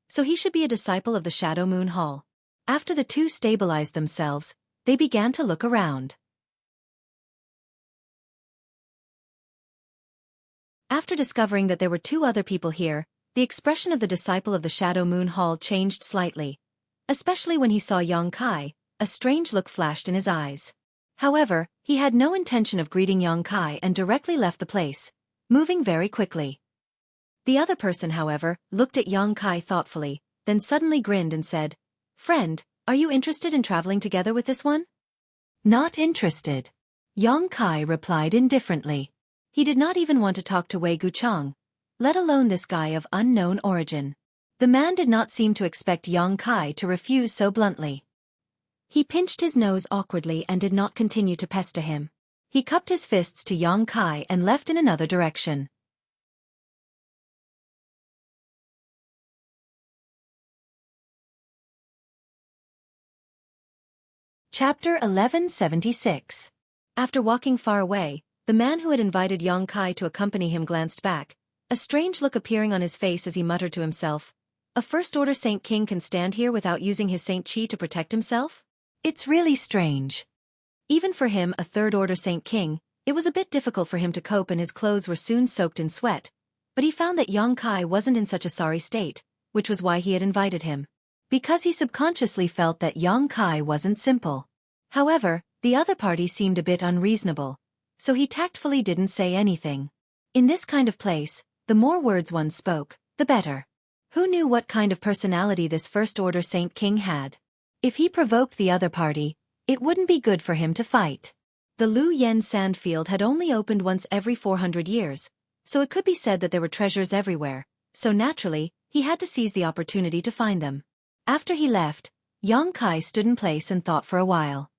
So he should be a disciple of the Shadow Moon Hall. After the two stabilized themselves, they began to look around. After discovering that there were two other people here, the expression of the disciple of the Shadow Moon Hall changed slightly. Especially when he saw Yang Kai, a strange look flashed in his eyes. However, he had no intention of greeting Yang Kai and directly left the place, moving very quickly. The other person, however, looked at Yang Kai thoughtfully, then suddenly grinned and said, "Friend, are you interested in traveling together with this one?" "Not interested," Yang Kai replied indifferently. He did not even want to talk to Wei Guchang, let alone this guy of unknown origin. The man did not seem to expect Yang Kai to refuse so bluntly. He pinched his nose awkwardly and did not continue to pester him. He cupped his fists to Yang Kai and left in another direction. Chapter 1176. After walking far away, the man who had invited Yang Kai to accompany him glanced back, a strange look appearing on his face as he muttered to himself, "A first-order Saint King can stand here without using his Saint Qi to protect himself? It's really strange." Even for him, a third-order Saint King, it was a bit difficult for him to cope and his clothes were soon soaked in sweat, but he found that Yang Kai wasn't in such a sorry state, which was why he had invited him. Because he subconsciously felt that Yang Kai wasn't simple. However, the other party seemed a bit unreasonable, so he tactfully didn't say anything. In this kind of place, the more words one spoke, the better. Who knew what kind of personality this first-order Saint King had? If he provoked the other party, it wouldn't be good for him to fight. The Lu Yen sandfield had only opened once every 400 years, so it could be said that there were treasures everywhere, so naturally, he had to seize the opportunity to find them. After he left, Yang Kai stood in place and thought for a while.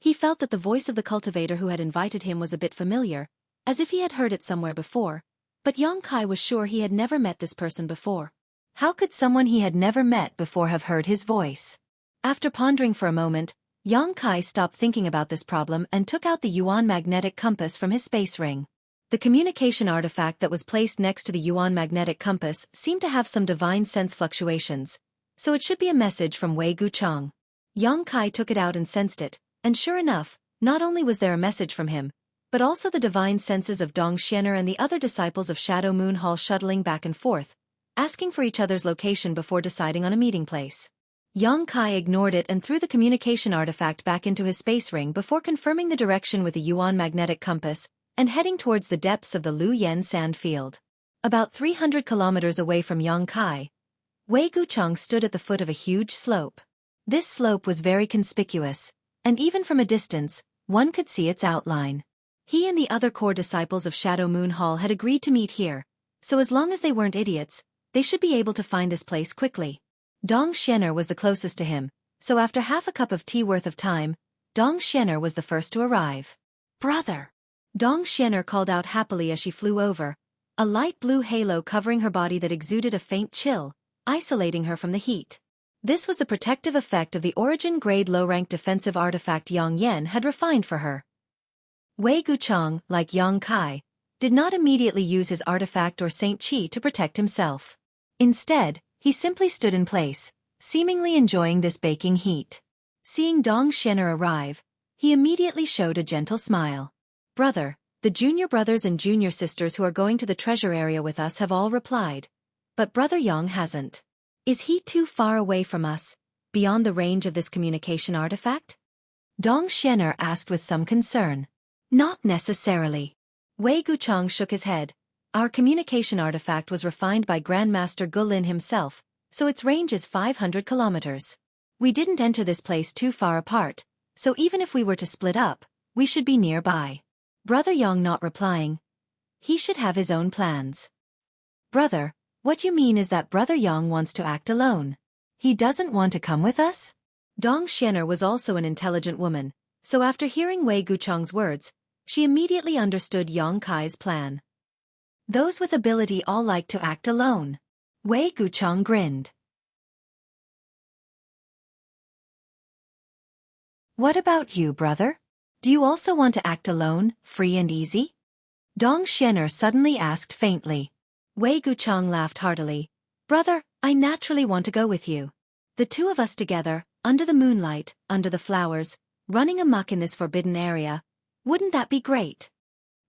He felt that the voice of the cultivator who had invited him was a bit familiar, as if he had heard it somewhere before, but Yang Kai was sure he had never met this person before. How could someone he had never met before have heard his voice? After pondering for a moment, Yang Kai stopped thinking about this problem and took out the Yuan magnetic compass from his space ring. The communication artifact that was placed next to the Yuan magnetic compass seemed to have some divine sense fluctuations, so it should be a message from Wei Guchang. Yang Kai took it out and sensed it, and sure enough, not only was there a message from him, but also the divine senses of Dong Xianer and the other disciples of Shadow Moon Hall shuttling back and forth, asking for each other's location before deciding on a meeting place. Yang Kai ignored it and threw the communication artifact back into his space ring before confirming the direction with the Yuan magnetic compass and heading towards the depths of the Lu Yen sand field. About 300 kilometers away from Yang Kai, Wei Guchang stood at the foot of a huge slope. This slope was very conspicuous, and even from a distance, one could see its outline. He and the other core disciples of Shadow Moon Hall had agreed to meet here, so as long as they weren't idiots, they should be able to find this place quickly. Dong Xianer was the closest to him, so after half a cup of tea worth of time, Dong Xianer was the first to arrive. "Brother!" Dong Xianer called out happily as she flew over, a light blue halo covering her body that exuded a faint chill, isolating her from the heat. This was the protective effect of the origin-grade low-rank defensive artifact Yang Yen had refined for her. Wei Guchang, like Yang Kai, did not immediately use his artifact or Saint Qi to protect himself. Instead, he simply stood in place, seemingly enjoying this baking heat. Seeing Dong Xianer arrive, he immediately showed a gentle smile. "Brother, the junior brothers and junior sisters who are going to the treasure area with us have all replied, but Brother Yang hasn't. Is he too far away from us, beyond the range of this communication artifact?" Dong Xianer asked with some concern. "Not necessarily." Wei Guchang shook his head. "Our communication artifact was refined by Grandmaster Gulin himself, so its range is 500 kilometers. We didn't enter this place too far apart, so even if we were to split up, we should be nearby." Brother Yang not replying. He should have his own plans. "Brother, what you mean is that Brother Yang wants to act alone? He doesn't want to come with us?" Dong Xianer was also an intelligent woman, so after hearing Wei Guchang's words, she immediately understood Yang Kai's plan. Those with ability all like to act alone. Wei Guchang grinned. What about you, brother? Do you also want to act alone, free and easy? Dong Xianer suddenly asked faintly. Wei Guchang laughed heartily. Brother, I naturally want to go with you. The two of us together, under the moonlight, under the flowers, running amok in this forbidden area. Wouldn't that be great?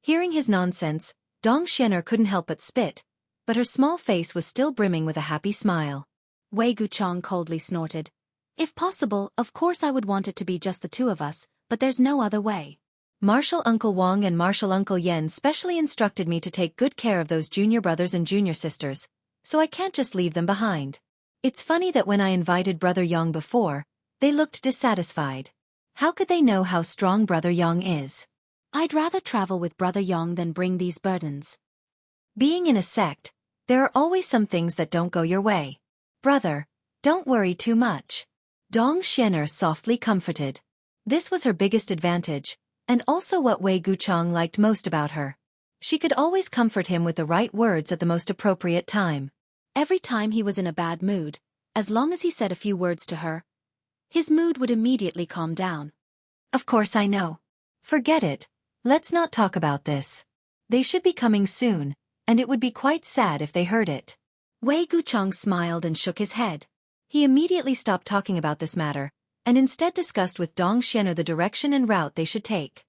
Hearing his nonsense, Dong Xianer couldn't help but spit, but her small face was still brimming with a happy smile. Wei Guchang coldly snorted. If possible, of course I would want it to be just the two of us, but there's no other way. Marshal Uncle Wang and Marshal Uncle Yen specially instructed me to take good care of those junior brothers and junior sisters, so I can't just leave them behind. It's funny that when I invited Brother Yang before, they looked dissatisfied. How could they know how strong Brother Yang is? I'd rather travel with Brother Yang than bring these burdens. Being in a sect, there are always some things that don't go your way. Brother, don't worry too much. Dong Xianer softly comforted. This was her biggest advantage, and also what Wei Guchang liked most about her. She could always comfort him with the right words at the most appropriate time. Every time he was in a bad mood, as long as he said a few words to her, his mood would immediately calm down. Of course I know. Forget it. Let's not talk about this. They should be coming soon, and it would be quite sad if they heard it. Wei Guchang smiled and shook his head. He immediately stopped talking about this matter, and instead discussed with Dong Xianer the direction and route they should take.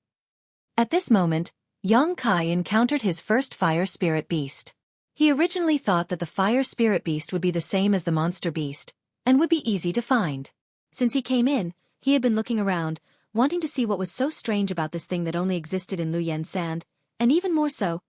At this moment, Yang Kai encountered his first fire spirit beast. He originally thought that the fire spirit beast would be the same as the monster beast, and would be easy to find. Since he came in, he had been looking around, wanting to see what was so strange about this thing that only existed in Luyan Sand, and even more so,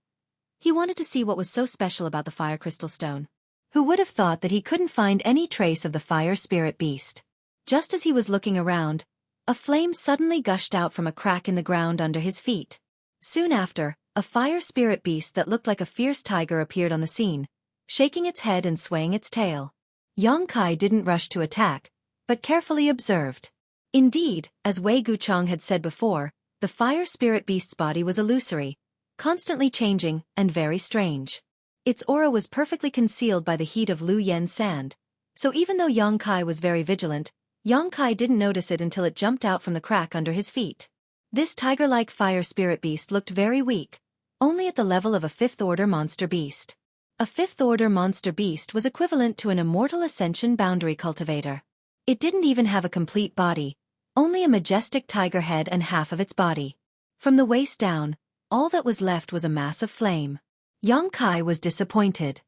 he wanted to see what was so special about the fire crystal stone. Who would have thought that he couldn't find any trace of the fire spirit beast? Just as he was looking around, a flame suddenly gushed out from a crack in the ground under his feet. Soon after, a fire spirit beast that looked like a fierce tiger appeared on the scene, shaking its head and swaying its tail. Yang Kai didn't rush to attack, but carefully observed. Indeed, as Wei Guchang had said before, the fire spirit beast's body was illusory, constantly changing, and very strange. Its aura was perfectly concealed by the heat of Luyan Sand, so even though Yang Kai was very vigilant, Yang Kai didn't notice it until it jumped out from the crack under his feet. This tiger-like fire spirit beast looked very weak, only at the level of a fifth-order monster beast. A fifth-order monster beast was equivalent to an immortal ascension boundary cultivator. It didn't even have a complete body, only a majestic tiger head and half of its body. From the waist down, all that was left was a mass of flame. Yang Kai was disappointed.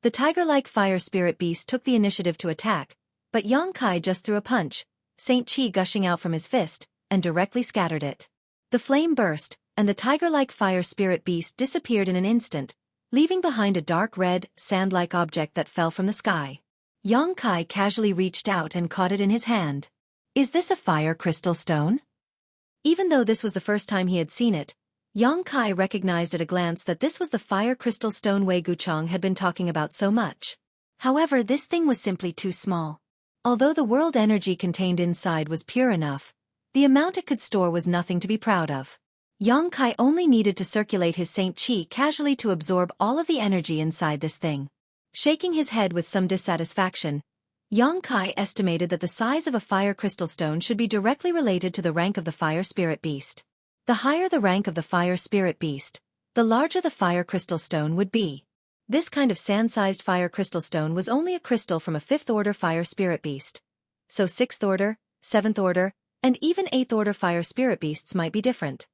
The tiger-like fire spirit beast took the initiative to attack, but Yang Kai just threw a punch, Saint Qi gushing out from his fist, and directly scattered it. The flame burst, and the tiger-like fire spirit beast disappeared in an instant, leaving behind a dark red, sand-like object that fell from the sky. Yang Kai casually reached out and caught it in his hand. Is this a fire crystal stone? Even though this was the first time he had seen it, Yang Kai recognized at a glance that this was the fire crystal stone Wei Guchang had been talking about so much. However, this thing was simply too small. Although the world energy contained inside was pure enough, the amount it could store was nothing to be proud of. Yang Kai only needed to circulate his Saint Qi casually to absorb all of the energy inside this thing. Shaking his head with some dissatisfaction, Yang Kai estimated that the size of a fire crystal stone should be directly related to the rank of the fire spirit beast. The higher the rank of the fire spirit beast, the larger the fire crystal stone would be. This kind of sand-sized fire crystal stone was only a crystal from a fifth-order fire spirit beast. So sixth-order, seventh-order, and even eighth-order fire spirit beasts might be different.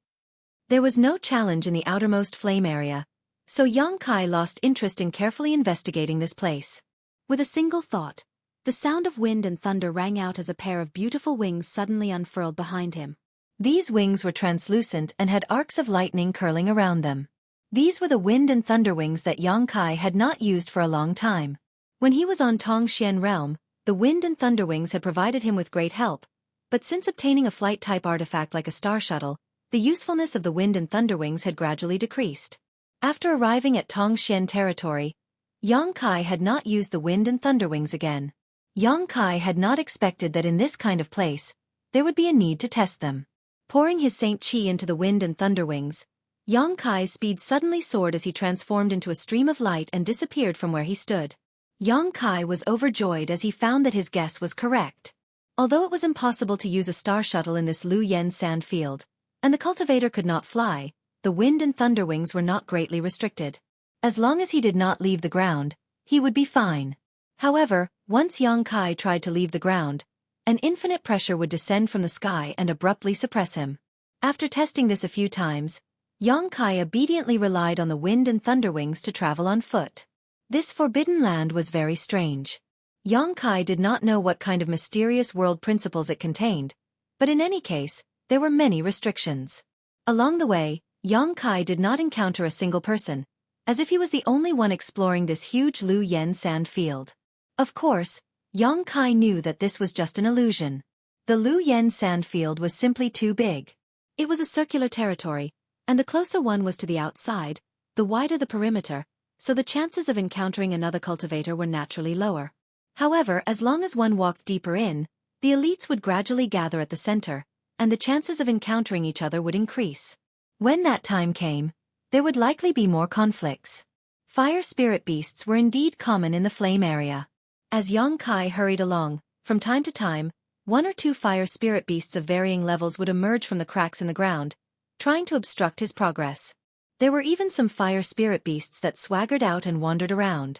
There was no challenge in the outermost flame area, so Yang Kai lost interest in carefully investigating this place. With a single thought, the sound of wind and thunder rang out as a pair of beautiful wings suddenly unfurled behind him. These wings were translucent and had arcs of lightning curling around them. These were the wind and thunder wings that Yang Kai had not used for a long time. When he was on Tongxian realm, the wind and thunder wings had provided him with great help, but since obtaining a flight-type artifact like a star shuttle, the usefulness of the wind and thunder wings had gradually decreased. After arriving at Tongxian territory, Yang Kai had not used the wind and thunder wings again. Yang Kai had not expected that in this kind of place, there would be a need to test them. Pouring his Saint Qi into the wind and thunder wings, Yang Kai's speed suddenly soared as he transformed into a stream of light and disappeared from where he stood. Yang Kai was overjoyed as he found that his guess was correct. Although it was impossible to use a star shuttle in this Lu Yen sand field, and the cultivator could not fly, the wind and thunder wings were not greatly restricted. As long as he did not leave the ground, he would be fine. However, once Yang Kai tried to leave the ground, an infinite pressure would descend from the sky and abruptly suppress him. After testing this a few times, Yang Kai obediently relied on the wind and thunder wings to travel on foot. This forbidden land was very strange. Yang Kai did not know what kind of mysterious world principles it contained, but in any case, there were many restrictions. Along the way, Yang Kai did not encounter a single person, as if he was the only one exploring this huge Lu Yen sand field. Of course, Yang Kai knew that this was just an illusion. The Lu Yen sand field was simply too big. It was a circular territory, and the closer one was to the outside, the wider the perimeter, so the chances of encountering another cultivator were naturally lower. However, as long as one walked deeper in, the elites would gradually gather at the center, and the chances of encountering each other would increase. When that time came, there would likely be more conflicts. Fire spirit beasts were indeed common in the flame area. As Yang Kai hurried along, from time to time, one or two fire spirit beasts of varying levels would emerge from the cracks in the ground, trying to obstruct his progress. There were even some fire spirit beasts that swaggered out and wandered around.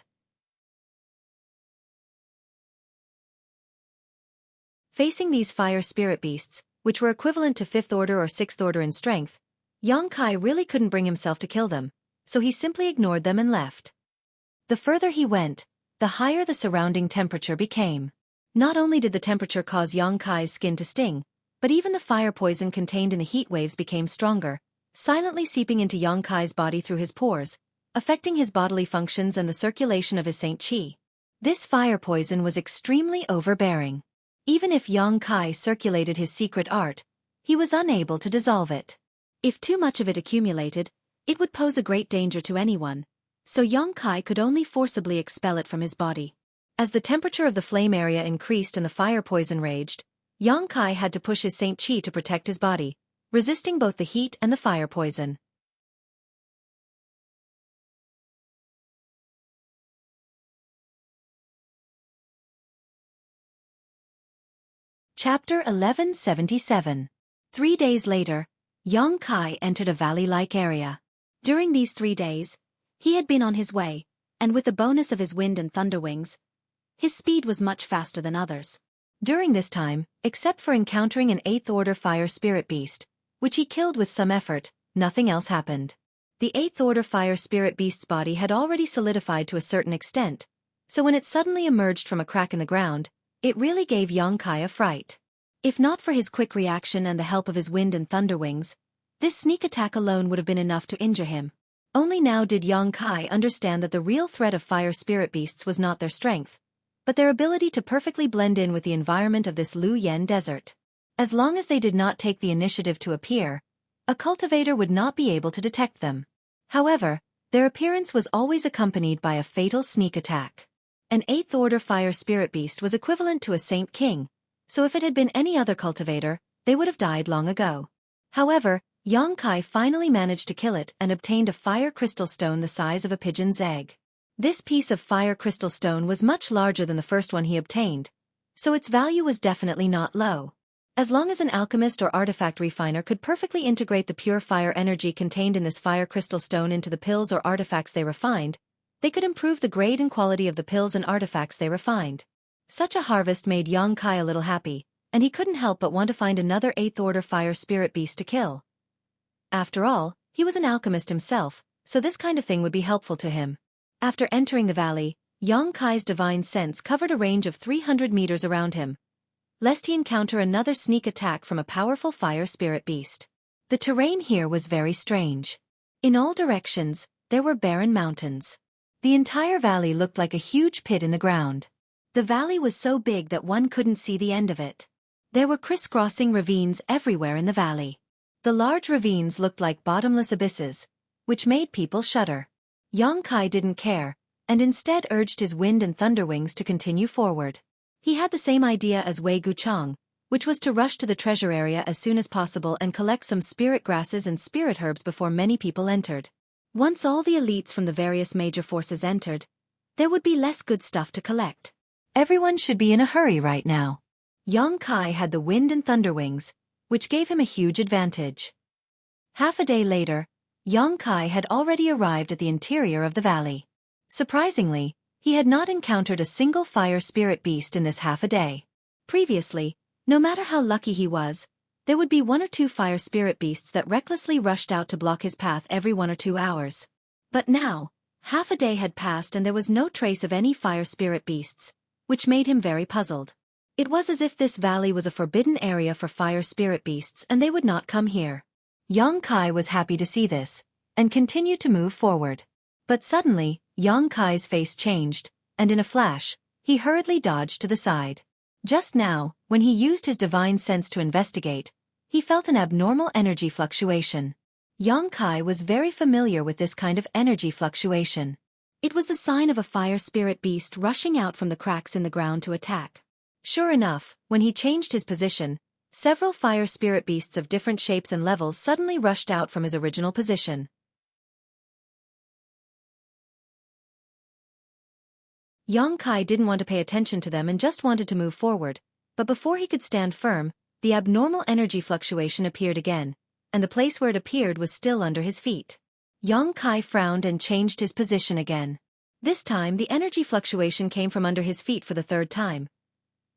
Facing these fire spirit beasts, which were equivalent to 5th order or 6th order in strength, Yang Kai really couldn't bring himself to kill them, so he simply ignored them and left. The further he went, the higher the surrounding temperature became. Not only did the temperature cause Yang Kai's skin to sting, but even the fire poison contained in the heat waves became stronger, silently seeping into Yang Kai's body through his pores, affecting his bodily functions and the circulation of his Saint Qi. This fire poison was extremely overbearing. Even if Yang Kai circulated his secret art, he was unable to dissolve it. If too much of it accumulated, it would pose a great danger to anyone, so Yang Kai could only forcibly expel it from his body. As the temperature of the flame area increased and the fire poison raged, Yang Kai had to push his Saint Qi to protect his body, resisting both the heat and the fire poison. Chapter 1177. 3 days later, Yang Kai entered a valley-like area. During these 3 days, he had been on his way, and with the bonus of his wind and thunder wings, his speed was much faster than others. During this time, except for encountering an 8th order fire spirit beast, which he killed with some effort, nothing else happened. The 8th order fire spirit beast's body had already solidified to a certain extent, so when it suddenly emerged from a crack in the ground, it really gave Yang Kai a fright. If not for his quick reaction and the help of his wind and thunder wings, this sneak attack alone would have been enough to injure him. Only now did Yang Kai understand that the real threat of fire spirit beasts was not their strength, but their ability to perfectly blend in with the environment of this Lu Yen desert. As long as they did not take the initiative to appear, a cultivator would not be able to detect them. However, their appearance was always accompanied by a fatal sneak attack. An 8th order fire spirit beast was equivalent to a Saint King, so if it had been any other cultivator, they would have died long ago. However, Yang Kai finally managed to kill it and obtained a fire crystal stone the size of a pigeon's egg. This piece of fire crystal stone was much larger than the first one he obtained, so its value was definitely not low. As long as an alchemist or artifact refiner could perfectly integrate the pure fire energy contained in this fire crystal stone into the pills or artifacts they refined, they could improve the grade and quality of the pills and artifacts they refined. Such a harvest made Yang Kai a little happy, and he couldn't help but want to find another 8th order fire spirit beast to kill. After all, he was an alchemist himself, so this kind of thing would be helpful to him. After entering the valley, Yang Kai's divine sense covered a range of 300 meters around him, lest he encounter another sneak attack from a powerful fire spirit beast. The terrain here was very strange. In all directions, there were barren mountains. The entire valley looked like a huge pit in the ground. The valley was so big that one couldn't see the end of it. There were crisscrossing ravines everywhere in the valley. The large ravines looked like bottomless abysses, which made people shudder. Yang Kai didn't care, and instead urged his wind and thunder wings to continue forward. He had the same idea as Wei Guchang, which was to rush to the treasure area as soon as possible and collect some spirit grasses and spirit herbs before many people entered. Once all the elites from the various major forces entered, there would be less good stuff to collect. Everyone should be in a hurry right now. Xueqi had the wind and thunder wings, which gave him a huge advantage. Half a day later, Xueqi had already arrived at the interior of the valley. Surprisingly, he had not encountered a single fire spirit beast in this half a day. Previously, no matter how lucky he was, there would be 1 or 2 fire spirit beasts that recklessly rushed out to block his path every 1 or 2 hours. But now, half a day had passed and there was no trace of any fire spirit beasts, which made him very puzzled. It was as if this valley was a forbidden area for fire spirit beasts and they would not come here. Xueqi was happy to see this, and continued to move forward. But suddenly, Xueqi's face changed, and in a flash, he hurriedly dodged to the side. Just now, when he used his divine sense to investigate, he felt an abnormal energy fluctuation. Xueqi was very familiar with this kind of energy fluctuation. It was the sign of a fire spirit beast rushing out from the cracks in the ground to attack. Sure enough, when he changed his position, several fire spirit beasts of different shapes and levels suddenly rushed out from his original position. Xueqi didn't want to pay attention to them and just wanted to move forward, but before he could stand firm, the abnormal energy fluctuation appeared again, and the place where it appeared was still under his feet. Xueqi frowned and changed his position again. This time the energy fluctuation came from under his feet for the 3rd time.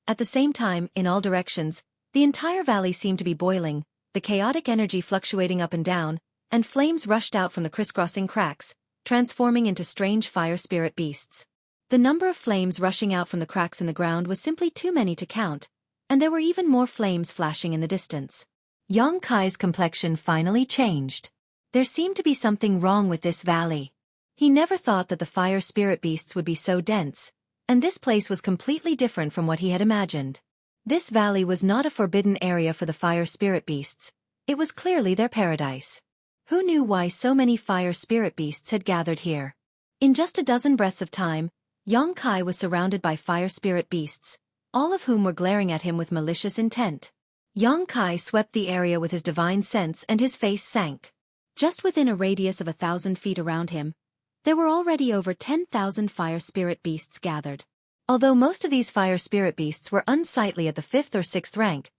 At the same time, in all directions, the entire valley seemed to be boiling, the chaotic energy fluctuating up and down, and flames rushed out from the crisscrossing cracks, transforming into strange fire spirit beasts. The number of flames rushing out from the cracks in the ground was simply too many to count, and there were even more flames flashing in the distance. Xueqi's complexion finally changed. There seemed to be something wrong with this valley. He never thought that the fire spirit beasts would be so dense, and this place was completely different from what he had imagined. This valley was not a forbidden area for the fire spirit beasts, it was clearly their paradise. Who knew why so many fire spirit beasts had gathered here? In just a dozen breaths of time, Xueqi was surrounded by fire spirit beasts, all of whom were glaring at him with malicious intent. Xueqi swept the area with his divine sense and his face sank. Just within a radius of 1,000 feet around him, there were already over 10,000 fire spirit beasts gathered. Although most of these fire spirit beasts were unsightly at the 5th or 6th rank,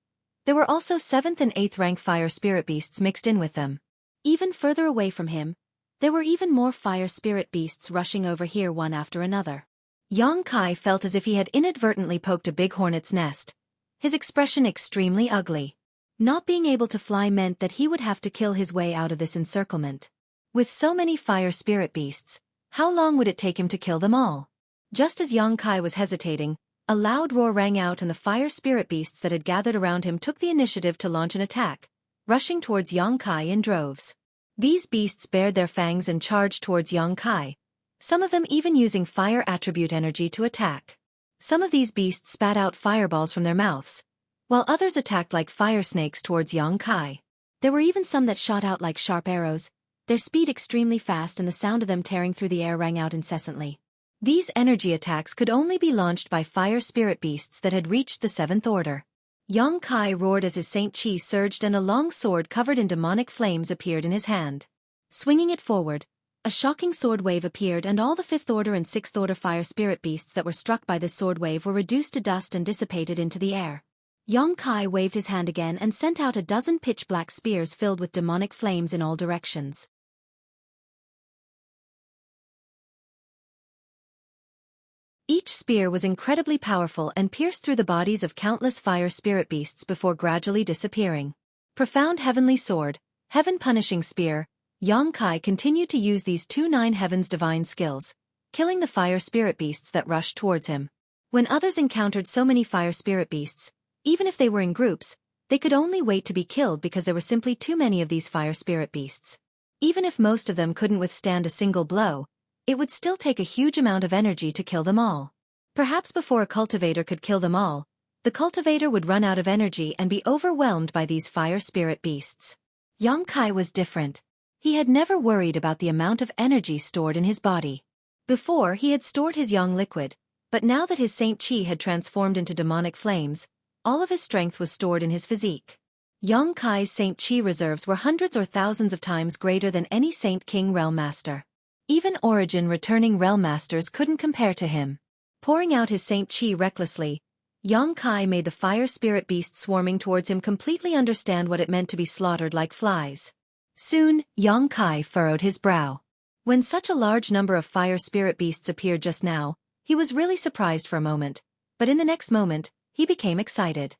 there were also 7th and 8th rank fire spirit beasts mixed in with them. Even further away from him, there were even more fire spirit beasts rushing over here one after another. Xueqi felt as if he had inadvertently poked a big hornet's nest, his expression extremely ugly. Not being able to fly meant that he would have to kill his way out of this encirclement. With so many fire spirit beasts, how long would it take him to kill them all? Just as Xueqi was hesitating, a loud roar rang out and the fire spirit beasts that had gathered around him took the initiative to launch an attack, rushing towards Xueqi in droves. These beasts bared their fangs and charged towards Xueqi, some of them even using fire attribute energy to attack. Some of these beasts spat out fireballs from their mouths, while others attacked like fire snakes towards Xueqi. There were even some that shot out like sharp arrows, their speed extremely fast and the sound of them tearing through the air rang out incessantly. These energy attacks could only be launched by fire spirit beasts that had reached the 7th order. Xueqi roared as his Saint Qi surged and a long sword covered in demonic flames appeared in his hand. Swinging it forward, a shocking sword wave appeared and all the 5th order and 6th order fire spirit beasts that were struck by this sword wave were reduced to dust and dissipated into the air. Xueqi waved his hand again and sent out a dozen pitch-black spears filled with demonic flames in all directions. Each spear was incredibly powerful and pierced through the bodies of countless fire spirit beasts before gradually disappearing. Profound heavenly sword, heaven punishing spear, Xueqi continued to use these 9 heavens divine skills, killing the fire spirit beasts that rushed towards him. When others encountered so many fire spirit beasts, even if they were in groups, they could only wait to be killed because there were simply too many of these fire spirit beasts. Even if most of them couldn't withstand a single blow, it would still take a huge amount of energy to kill them all. Perhaps before a cultivator could kill them all, the cultivator would run out of energy and be overwhelmed by these fire spirit beasts. Xueqi was different. He had never worried about the amount of energy stored in his body. Before he had stored his yang liquid, but now that his Saint Qi had transformed into demonic flames, All of his strength was stored in his physique. Yang Kai's Saint Chi reserves were hundreds or thousands of times greater than any Saint King Realm Master. Even Origin returning Realm Masters couldn't compare to him. Pouring out his Saint Chi recklessly, Yang Kai made the fire spirit beasts swarming towards him completely understand what it meant to be slaughtered like flies. Soon, Yang Kai furrowed his brow. When such a large number of fire spirit beasts appeared just now, he was really surprised for a moment, but in the next moment, he became excited.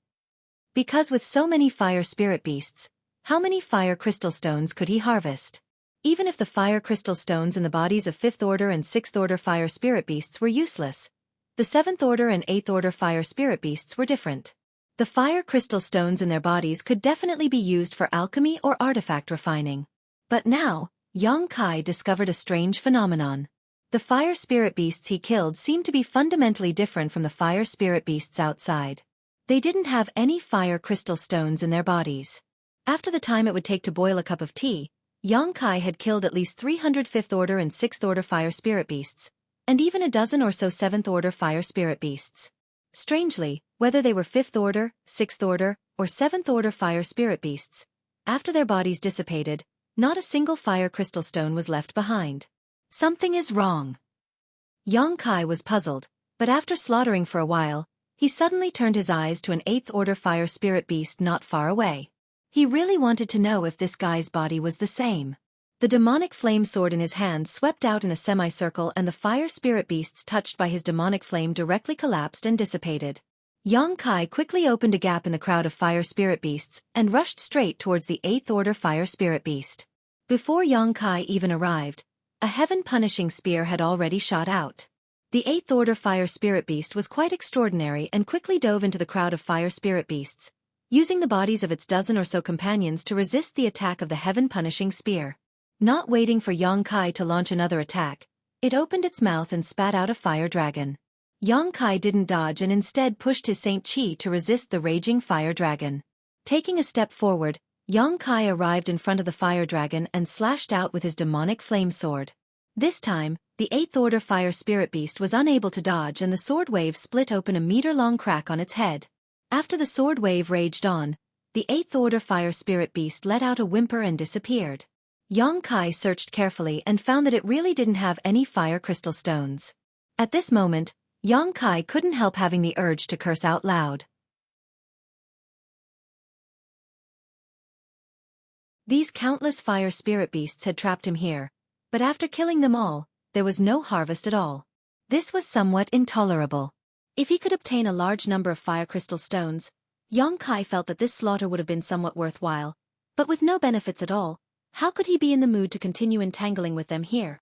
Because with so many fire spirit beasts, how many fire crystal stones could he harvest? Even if the fire crystal stones in the bodies of 5th order and 6th order fire spirit beasts were useless, the 7th order and 8th order fire spirit beasts were different. The fire crystal stones in their bodies could definitely be used for alchemy or artifact refining. But now, Yang Kai discovered a strange phenomenon. The fire spirit beasts he killed seemed to be fundamentally different from the fire spirit beasts outside. They didn't have any fire crystal stones in their bodies. After the time it would take to boil a cup of tea, Yang Kai had killed at least 300 5th order and 6th order fire spirit beasts, and even a dozen or so 7th order fire spirit beasts. Strangely, whether they were 5th order, 6th order, or 7th order fire spirit beasts, after their bodies dissipated, not a single fire crystal stone was left behind. Something is wrong. Yang Kai was puzzled, but after slaughtering for a while, he suddenly turned his eyes to an 8th order fire spirit beast not far away. He really wanted to know if this guy's body was the same. The demonic flame sword in his hand swept out in a semicircle and the fire spirit beasts touched by his demonic flame directly collapsed and dissipated. Yang Kai quickly opened a gap in the crowd of fire spirit beasts and rushed straight towards the 8th order fire spirit beast. Before Yang Kai even arrived, a heaven-punishing spear had already shot out. The 8th order fire spirit beast was quite extraordinary and quickly dove into the crowd of fire spirit beasts, using the bodies of its dozen or so companions to resist the attack of the heaven-punishing spear. Not waiting for Yang Kai to launch another attack, it opened its mouth and spat out a fire dragon. Yang Kai didn't dodge and instead pushed his Saint Chi to resist the raging fire dragon. Taking a step forward, Yang Kai arrived in front of the fire dragon and slashed out with his demonic flame sword. This time, the 8th order fire spirit beast was unable to dodge and the sword wave split open a meter-long crack on its head. After the sword wave raged on, the 8th order fire spirit beast let out a whimper and disappeared. Yang Kai searched carefully and found that it really didn't have any fire crystal stones. At this moment, Yang Kai couldn't help having the urge to curse out loud. These countless fire spirit beasts had trapped him here, but after killing them all, there was no harvest at all. This was somewhat intolerable. If he could obtain a large number of fire crystal stones, Yang Kai felt that this slaughter would have been somewhat worthwhile, but with no benefits at all, how could he be in the mood to continue entangling with them here?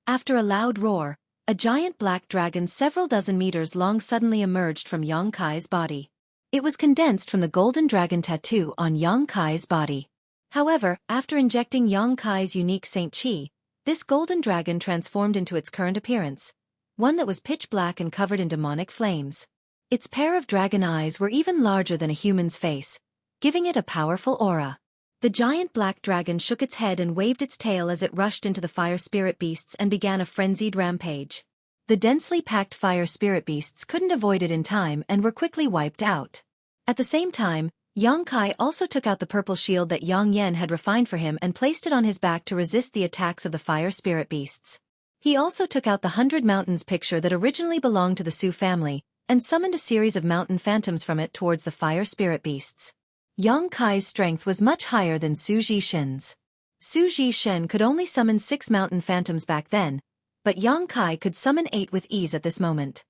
After a loud roar, a giant black dragon several dozen meters long suddenly emerged from Yang Kai's body. It was condensed from the golden dragon tattoo on Yang Kai's body. However, after injecting Yang Kai's unique Saint Chi, this golden dragon transformed into its current appearance, one that was pitch black and covered in demonic flames. Its pair of dragon eyes were even larger than a human's face, giving it a powerful aura. The giant black dragon shook its head and waved its tail as it rushed into the fire spirit beasts and began a frenzied rampage. The densely packed fire spirit beasts couldn't avoid it in time and were quickly wiped out. At the same time, Yang Kai also took out the purple shield that Yang Yen had refined for him and placed it on his back to resist the attacks of the fire spirit beasts. He also took out the 100 Mountains picture that originally belonged to the Su family, and summoned a series of mountain phantoms from it towards the fire spirit beasts. Yang Kai's strength was much higher than Su Zhishen's. Su Zhishen could only summon 6 mountain phantoms back then, but Yang Kai could summon 8 with ease at this moment.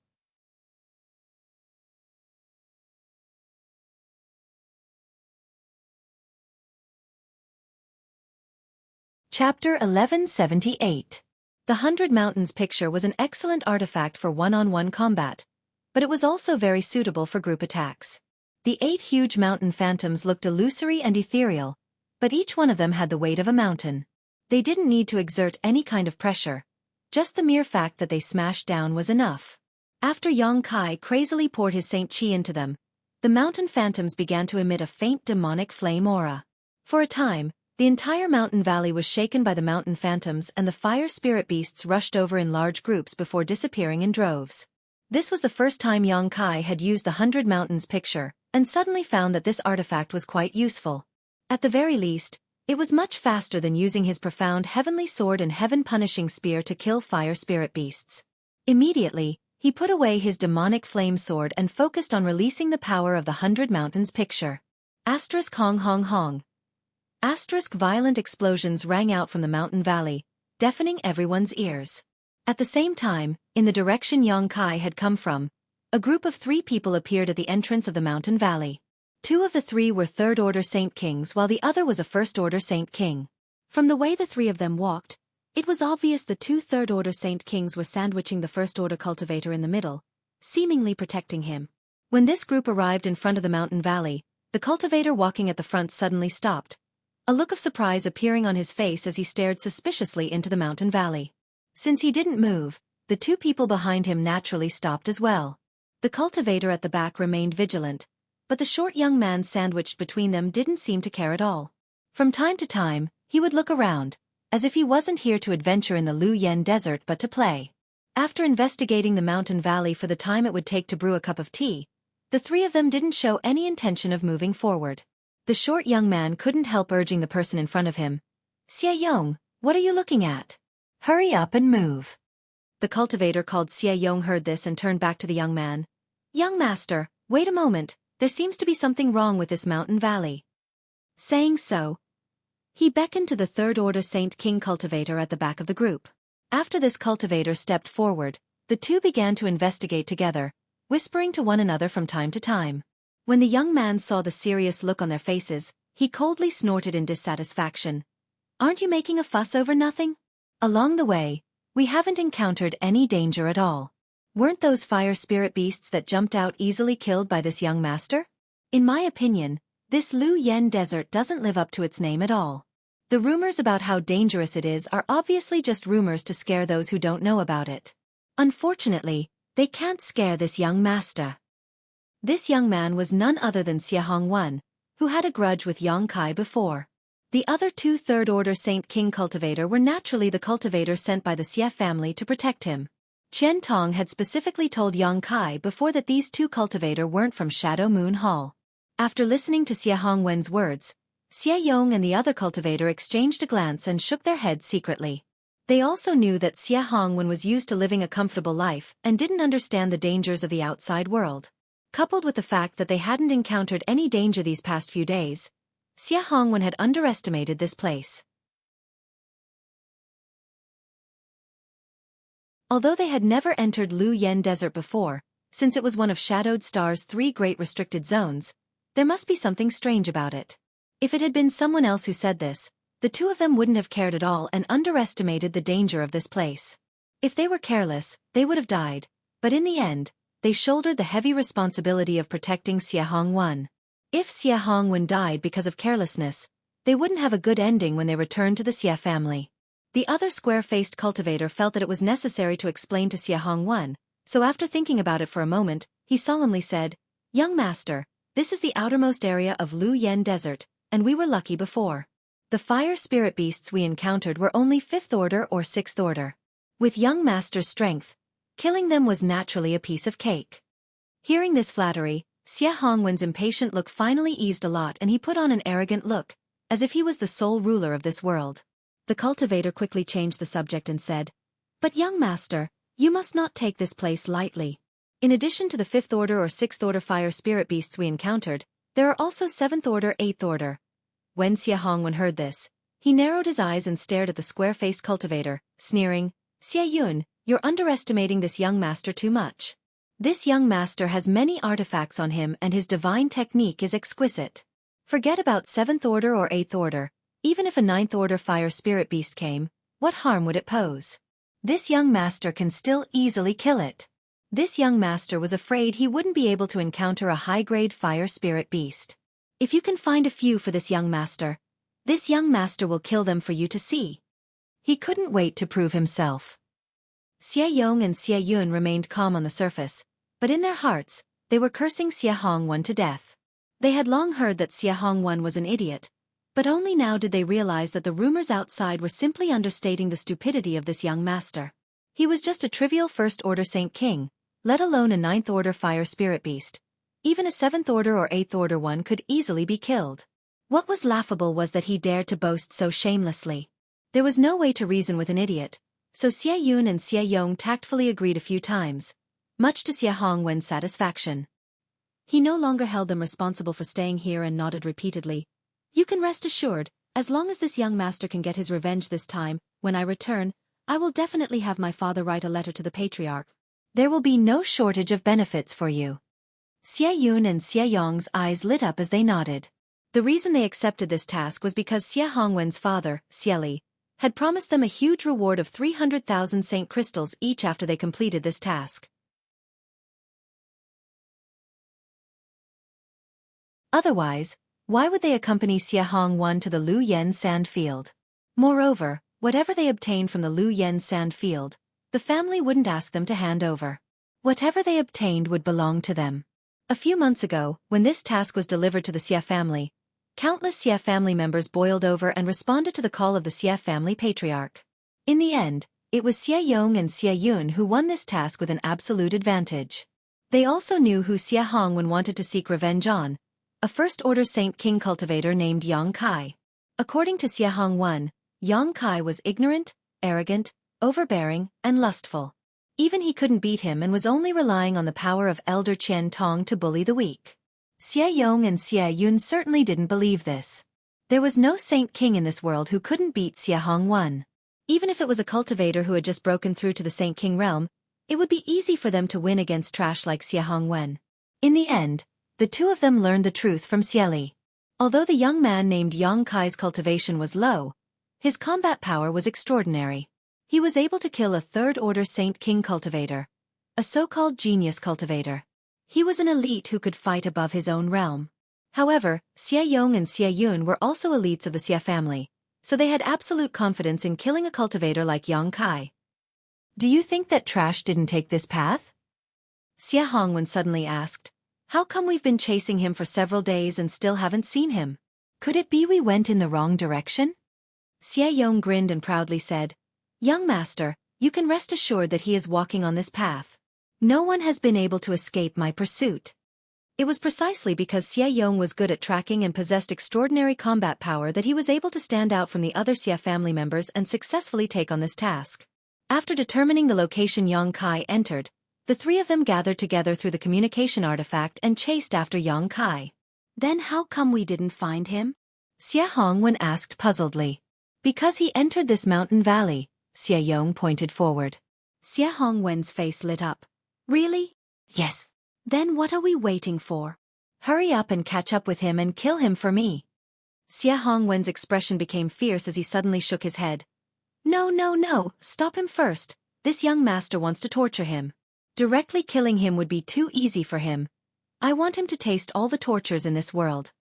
Chapter 1178. The 100 Mountains picture was an excellent artifact for one-on-one combat, but it was also very suitable for group attacks. The 8 huge mountain phantoms looked illusory and ethereal, but each one of them had the weight of a mountain. They didn't need to exert any kind of pressure. Just the mere fact that they smashed down was enough. After Yang Kai crazily poured his Saint Chi into them, the mountain phantoms began to emit a faint demonic flame aura. For a time, the entire mountain valley was shaken by the mountain phantoms and the fire spirit beasts rushed over in large groups before disappearing in droves. This was the first time Yang Kai had used the 100 Mountains picture, and suddenly found that this artifact was quite useful. At the very least, it was much faster than using his profound heavenly sword and heaven-punishing spear to kill fire spirit beasts. Immediately, he put away his demonic flame sword and focused on releasing the power of the 100 Mountains picture. Asterisk hong hong hong. Asterisk violent explosions rang out from the mountain valley, deafening everyone's ears. At the same time, in the direction Xueqi had come from, a group of 3 people appeared at the entrance of the mountain valley. 2 of the 3 were third-order Saint Kings while the other was a first-order Saint King. From the way the 3 of them walked, it was obvious the 2 third-order Saint Kings were sandwiching the first-order cultivator in the middle, seemingly protecting him. When this group arrived in front of the mountain valley, the cultivator walking at the front suddenly stopped, a look of surprise appearing on his face as he stared suspiciously into the mountain valley. Since he didn't move, the 2 people behind him naturally stopped as well. The cultivator at the back remained vigilant, but the short young man sandwiched between them didn't seem to care at all. From time to time, he would look around, as if he wasn't here to adventure in the Lu Yen desert but to play. After investigating the mountain valley for the time it would take to brew a cup of tea, the 3 of them didn't show any intention of moving forward. The short young man couldn't help urging the person in front of him. "Xueqi, what are you looking at? Hurry up and move." The cultivator called Xueqi heard this and turned back to the young man. "Young master, wait a moment. There seems to be something wrong with this mountain valley." Saying so, he beckoned to the third-order Saint King cultivator at the back of the group. After this cultivator stepped forward, the 2 began to investigate together, whispering to one another from time to time. When the young man saw the serious look on their faces, he coldly snorted in dissatisfaction. "Aren't you making a fuss over nothing? Along the way, we haven't encountered any danger at all. Weren't those fire spirit beasts that jumped out easily killed by this young master? In my opinion, this Lu Yen desert doesn't live up to its name at all. The rumors about how dangerous it is are obviously just rumors to scare those who don't know about it. Unfortunately, they can't scare this young master." This young man was none other than Xueqi, who had a grudge with Xueqi before. The other 2 third-order Saint King cultivator were naturally the cultivator sent by the Xie family to protect him. Qian Tong had specifically told Xueqi before that these 2 cultivator weren't from Shadow Moon Hall. After listening to Xueqi's words, Xueqi and the other cultivator exchanged a glance and shook their heads secretly. They also knew that Xueqi was used to living a comfortable life and didn't understand the dangers of the outside world. Coupled with the fact that they hadn't encountered any danger these past few days, Xueqi had underestimated this place. Although they had never entered Lu Yen Desert before, since it was one of Shadowed Star's 3 great restricted zones, there must be something strange about it. If it had been someone else who said this, the 2 of them wouldn't have cared at all and underestimated the danger of this place. If they were careless, they would have died, but in the end, they shouldered the heavy responsibility of protecting Xueqi. If Xueqi died because of carelessness, they wouldn't have a good ending when they returned to the Xie family. The other square-faced cultivator felt that it was necessary to explain to Xueqi, so after thinking about it for a moment, he solemnly said, "Young master, this is the outermost area of Lu Yen Desert, and we were lucky before. The fire spirit beasts we encountered were only 5th order or 6th order. With young master's strength, killing them was naturally a piece of cake." Hearing this flattery, Xueqi's impatient look finally eased a lot and he put on an arrogant look, as if he was the sole ruler of this world. The cultivator quickly changed the subject and said, "But young master, you must not take this place lightly. In addition to the 5th order or 6th order fire spirit beasts we encountered, there are also 7th order 8th order. When Xueqi heard this, he narrowed his eyes and stared at the square-faced cultivator, sneering, "Xueqi, you're underestimating this young master too much. This young master has many artifacts on him and his divine technique is exquisite. Forget about 7th order or 8th order. Even if a 9th order fire spirit beast came, what harm would it pose? This young master can still easily kill it." This young master was afraid he wouldn't be able to encounter a high-grade fire spirit beast. "If you can find a few for this young master will kill them for you to see." He couldn't wait to prove himself. Xueqi and Xueqi remained calm on the surface, but in their hearts, they were cursing Xueqi to death. They had long heard that Xueqi was an idiot, but only now did they realize that the rumors outside were simply understating the stupidity of this young master. He was just a trivial first-order Saint King, let alone a 9th order fire spirit beast, Even a 7th order or 8th order one could easily be killed. What was laughable was that he dared to boast so shamelessly. There was no way to reason with an idiot, so Xie Yun and Xie Yong tactfully agreed a few times, much to Xie Hongwen's satisfaction. He no longer held them responsible for staying here and nodded repeatedly. You can rest assured, as long as this young master can get his revenge this time, when I return, I will definitely have my father write a letter to the patriarch. There will be no shortage of benefits for you. Xie Yun and Xie Yong's eyes lit up as they nodded. The reason they accepted this task was because Xie Hongwen's father, Xueqi, had promised them a huge reward of 300,000 Saint crystals each after they completed this task. Otherwise, why would they accompany Xie Hongwen to the Lu Yen sand field? Moreover, whatever they obtained from the Lu Yen sand field, the family wouldn't ask them to hand over. Whatever they obtained would belong to them. A few months ago, when this task was delivered to the Xie family, countless Xie family members boiled over and responded to the call of the Xie family patriarch. In the end, it was Xie Yong and Xie Yun who won this task with an absolute advantage. They also knew who Xie Hongwen wanted to seek revenge on, a first-order Saint King cultivator named Yang Kai. According to Xie Hongwen, Yang Kai was ignorant, arrogant, overbearing, and lustful. Even he couldn't beat him and was only relying on the power of Elder Qian Tong to bully the weak. Xie Yong and Xie Yun certainly didn't believe this. There was no Saint King in this world who couldn't beat Xie Hongwen. Even if it was a cultivator who had just broken through to the Saint King realm, it would be easy for them to win against trash like Xie Hongwen. In the end, the two of them learned the truth from Xueqi. Although the young man named Yang Kai's cultivation was low, his combat power was extraordinary. He was able to kill a third-order Saint King cultivator, a so-called genius cultivator. He was an elite who could fight above his own realm. However, Xie Yong and Xie Yun were also elites of the Xie family, so they had absolute confidence in killing a cultivator like Yang Kai. Do you think that trash didn't take this path? Xie Hongwen suddenly asked. How come we've been chasing him for several days and still haven't seen him? Could it be we went in the wrong direction? Xie Yong grinned and proudly said, Young master, you can rest assured that he is walking on this path. No one has been able to escape my pursuit. It was precisely because Xie Yong was good at tracking and possessed extraordinary combat power that he was able to stand out from the other Xie family members and successfully take on this task. After determining the location Yang Kai entered, the three of them gathered together through the communication artifact and chased after Yang Kai. Then how come we didn't find him? Xie Hongwen asked puzzledly. Because he entered this mountain valley, Xie Yong pointed forward. Xie Hongwen's face lit up. Really? Yes. Then what are we waiting for? Hurry up and catch up with him and kill him for me. Xie Hongwen's expression became fierce as he suddenly shook his head. No, stop him first. This young master wants to torture him. Directly killing him would be too easy for him. I want him to taste all the tortures in this world.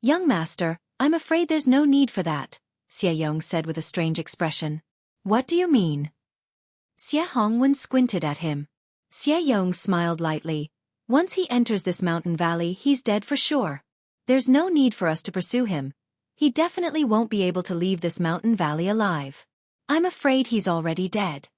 Young master, I'm afraid there's no need for that, Xie Yong said with a strange expression. What do you mean? Xie Hongwen squinted at him. Xie Yong smiled lightly. Once he enters this mountain valley, he's dead for sure. There's no need for us to pursue him. He definitely won't be able to leave this mountain valley alive. I'm afraid he's already dead.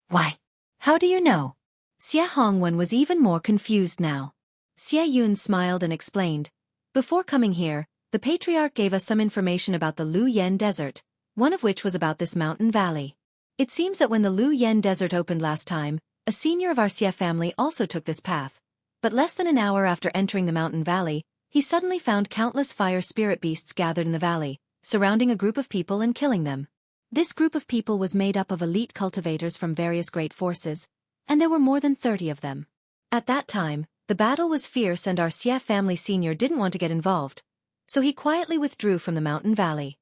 Why? How do you know? Xie Hongwen was even more confused now. Xie Yun smiled and explained. Before coming here, the patriarch gave us some information about the Lu Yen desert, one of which was about this mountain valley. It seems that when the Lu Yen desert opened last time, a senior of our Xie family also took this path. But less than an hour after entering the mountain valley, he suddenly found countless fire spirit beasts gathered in the valley, surrounding a group of people and killing them. This group of people was made up of elite cultivators from various great forces, and there were more than 30 of them. At that time, the battle was fierce and our Xie family senior didn't want to get involved, so he quietly withdrew from the mountain valley.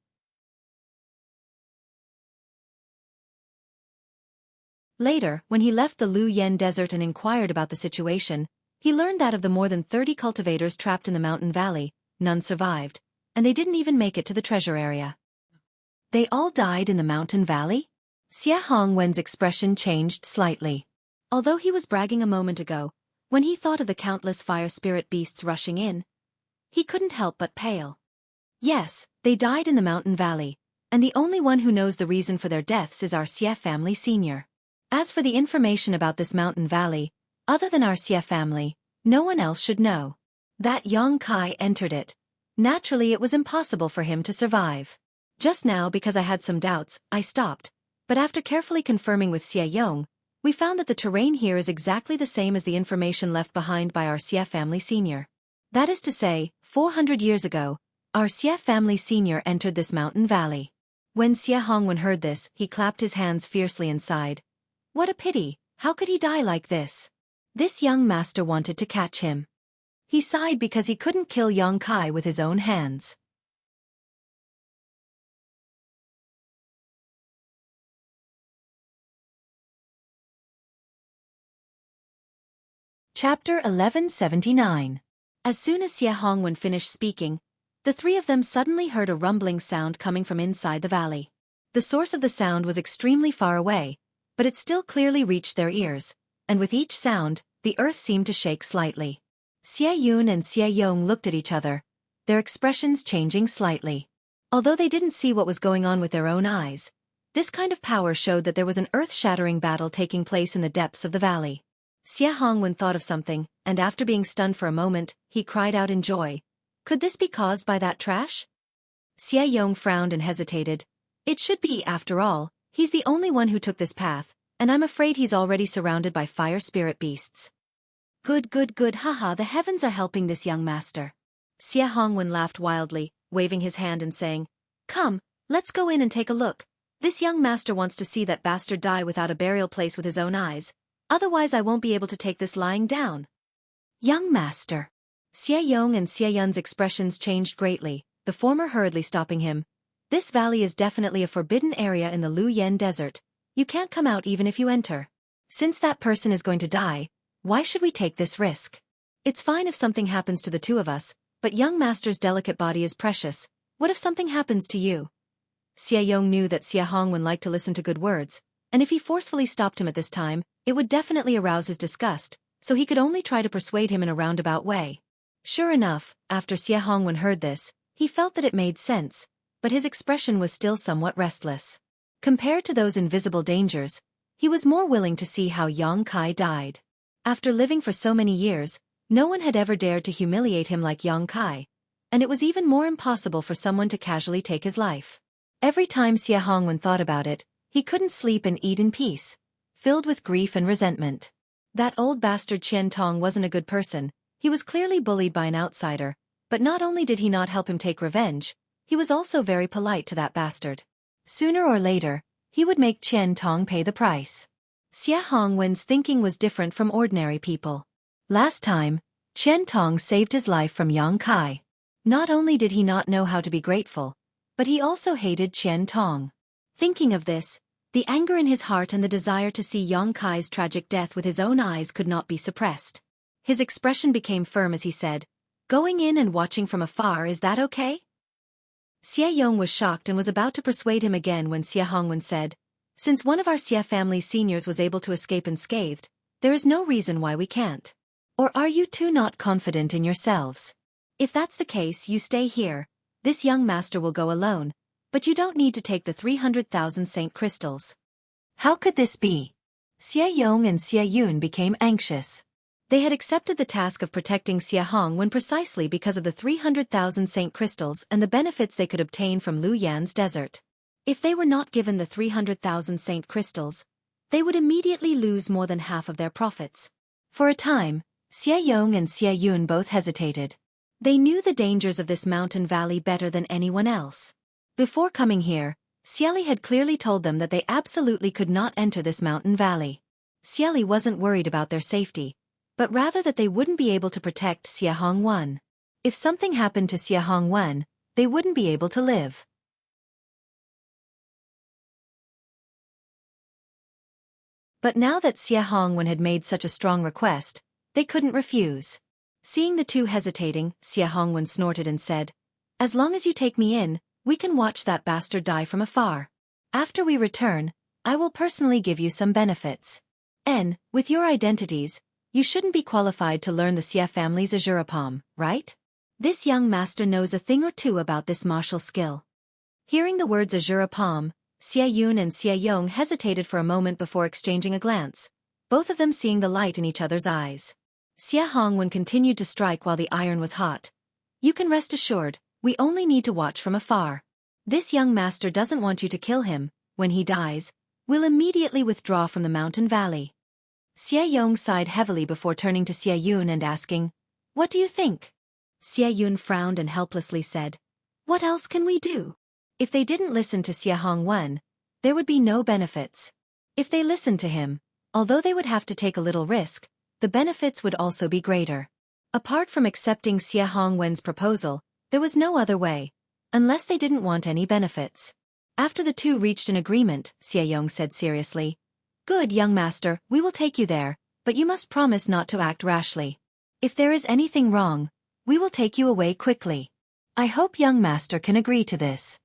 Later, when he left the Lu Yen desert and inquired about the situation, he learned that of the more than 30 cultivators trapped in the mountain valley, none survived, and they didn't even make it to the treasure area. They all died in the mountain valley? Xie Hongwen's expression changed slightly. Although he was bragging a moment ago, when he thought of the countless fire spirit beasts rushing in, he couldn't help but pale. Yes, they died in the mountain valley, and the only one who knows the reason for their deaths is our Xie family senior. As for the information about this mountain valley, other than our Xie family, No one else should know. That Yang Kai entered it. Naturally it was impossible for him to survive. Just now because I had some doubts, I stopped. But after carefully confirming with Xie Yong, we found that the terrain here is exactly the same as the information left behind by our Xie family senior. That is to say, 400 years ago, our Xie family senior entered this mountain valley. When Xie Hongwen heard this, he clapped his hands fiercely and sighed. What a pity, how could he die like this? This young master wanted to catch him. He sighed because he couldn't kill Yang Kai with his own hands. Chapter 1179. As soon as Xie Hongwen finished speaking, the three of them suddenly heard a rumbling sound coming from inside the valley. The source of the sound was extremely far away, but it still clearly reached their ears, and with each sound, the earth seemed to shake slightly. Xie Yun and Xie Yong looked at each other, their expressions changing slightly. Although they didn't see what was going on with their own eyes, this kind of power showed that there was an earth-shattering battle taking place in the depths of the valley. Xie Hongwen thought of something, and after being stunned for a moment, he cried out in joy. Could this be caused by that trash? Xie Yong frowned and hesitated. It should be, after all, he's the only one who took this path, and I'm afraid he's already surrounded by fire spirit beasts. Good, haha, the heavens are helping this young master. Xie Hongwen laughed wildly, waving his hand and saying, Come, let's go in and take a look. This young master wants to see that bastard die without a burial place with his own eyes. Otherwise I won't be able to take this lying down. Young master. Xie Yong and Xie Yun's expressions changed greatly, the former hurriedly stopping him. This valley is definitely a forbidden area in the Lu Yen desert. You can't come out even if you enter. Since that person is going to die, why should we take this risk? It's fine if something happens to the two of us, but young master's delicate body is precious. What if something happens to you? Xie Yong knew that Xie Hongwen liked to listen to good words, and if he forcefully stopped him at this time, it would definitely arouse his disgust, so he could only try to persuade him in a roundabout way. Sure enough, after Xie Hongwen heard this, he felt that it made sense, but his expression was still somewhat restless. Compared to those invisible dangers, he was more willing to see how Yang Kai died. After living for so many years, no one had ever dared to humiliate him like Yang Kai, and it was even more impossible for someone to casually take his life. Every time Xie Hongwen thought about it, he couldn't sleep and eat in peace, filled with grief and resentment. That old bastard Qian Tong wasn't a good person, he was clearly bullied by an outsider, but not only did he not help him take revenge, he was also very polite to that bastard. Sooner or later, he would make Qian Tong pay the price. Xie Hongwen's thinking was different from ordinary people. Last time, Qian Tong saved his life from Yang Kai. Not only did he not know how to be grateful, but he also hated Qian Tong. Thinking of this, the anger in his heart and the desire to see Yang Kai's tragic death with his own eyes could not be suppressed. His expression became firm as he said, Going in and watching from afar, is that okay? Xie Yong was shocked and was about to persuade him again when Xie Hongwen said, Since one of our Xie family seniors was able to escape unscathed, there is no reason why we can't. Or are you two not confident in yourselves? If that's the case, you stay here. This young master will go alone, but you don't need to take the 300,000 saint crystals. How could this be? Xie Yong and Xie Yun became anxious. They had accepted the task of protecting Xie Hongwen precisely because of the 300,000 saint crystals and the benefits they could obtain from Lu Yan's desert. If they were not given the 300,000 saint crystals, they would immediately lose more than half of their profits. For a time, Xie Yong and Xie Yun both hesitated. They knew the dangers of this mountain valley better than anyone else. Before coming here, Xueqi had clearly told them that they absolutely could not enter this mountain valley. Xueqi wasn't worried about their safety, but rather that they wouldn't be able to protect Xie Hongwen. If something happened to Xie Hongwen, they wouldn't be able to live. But now that Xie Hongwen had made such a strong request, they couldn't refuse. Seeing the two hesitating, Xie Hongwen snorted and said, As long as you take me in, we can watch that bastard die from afar. After we return, I will personally give you some benefits. With your identities, you shouldn't be qualified to learn the Xie family's Azure Palm, right? This young master knows a thing or two about this martial skill. Hearing the words Azure Palm, Xie Yun and Xie Yong hesitated for a moment before exchanging a glance, both of them seeing the light in each other's eyes. Xie Hongwen continued to strike while the iron was hot. You can rest assured, we only need to watch from afar. This young master doesn't want you to kill him. When he dies, we'll immediately withdraw from the mountain valley. Xie Yong sighed heavily before turning to Xie Yun and asking, What do you think? Xie Yun frowned and helplessly said, What else can we do? If they didn't listen to Xie Hongwen, there would be no benefits. If they listened to him, although they would have to take a little risk, the benefits would also be greater. Apart from accepting Xie Hongwen's proposal, there was no other way, unless they didn't want any benefits. After the two reached an agreement, Xie Yong said seriously, Good, young master, we will take you there, but you must promise not to act rashly. If there is anything wrong, we will take you away quickly. I hope young master can agree to this.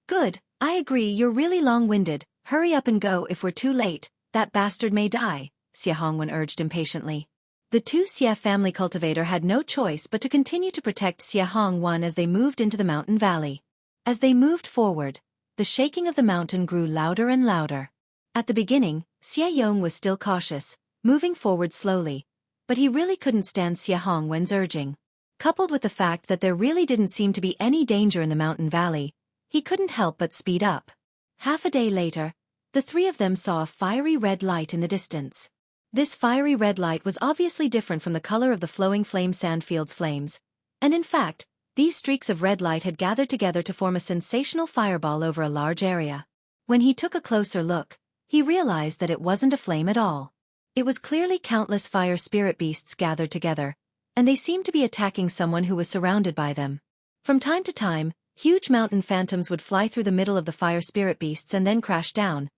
Good, I agree. You're really long-winded. Hurry up and go. If we're too late, that bastard may die, Xie Hongwen urged impatiently. The two Xie family cultivator had no choice but to continue to protect Xie Hongwen as they moved into the mountain valley. As they moved forward, the shaking of the mountain grew louder and louder. At the beginning, Xie Yong was still cautious, moving forward slowly, but he really couldn't stand Xie Hongwen's urging. Coupled with the fact that there really didn't seem to be any danger in the mountain valley, he couldn't help but speed up. Half a day later, the three of them saw a fiery red light in the distance. This fiery red light was obviously different from the color of the flowing flame sandfield's flames, and in fact, these streaks of red light had gathered together to form a sensational fireball over a large area. When he took a closer look, he realized that it wasn't a flame at all. It was clearly countless fire spirit beasts gathered together, and they seemed to be attacking someone who was surrounded by them. From time to time, huge mountain phantoms would fly through the middle of the fire spirit beasts and then crash down,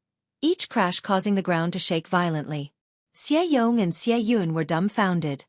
each crash causing the ground to shake violently. Xie Yong and Xie Yun were dumbfounded.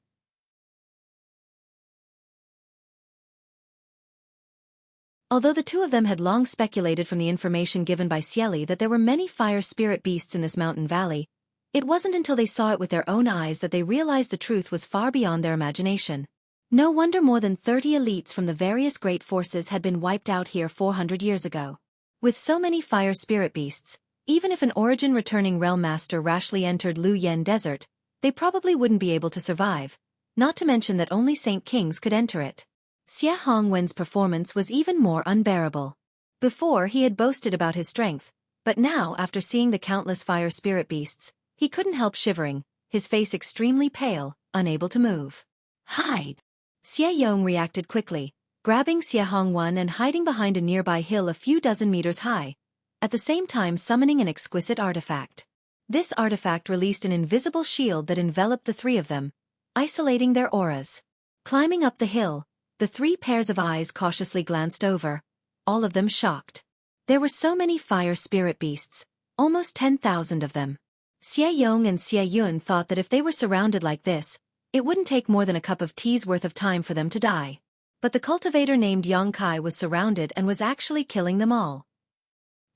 Although the two of them had long speculated from the information given by Xueqi that there were many fire spirit beasts in this mountain valley, it wasn't until they saw it with their own eyes that they realized the truth was far beyond their imagination. No wonder more than 30 elites from the various great forces had been wiped out here 400 years ago. With so many fire spirit beasts, even if an origin-returning realm master rashly entered Lu Yen Desert, they probably wouldn't be able to survive, not to mention that only Saint Kings could enter it. Xie Hongwen's performance was even more unbearable. Before he had boasted about his strength, but now after seeing the countless fire spirit beasts, he couldn't help shivering, his face extremely pale, unable to move. Hide! Xie Yong reacted quickly, grabbing Xie Hongwen and hiding behind a nearby hill a few dozen meters high, at the same time summoning an exquisite artifact. This artifact released an invisible shield that enveloped the three of them, isolating their auras. Climbing up the hill, the three pairs of eyes cautiously glanced over, all of them shocked. There were so many fire spirit beasts, almost 10,000 of them. Xie Yong and Xie Yun thought that if they were surrounded like this, it wouldn't take more than a cup of tea's worth of time for them to die. But the cultivator named Yang Kai was surrounded and was actually killing them all.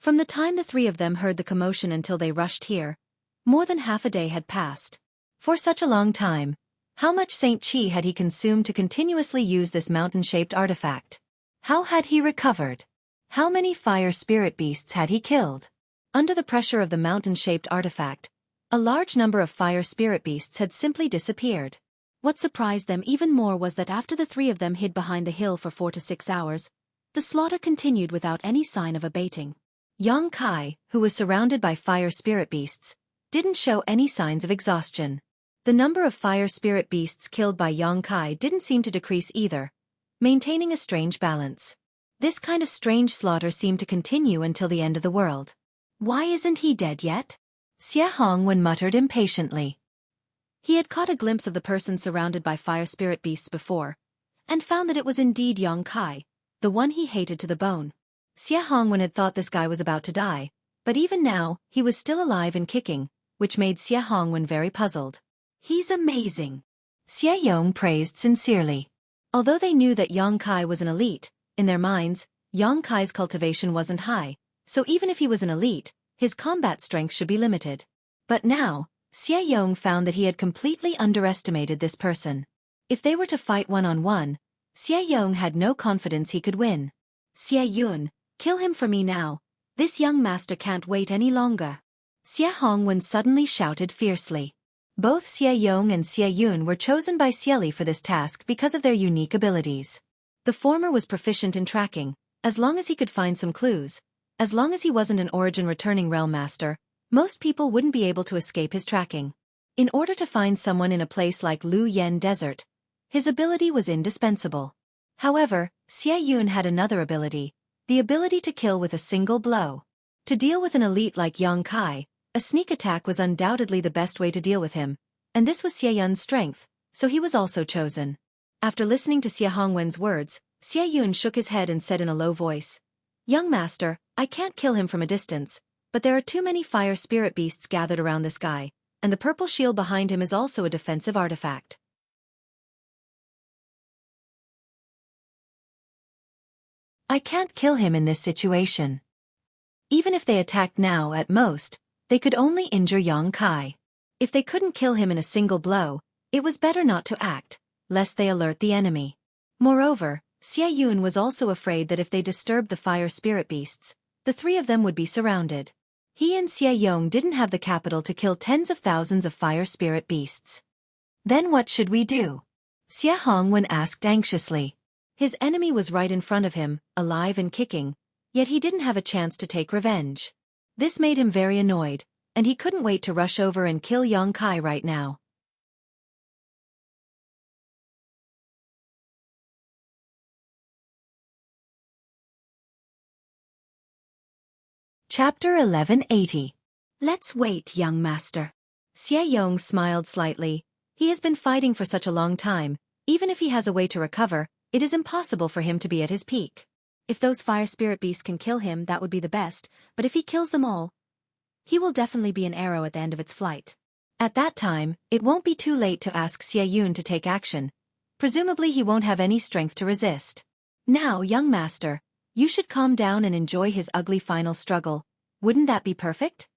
From the time the three of them heard the commotion until they rushed here, more than half a day had passed. For such a long time, how much Saint Qi had he consumed to continuously use this mountain-shaped artifact? How had he recovered? How many fire spirit beasts had he killed? Under the pressure of the mountain-shaped artifact, a large number of fire spirit beasts had simply disappeared. What surprised them even more was that after the three of them hid behind the hill for 4 to 6 hours, the slaughter continued without any sign of abating. Yang Kai, who was surrounded by fire spirit beasts, didn't show any signs of exhaustion. The number of fire spirit beasts killed by Yang Kai didn't seem to decrease either, maintaining a strange balance. This kind of strange slaughter seemed to continue until the end of the world. Why isn't he dead yet? Xie Hongwen muttered impatiently. He had caught a glimpse of the person surrounded by fire spirit beasts before, and found that it was indeed Yang Kai, the one he hated to the bone. Xie Hongwen had thought this guy was about to die, but even now, he was still alive and kicking, which made Xie Hongwen very puzzled. He's amazing. Xie Yong praised sincerely. Although they knew that Yang Kai was an elite, in their minds, Yang Kai's cultivation wasn't high, so even if he was an elite, his combat strength should be limited. But now, Xie Yong found that he had completely underestimated this person. If they were to fight one-on-one, Xie Yong had no confidence he could win. Xie Yun, kill him for me now. This young master can't wait any longer. Xie Hongwen suddenly shouted fiercely. Both Xie Yong and Xie Yun were chosen by Xueqi for this task because of their unique abilities. The former was proficient in tracking, as long as he could find some clues. As long as he wasn't an origin-returning realm master, most people wouldn't be able to escape his tracking. In order to find someone in a place like Lu Yen Desert, his ability was indispensable. However, Xie Yun had another ability, the ability to kill with a single blow. To deal with an elite like Yang Kai, a sneak attack was undoubtedly the best way to deal with him, and this was Xie Yun's strength, so he was also chosen. After listening to Xie Hongwen's words, Xie Yun shook his head and said in a low voice, "Young master, I can't kill him from a distance, but there are too many fire spirit beasts gathered around this guy, and the purple shield behind him is also a defensive artifact. I can't kill him in this situation. Even if they attacked now at most, they could only injure Yang Kai. If they couldn't kill him in a single blow, it was better not to act, lest they alert the enemy." Moreover, Xie Yun was also afraid that if they disturbed the fire spirit beasts, the three of them would be surrounded. He and Xie Yong didn't have the capital to kill tens of thousands of fire spirit beasts. "Then what should we do?" Xie Hongwen asked anxiously. His enemy was right in front of him, alive and kicking, yet he didn't have a chance to take revenge. This made him very annoyed, and he couldn't wait to rush over and kill Yang Kai right now. Chapter 1180. Let's wait, young master. Xie Yong smiled slightly. He has been fighting for such a long time. Even if he has a way to recover, it is impossible for him to be at his peak. If those fire spirit beasts can kill him, that would be the best, but if he kills them all, he will definitely be an arrow at the end of its flight. At that time, it won't be too late to ask Xie Yun to take action. Presumably he won't have any strength to resist. Now, young master, you should calm down and enjoy his ugly final struggle. Wouldn't that be perfect?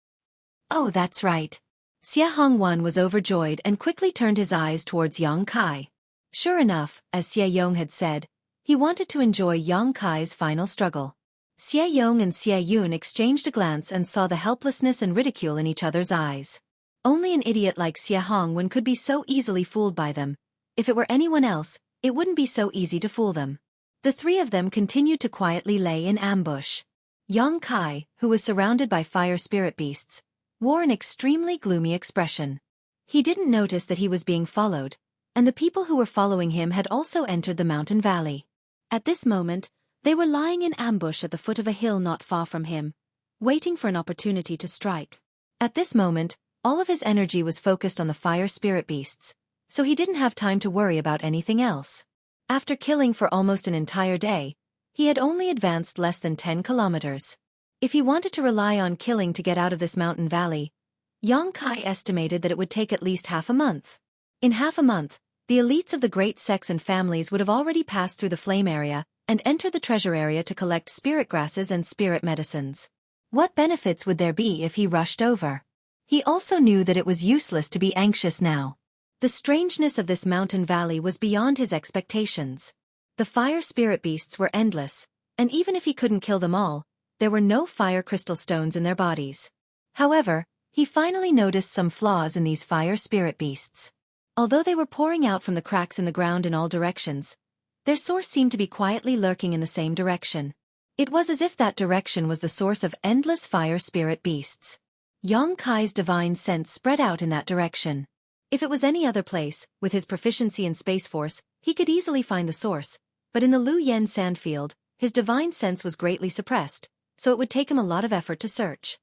Oh, that's right. Xie Hongwen was overjoyed and quickly turned his eyes towards Yang Kai. Sure enough, as Xie Yong had said, he wanted to enjoy Yang Kai's final struggle. Xie Yong and Xie Yun exchanged a glance and saw the helplessness and ridicule in each other's eyes. Only an idiot like Xie Hongwen could be so easily fooled by them. If it were anyone else, it wouldn't be so easy to fool them. The three of them continued to quietly lay in ambush. Yang Kai, who was surrounded by fire spirit beasts, wore an extremely gloomy expression. He didn't notice that he was being followed, and the people who were following him had also entered the mountain valley. At this moment, they were lying in ambush at the foot of a hill not far from him, waiting for an opportunity to strike. At this moment, all of his energy was focused on the fire spirit beasts, so he didn't have time to worry about anything else. After killing for almost an entire day, he had only advanced less than 10 kilometers. If he wanted to rely on killing to get out of this mountain valley, Yang Kai estimated that it would take at least half a month. In half a month, the elites of the great sects and families would have already passed through the flame area and entered the treasure area to collect spirit grasses and spirit medicines. What benefits would there be if he rushed over? He also knew that it was useless to be anxious now. The strangeness of this mountain valley was beyond his expectations. The fire spirit beasts were endless, and even if he couldn't kill them all, there were no fire crystal stones in their bodies. However, he finally noticed some flaws in these fire spirit beasts. Although they were pouring out from the cracks in the ground in all directions, their source seemed to be quietly lurking in the same direction. It was as if that direction was the source of endless fire spirit beasts. Yang Kai's divine sense spread out in that direction. If it was any other place, with his proficiency in Space Force, he could easily find the source, but in the Lu Yen sandfield, his divine sense was greatly suppressed, so it would take him a lot of effort to search.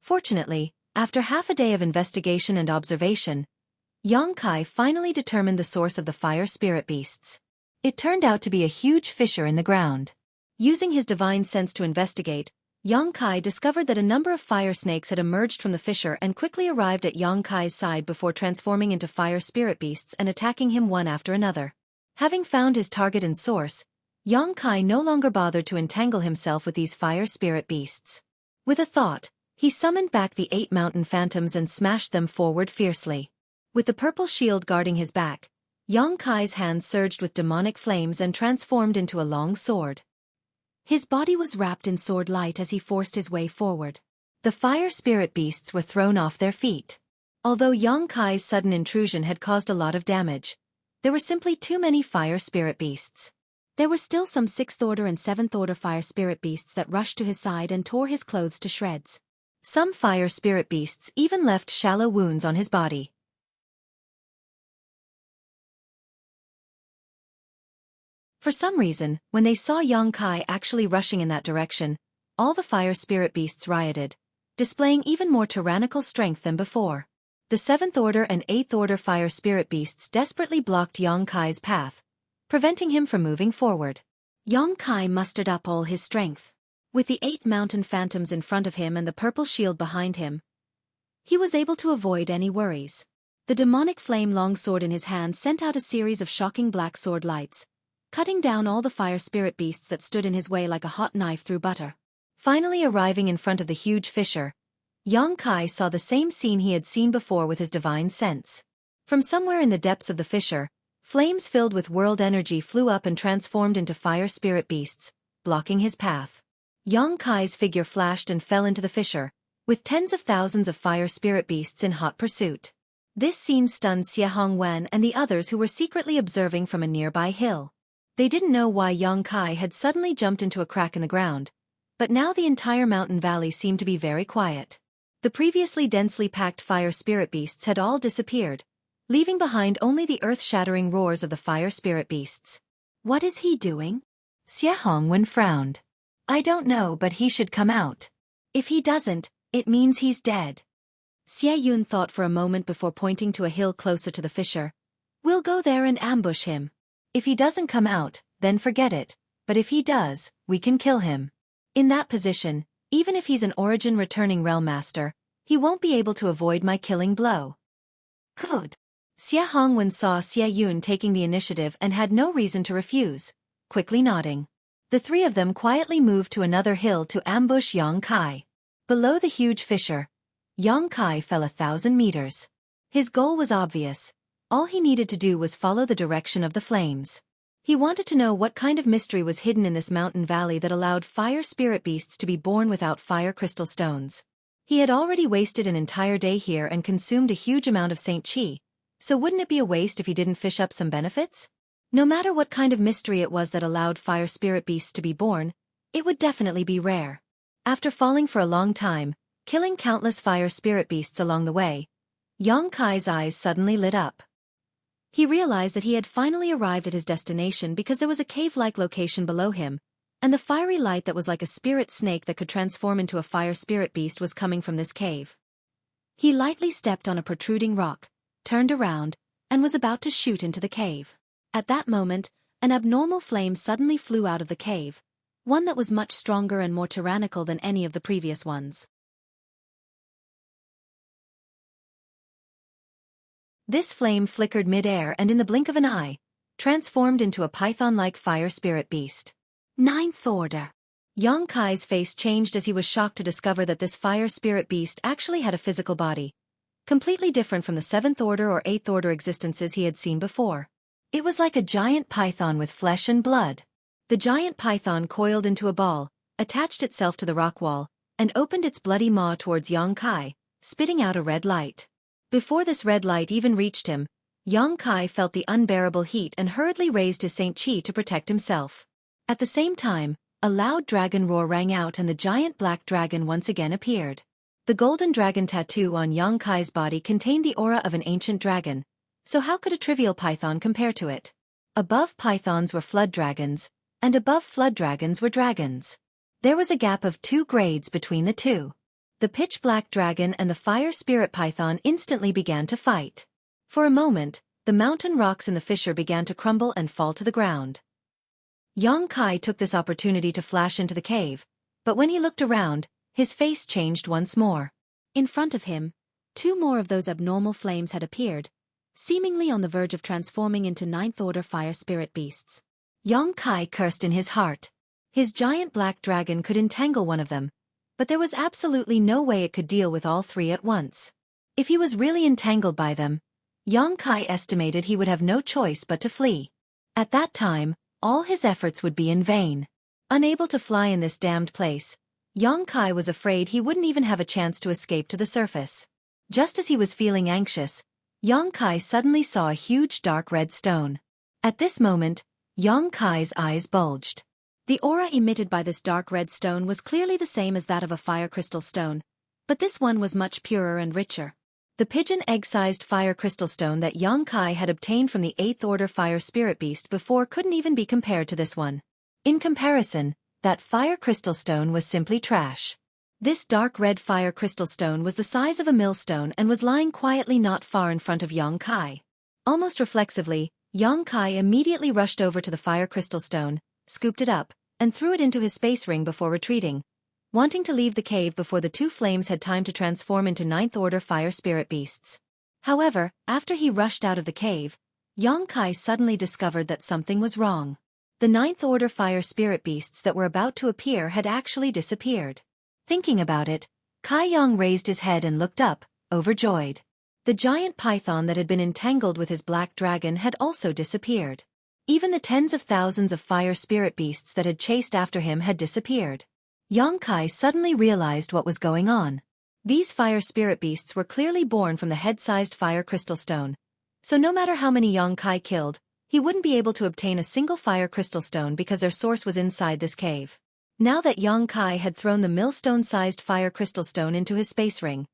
Fortunately, after half a day of investigation and observation, Yang Kai finally determined the source of the fire spirit beasts. It turned out to be a huge fissure in the ground. Using his divine sense to investigate, Yang Kai discovered that a number of fire snakes had emerged from the fissure and quickly arrived at Yang Kai's side before transforming into fire spirit beasts and attacking him one after another. Having found his target and source, Yang Kai no longer bothered to entangle himself with these fire spirit beasts. With a thought, he summoned back the 8 mountain phantoms and smashed them forward fiercely. With the purple shield guarding his back, Yang Kai's hand surged with demonic flames and transformed into a long sword. His body was wrapped in sword light as he forced his way forward. The fire spirit beasts were thrown off their feet. Although Yang Kai's sudden intrusion had caused a lot of damage, there were simply too many fire spirit beasts. There were still some 6th order and 7th order fire spirit beasts that rushed to his side and tore his clothes to shreds. Some fire spirit beasts even left shallow wounds on his body. For some reason, when they saw Yang Kai actually rushing in that direction, all the fire spirit beasts rioted, displaying even more tyrannical strength than before. The 7th order and 8th order fire spirit beasts desperately blocked Yang Kai's path, preventing him from moving forward. Yang Kai mustered up all his strength. With the 8 mountain phantoms in front of him and the purple shield behind him, he was able to avoid any worries. The demonic flame longsword in his hand sent out a series of shocking black sword lights, cutting down all the fire spirit beasts that stood in his way like a hot knife through butter. Finally arriving in front of the huge fissure, Yang Kai saw the same scene he had seen before with his divine sense. From somewhere in the depths of the fissure, flames filled with world energy flew up and transformed into fire spirit beasts, blocking his path. Yang Kai's figure flashed and fell into the fissure, with tens of thousands of fire spirit beasts in hot pursuit. This scene stunned Xie Hongwen and the others who were secretly observing from a nearby hill. They didn't know why Yang Kai had suddenly jumped into a crack in the ground, but now the entire mountain valley seemed to be very quiet. The previously densely packed fire spirit beasts had all disappeared, leaving behind only the earth-shattering roars of the fire spirit beasts. What is he doing? Xie Hongwen frowned. I don't know, but he should come out. If he doesn't, it means he's dead. Xie Yun thought for a moment before pointing to a hill closer to the fissure. We'll go there and ambush him. If he doesn't come out, then forget it, but if he does, we can kill him. In that position, even if he's an origin returning realm master, he won't be able to avoid my killing blow. Good. Xie Hongwen saw Xie Yun taking the initiative and had no reason to refuse, quickly nodding. The 3 of them quietly moved to another hill to ambush Yang Kai. Below the huge fissure, Yang Kai fell 1,000 meters. His goal was obvious. All he needed to do was follow the direction of the flames. He wanted to know what kind of mystery was hidden in this mountain valley that allowed fire spirit beasts to be born without fire crystal stones. He had already wasted an entire day here and consumed a huge amount of Saint Qi, so wouldn't it be a waste if he didn't fish up some benefits? No matter what kind of mystery it was that allowed fire spirit beasts to be born, it would definitely be rare. After falling for a long time, killing countless fire spirit beasts along the way, Yang Kai's eyes suddenly lit up. He realized that he had finally arrived at his destination because there was a cave-like location below him, and the fiery light that was like a spirit snake that could transform into a fire spirit beast was coming from this cave. He lightly stepped on a protruding rock, turned around, and was about to shoot into the cave. At that moment, an abnormal flame suddenly flew out of the cave, one that was much stronger and more tyrannical than any of the previous ones. This flame flickered mid-air and in the blink of an eye, transformed into a python-like fire spirit beast. 9th order. Yang Kai's face changed as he was shocked to discover that this fire spirit beast actually had a physical body, completely different from the 7th order or 8th order existences he had seen before. It was like a giant python with flesh and blood. The giant python coiled into a ball, attached itself to the rock wall, and opened its bloody maw towards Yang Kai, spitting out a red light. Before this red light even reached him, Yang Kai felt the unbearable heat and hurriedly raised his Saint Qi to protect himself. At the same time, a loud dragon roar rang out and the giant black dragon once again appeared. The golden dragon tattoo on Yang Kai's body contained the aura of an ancient dragon, so how could a trivial python compare to it? Above pythons were flood dragons, and above flood dragons were dragons. There was a gap of 2 grades between the two. The pitch-black dragon and the fire spirit python instantly began to fight. For a moment, the mountain rocks in the fissure began to crumble and fall to the ground. Yang Kai took this opportunity to flash into the cave, but when he looked around, his face changed once more. In front of him, 2 more of those abnormal flames had appeared, seemingly on the verge of transforming into 9th order fire spirit beasts. Yang Kai cursed in his heart. His giant black dragon could entangle one of them, but there was absolutely no way it could deal with all 3 at once. If he was really entangled by them, Yang Kai estimated he would have no choice but to flee. At that time, all his efforts would be in vain. Unable to fly in this damned place, Yang Kai was afraid he wouldn't even have a chance to escape to the surface. Just as he was feeling anxious, Yang Kai suddenly saw a huge dark red stone. At this moment, Yang Kai's eyes bulged. The aura emitted by this dark red stone was clearly the same as that of a fire crystal stone, but this one was much purer and richer. The pigeon egg-sized fire crystal stone that Yang Kai had obtained from the 8th Order Fire Spirit Beast before couldn't even be compared to this one. In comparison, that fire crystal stone was simply trash. This dark red fire crystal stone was the size of a millstone and was lying quietly not far in front of Yang Kai. Almost reflexively, Yang Kai immediately rushed over to the fire crystal stone, scooped it up, and threw it into his space ring before retreating, wanting to leave the cave before the two flames had time to transform into 9th Order Fire Spirit Beasts. However, after he rushed out of the cave, Yang Kai suddenly discovered that something was wrong. The 9th Order Fire Spirit Beasts that were about to appear had actually disappeared. Thinking about it, Kai Yang raised his head and looked up, overjoyed. The giant python that had been entangled with his black dragon had also disappeared. Even the tens of thousands of fire spirit beasts that had chased after him had disappeared. Yang Kai suddenly realized what was going on. These fire spirit beasts were clearly born from the head-sized fire crystal stone, so no matter how many Yang Kai killed, he wouldn't be able to obtain a single fire crystal stone because their source was inside this cave. Now that Yang Kai had thrown the millstone-sized fire crystal stone into his space ring,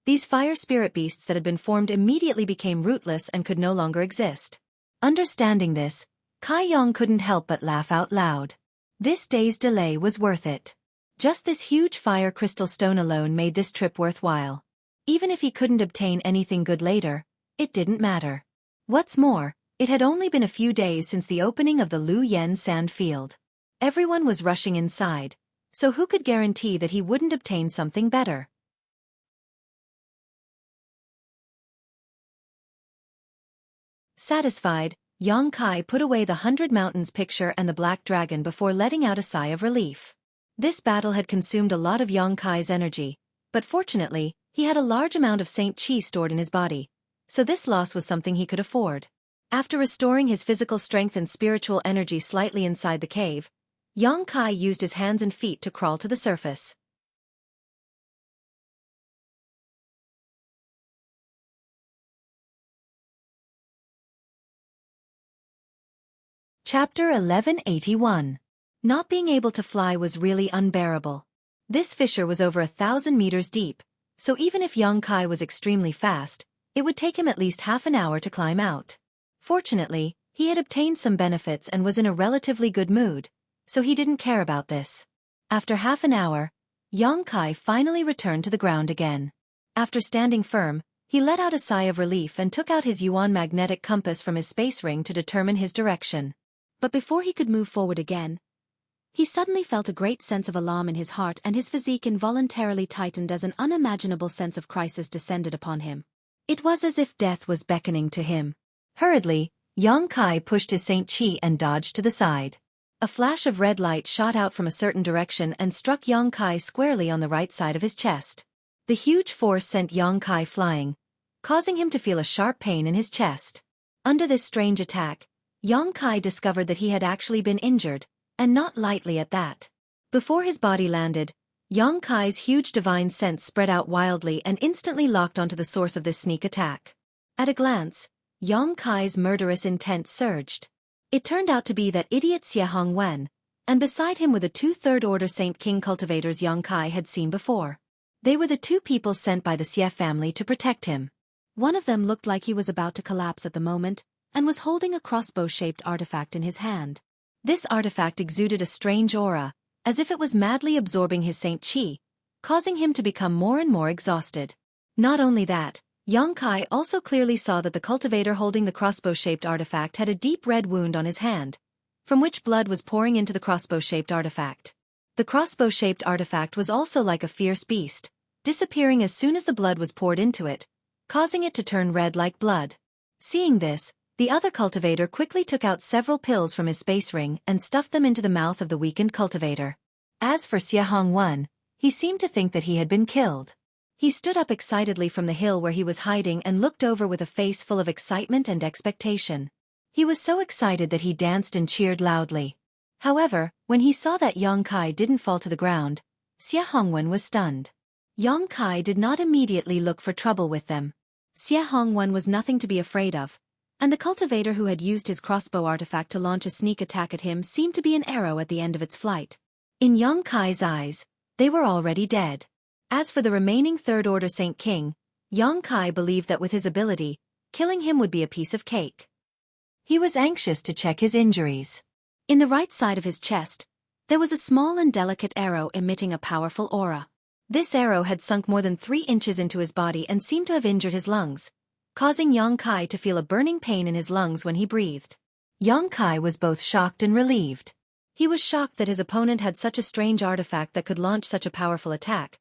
these fire spirit beasts that had been formed immediately became rootless and could no longer exist. Understanding this, Kai Yang couldn't help but laugh out loud. This day's delay was worth it. Just this huge fire crystal stone alone made this trip worthwhile. Even if he couldn't obtain anything good later, it didn't matter. What's more, it had only been a few days since the opening of the Lu Yen sand field. Everyone was rushing inside, so who could guarantee that he wouldn't obtain something better? Satisfied, Yang Kai put away the 100 Mountains picture and the Black Dragon before letting out a sigh of relief. This battle had consumed a lot of Yang Kai's energy, but fortunately, he had a large amount of Saint Qi stored in his body, so this loss was something he could afford. After restoring his physical strength and spiritual energy slightly inside the cave, Yang Kai used his hands and feet to crawl to the surface. Chapter 1181. Not being able to fly was really unbearable. This fissure was over 1,000 meters deep, so even if Yang Kai was extremely fast, it would take him at least half an hour to climb out. Fortunately, he had obtained some benefits and was in a relatively good mood, so he didn't care about this. After half an hour, Yang Kai finally returned to the ground again. After standing firm, he let out a sigh of relief and took out his Yuan magnetic compass from his space ring to determine his direction. But before he could move forward again, he suddenly felt a great sense of alarm in his heart and his physique involuntarily tightened as an unimaginable sense of crisis descended upon him. It was as if death was beckoning to him. Hurriedly, Yang Kai pushed his Saint Qi and dodged to the side. A flash of red light shot out from a certain direction and struck Yang Kai squarely on the right side of his chest. The huge force sent Yang Kai flying, causing him to feel a sharp pain in his chest. Under this strange attack, Yang Kai discovered that he had actually been injured, and not lightly at that. Before his body landed, Yang Kai's huge divine sense spread out wildly and instantly locked onto the source of this sneak attack. At a glance, Yang Kai's murderous intent surged. It turned out to be that idiot Xie Wen, and beside him were the 2/3 Order Saint King cultivators Yang Kai had seen before. They were the two people sent by the Xie family to protect him. One of them looked like he was about to collapse at the moment, and was holding a crossbow-shaped artifact in his hand. This artifact exuded a strange aura, as if it was madly absorbing his Saint Qi, causing him to become more and more exhausted. Not only that, Yang Kai also clearly saw that the cultivator holding the crossbow-shaped artifact had a deep red wound on his hand, from which blood was pouring into the crossbow-shaped artifact. The crossbow-shaped artifact was also like a fierce beast, disappearing as soon as the blood was poured into it, causing it to turn red like blood. Seeing this, the other cultivator quickly took out several pills from his space ring and stuffed them into the mouth of the weakened cultivator. As for Xie Wen, he seemed to think that he had been killed. He stood up excitedly from the hill where he was hiding and looked over with a face full of excitement and expectation. He was so excited that he danced and cheered loudly. However, when he saw that Yang Kai didn't fall to the ground, Xie Wen was stunned. Yang Kai did not immediately look for trouble with them. Xie Hongwen was nothing to be afraid of, and the cultivator who had used his crossbow artifact to launch a sneak attack at him seemed to be an arrow at the end of its flight. In Yang Kai's eyes, they were already dead. As for the remaining third-order Saint King, Yang Kai believed that with his ability, killing him would be a piece of cake. He was anxious to check his injuries. In the right side of his chest, there was a small and delicate arrow emitting a powerful aura. This arrow had sunk more than 3 inches into his body and seemed to have injured his lungs, causing Yang Kai to feel a burning pain in his lungs when he breathed. Yang Kai was both shocked and relieved. He was shocked that his opponent had such a strange artifact that could launch such a powerful attack,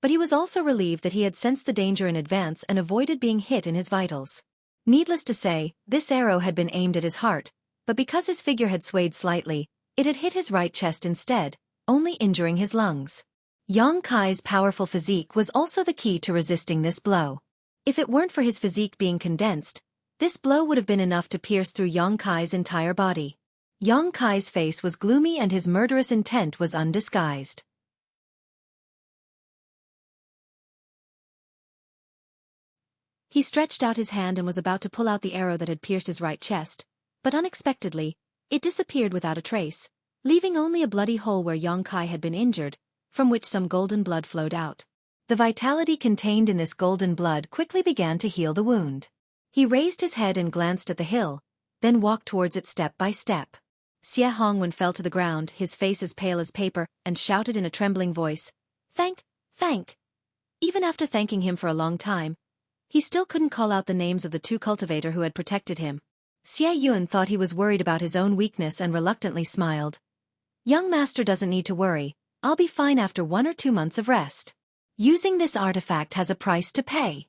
but he was also relieved that he had sensed the danger in advance and avoided being hit in his vitals. Needless to say, this arrow had been aimed at his heart, but because his figure had swayed slightly, it had hit his right chest instead, only injuring his lungs. Yang Kai's powerful physique was also the key to resisting this blow. If it weren't for his physique being condensed, this blow would have been enough to pierce through Yang Kai's entire body. Yang Kai's face was gloomy and his murderous intent was undisguised. He stretched out his hand and was about to pull out the arrow that had pierced his right chest, but unexpectedly, it disappeared without a trace, leaving only a bloody hole where Yang Kai had been injured, from which some golden blood flowed out. The vitality contained in this golden blood quickly began to heal the wound. He raised his head and glanced at the hill, then walked towards it step by step. Xie Hongwen fell to the ground, his face as pale as paper, and shouted in a trembling voice, Thank. Even after thanking him for a long time, he still couldn't call out the names of the 2 cultivator who had protected him. Xie Yun thought he was worried about his own weakness and reluctantly smiled. Young master doesn't need to worry. I'll be fine after 1 or 2 months of rest. Using this artifact has a price to pay.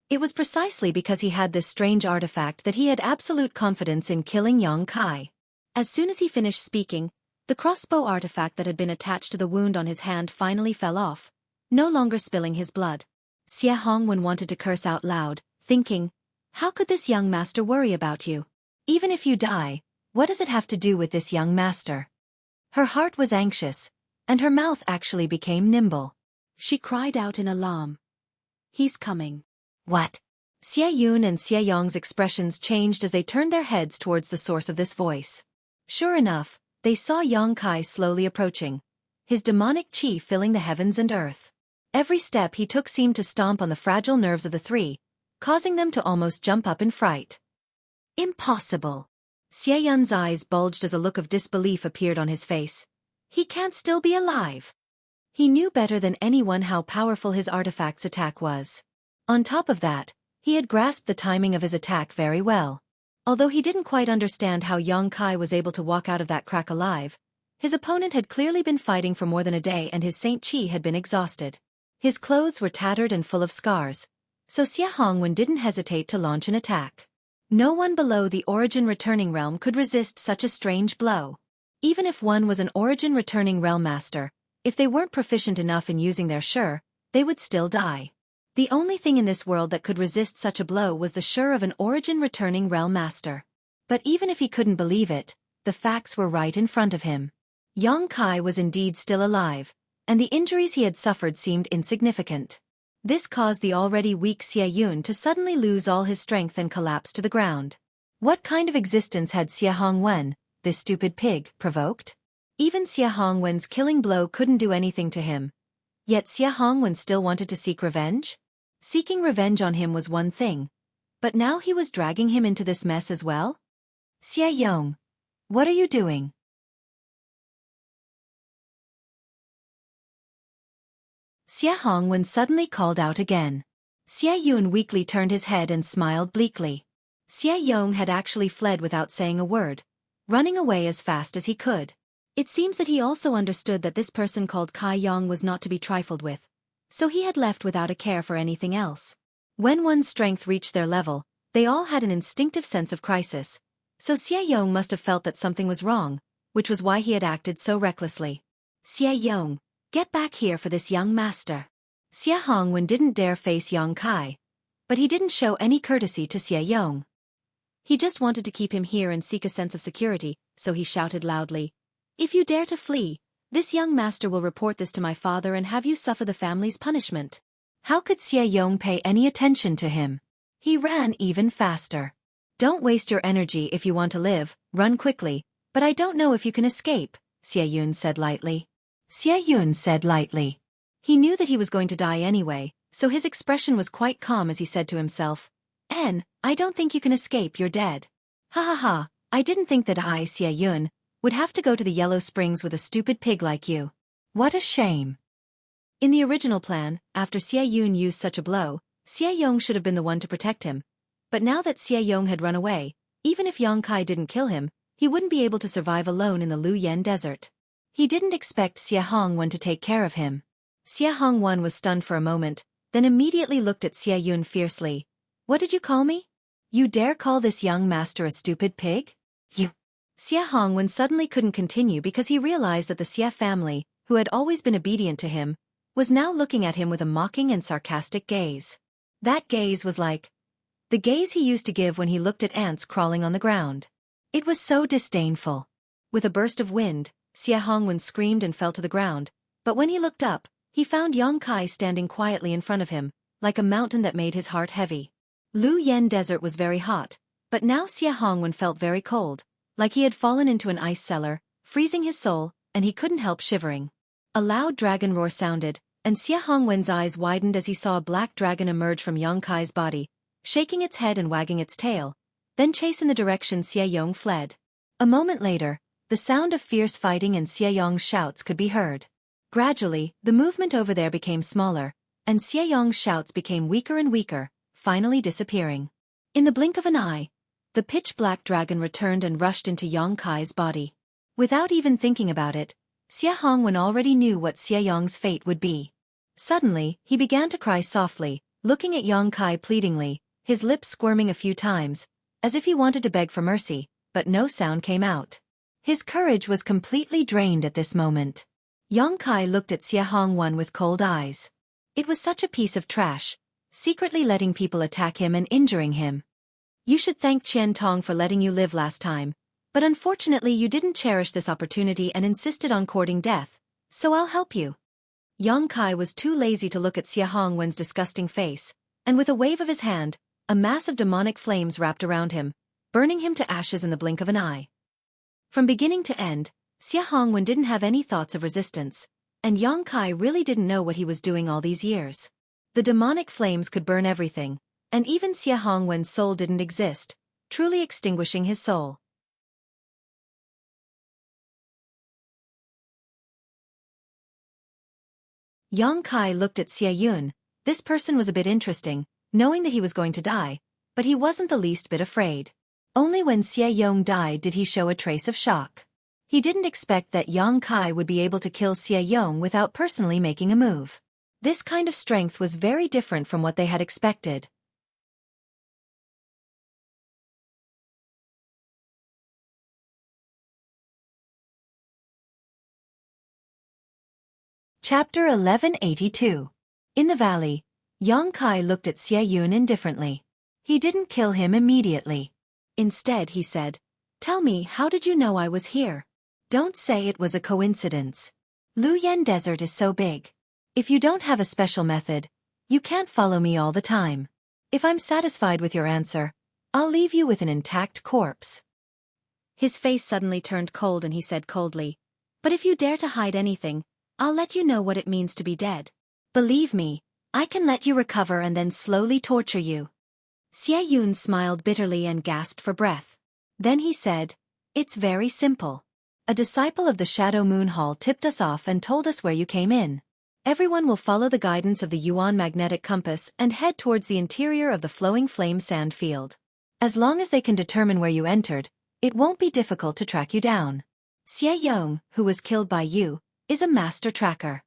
It was precisely because he had this strange artifact that he had absolute confidence in killing Yang Kai. As soon as he finished speaking, the crossbow artifact that had been attached to the wound on his hand finally fell off, no longer spilling his blood. Xie Hongwen wanted to curse out loud, thinking, how could this young master worry about you? Even if you die, what does it have to do with this young master? Her heart was anxious, and her mouth actually became nimble. She cried out in alarm. He's coming. What? Xie Yun and Xie Yong's expressions changed as they turned their heads towards the source of this voice. Sure enough, they saw Yang Kai slowly approaching, his demonic chi filling the heavens and earth. Every step he took seemed to stomp on the fragile nerves of the 3, causing them to almost jump up in fright. Impossible. Xie Yun's eyes bulged as a look of disbelief appeared on his face. He can't still be alive. He knew better than anyone how powerful his artifact's attack was. On top of that, he had grasped the timing of his attack very well. Although he didn't quite understand how Yang Kai was able to walk out of that crack alive, his opponent had clearly been fighting for more than a day and his Saint Chi had been exhausted. His clothes were tattered and full of scars, so Xie Hongwen didn't hesitate to launch an attack. No one below the Origin Returning Realm could resist such a strange blow. Even if one was an Origin Returning Realm master, if they weren't proficient enough in using their Sure, they would still die. The only thing in this world that could resist such a blow was the Sure of an Origin Returning Realm master. But even if he couldn't believe it, the facts were right in front of him. Yang Kai was indeed still alive, and the injuries he had suffered seemed insignificant. This caused the already weak Xie Yun to suddenly lose all his strength and collapse to the ground. What kind of existence had Xie Hongwen, this stupid pig, provoked? Even Xie Hongwen's killing blow couldn't do anything to him. Yet Xie Hongwen still wanted to seek revenge? Seeking revenge on him was one thing, but now he was dragging him into this mess as well? Xie Yong, what are you doing? Xie Hongwen suddenly called out again. Xie Yun weakly turned his head and smiled bleakly. Xie Yong had actually fled without saying a word, running away as fast as he could. It seems that he also understood that this person called Kai Yong was not to be trifled with, so he had left without a care for anything else. When one's strength reached their level, they all had an instinctive sense of crisis, so Xie Yong must have felt that something was wrong, which was why he had acted so recklessly. Xie Yong, get back here for this young master. Xie Hongwen didn't dare face Yang Kai, but he didn't show any courtesy to Xie Yong. He just wanted to keep him here and seek a sense of security, so he shouted loudly, If you dare to flee, This young master will report this to my father and have you suffer the family's punishment. How could Xueqi pay any attention to him? He ran even faster. Don't waste your energy if you want to live, run quickly, but I don't know if you can escape, Xueqi said lightly. Xueqi said lightly. He knew that he was going to die anyway, so his expression was quite calm as he said to himself, I don't think you can escape, you're dead. Ha ha ha, I didn't think that I, Xueqi, would have to go to the Yellow Springs with a stupid pig like you. What a shame. In the original plan, after Xueqi used such a blow, Xueqi should have been the one to protect him. But now that Xueqi had run away, even if Yongkai didn't kill him, he wouldn't be able to survive alone in the Luyan desert. He didn't expect Xueqi to take care of him. Xueqi was stunned for a moment, then immediately looked at Xueqi fiercely. What did you call me? You dare call this young master a stupid pig? You. Xueqi suddenly couldn't continue because he realized that the Xie family, who had always been obedient to him, was now looking at him with a mocking and sarcastic gaze. That gaze was like the gaze he used to give when he looked at ants crawling on the ground. It was so disdainful. With a burst of wind, Xueqi screamed and fell to the ground, but when he looked up, he found Yongkai standing quietly in front of him, like a mountain that made his heart heavy. Luyan desert was very hot, but now Xueqi felt very cold, like he had fallen into an ice cellar, freezing his soul, and he couldn't help shivering. A loud dragon roar sounded, and Xueqi's eyes widened as he saw a black dragon emerge from Yongkai's body, shaking its head and wagging its tail, then chase in the direction Xueqi fled. A moment later, the sound of fierce fighting and Xueqi's shouts could be heard. Gradually, the movement over there became smaller, and Xueqi's shouts became weaker and weaker, finally disappearing. In the blink of an eye, the pitch-black dragon returned and rushed into Yongkai's body. Without even thinking about it, Xueqi already knew what Xueqi's fate would be. Suddenly, he began to cry softly, looking at Yongkai pleadingly, his lips squirming a few times, as if he wanted to beg for mercy, but no sound came out. His courage was completely drained at this moment. Yongkai looked at Xueqi with cold eyes. It was such a piece of trash, secretly letting people attack him and injuring him. You should thank Qian Tong for letting you live last time, but unfortunately you didn't cherish this opportunity and insisted on courting death, so I'll help you. Yongkai was too lazy to look at Xueqi's disgusting face, and with a wave of his hand, a mass of demonic flames wrapped around him, burning him to ashes in the blink of an eye. From beginning to end, Xueqi didn't have any thoughts of resistance, and Yongkai really didn't know what he was doing all these years. The demonic flames could burn everything, and even Xueqi's soul didn't exist, truly extinguishing his soul. Yongkai looked at Xueqi. This person was a bit interesting, knowing that he was going to die, but he wasn't the least bit afraid. Only when Xueqi died did he show a trace of shock. He didn't expect that Yongkai would be able to kill Xueqi without personally making a move. This kind of strength was very different from what they had expected. Chapter 1182. In the valley, Yongkai looked at Xueqi indifferently. He didn't kill him immediately. Instead he said, "Tell me, how did you know I was here? Don't say it was a coincidence. Luyan Desert is so big. If you don't have a special method, you can't follow me all the time. If I'm satisfied with your answer, I'll leave you with an intact corpse." His face suddenly turned cold and he said coldly, "But if you dare to hide anything, I'll let you know what it means to be dead. Believe me, I can let you recover and then slowly torture you." Xueqi smiled bitterly and gasped for breath. Then he said, "It's very simple. A disciple of the Shadow Moon Hall tipped us off and told us where you came in. Everyone will follow the guidance of the Yuan magnetic compass and head towards the interior of the flowing flame sand field. As long as they can determine where you entered, it won't be difficult to track you down. Xueqi, who was killed by you, is a master tracker."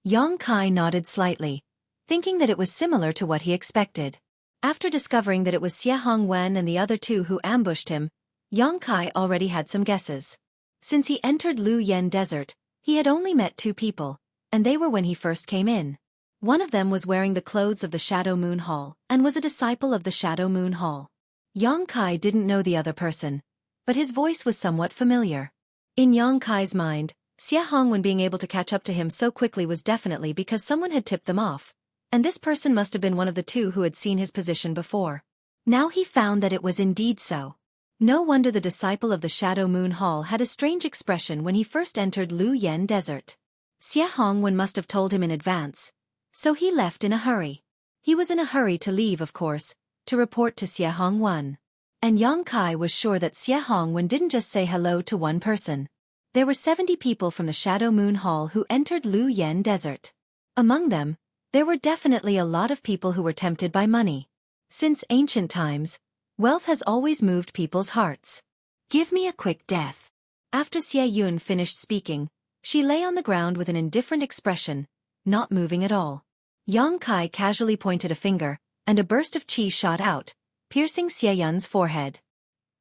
Yongkai nodded slightly, thinking that it was similar to what he expected. After discovering that it was Xueqi and the other two who ambushed him, Yongkai already had some guesses. Since he entered Luyan Desert, he had only met two people, and they were when he first came in. One of them was wearing the clothes of the Shadow Moon Hall and was a disciple of the Shadow Moon Hall. Yongkai didn't know the other person, but his voice was somewhat familiar. In Yongkai's mind, Xie Hongwen being able to catch up to him so quickly was definitely because someone had tipped them off, and this person must have been one of the two who had seen his position before. Now he found that it was indeed so. No wonder the disciple of the Shadow Moon Hall had a strange expression when he first entered Lu Yen Desert. Xie Hongwen must have told him in advance, so he left in a hurry. He was in a hurry to leave, of course, to report to Xie Hongwen. And Yang Kai was sure that Xie Hongwen didn't just say hello to one person. There were 70 people from the Shadow Moon Hall who entered Lu Yen Desert. Among them, there were definitely a lot of people who were tempted by money. Since ancient times, wealth has always moved people's hearts. Give me a quick death. After Xie Yun finished speaking, she lay on the ground with an indifferent expression, not moving at all. Yang Kai casually pointed a finger, and a burst of qi shot out, piercing Xie Yun's forehead.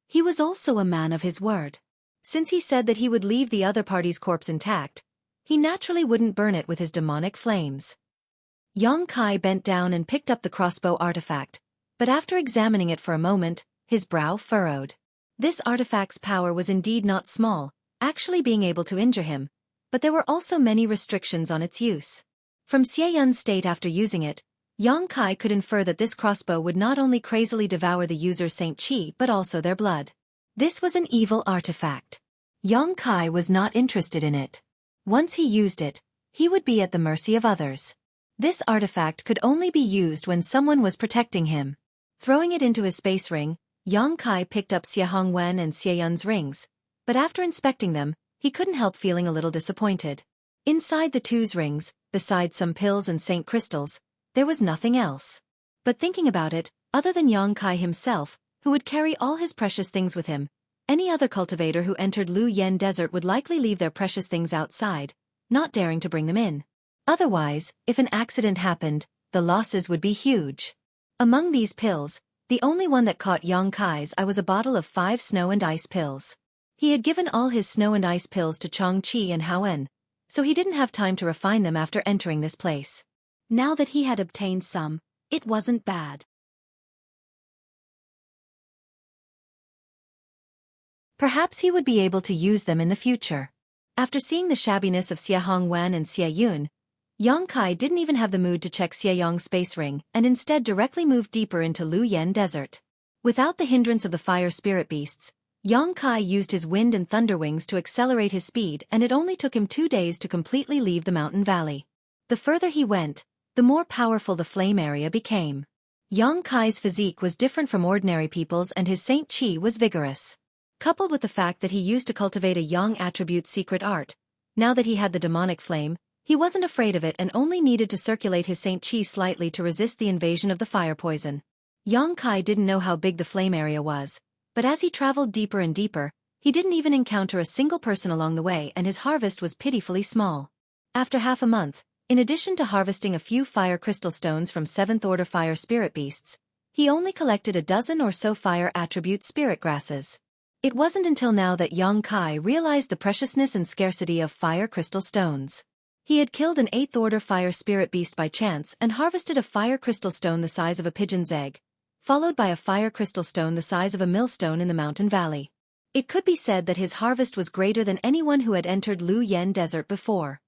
He was also a man of his word. Since he said that he would leave the other party's corpse intact, he naturally wouldn't burn it with his demonic flames. Yang Kai bent down and picked up the crossbow artifact, but after examining it for a moment, his brow furrowed. This artifact's power was indeed not small, actually being able to injure him, but there were also many restrictions on its use. From Xie Yun's state after using it, Yang Kai could infer that this crossbow would not only crazily devour the user's Saint Qi but also their blood. This was an evil artifact. Yang Kai was not interested in it. Once he used it, he would be at the mercy of others. This artifact could only be used when someone was protecting him. Throwing it into his space ring, Yang Kai picked up Xie Hongwen and Xie Yun's rings, but after inspecting them, he couldn't help feeling a little disappointed. Inside the two's rings, besides some pills and saint crystals, there was nothing else. But thinking about it, other than Yang Kai himself, who would carry all his precious things with him, any other cultivator who entered Lu Yen Desert would likely leave their precious things outside, not daring to bring them in. Otherwise, if an accident happened, the losses would be huge. Among these pills, the only one that caught Yang Kai's eye was a bottle of 5 snow and ice pills. He had given all his snow and ice pills to Chong Qi and Haoen, so he didn't have time to refine them after entering this place. Now that he had obtained some, it wasn't bad. Perhaps he would be able to use them in the future. After seeing the shabbiness of Xie Hongwen and Xie Yun, Yang Kai didn't even have the mood to check Xie Yong's space ring and instead directly moved deeper into Lu Yen Desert. Without the hindrance of the fire spirit beasts, Yang Kai used his wind and thunder wings to accelerate his speed, and it only took him 2 days to completely leave the mountain valley. The further he went, the more powerful the flame area became. Yang Kai's physique was different from ordinary people's and his Saint Qi was vigorous. Coupled with the fact that he used to cultivate a Yang attribute secret art, now that he had the demonic flame, he wasn't afraid of it and only needed to circulate his Saint Qi slightly to resist the invasion of the fire poison. Yang Kai didn't know how big the flame area was, but as he traveled deeper and deeper, he didn't even encounter a single person along the way, and his harvest was pitifully small. After half a month, in addition to harvesting a few fire crystal stones from 7th order fire spirit beasts, he only collected a dozen or so fire attribute spirit grasses. It wasn't until now that Yang Kai realized the preciousness and scarcity of fire crystal stones. He had killed an 8th order fire spirit beast by chance and harvested a fire crystal stone the size of a pigeon's egg, followed by a fire crystal stone the size of a millstone in the mountain valley. It could be said that his harvest was greater than anyone who had entered Lu Yen Desert before.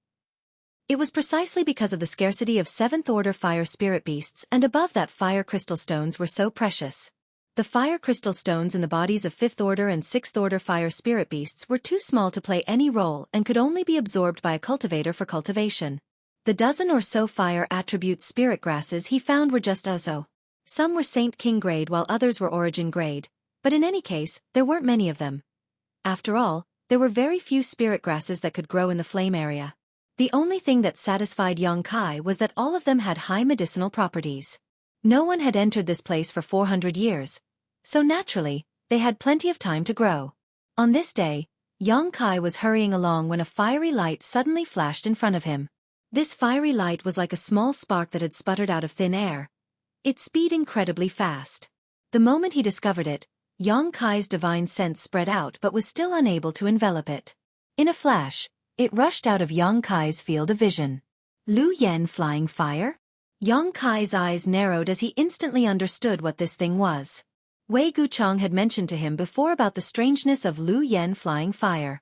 It was precisely because of the scarcity of 7th order fire spirit beasts, and above that fire crystal stones were so precious. The fire crystal stones in the bodies of 5th order and 6th order fire spirit beasts were too small to play any role and could only be absorbed by a cultivator for cultivation. The dozen or so fire attribute spirit grasses he found were just so. Some were Saint King grade while others were Origin grade, but in any case, there weren't many of them. After all, there were very few spirit grasses that could grow in the flame area. The only thing that satisfied Yang Kai was that all of them had high medicinal properties. No one had entered this place for 400 years, so naturally, they had plenty of time to grow. On this day, Yang Kai was hurrying along when a fiery light suddenly flashed in front of him. This fiery light was like a small spark that had sputtered out of thin air. Its speed incredibly fast. The moment he discovered it, Yang Kai's divine sense spread out but was still unable to envelop it. In a flash, it rushed out of Yang Kai's field of vision. Lu Yen flying fire? Yang Kai's eyes narrowed as he instantly understood what this thing was. Wei Guchang had mentioned to him before about the strangeness of Lu Yen flying fire.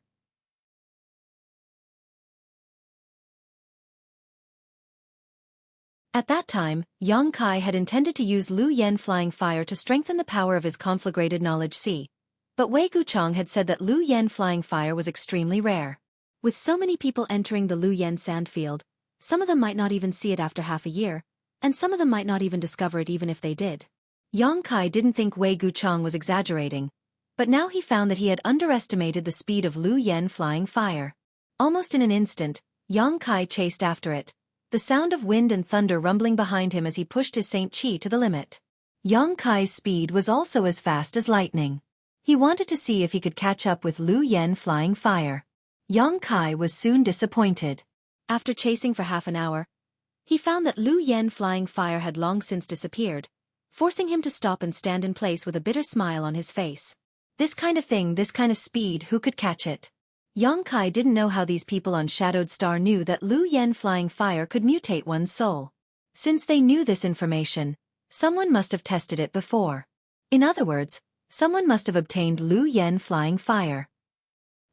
At that time, Yang Kai had intended to use Lu Yen Flying Fire to strengthen the power of his conflagrated knowledge sea. But Wei Guchang had said that Lu Yen Flying Fire was extremely rare. With so many people entering the Lu Yen Sandfield, some of them might not even see it after half a year, and some of them might not even discover it even if they did. Yang Kai didn't think Wei Guchang was exaggerating, but now he found that he had underestimated the speed of Lu Yen Flying Fire. Almost in an instant, Yang Kai chased after it, the sound of wind and thunder rumbling behind him as he pushed his Saint Chi to the limit. Yang Kai's speed was also as fast as lightning. He wanted to see if he could catch up with Lu Yen Flying Fire. Yang Kai was soon disappointed. After chasing for half an hour, he found that Lu Yen Flying Fire had long since disappeared, forcing him to stop and stand in place with a bitter smile on his face. This kind of thing, this kind of speed, who could catch it? Yang Kai didn't know how these people on Shadowed Star knew that Lu Yen Flying Fire could mutate one's soul. Since they knew this information, someone must have tested it before. In other words, someone must have obtained Lu Yen Flying Fire.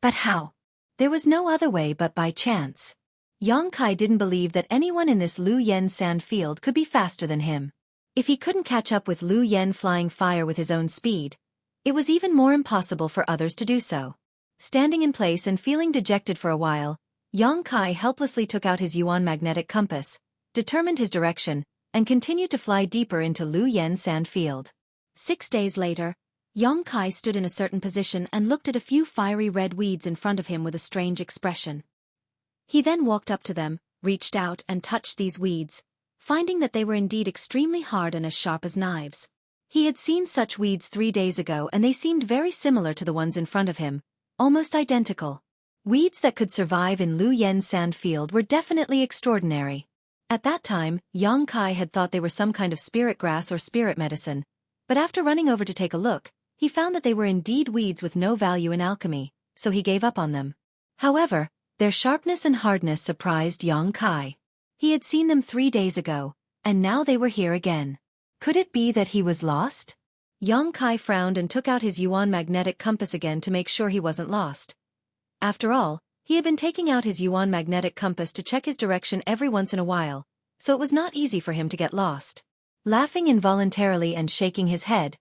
But how? There was no other way but by chance. Yang Kai didn't believe that anyone in this Lu Yen sand field could be faster than him. If he couldn't catch up with Lu Yen Flying Fire with his own speed, it was even more impossible for others to do so. Standing in place and feeling dejected for a while, Yang Kai helplessly took out his Yuan magnetic compass, determined his direction, and continued to fly deeper into Lu Yen sand field. 6 days later, Yang Kai stood in a certain position and looked at a few fiery red weeds in front of him with a strange expression. He then walked up to them, reached out and touched these weeds, finding that they were indeed extremely hard and as sharp as knives. He had seen such weeds 3 days ago and they seemed very similar to the ones in front of him, almost identical. Weeds that could survive in Lu Yen sand field were definitely extraordinary. At that time, Yang Kai had thought they were some kind of spirit grass or spirit medicine, but after running over to take a look, he found that they were indeed weeds with no value in alchemy, so he gave up on them. However, their sharpness and hardness surprised Yang Kai. He had seen them 3 days ago, and now they were here again. Could it be that he was lost? Yang Kai frowned and took out his Yuan magnetic compass again to make sure he wasn't lost. After all, he had been taking out his Yuan magnetic compass to check his direction every once in a while, so it was not easy for him to get lost. Laughing involuntarily and shaking his head,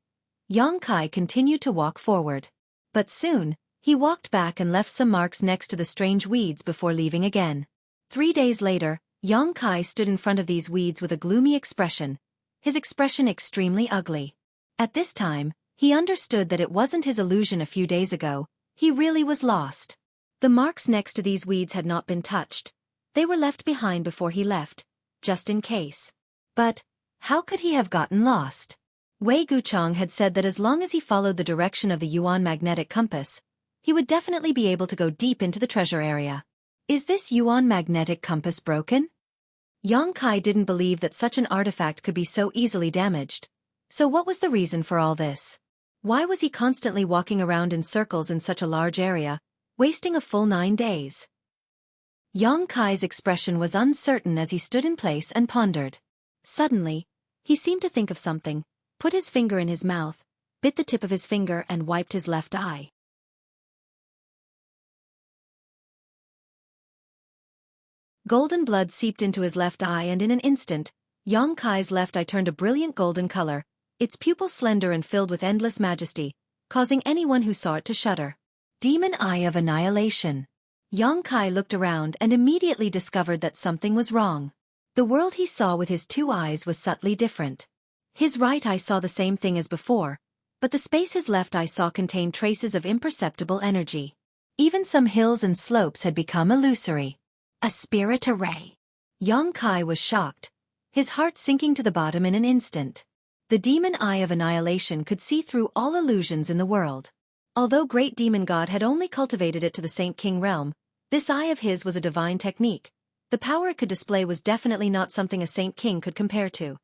Yang Kai continued to walk forward. But soon, he walked back and left some marks next to the strange weeds before leaving again. 3 days later, Yang Kai stood in front of these weeds with a gloomy expression, his expression extremely ugly. At this time, he understood that it wasn't his illusion a few days ago, he really was lost. The marks next to these weeds had not been touched. They were left behind before he left, just in case. But, how could he have gotten lost? Wei Guchang had said that as long as he followed the direction of the Yuan magnetic compass, he would definitely be able to go deep into the treasure area. Is this Yuan magnetic compass broken? Yang Kai didn't believe that such an artifact could be so easily damaged. So what was the reason for all this? Why was he constantly walking around in circles in such a large area, wasting a full 9 days? Yang Kai's expression was uncertain as he stood in place and pondered. Suddenly, he seemed to think of something, put his finger in his mouth, bit the tip of his finger and wiped his left eye. Golden blood seeped into his left eye and in an instant, Yang Kai's left eye turned a brilliant golden color, its pupils slender and filled with endless majesty, causing anyone who saw it to shudder. Demon Eye of Annihilation. Yang Kai looked around and immediately discovered that something was wrong. The world he saw with his 2 eyes was subtly different. His right eye saw the same thing as before, but the space his left eye saw contained traces of imperceptible energy. Even some hills and slopes had become illusory. A spirit array. Yang Kai was shocked, his heart sinking to the bottom in an instant. The Demon Eye of Annihilation could see through all illusions in the world. Although Great Demon God had only cultivated it to the Saint King realm, this eye of his was a divine technique. The power it could display was definitely not something a Saint King could compare to.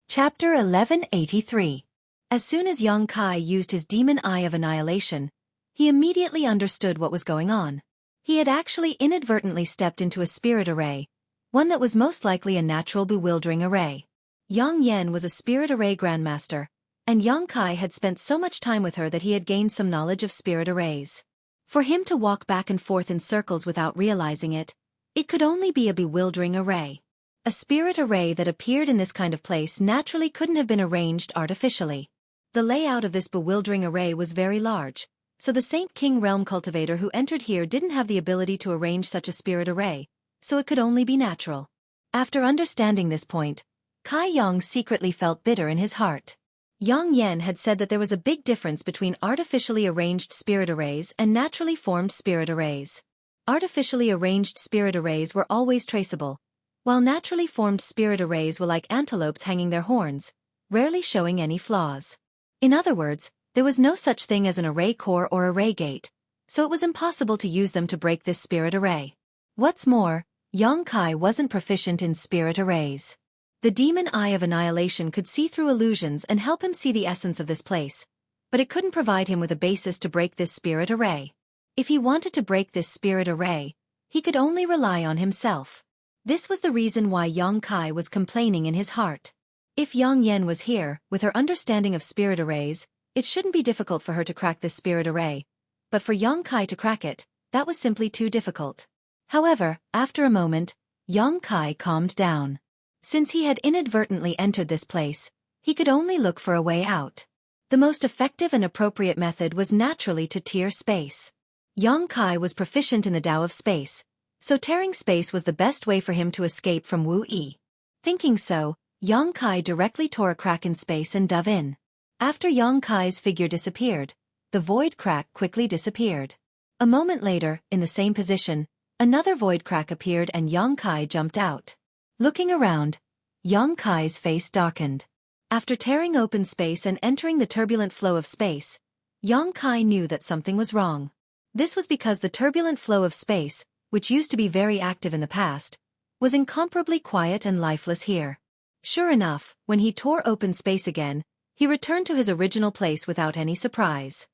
Chapter 1183. As soon as Yang Kai used his Demon Eye of Annihilation, he immediately understood what was going on. He had actually inadvertently stepped into a spirit array, one that was most likely a natural bewildering array. Yang Yen was a spirit array grandmaster, and Yang Kai had spent so much time with her that he had gained some knowledge of spirit arrays. For him to walk back and forth in circles without realizing it, it could only be a bewildering array. A spirit array that appeared in this kind of place naturally couldn't have been arranged artificially. The layout of this bewildering array was very large, so the Saint King Realm cultivator who entered here didn't have the ability to arrange such a spirit array, so it could only be natural. After understanding this point, Kai Yang secretly felt bitter in his heart. Yang Yan had said that there was a big difference between artificially arranged spirit arrays and naturally formed spirit arrays. Artificially arranged spirit arrays were always traceable, while naturally formed spirit arrays were like antelopes hanging their horns, rarely showing any flaws. In other words, there was no such thing as an array core or array gate, so it was impossible to use them to break this spirit array. What's more, Yang Kai wasn't proficient in spirit arrays. The demon eye of annihilation could see through illusions and help him see the essence of this place, but it couldn't provide him with a basis to break this spirit array. If he wanted to break this spirit array, he could only rely on himself. This was the reason why Yang Kai was complaining in his heart. If Yang Yan was here, with her understanding of spirit arrays, it shouldn't be difficult for her to crack this spirit array, but for Yang Kai to crack it, that was simply too difficult. However, after a moment, Yang Kai calmed down. Since he had inadvertently entered this place, he could only look for a way out. The most effective and appropriate method was naturally to tear space. Yang Kai was proficient in the Tao of space, so tearing space was the best way for him to escape from Wu Yi. Thinking so, Yang Kai directly tore a crack in space and dove in. After Yang Kai's figure disappeared, the void crack quickly disappeared. A moment later, in the same position, another void crack appeared and Yang Kai jumped out. Looking around, Yang Kai's face darkened. After tearing open space and entering the turbulent flow of space, Yang Kai knew that something was wrong. This was because the turbulent flow of space, which used to be very active in the past, was incomparably quiet and lifeless here. Sure enough, when he tore open space again, he returned to his original place without any surprise.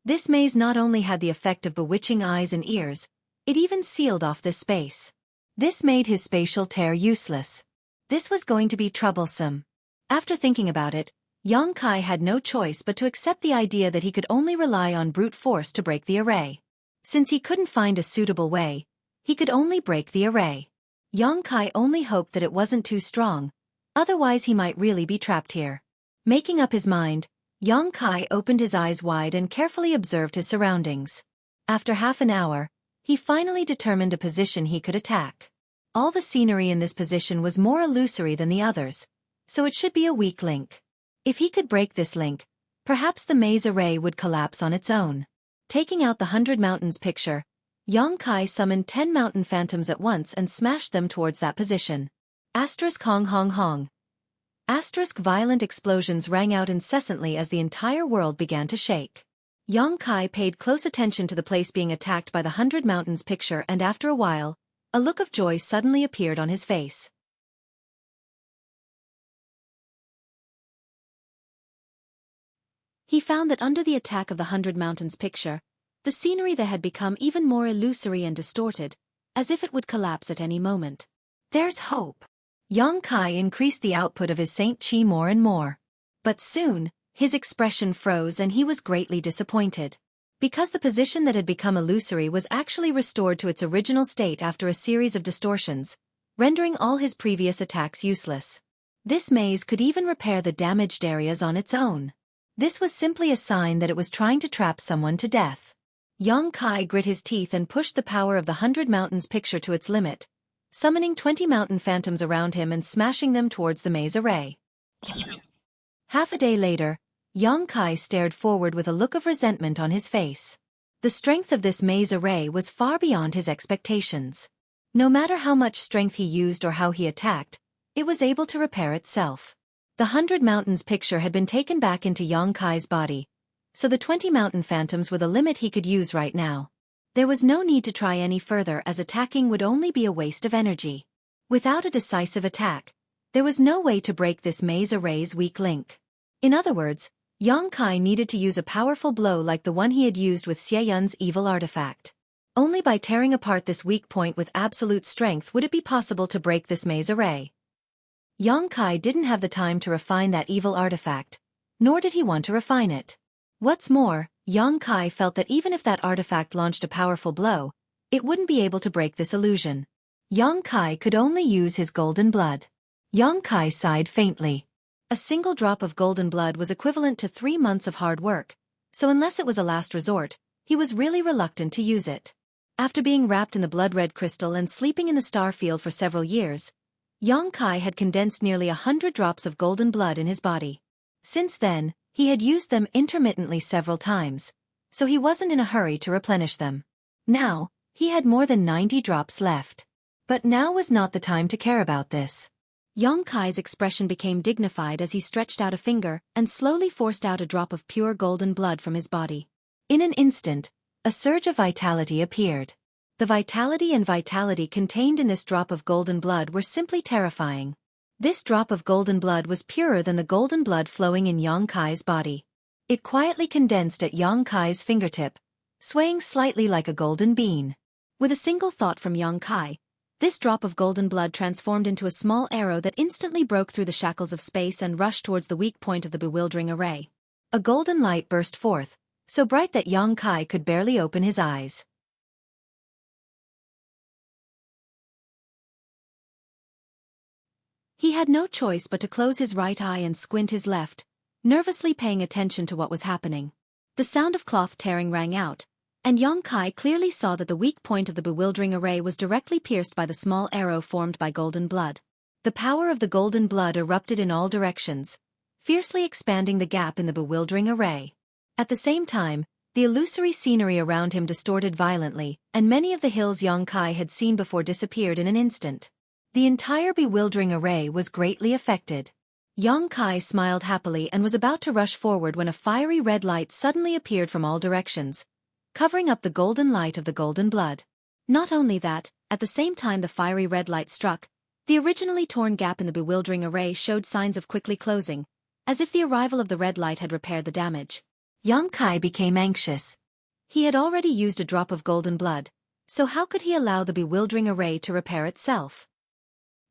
This maze not only had the effect of bewitching eyes and ears, it even sealed off this space. This made his spatial tear useless. This was going to be troublesome. After thinking about it, Yang Kai had no choice but to accept the idea that he could only rely on brute force to break the array. Since he couldn't find a suitable way, he could only break the array. Yang Kai only hoped that it wasn't too strong, otherwise he might really be trapped here. Making up his mind, Yang Kai opened his eyes wide and carefully observed his surroundings. After half an hour, he finally determined a position he could attack. All the scenery in this position was more illusory than the others, so it should be a weak link. If he could break this link, perhaps the maze array would collapse on its own. Taking out the 100 Mountains picture, Yang Kai summoned 10 mountain phantoms at once and smashed them towards that position. Asterisk hong hong hong. Asterisk violent explosions rang out incessantly as the entire world began to shake. Yang Kai paid close attention to the place being attacked by the 100 Mountains picture and after a while, a look of joy suddenly appeared on his face. He found that under the attack of the 100 Mountains picture, the scenery there had become even more illusory and distorted, as if it would collapse at any moment. There's hope. Yang Kai increased the output of his Saint Chi more and more. But soon, his expression froze and he was greatly disappointed. Because the position that had become illusory was actually restored to its original state after a series of distortions, rendering all his previous attacks useless. This maze could even repair the damaged areas on its own. This was simply a sign that it was trying to trap someone to death. Yang Kai grit his teeth and pushed the power of the 100 Mountains picture to its limit, summoning 20 mountain phantoms around him and smashing them towards the maze array. Half a day later, Yang Kai stared forward with a look of resentment on his face. The strength of this maze array was far beyond his expectations. No matter how much strength he used or how he attacked, it was able to repair itself. The 100 Mountains picture had been taken back into Yang Kai's body, so the 20 mountain phantoms were the limit he could use right now. There was no need to try any further as attacking would only be a waste of energy. Without a decisive attack, there was no way to break this maze array's weak link. In other words, Yang Kai needed to use a powerful blow like the one he had used with Xie Yun's evil artifact. Only by tearing apart this weak point with absolute strength would it be possible to break this maze array. Yang Kai didn't have the time to refine that evil artifact, nor did he want to refine it. What's more, Yang Kai felt that even if that artifact launched a powerful blow, it wouldn't be able to break this illusion. Yang Kai could only use his golden blood. Yang Kai sighed faintly. A single drop of golden blood was equivalent to 3 months of hard work, so unless it was a last resort, he was really reluctant to use it. After being wrapped in the blood-red crystal and sleeping in the star field for several years, Yang Kai had condensed nearly 100 drops of golden blood in his body. Since then, he had used them intermittently several times, so he wasn't in a hurry to replenish them. Now, he had more than 90 drops left. But now was not the time to care about this. Yang Kai's expression became dignified as he stretched out a finger and slowly forced out a drop of pure golden blood from his body. In an instant, a surge of vitality appeared. The vitality contained in this drop of golden blood were simply terrifying. This drop of golden blood was purer than the golden blood flowing in Yang Kai's body. It quietly condensed at Yang Kai's fingertip, swaying slightly like a golden bean. With a single thought from Yang Kai, this drop of golden blood transformed into a small arrow that instantly broke through the shackles of space and rushed towards the weak point of the bewildering array. A golden light burst forth, so bright that Yang Kai could barely open his eyes. He had no choice but to close his right eye and squint his left, nervously paying attention to what was happening. The sound of cloth tearing rang out, and Yang Kai clearly saw that the weak point of the bewildering array was directly pierced by the small arrow formed by golden blood. The power of the golden blood erupted in all directions, fiercely expanding the gap in the bewildering array. At the same time, the illusory scenery around him distorted violently, and many of the hills Yang Kai had seen before disappeared in an instant. The entire bewildering array was greatly affected. Yang Kai smiled happily and was about to rush forward when a fiery red light suddenly appeared from all directions, covering up the golden light of the golden blood. Not only that, at the same time the fiery red light struck, the originally torn gap in the bewildering array showed signs of quickly closing, as if the arrival of the red light had repaired the damage. Yang Kai became anxious. He had already used a drop of golden blood, so how could he allow the bewildering array to repair itself?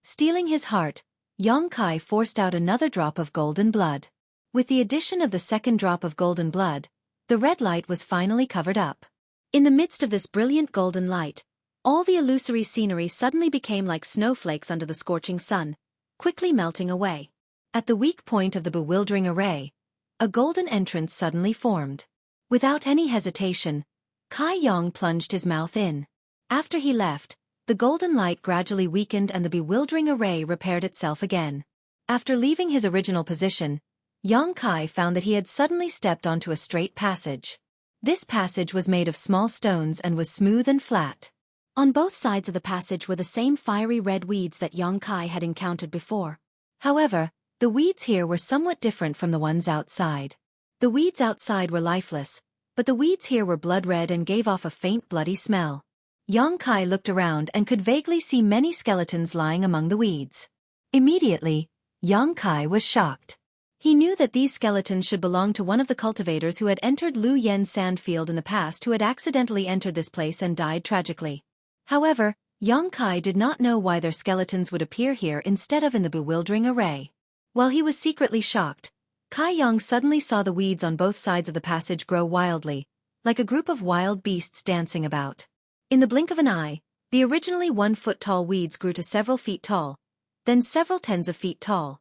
Steeling his heart, Yang Kai forced out another drop of golden blood. With the addition of the second drop of golden blood, the red light was finally covered up. In the midst of this brilliant golden light, all the illusory scenery suddenly became like snowflakes under the scorching sun, quickly melting away. At the weak point of the bewildering array, a golden entrance suddenly formed. Without any hesitation, Kai Yang plunged his mouth in. After he left, the golden light gradually weakened and the bewildering array repaired itself again. After leaving his original position, Yang Kai found that he had suddenly stepped onto a straight passage. This passage was made of small stones and was smooth and flat. On both sides of the passage were the same fiery red weeds that Yang Kai had encountered before. However, the weeds here were somewhat different from the ones outside. The weeds outside were lifeless, but the weeds here were blood red and gave off a faint bloody smell. Yang Kai looked around and could vaguely see many skeletons lying among the weeds. Immediately, Yang Kai was shocked. He knew that these skeletons should belong to one of the cultivators who had entered Lu Yen's sandfield in the past, who had accidentally entered this place and died tragically. However, Yang Kai did not know why their skeletons would appear here instead of in the bewildering array. While he was secretly shocked, Kai Yang suddenly saw the weeds on both sides of the passage grow wildly, like a group of wild beasts dancing about. In the blink of an eye, the originally 1-foot-tall weeds grew to several feet tall, then several tens of feet tall.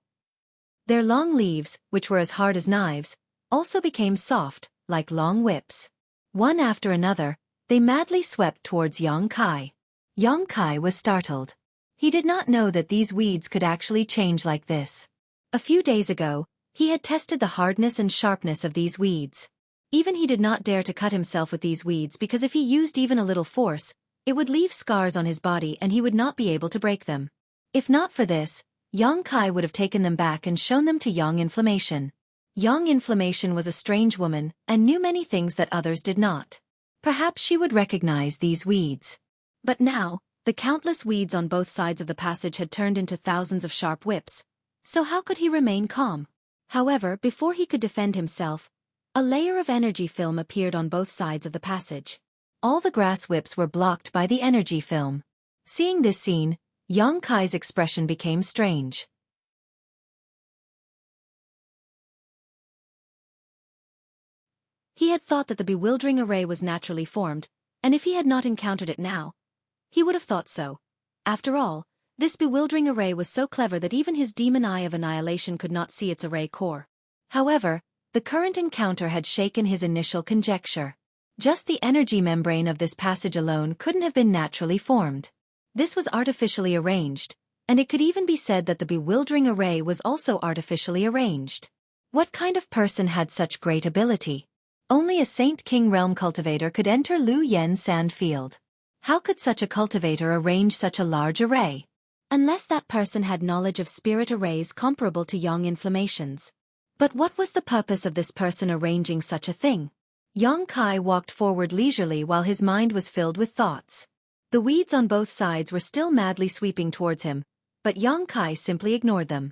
Their long leaves, which were as hard as knives, also became soft, like long whips. One after another, they madly swept towards Yang Kai. Yang Kai was startled. He did not know that these weeds could actually change like this. A few days ago, he had tested the hardness and sharpness of these weeds. Even he did not dare to cut himself with these weeds because if he used even a little force, it would leave scars on his body and he would not be able to break them. If not for this, Yang Kai would have taken them back and shown them to Yang Inflammation. Yang Inflammation was a strange woman and knew many things that others did not. Perhaps she would recognize these weeds. But now, the countless weeds on both sides of the passage had turned into thousands of sharp whips. So how could he remain calm? However, before he could defend himself, a layer of energy film appeared on both sides of the passage. All the grass whips were blocked by the energy film. Seeing this scene, Yang Kai's expression became strange. He had thought that the bewildering array was naturally formed, and if he had not encountered it now, he would have thought so. After all, this bewildering array was so clever that even his demon eye of annihilation could not see its array core. However, the current encounter had shaken his initial conjecture. Just the energy membrane of this passage alone couldn't have been naturally formed. This was artificially arranged, and it could even be said that the bewildering array was also artificially arranged. What kind of person had such great ability? Only a Saint King realm cultivator could enter Lu Yen sand field. How could such a cultivator arrange such a large array? Unless that person had knowledge of spirit arrays comparable to yang inflammations. But what was the purpose of this person arranging such a thing? Yang Kai walked forward leisurely while his mind was filled with thoughts. The weeds on both sides were still madly sweeping towards him, but Yang Kai simply ignored them.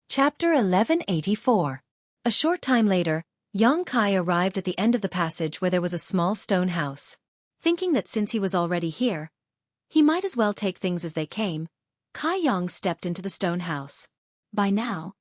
Chapter 1184. A short time later, Yang Kai arrived at the end of the passage where there was a small stone house. Thinking that since he was already here, he might as well take things as they came, Kai Yang stepped into the stone house. By now,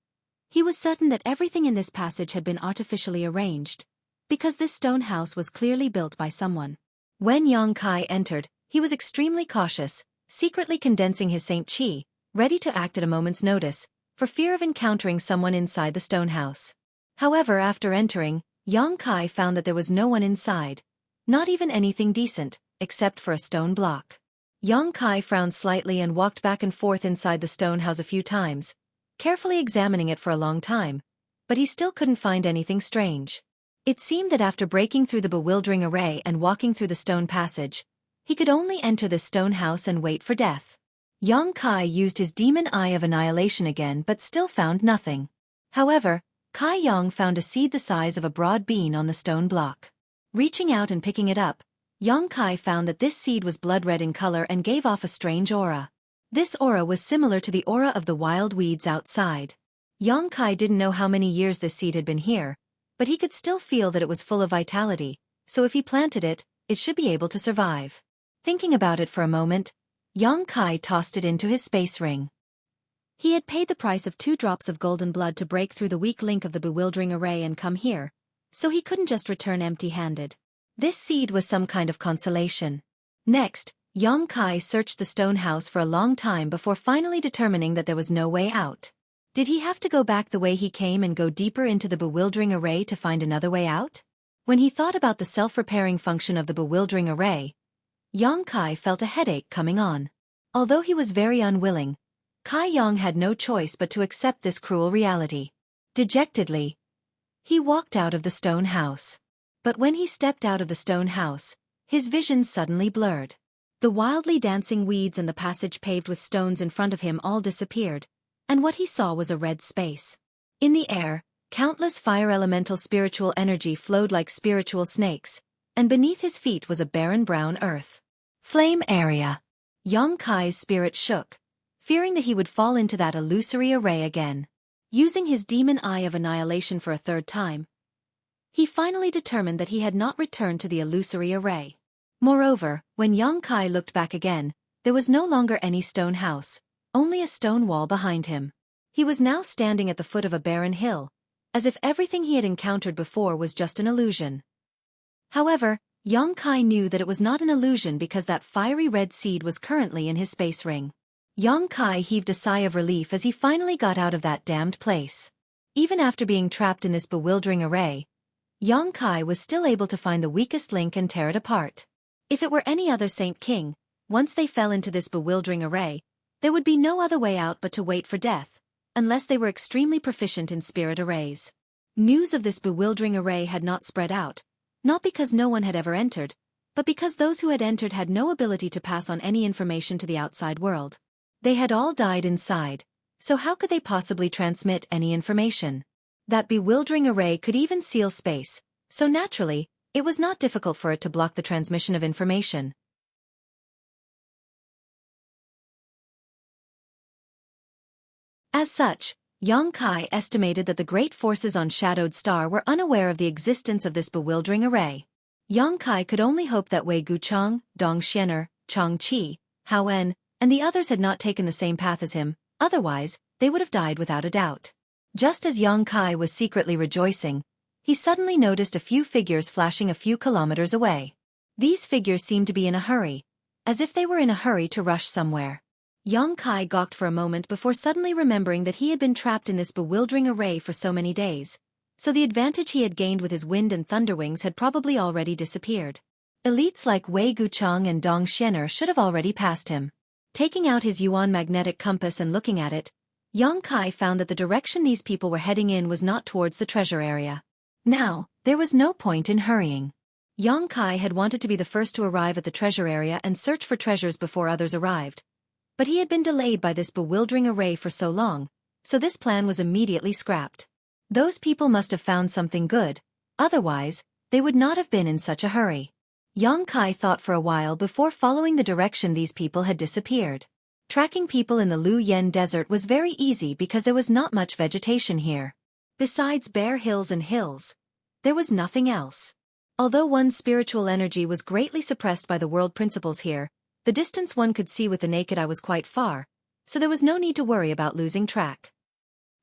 he was certain that everything in this passage had been artificially arranged, because this stone house was clearly built by someone. When Yang Kai entered, he was extremely cautious, secretly condensing his Saint Qi, ready to act at a moment's notice, for fear of encountering someone inside the stone house. However, after entering, Yang Kai found that there was no one inside, not even anything decent, except for a stone block. Yang Kai frowned slightly and walked back and forth inside the stone house a few times, carefully examining it for a long time, but he still couldn't find anything strange. It seemed that after breaking through the bewildering array and walking through the stone passage, he could only enter this stone house and wait for death. Yang Kai used his demon eye of annihilation again but still found nothing. However, Kai Yang found a seed the size of a broad bean on the stone block. Reaching out and picking it up, Yang Kai found that this seed was blood red in color and gave off a strange aura. This aura was similar to the aura of the wild weeds outside. Yang Kai didn't know how many years this seed had been here, but he could still feel that it was full of vitality, so if he planted it, it should be able to survive. Thinking about it for a moment, Yang Kai tossed it into his space ring. He had paid the price of 2 drops of golden blood to break through the weak link of the bewildering array and come here, so he couldn't just return empty-handed. This seed was some kind of consolation. Next, Yang Kai searched the stone house for a long time before finally determining that there was no way out. Did he have to go back the way he came and go deeper into the bewildering array to find another way out? When he thought about the self-repairing function of the bewildering array, Yang Kai felt a headache coming on. Although he was very unwilling, Kai Yang had no choice but to accept this cruel reality. Dejectedly, he walked out of the stone house. But when he stepped out of the stone house, his vision suddenly blurred. The wildly dancing weeds and the passage paved with stones in front of him all disappeared, and what he saw was a red space. In the air, countless fire elemental spiritual energy flowed like spiritual snakes, and beneath his feet was a barren brown earth. Flame area. Yang Kai's spirit shook, fearing that he would fall into that illusory array again. Using his demon eye of annihilation for a third time, he finally determined that he had not returned to the illusory array. Moreover, when Yang Kai looked back again, there was no longer any stone house, only a stone wall behind him. He was now standing at the foot of a barren hill, as if everything he had encountered before was just an illusion. However, Yang Kai knew that it was not an illusion because that fiery red seed was currently in his space ring. Yang Kai heaved a sigh of relief as he finally got out of that damned place. Even after being trapped in this bewildering array, Yang Kai was still able to find the weakest link and tear it apart. If it were any other Saint King, once they fell into this bewildering array, there would be no other way out but to wait for death, unless they were extremely proficient in spirit arrays. News of this bewildering array had not spread out, not because no one had ever entered, but because those who had entered had no ability to pass on any information to the outside world. They had all died inside, so how could they possibly transmit any information? That bewildering array could even seal space, so naturally, it was not difficult for it to block the transmission of information. As such, Yang Kai estimated that the great forces on Shadowed Star were unaware of the existence of this bewildering array. Yang Kai could only hope that Wei Guchang, Dong Xianer, Changqi, Haoen, and the others had not taken the same path as him, otherwise, they would have died without a doubt. Just as Yang Kai was secretly rejoicing, he suddenly noticed a few figures flashing a few kilometers away. These figures seemed to be in a hurry, as if they were in a hurry to rush somewhere. Yang Kai gawked for a moment before suddenly remembering that he had been trapped in this bewildering array for so many days, so the advantage he had gained with his wind and thunder wings had probably already disappeared. Elites like Wei Guchang and Dong Xianer should have already passed him. Taking out his Yuan magnetic compass and looking at it, Yang Kai found that the direction these people were heading in was not towards the treasure area. Now, there was no point in hurrying. Yang Kai had wanted to be the first to arrive at the treasure area and search for treasures before others arrived. But he had been delayed by this bewildering array for so long, so this plan was immediately scrapped. Those people must have found something good, otherwise, they would not have been in such a hurry. Yang Kai thought for a while before following the direction these people had disappeared. Tracking people in the Lu Yen Desert was very easy because there was not much vegetation here. Besides bare hills and hills, there was nothing else. Although one's spiritual energy was greatly suppressed by the world principles here, the distance one could see with the naked eye was quite far, so there was no need to worry about losing track.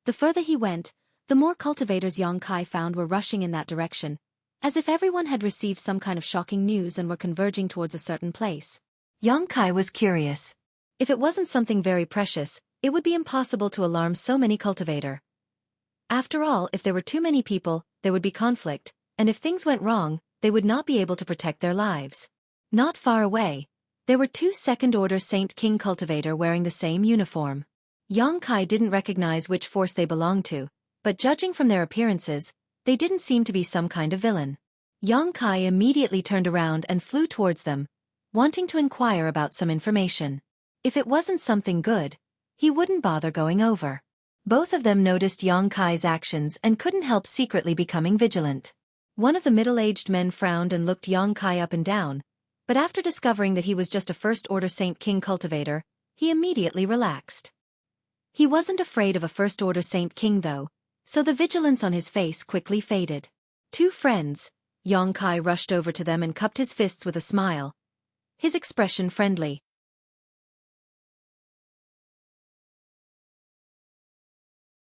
The further he went, the more cultivators Yang Kai found were rushing in that direction, as if everyone had received some kind of shocking news and were converging towards a certain place. Yang Kai was curious. If it wasn't something very precious, it would be impossible to alarm so many cultivators. After all, if there were too many people, there would be conflict, and if things went wrong, they would not be able to protect their lives. Not far away, there were two second-order Saint King cultivators wearing the same uniform. Yang Kai didn't recognize which force they belonged to, but judging from their appearances, they didn't seem to be some kind of villain. Yang Kai immediately turned around and flew towards them, wanting to inquire about some information. If it wasn't something good, he wouldn't bother going over. Both of them noticed Yang Kai's actions and couldn't help secretly becoming vigilant. One of the middle-aged men frowned and looked Yang Kai up and down, but after discovering that he was just a first-order Saint King cultivator, he immediately relaxed. He wasn't afraid of a first-order Saint King though, so the vigilance on his face quickly faded. Two friends, Yang Kai rushed over to them and cupped his fists with a smile, his expression friendly.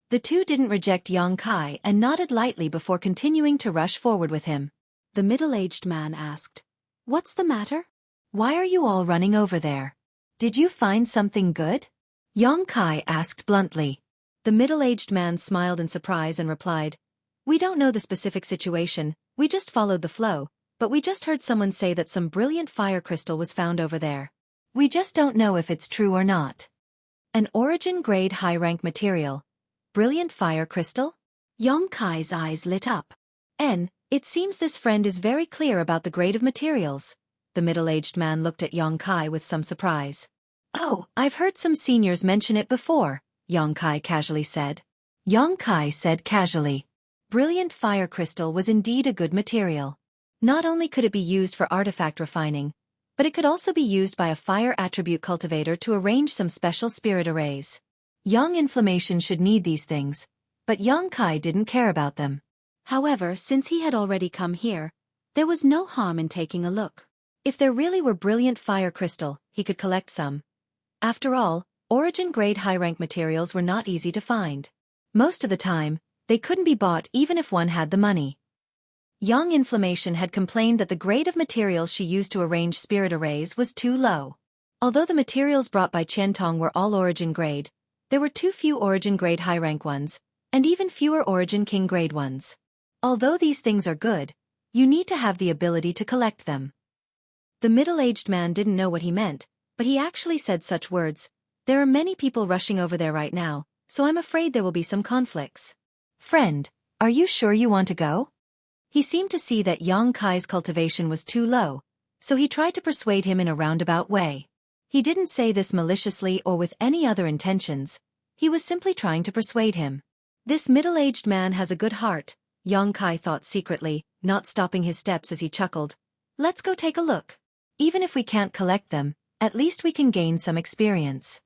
The two didn't reject Yang Kai and nodded lightly before continuing to rush forward with him. The middle-aged man asked, "What's the matter? Why are you all running over there? Did you find something good?" Yang Kai asked bluntly. The middle-aged man smiled in surprise and replied, "We don't know the specific situation, we just followed the flow, but we just heard someone say that some brilliant fire crystal was found over there. We just don't know if it's true or not." An origin-grade high-rank material. Brilliant fire crystal? Yang Kai's eyes lit up. It seems this friend is very clear about the grade of materials. The middle-aged man looked at Yang Kai with some surprise. "Oh, I've heard some seniors mention it before," Yang Kai casually said. Yang Kai said casually. Brilliant fire crystal was indeed a good material. Not only could it be used for artifact refining, but it could also be used by a fire attribute cultivator to arrange some special spirit arrays. Young inflammation should need these things, but Yang Kai didn't care about them. However, since he had already come here, there was no harm in taking a look. If there really were brilliant fire crystal, he could collect some. After all, origin-grade high-rank materials were not easy to find. Most of the time, they couldn't be bought even if one had the money. Young Inflammation had complained that the grade of materials she used to arrange spirit arrays was too low. Although the materials brought by Qiantong were all origin-grade, there were too few origin-grade high-rank ones, and even fewer origin-king grade ones. Although these things are good, you need to have the ability to collect them. The middle-aged man didn't know what he meant, but he actually said such words. "There are many people rushing over there right now, so I'm afraid there will be some conflicts." "Friend, are you sure you want to go?" He seemed to see that Yang Kai's cultivation was too low, so he tried to persuade him in a roundabout way. He didn't say this maliciously or with any other intentions, he was simply trying to persuade him. This middle-aged man has a good heart, Yang Kai thought secretly, not stopping his steps as he chuckled. "Let's go take a look. Even if we can't collect them, at least we can gain some experience."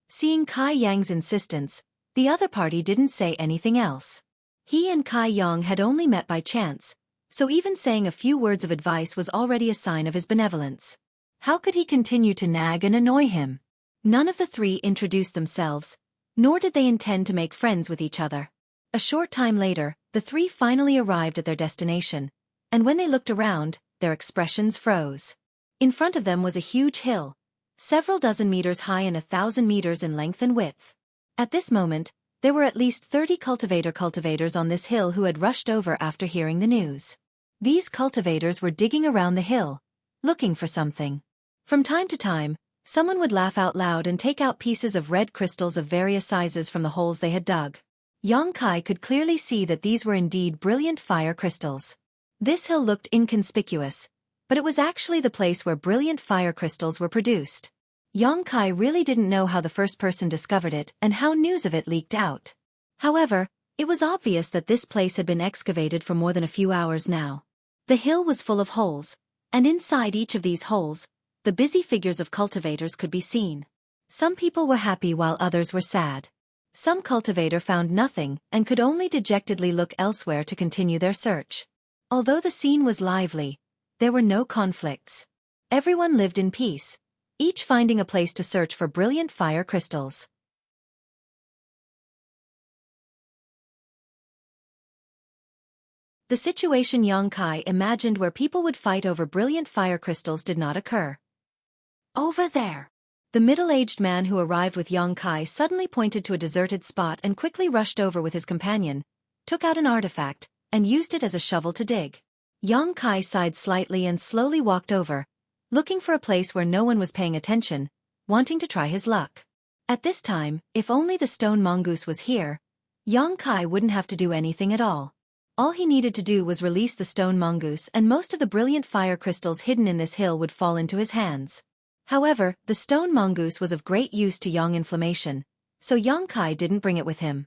Seeing Kai Yang's insistence, the other party didn't say anything else. He and Kai Yang had only met by chance, so even saying a few words of advice was already a sign of his benevolence. How could he continue to nag and annoy him? None of the three introduced themselves, nor did they intend to make friends with each other. A short time later, the three finally arrived at their destination, and when they looked around, their expressions froze. In front of them was a huge hill, several dozen meters high and 1,000 meters in length and width. At this moment, there were at least 30 cultivators on this hill who had rushed over after hearing the news. These cultivators were digging around the hill, looking for something. From time to time, someone would laugh out loud and take out pieces of red crystals of various sizes from the holes they had dug. Xueqi could clearly see that these were indeed brilliant fire crystals. This hill looked inconspicuous, but it was actually the place where brilliant fire crystals were produced. Xueqi really didn't know how the first person discovered it and how news of it leaked out. However, it was obvious that this place had been excavated for more than a few hours now. The hill was full of holes, and inside each of these holes, the busy figures of cultivators could be seen. Some people were happy while others were sad. Some cultivator found nothing and could only dejectedly look elsewhere to continue their search. Although the scene was lively, there were no conflicts. Everyone lived in peace, each finding a place to search for brilliant fire crystals. The situation Xueqi imagined where people would fight over brilliant fire crystals did not occur. Over there. The middle-aged man who arrived with Xueqi suddenly pointed to a deserted spot and quickly rushed over with his companion, took out an artifact, and used it as a shovel to dig. Xueqi sighed slightly and slowly walked over, looking for a place where no one was paying attention, wanting to try his luck. At this time, if only the stone mongoose was here, Xueqi wouldn't have to do anything at all. All he needed to do was release the stone mongoose and most of the brilliant fire crystals hidden in this hill would fall into his hands. However, the stone mongoose was of great use to Yang inflammation, so Xueqi didn't bring it with him.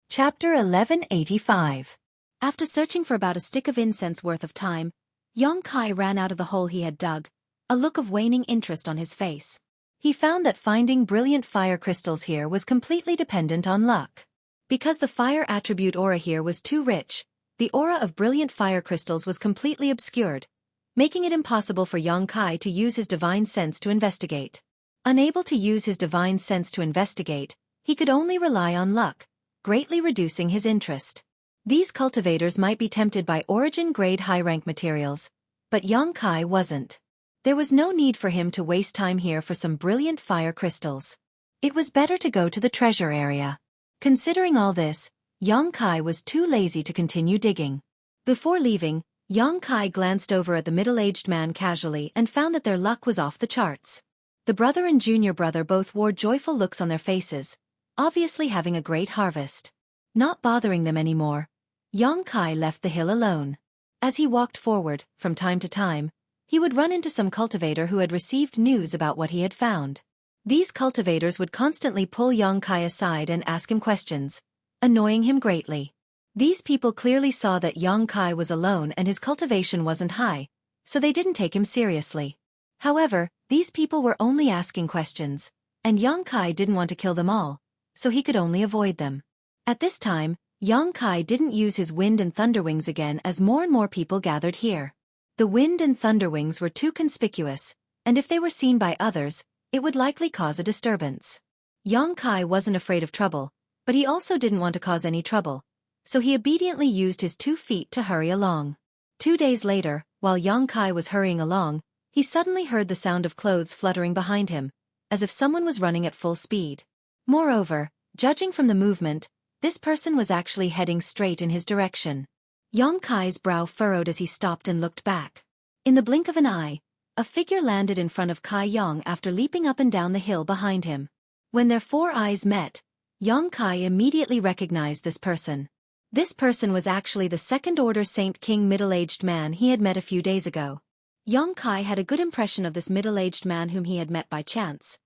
Chapter 1185. After searching for about a stick of incense worth of time, Xueqi ran out of the hole he had dug, a look of waning interest on his face. He found that finding brilliant fire crystals here was completely dependent on luck. Because the fire attribute aura here was too rich, the aura of brilliant fire crystals was completely obscured, making it impossible for Xueqi to use his divine sense to investigate. Unable to use his divine sense to investigate, he could only rely on luck, greatly reducing his interest. These cultivators might be tempted by origin-grade high-rank materials, but Xueqi wasn't. There was no need for him to waste time here for some brilliant fire crystals. It was better to go to the treasure area. Considering all this, Xueqi was too lazy to continue digging. Before leaving, Xueqi glanced over at the middle-aged man casually and found that their luck was off the charts. The brother and junior brother both wore joyful looks on their faces, obviously having a great harvest. Not bothering them anymore, Xueqi left the hill alone. As he walked forward, from time to time, he would run into some cultivator who had received news about what he had found. These cultivators would constantly pull Xueqi aside and ask him questions, annoying him greatly. These people clearly saw that Xueqi was alone and his cultivation wasn't high, so they didn't take him seriously. However, these people were only asking questions, and Xueqi didn't want to kill them all, so he could only avoid them. At this time, Xueqi didn't use his wind and thunder wings again as more and more people gathered here. The wind and thunder wings were too conspicuous, and if they were seen by others, it would likely cause a disturbance. Xueqi wasn't afraid of trouble, but he also didn't want to cause any trouble, so he obediently used his 2 feet to hurry along. 2 days later, while Xueqi was hurrying along, he suddenly heard the sound of clothes fluttering behind him, as if someone was running at full speed. Moreover, judging from the movement, this person was actually heading straight in his direction. Xueqi's brow furrowed as he stopped and looked back. In the blink of an eye, a figure landed in front of Kai Yang after leaping up and down the hill behind him. When their 4 eyes met, Xueqi immediately recognized this person. This person was actually the second-order Saint King middle-aged man he had met a few days ago. Xueqi had a good impression of this middle-aged man whom he had met by chance.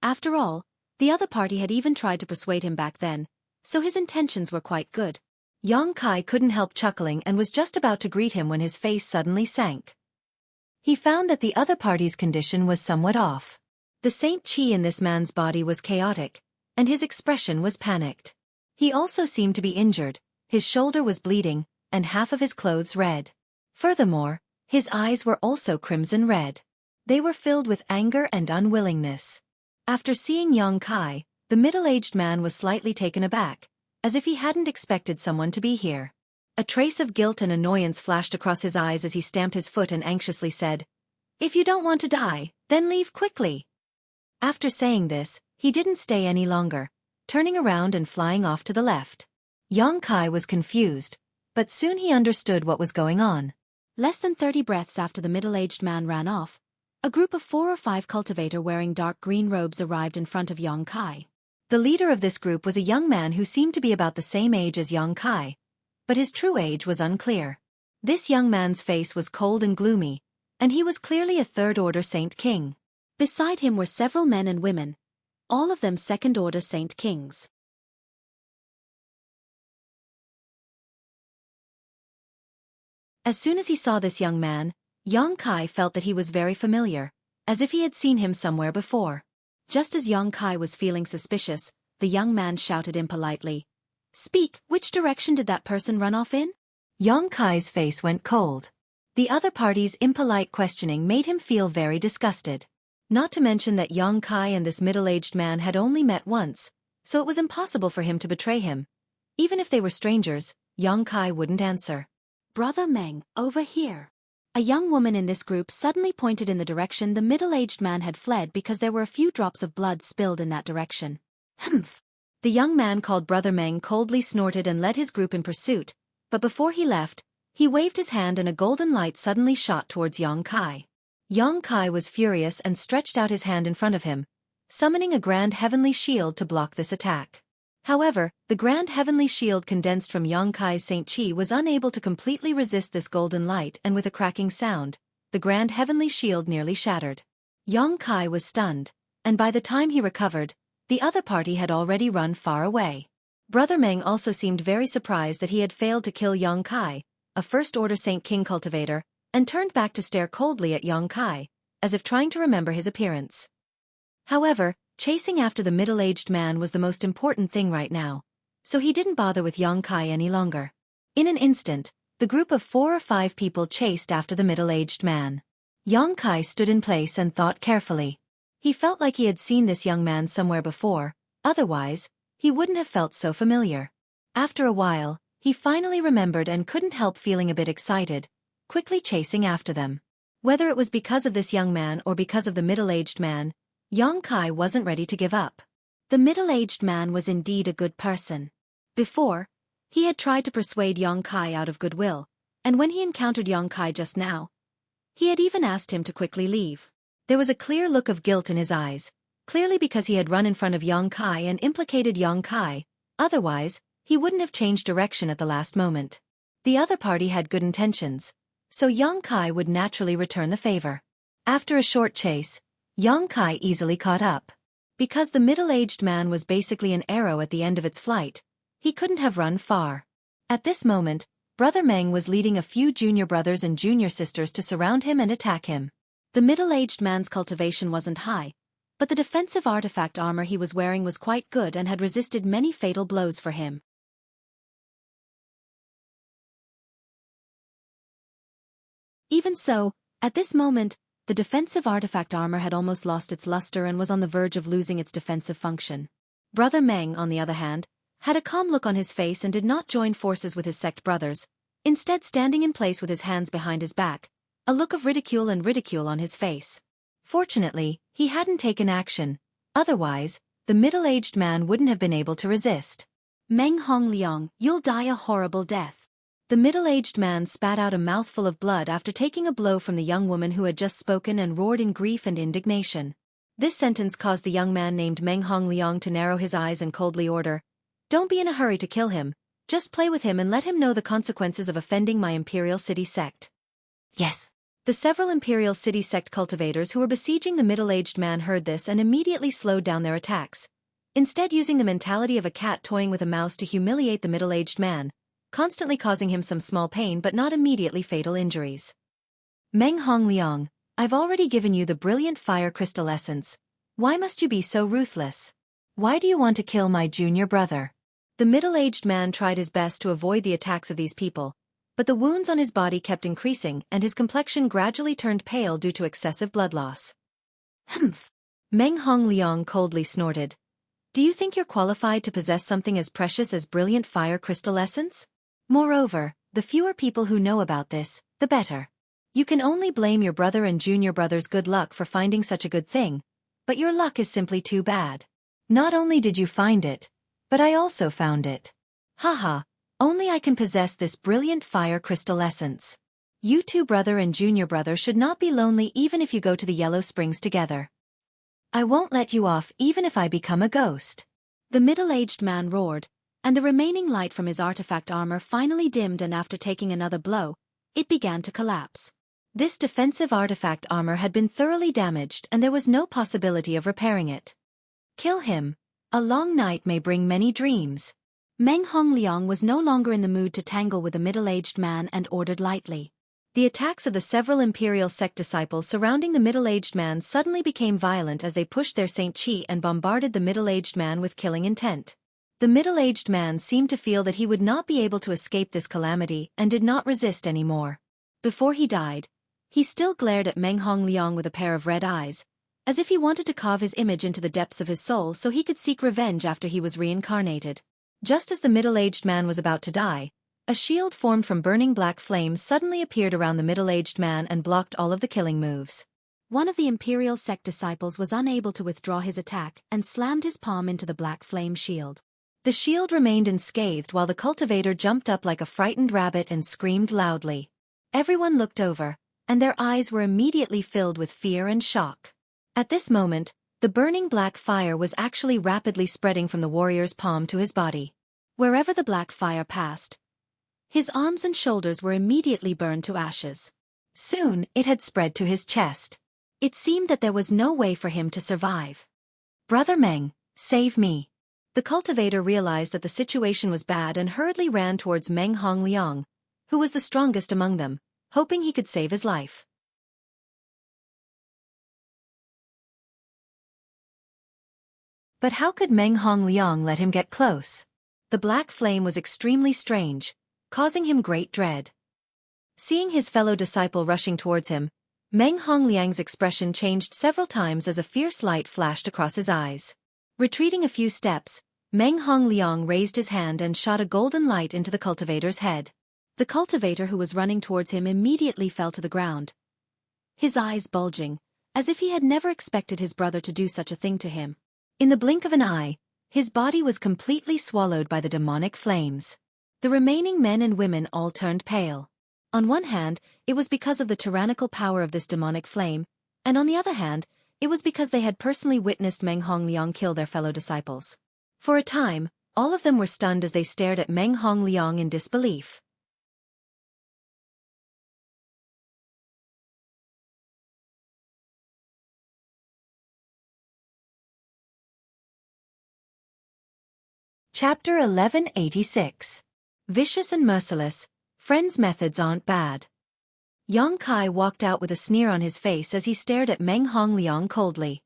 After all, the other party had even tried to persuade him back then, so his intentions were quite good. Xueqi couldn't help chuckling and was just about to greet him when his face suddenly sank. He found that the other party's condition was somewhat off. The Saint Chi in this man's body was chaotic, and his expression was panicked. He also seemed to be injured, his shoulder was bleeding, and half of his clothes red. Furthermore, his eyes were also crimson red. They were filled with anger and unwillingness. After seeing Yang Kai, the middle-aged man was slightly taken aback, as if he hadn't expected someone to be here. A trace of guilt and annoyance flashed across his eyes as he stamped his foot and anxiously said, "If you don't want to die, then leave quickly." After saying this, he didn't stay any longer, turning around and flying off to the left. Yang Kai was confused, but soon he understood what was going on. Less than 30 breaths after the middle-aged man ran off, a group of 4 or 5 cultivators wearing dark green robes arrived in front of Yang Kai. The leader of this group was a young man who seemed to be about the same age as Yang Kai, but his true age was unclear. This young man's face was cold and gloomy, and he was clearly a third-order Saint King. Beside him were several men and women, all of them second-order Saint Kings. As soon as he saw this young man, Yang Kai felt that he was very familiar, as if he had seen him somewhere before. Just as Yang Kai was feeling suspicious, the young man shouted impolitely, "Speak, which direction did that person run off in?" Yang Kai's face went cold. The other party's impolite questioning made him feel very disgusted. Not to mention that Yang Kai and this middle-aged man had only met once, so it was impossible for him to betray him. Even if they were strangers, Yang Kai wouldn't answer. "Brother Meng, over here." A young woman in this group suddenly pointed in the direction the middle-aged man had fled because there were a few drops of blood spilled in that direction. "Humph." The young man called Brother Meng coldly snorted and led his group in pursuit, but before he left, he waved his hand and a golden light suddenly shot towards Yang Kai. Yang Kai was furious and stretched out his hand in front of him, summoning a grand heavenly shield to block this attack. However, the grand heavenly shield condensed from Yang Kai's Saint Chi was unable to completely resist this golden light, and with a cracking sound, the grand heavenly shield nearly shattered. Yang Kai was stunned, and by the time he recovered, the other party had already run far away. Brother Meng also seemed very surprised that he had failed to kill Yang Kai, a first-order Saint King cultivator, and turned back to stare coldly at Yang Kai, as if trying to remember his appearance. However, chasing after the middle-aged man was the most important thing right now, so he didn't bother with Yang Kai any longer. In an instant, the group of 4 or 5 people chased after the middle-aged man. Yang Kai stood in place and thought carefully. He felt like he had seen this young man somewhere before, otherwise, he wouldn't have felt so familiar. After a while, he finally remembered and couldn't help feeling a bit excited, quickly chasing after them. Whether it was because of this young man or because of the middle-aged man, Yang Kai wasn't ready to give up. The middle-aged man was indeed a good person. Before, he had tried to persuade Yang Kai out of goodwill, and when he encountered Yang Kai just now, he had even asked him to quickly leave. There was a clear look of guilt in his eyes, clearly because he had run in front of Yang Kai and implicated Yang Kai, otherwise, he wouldn't have changed direction at the last moment. The other party had good intentions, so Yang Kai would naturally return the favor. After a short chase, Yang Kai easily caught up. Because the middle-aged man was basically an arrow at the end of its flight, he couldn't have run far. At this moment, Brother Meng was leading a few junior brothers and junior sisters to surround him and attack him. The middle-aged man's cultivation wasn't high, but the defensive artifact armor he was wearing was quite good and had resisted many fatal blows for him. Even so, at this moment, the defensive artifact armor had almost lost its luster and was on the verge of losing its defensive function. Brother Meng, on the other hand, had a calm look on his face and did not join forces with his sect brothers, instead standing in place with his hands behind his back, a look of ridicule on his face. Fortunately, he hadn't taken action, otherwise, the middle-aged man wouldn't have been able to resist. "Meng Hongliang, you'll die a horrible death." The middle-aged man spat out a mouthful of blood after taking a blow from the young woman who had just spoken and roared in grief and indignation. This sentence caused the young man named Meng Hongliang to narrow his eyes and coldly order, "Don't be in a hurry to kill him, just play with him and let him know the consequences of offending my Imperial City sect." "Yes." The several Imperial City sect cultivators who were besieging the middle-aged man heard this and immediately slowed down their attacks, instead using the mentality of a cat toying with a mouse to humiliate the middle-aged man, constantly causing him some small pain but not immediately fatal injuries. "Meng Hongliang, I've already given you the brilliant fire crystal essence. Why must you be so ruthless?" Why do you want to kill my junior brother? The middle-aged man tried his best to avoid the attacks of these people, but the wounds on his body kept increasing and his complexion gradually turned pale due to excessive blood loss. Humph! Meng Hongliang coldly snorted. Do you think you're qualified to possess something as precious as brilliant fire crystal essence? Moreover, the fewer people who know about this, the better. You can only blame your brother and junior brother's good luck for finding such a good thing, but your luck is simply too bad. Not only did you find it, but I also found it. Haha, only I can possess this brilliant fire crystal essence. You two brother and junior brother should not be lonely even if you go to the Yellow Springs together. I won't let you off even if I become a ghost. The middle-aged man roared, and the remaining light from his artifact armor finally dimmed, and after taking another blow, it began to collapse. This defensive artifact armor had been thoroughly damaged and there was no possibility of repairing it. Kill him. A long night may bring many dreams. Meng Hongliang was no longer in the mood to tangle with the middle-aged man and ordered lightly. The attacks of the several imperial sect disciples surrounding the middle-aged man suddenly became violent as they pushed their Saint Qi and bombarded the middle-aged man with killing intent. The middle-aged man seemed to feel that he would not be able to escape this calamity and did not resist anymore. Before he died, he still glared at Meng Hongliang with a pair of red eyes, as if he wanted to carve his image into the depths of his soul so he could seek revenge after he was reincarnated. Just as the middle-aged man was about to die, a shield formed from burning black flames suddenly appeared around the middle-aged man and blocked all of the killing moves. One of the imperial sect disciples was unable to withdraw his attack and slammed his palm into the black flame shield. The shield remained unscathed while the cultivator jumped up like a frightened rabbit and screamed loudly. Everyone looked over, and their eyes were immediately filled with fear and shock. At this moment, the burning black fire was actually rapidly spreading from the warrior's palm to his body. Wherever the black fire passed, his arms and shoulders were immediately burned to ashes. Soon, it had spread to his chest. It seemed that there was no way for him to survive. Brother Meng, save me. The cultivator realized that the situation was bad and hurriedly ran towards Meng Hongliang, who was the strongest among them, hoping he could save his life. But how could Meng Hongliang let him get close? The black flame was extremely strange, causing him great dread. Seeing his fellow disciple rushing towards him, Meng Hongliang's expression changed several times as a fierce light flashed across his eyes. Retreating a few steps, Meng Hongliang raised his hand and shot a golden light into the cultivator's head. The cultivator who was running towards him immediately fell to the ground, his eyes bulging, as if he had never expected his brother to do such a thing to him. In the blink of an eye, his body was completely swallowed by the demonic flames. The remaining men and women all turned pale. On one hand, it was because of the tyrannical power of this demonic flame, and on the other hand, it was because they had personally witnessed Meng Hongliang kill their fellow disciples. For a time, all of them were stunned as they stared at Meng Hongliang in disbelief. Chapter 1186. Vicious and merciless, friends' methods aren't bad. Yang Kai walked out with a sneer on his face as he stared at Meng Hongliang coldly.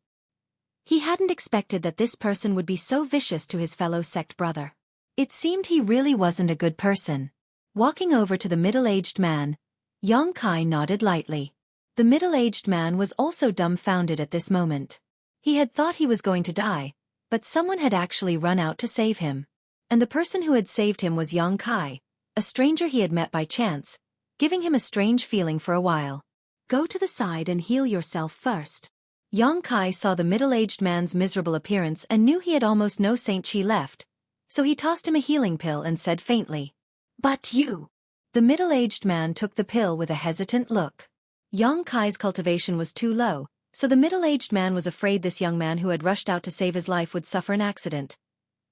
He hadn't expected that this person would be so vicious to his fellow sect brother. It seemed he really wasn't a good person. Walking over to the middle-aged man, Yang Kai nodded lightly. The middle-aged man was also dumbfounded at this moment. He had thought he was going to die, but someone had actually run out to save him. And the person who had saved him was Yang Kai, a stranger he had met by chance, giving him a strange feeling for a while. Go to the side and heal yourself first. Yang Kai saw the middle-aged man's miserable appearance and knew he had almost no Saint Qi left, so he tossed him a healing pill and said faintly, "But you." The middle-aged man took the pill with a hesitant look. Yang Kai's cultivation was too low, so the middle-aged man was afraid this young man who had rushed out to save his life would suffer an accident.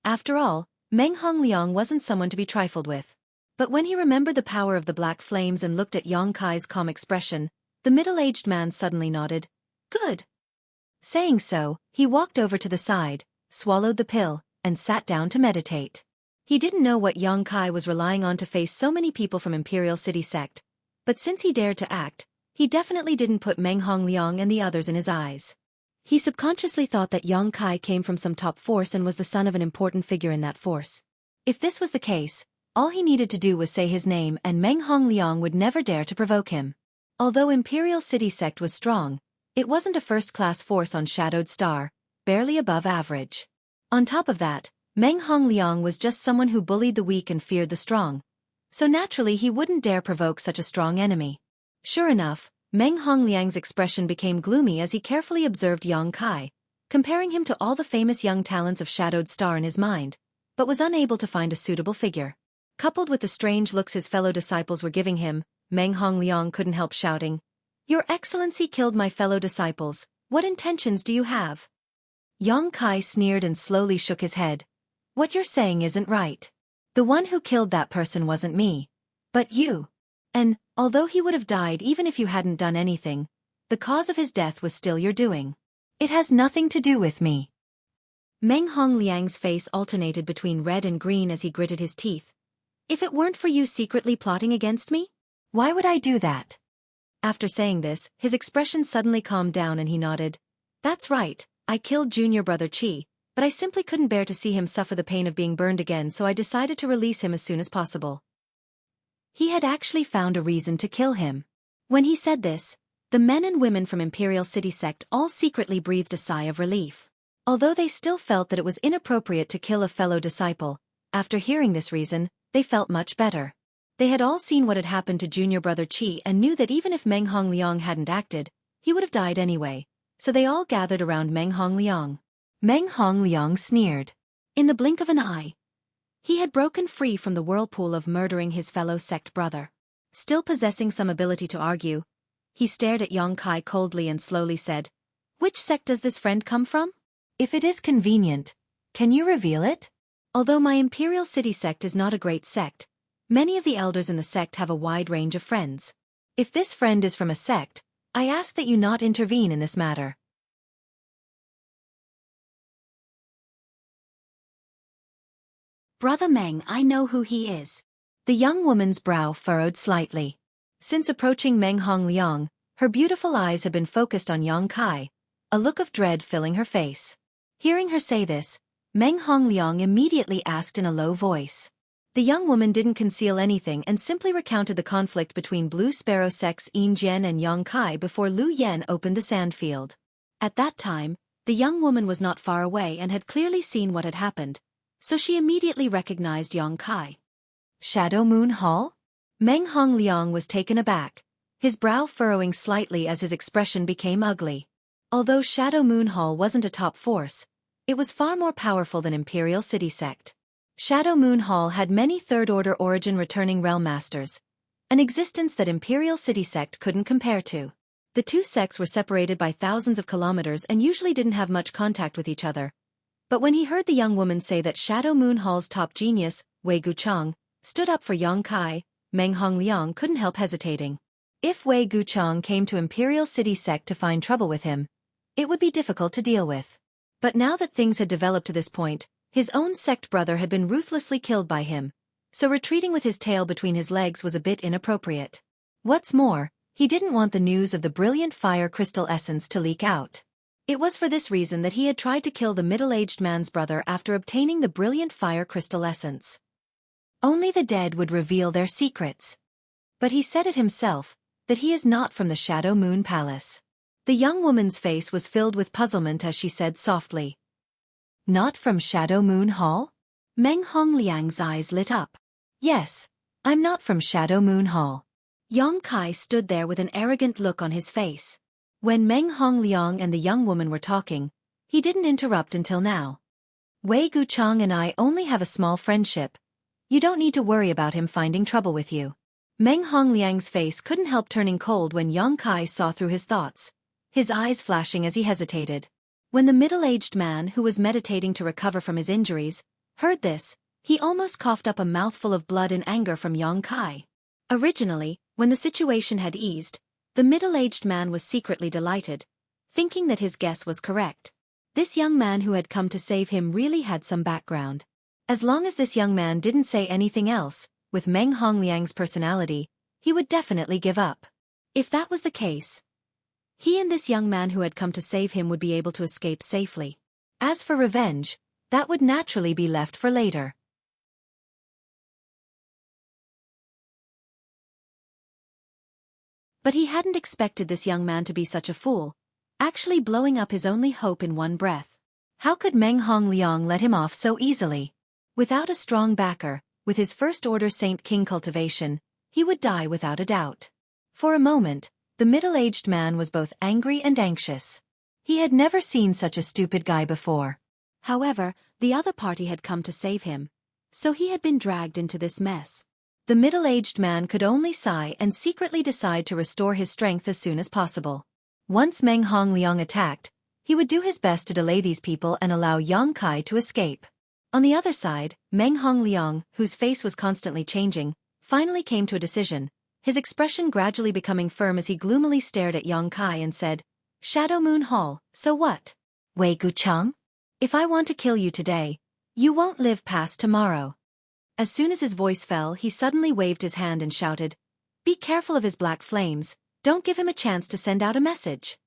After all, Meng Hongliang wasn't someone to be trifled with. But when he remembered the power of the black flames and looked at Yang Kai's calm expression, the middle-aged man suddenly nodded. Good. Saying so, he walked over to the side, swallowed the pill, and sat down to meditate. He didn't know what Yang Kai was relying on to face so many people from Imperial City Sect, but since he dared to act, he definitely didn't put Meng Hongliang and the others in his eyes. He subconsciously thought that Yang Kai came from some top force and was the son of an important figure in that force. If this was the case, all he needed to do was say his name and Meng Hongliang would never dare to provoke him. Although Imperial City Sect was strong, it wasn't a first-class force on Shadowed Star, barely above average. On top of that, Meng Hongliang was just someone who bullied the weak and feared the strong. So naturally he wouldn't dare provoke such a strong enemy. Sure enough, Meng Hongliang's expression became gloomy as he carefully observed Yang Kai, comparing him to all the famous young talents of Shadowed Star in his mind, but was unable to find a suitable figure. Coupled with the strange looks his fellow disciples were giving him, Meng Hongliang couldn't help shouting, "Your Excellency killed my fellow disciples, what intentions do you have?" Yang Kai sneered and slowly shook his head. "What you're saying isn't right. The one who killed that person wasn't me, but you. And, although he would have died even if you hadn't done anything, the cause of his death was still your doing. It has nothing to do with me." Meng Hongliang's face alternated between red and green as he gritted his teeth. "If it weren't for you secretly plotting against me, why would I do that?" After saying this, his expression suddenly calmed down and he nodded. "That's right, I killed junior brother Qi, but I simply couldn't bear to see him suffer the pain of being burned again, so I decided to release him as soon as possible." He had actually found a reason to kill him. When he said this, the men and women from Imperial City Sect all secretly breathed a sigh of relief. Although they still felt that it was inappropriate to kill a fellow disciple, after hearing this reason, they felt much better. They had all seen what had happened to junior brother Qi and knew that even if Meng Hongliang hadn't acted, he would have died anyway, so they all gathered around Meng Hongliang. Meng Hongliang sneered. In the blink of an eye, he had broken free from the whirlpool of murdering his fellow sect brother. Still possessing some ability to argue, he stared at Yang Kai coldly and slowly said, "Which sect does this friend come from? If it is convenient, can you reveal it? Although my Imperial City Sect is not a great sect, many of the elders in the sect have a wide range of friends. If this friend is from a sect, I ask that you not intervene in this matter." "Brother Meng, I know who he is." The young woman's brow furrowed slightly. Since approaching Meng Hongliang, her beautiful eyes had been focused on Yang Kai, a look of dread filling her face. Hearing her say this, Meng Hongliang immediately asked in a low voice. The young woman didn't conceal anything and simply recounted the conflict between Blue Sparrow sects Yin Jian and Yang Kai before Lu Yan opened the sandfield. At that time, the young woman was not far away and had clearly seen what had happened, so she immediately recognized Yang Kai. Shadow Moon Hall? Meng Hongliang was taken aback, his brow furrowing slightly as his expression became ugly. Although Shadow Moon Hall wasn't a top force, it was far more powerful than Imperial City Sect. Shadow Moon Hall had many third-order origin returning realm masters, an existence that Imperial City Sect couldn't compare to. The two sects were separated by thousands of kilometers and usually didn't have much contact with each other. But when he heard the young woman say that Shadow Moon Hall's top genius, Wei Guchang, stood up for Yang Kai, Meng Hongliang couldn't help hesitating. If Wei Guchang came to Imperial City Sect to find trouble with him, it would be difficult to deal with. But now that things had developed to this point, his own sect brother had been ruthlessly killed by him, so retreating with his tail between his legs was a bit inappropriate. What's more, he didn't want the news of the brilliant fire crystal essence to leak out. It was for this reason that he had tried to kill the middle-aged man's brother after obtaining the brilliant fire crystal essence. Only the dead would reveal their secrets. But he said it himself, that he is not from the Shadow Moon Palace. The young woman's face was filled with puzzlement as she said softly, "Not from Shadow Moon Hall?" Meng Hongliang's eyes lit up. "Yes, I'm not from Shadow Moon Hall." Yang Kai stood there with an arrogant look on his face. When Meng Hongliang and the young woman were talking, he didn't interrupt until now. "Wei Guchang and I only have a small friendship. You don't need to worry about him finding trouble with you." Meng Hongliang's face couldn't help turning cold when Yang Kai saw through his thoughts, his eyes flashing as he hesitated. When the middle-aged man who was meditating to recover from his injuries heard this, he almost coughed up a mouthful of blood in anger from Yang Kai. Originally, when the situation had eased, the middle-aged man was secretly delighted, thinking that his guess was correct. This young man who had come to save him really had some background. As long as this young man didn't say anything else, with Meng Hongliang's personality, he would definitely give up. If that was the case, He and this young man who had come to save him would be able to escape safely. As for revenge, that would naturally be left for later. But he hadn't expected this young man to be such a fool, actually blowing up his only hope in one breath. How could Meng Hongliang let him off so easily? Without a strong backer, with his first-order Saint King cultivation, he would die without a doubt. For a moment, the middle-aged man was both angry and anxious. He had never seen such a stupid guy before. However, the other party had come to save him, so he had been dragged into this mess. The middle-aged man could only sigh and secretly decide to restore his strength as soon as possible. Once Meng Hongliang attacked, he would do his best to delay these people and allow Yang Kai to escape. On the other side, Meng Hongliang, whose face was constantly changing, finally came to a decision, his expression gradually becoming firm as he gloomily stared at Yang Kai and said, "Shadow Moon Hall, so what? Wei Gucheng? If I want to kill you today, you won't live past tomorrow." As soon as his voice fell, he suddenly waved his hand and shouted, "Be careful of his black flames, don't give him a chance to send out a message."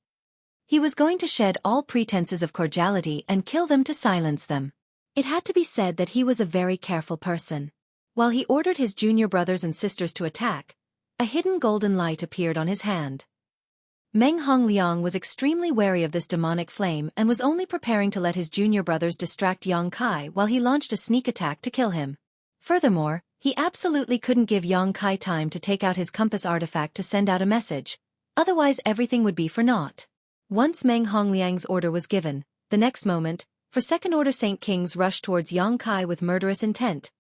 He was going to shed all pretenses of cordiality and kill them to silence them. It had to be said that he was a very careful person. While he ordered his junior brothers and sisters to attack, a hidden golden light appeared on his hand. Meng Hongliang was extremely wary of this demonic flame and was only preparing to let his junior brothers distract Yang Kai while he launched a sneak attack to kill him. Furthermore, he absolutely couldn't give Yang Kai time to take out his compass artifact to send out a message, otherwise everything would be for naught. Once Meng Hongliang's order was given, the next moment, second-order Saint Kings rushed towards Yang Kai with murderous intent,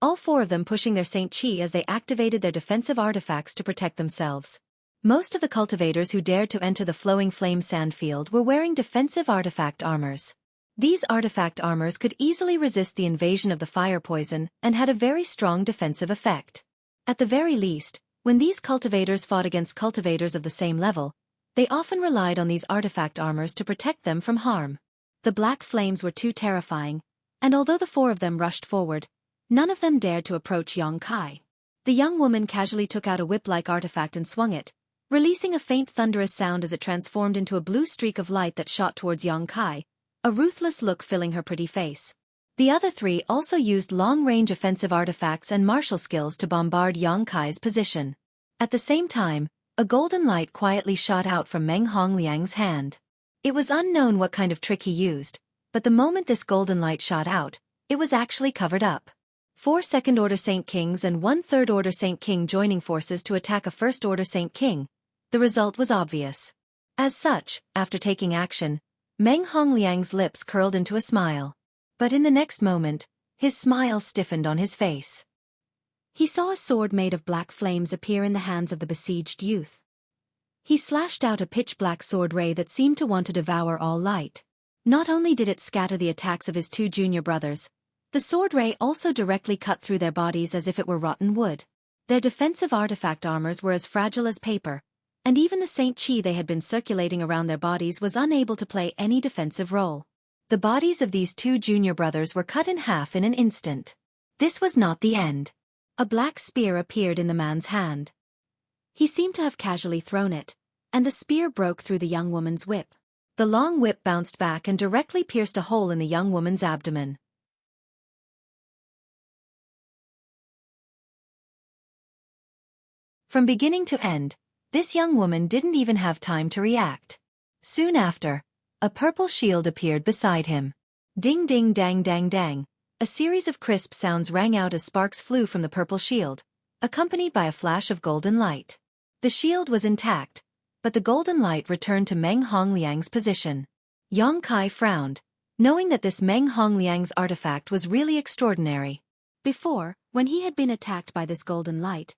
all four of them pushing their Saint Qi as they activated their defensive artifacts to protect themselves. Most of the cultivators who dared to enter the flowing flame sandfield were wearing defensive artifact armors. These artifact armors could easily resist the invasion of the fire poison and had a very strong defensive effect. At the very least, when these cultivators fought against cultivators of the same level, they often relied on these artifact armors to protect them from harm. The black flames were too terrifying, and although the four of them rushed forward, none of them dared to approach Yang Kai. The young woman casually took out a whip-like artifact and swung it, releasing a faint thunderous sound as it transformed into a blue streak of light that shot towards Yang Kai, a ruthless look filling her pretty face. The other three also used long-range offensive artifacts and martial skills to bombard Yang Kai's position. At the same time, a golden light quietly shot out from Meng Hongliang's hand. It was unknown what kind of trick he used, but the moment this golden light shot out, it was actually covered up. 4 second-order Saint Kings and 1 third-order Saint King joining forces to attack a first-order Saint King. The result was obvious. As such, after taking action, Meng Hongliang's lips curled into a smile. But in the next moment, his smile stiffened on his face. He saw a sword made of black flames appear in the hands of the besieged youth. He slashed out a pitch-black sword ray that seemed to want to devour all light. Not only did it scatter the attacks of his 2 junior brothers, the sword ray also directly cut through their bodies as if it were rotten wood. Their defensive artifact armors were as fragile as paper, and even the Saint Qi they had been circulating around their bodies was unable to play any defensive role. The bodies of these 2 junior brothers were cut in half in an instant. This was not the end. A black spear appeared in the man's hand. He seemed to have casually thrown it, and the spear broke through the young woman's whip. The long whip bounced back and directly pierced a hole in the young woman's abdomen. From beginning to end, this young woman didn't even have time to react. Soon after, a purple shield appeared beside him. Ding ding dang dang dang. A series of crisp sounds rang out as sparks flew from the purple shield, accompanied by a flash of golden light. The shield was intact, but the golden light returned to Meng Hongliang's position. Yang Kai frowned, knowing that this Meng Hongliang's artifact was really extraordinary. Before, when he had been attacked by this golden light,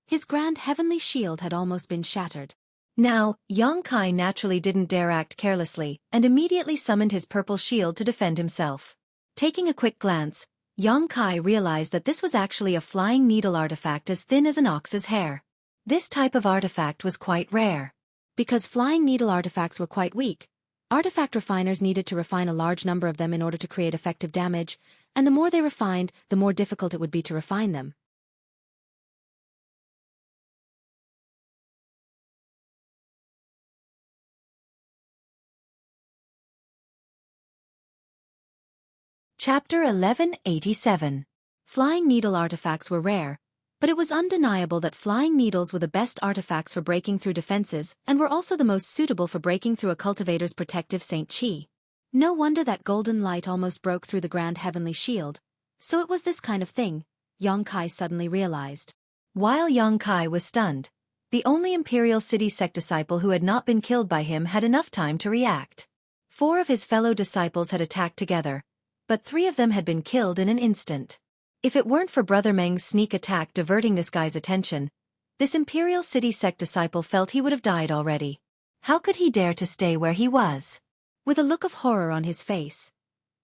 his grand heavenly shield had almost been shattered. Now, Yang Kai naturally didn't dare act carelessly and immediately summoned his purple shield to defend himself. Taking a quick glance, Yang Kai realized that this was actually a flying needle artifact as thin as an ox's hair. This type of artifact was quite rare. Because flying needle artifacts were quite weak, artifact refiners needed to refine a large number of them in order to create effective damage, and the more they refined, the more difficult it would be to refine them. Chapter 1187. Flying needle artifacts were rare, but it was undeniable that flying needles were the best artifacts for breaking through defenses and were also the most suitable for breaking through a cultivator's protective Xueqi. No wonder that golden light almost broke through the grand heavenly shield. So it was this kind of thing, Xueqi suddenly realized. While Xueqi was stunned, the only Imperial City sect disciple who had not been killed by him had enough time to react. 4 of his fellow disciples had attacked together, but 3 of them had been killed in an instant. If it weren't for Brother Meng's sneak attack diverting this guy's attention, this Imperial City sect disciple felt he would have died already. How could he dare to stay where he was? With a look of horror on his face,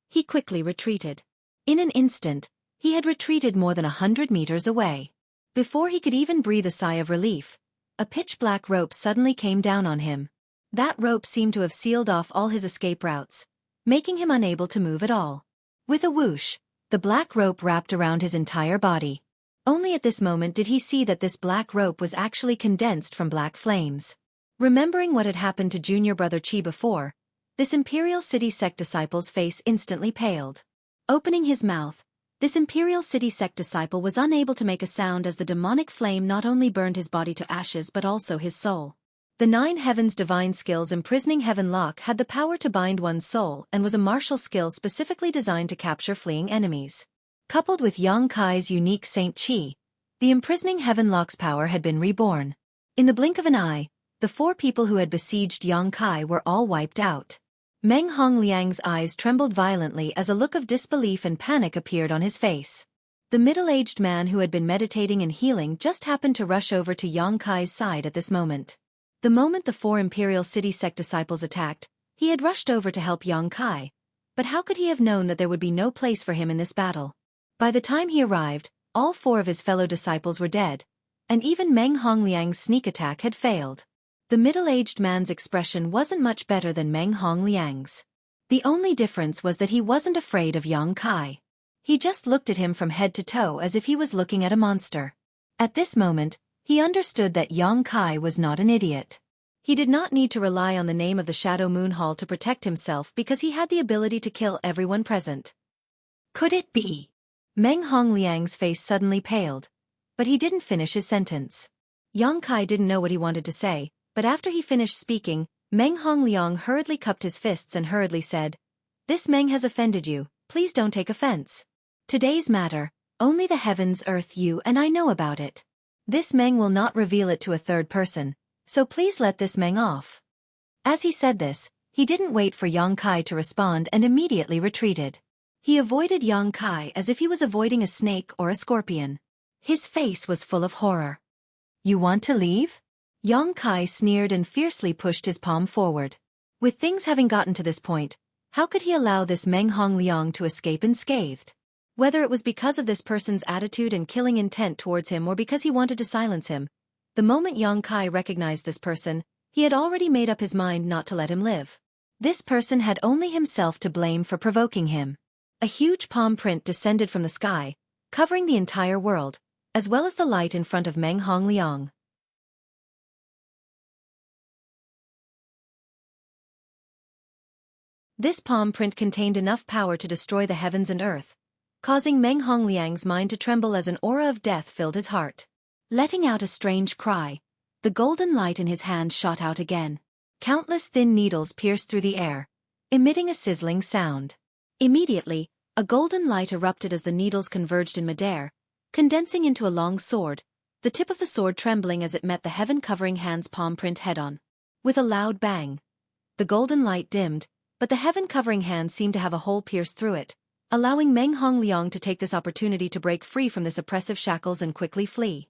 he quickly retreated. In an instant, he had retreated more than 100 meters away. Before he could even breathe a sigh of relief, a pitch-black rope suddenly came down on him. That rope seemed to have sealed off all his escape routes, making him unable to move at all. With a whoosh, the black rope wrapped around his entire body. Only at this moment did he see that this black rope was actually condensed from black flames. Remembering what had happened to junior brother Qi before, this Imperial City sect disciple's face instantly paled. Opening his mouth, this Imperial City sect disciple was unable to make a sound as the demonic flame not only burned his body to ashes but also his soul. The 9 Heavens divine skills imprisoning Heaven Lock had the power to bind one's soul and was a martial skill specifically designed to capture fleeing enemies. Coupled with Xueqi's unique Xueqi, the imprisoning Heaven Lock's power had been reborn. In the blink of an eye, the 4 people who had besieged Xueqi were all wiped out. Meng Hongliang's eyes trembled violently as a look of disbelief and panic appeared on his face. The middle-aged man who had been meditating and healing just happened to rush over to Xueqi's side at this moment. The moment the 4 Imperial City sect disciples attacked, he had rushed over to help Xueqi, but how could he have known that there would be no place for him in this battle? By the time he arrived, all 4 of his fellow disciples were dead, and even Meng Hongliang's sneak attack had failed. The middle-aged man's expression wasn't much better than Meng Hongliang's. The only difference was that he wasn't afraid of Xueqi. He just looked at him from head to toe as if he was looking at a monster. At this moment, he understood that Xueqi was not an idiot. He did not need to rely on the name of the Shadow Moon Hall to protect himself because he had the ability to kill everyone present. Could it be? Meng Hongliang's face suddenly paled, but he didn't finish his sentence. Xueqi didn't know what he wanted to say, but after he finished speaking, Meng Hongliang hurriedly cupped his fists and hurriedly said, "This Meng has offended you, please don't take offense. Today's matter, only the heavens, earth, you and I know about it. This Meng will not reveal it to a third person, so please let this Meng off." As he said this, he didn't wait for Xueqi to respond and immediately retreated. He avoided Xueqi as if he was avoiding a snake or a scorpion. His face was full of horror. "You want to leave?" Xueqi sneered and fiercely pushed his palm forward. With things having gotten to this point, how could he allow this Meng Hongliang to escape unscathed? Whether it was because of this person's attitude and killing intent towards him or because he wanted to silence him, the moment Xueqi recognized this person, he had already made up his mind not to let him live. This person had only himself to blame for provoking him. A huge palm print descended from the sky, covering the entire world, as well as the light in front of Meng Hongliang. This palm print contained enough power to destroy the heavens and earth, causing Meng Hongliang's mind to tremble as an aura of death filled his heart. Letting out a strange cry, the golden light in his hand shot out again. Countless thin needles pierced through the air, emitting a sizzling sound. Immediately, a golden light erupted as the needles converged in midair, condensing into a long sword, the tip of the sword trembling as it met the heaven-covering hand's palm print head-on. With a loud bang, the golden light dimmed, but the heaven-covering hand seemed to have a hole pierced through it, allowing Meng Hongliang to take this opportunity to break free from this oppressive shackles and quickly flee.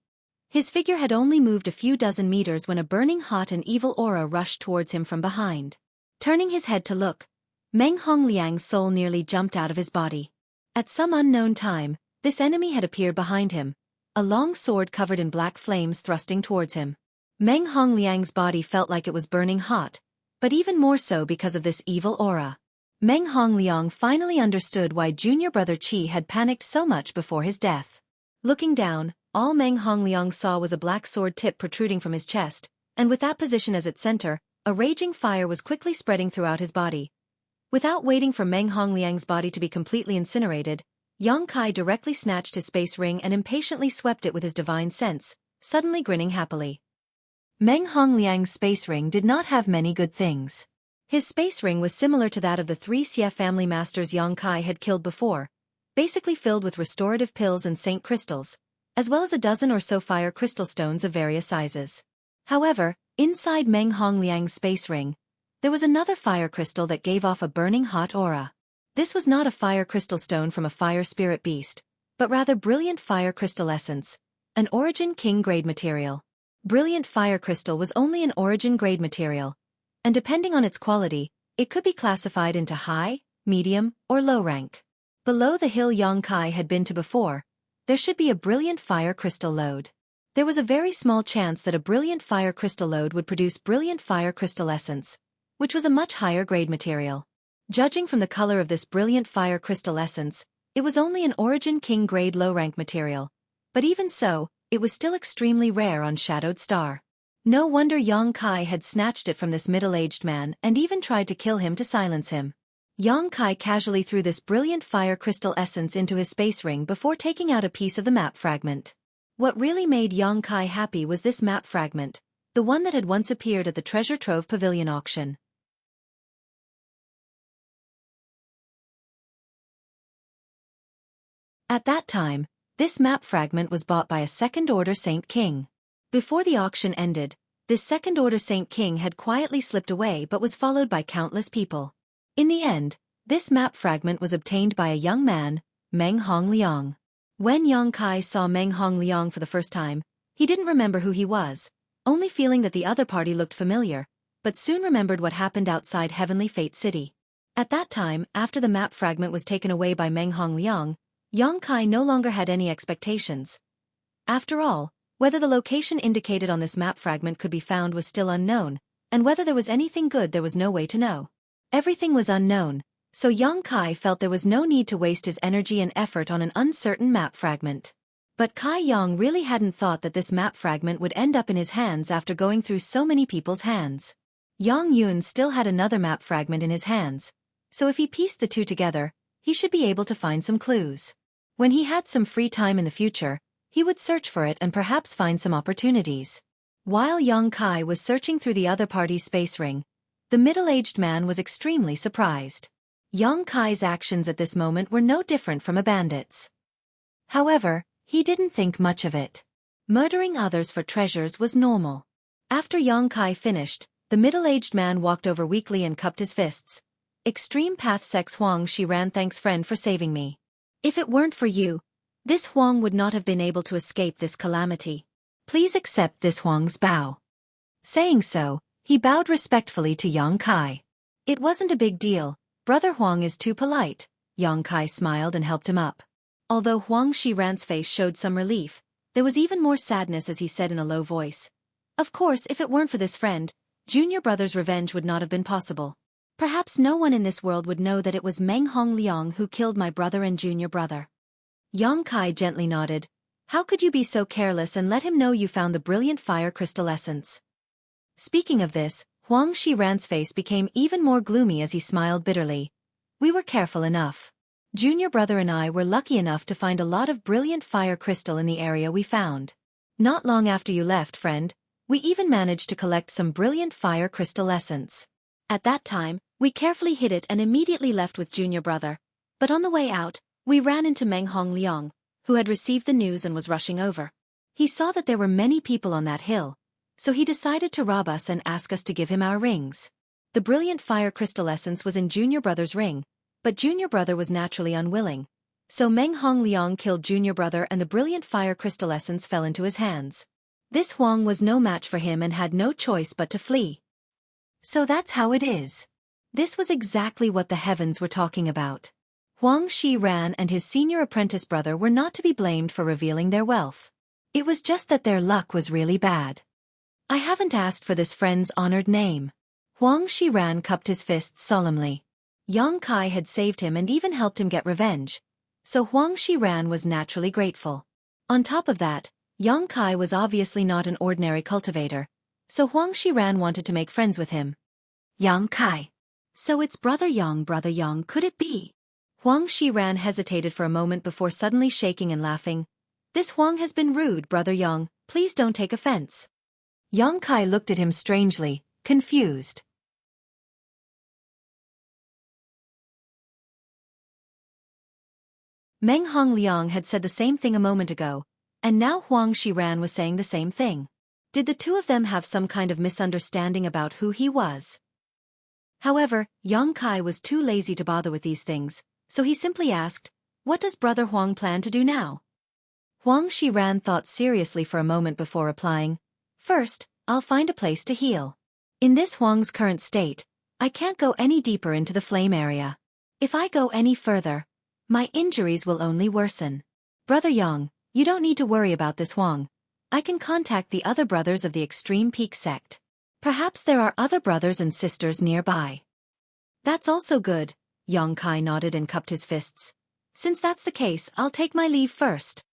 His figure had only moved a few dozen meters when a burning hot and evil aura rushed towards him from behind. Turning his head to look, Meng Hongliang's soul nearly jumped out of his body. At some unknown time, this enemy had appeared behind him, a long sword covered in black flames thrusting towards him. Meng Hongliang's body felt like it was burning hot, but even more so because of this evil aura. Meng Hongliang finally understood why junior brother Qi had panicked so much before his death. Looking down, all Meng Hongliang saw was a black sword tip protruding from his chest, and with that position as its center, a raging fire was quickly spreading throughout his body. Without waiting for Meng Hongliang's body to be completely incinerated, Yang Kai directly snatched his space ring and impatiently swept it with his divine sense, suddenly grinning happily. Meng Hongliang's space ring did not have many good things. His space ring was similar to that of the 3 Xie family masters Yang Kai had killed before, basically filled with restorative pills and saint crystals, as well as a dozen or so fire crystal stones of various sizes. However, inside Meng Hongliang's space ring, there was another fire crystal that gave off a burning hot aura. This was not a fire crystal stone from a fire spirit beast, but rather brilliant fire crystal essence, an origin king grade material. Brilliant fire crystal was only an origin grade material, and depending on its quality, it could be classified into high, medium, or low rank. Below the hill Yang Kai had been to before, there should be a brilliant fire crystal lode. There was a very small chance that a brilliant fire crystal lode would produce brilliant fire crystal essence, which was a much higher grade material. Judging from the color of this brilliant fire crystal essence, it was only an origin king grade low rank material, but even so, it was still extremely rare on Shadowed Star. No wonder Yang Kai had snatched it from this middle-aged man and even tried to kill him to silence him. Yang Kai casually threw this brilliant fire crystal essence into his space ring before taking out a piece of the map fragment. What really made Yang Kai happy was this map fragment, the one that had once appeared at the Treasure Trove Pavilion auction. At that time, this map fragment was bought by a second-order Saint King. Before the auction ended, this second-order Saint King had quietly slipped away but was followed by countless people. In the end, this map fragment was obtained by a young man, Meng Hongliang. When Yang Kai saw Meng Hongliang for the first time, he didn't remember who he was, only feeling that the other party looked familiar, but soon remembered what happened outside Heavenly Fate City. At that time, after the map fragment was taken away by Meng Hongliang, Yang Kai no longer had any expectations. After all, whether the location indicated on this map fragment could be found was still unknown, and whether there was anything good there was no way to know. Everything was unknown, so Yang Kai felt there was no need to waste his energy and effort on an uncertain map fragment. But Kai Yang really hadn't thought that this map fragment would end up in his hands after going through so many people's hands. Yang Yun still had another map fragment in his hands, so if he pieced the two together, he should be able to find some clues. When he had some free time in the future, he would search for it and perhaps find some opportunities. While Yang Kai was searching through the other party's space ring, the middle-aged man was extremely surprised. Yang Kai's actions at this moment were no different from a bandit's. However, he didn't think much of it. Murdering others for treasures was normal. After Yang Kai finished, the middle-aged man walked over weakly and cupped his fists. Extreme Path Sex Huang Shiran, thanks friend for saving me. If it weren't for you, this Huang would not have been able to escape this calamity. Please accept this Huang's bow. Saying so, he bowed respectfully to Yang Kai. It wasn't a big deal, Brother Huang is too polite. Yang Kai smiled and helped him up. Although Huang Shiran's face showed some relief, there was even more sadness as he said in a low voice. Of course, if it weren't for this friend, Junior Brother's revenge would not have been possible. Perhaps no one in this world would know that it was Meng Hongliang who killed my brother and Junior Brother. Yang Kai gently nodded. How could you be so careless and let him know you found the brilliant fire crystal essence? Speaking of this, Huang Shiran's face became even more gloomy as he smiled bitterly. We were careful enough. Junior Brother and I were lucky enough to find a lot of brilliant fire crystal in the area we found. Not long after you left, friend, we even managed to collect some brilliant fire crystal essence. At that time, we carefully hid it and immediately left with Junior Brother. But on the way out, we ran into Meng Hongliang, who had received the news and was rushing over. He saw that there were many people on that hill, so he decided to rob us and ask us to give him our rings. The brilliant fire crystal essence was in Junior Brother's ring, but Junior Brother was naturally unwilling. So Meng Hongliang killed Junior Brother and the brilliant fire crystal essence fell into his hands. This Huang was no match for him and had no choice but to flee. So that's how it is. This was exactly what the heavens were talking about. Huang Shiran and his senior apprentice brother were not to be blamed for revealing their wealth. It was just that their luck was really bad. I haven't asked for this friend's honored name. Huang Shiran cupped his fists solemnly. Yang Kai had saved him and even helped him get revenge, so Huang Shiran was naturally grateful. On top of that, Yang Kai was obviously not an ordinary cultivator, so Huang Shiran wanted to make friends with him. Yang Kai. So it's Brother Yang, could it be? Huang Shiran hesitated for a moment before suddenly shaking and laughing. This Huang has been rude, Brother Yang, please don't take offense. Yang Kai looked at him strangely, confused. Meng Hongliang had said the same thing a moment ago, and now Huang Shiran was saying the same thing. Did the two of them have some kind of misunderstanding about who he was? However, Yang Kai was too lazy to bother with these things, so he simply asked, "What does Brother Huang plan to do now?" Huang Shiran thought seriously for a moment before replying, "First, I'll find a place to heal. In this Huang's current state, I can't go any deeper into the flame area. If I go any further, my injuries will only worsen. Brother Yang, you don't need to worry about this Huang. I can contact the other brothers of the Extreme Peak sect. Perhaps there are other brothers and sisters nearby." "That's also good," Yang Kai nodded and cupped his fists. "Since that's the case, I'll take my leave first."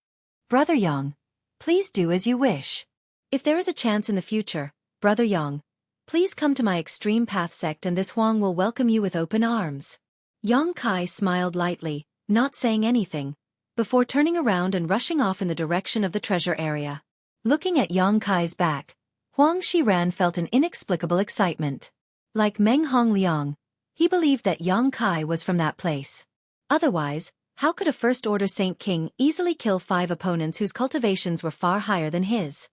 "Brother Yang, please do as you wish. If there is a chance in the future, Brother Yang, please come to my Extreme Path sect and this Huang will welcome you with open arms." Yang Kai smiled lightly, not saying anything, before turning around and rushing off in the direction of the treasure area. Looking at Yang Kai's back, Huang Shiran felt an inexplicable excitement. Like Meng Hongliang, he believed that Yang Kai was from that place. Otherwise, how could a First-Order Saint King easily kill 5 opponents whose cultivations were far higher than his?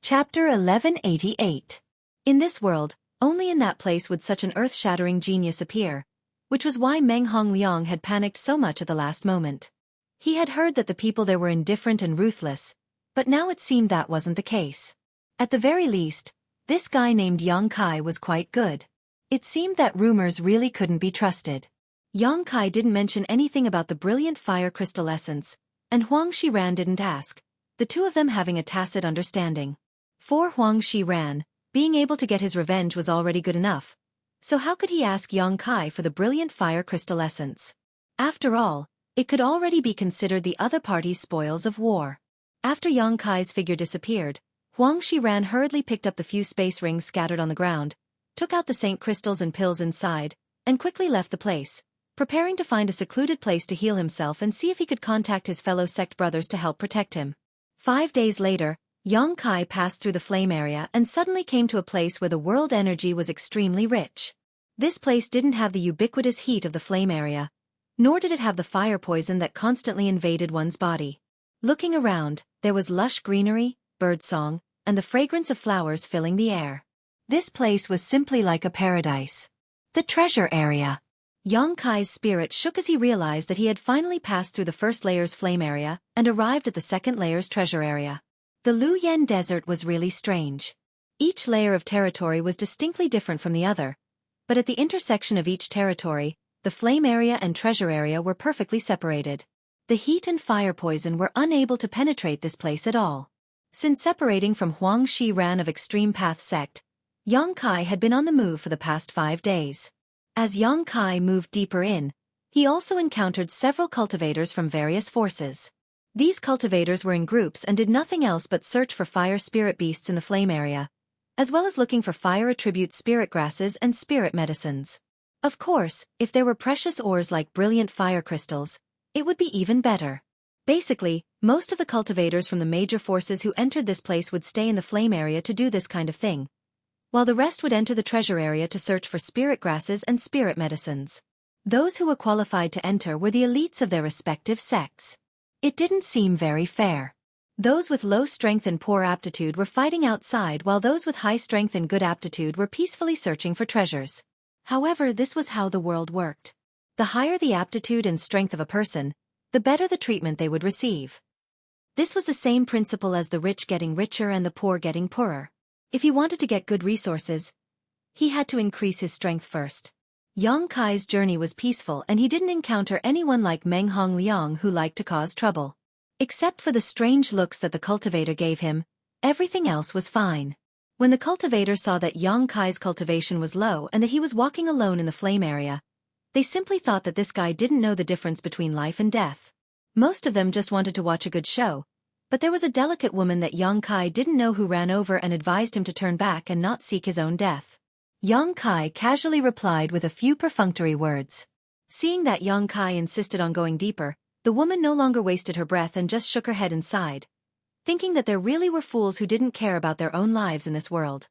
Chapter 1188. In this world, only in that place would such an earth-shattering genius appear, which was why Meng Hongliang had panicked so much at the last moment. He had heard that the people there were indifferent and ruthless, but now it seemed that wasn't the case. At the very least, this guy named Yang Kai was quite good. It seemed that rumors really couldn't be trusted. Yang Kai didn't mention anything about the brilliant fire crystal essence, and Huang Shiran didn't ask, the two of them having a tacit understanding. For Huang Shiran, being able to get his revenge was already good enough, so how could he ask Yang Kai for the brilliant fire crystal essence? After all, it could already be considered the other party's spoils of war. After Yang Kai's figure disappeared, Huang Shiran hurriedly picked up the few space rings scattered on the ground, took out the saint crystals and pills inside, and quickly left the place, preparing to find a secluded place to heal himself and see if he could contact his fellow sect brothers to help protect him. 5 days later, Yang Kai passed through the flame area and suddenly came to a place where the world energy was extremely rich. This place didn't have the ubiquitous heat of the flame area, nor did it have the fire poison that constantly invaded one's body. Looking around, there was lush greenery, birdsong, and the fragrance of flowers filling the air. This place was simply like a paradise. The treasure area. Yang Kai's spirit shook as he realized that he had finally passed through the first layer's flame area and arrived at the second layer's treasure area. The Lu Yen Desert was really strange. Each layer of territory was distinctly different from the other, but at the intersection of each territory, the flame area and treasure area were perfectly separated. The heat and fire poison were unable to penetrate this place at all. Since separating from Huang Shiran of Extreme Path sect, Yang Kai had been on the move for the past 5 days. As Yang Kai moved deeper in, he also encountered several cultivators from various forces. These cultivators were in groups and did nothing else but search for fire spirit beasts in the flame area, as well as looking for fire attribute spirit grasses and spirit medicines. Of course, if there were precious ores like brilliant fire crystals, it would be even better. Basically, most of the cultivators from the major forces who entered this place would stay in the flame area to do this kind of thing, while the rest would enter the treasure area to search for spirit grasses and spirit medicines. Those who were qualified to enter were the elites of their respective sects. It didn't seem very fair. Those with low strength and poor aptitude were fighting outside while those with high strength and good aptitude were peacefully searching for treasures. However, this was how the world worked. The higher the aptitude and strength of a person, the better the treatment they would receive. This was the same principle as the rich getting richer and the poor getting poorer. If he wanted to get good resources, he had to increase his strength first. Yang Kai's journey was peaceful and he didn't encounter anyone like Meng Hongliang who liked to cause trouble. Except for the strange looks that the cultivator gave him, everything else was fine. When the cultivator saw that Yang Kai's cultivation was low and that he was walking alone in the flame area, They simply thought that this guy didn't know the difference between life and death. Most of them just wanted to watch a good show. But there was a delicate woman that Yang Kai didn't know who ran over and advised him to turn back and not seek his own death. Yang Kai casually replied with a few perfunctory words. Seeing that Yang Kai insisted on going deeper, the woman no longer wasted her breath and just shook her head and sighed, thinking that there really were fools who didn't care about their own lives in this world.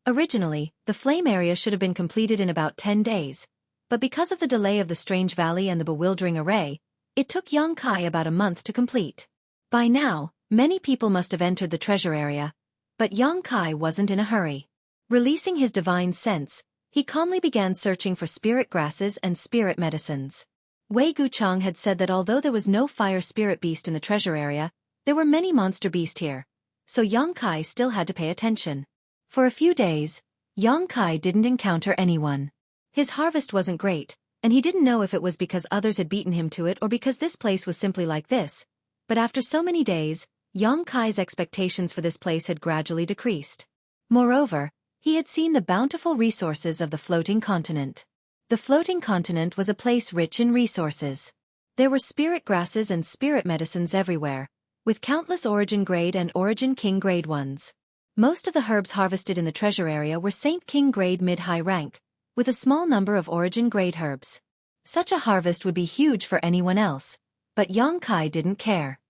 Originally, the flame area should have been completed in about 10 days, but because of the delay of the strange valley and the bewildering array, it took Yang Kai about a month to complete. By now, many people must have entered the treasure area, but Yang Kai wasn't in a hurry. Releasing his divine sense, he calmly began searching for spirit grasses and spirit medicines. Wei Guchang had said that although there was no fire spirit beast in the treasure area, there were many monster beasts here, so Yang Kai still had to pay attention. For a few days, Yang Kai didn't encounter anyone. His harvest wasn't great, and he didn't know if it was because others had beaten him to it or because this place was simply like this. But after so many days, Yang Kai's expectations for this place had gradually decreased. Moreover, he had seen the bountiful resources of the floating continent. The floating continent was a place rich in resources. There were spirit grasses and spirit medicines everywhere, with countless origin grade and origin king grade ones. Most of the herbs harvested in the treasure area were Saint King grade mid-high rank, with a small number of origin grade herbs. Such a harvest would be huge for anyone else, but Yang Kai didn't care.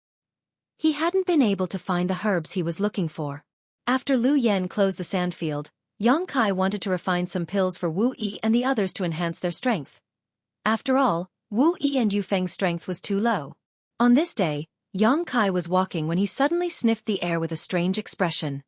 He hadn't been able to find the herbs he was looking for. After Lu Yen closed the sandfield, Yang Kai wanted to refine some pills for Wu Yi and the others to enhance their strength. After all, Wu Yi and Yu Feng's strength was too low. On this day, Yang Kai was walking when he suddenly sniffed the air with a strange expression.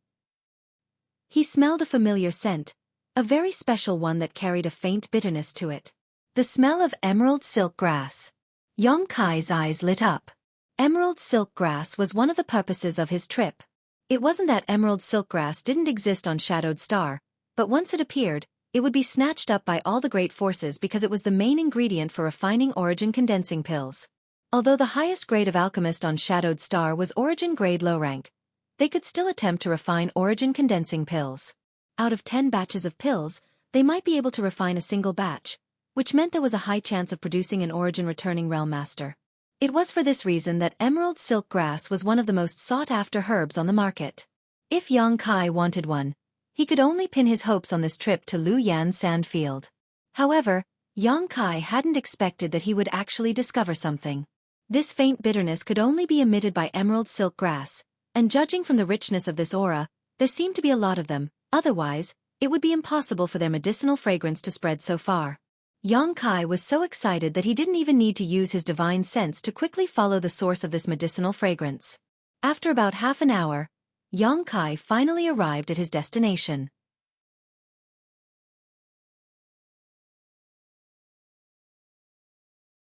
He smelled a familiar scent, a very special one that carried a faint bitterness to it. The smell of emerald silk grass. Yang Kai's eyes lit up. Emerald silk grass was one of the purposes of his trip. It wasn't that emerald silk grass didn't exist on Shadowed Star, but once it appeared, it would be snatched up by all the great forces because it was the main ingredient for refining origin condensing pills. Although the highest grade of alchemist on Shadowed Star was origin grade low rank, they could still attempt to refine origin condensing pills. Out of 10 batches of pills, they might be able to refine a single batch, which meant there was a high chance of producing an origin returning realm master. It was for this reason that emerald silk grass was one of the most sought-after herbs on the market. If Yang Kai wanted one, he could only pin his hopes on this trip to Lu Yan Sandfield. However, Yang Kai hadn't expected that he would actually discover something. This faint bitterness could only be emitted by emerald silk grass, and judging from the richness of this aura, there seemed to be a lot of them, otherwise, it would be impossible for their medicinal fragrance to spread so far. Yang Kai was so excited that he didn't even need to use his divine sense to quickly follow the source of this medicinal fragrance. After about half an hour, Yang Kai finally arrived at his destination.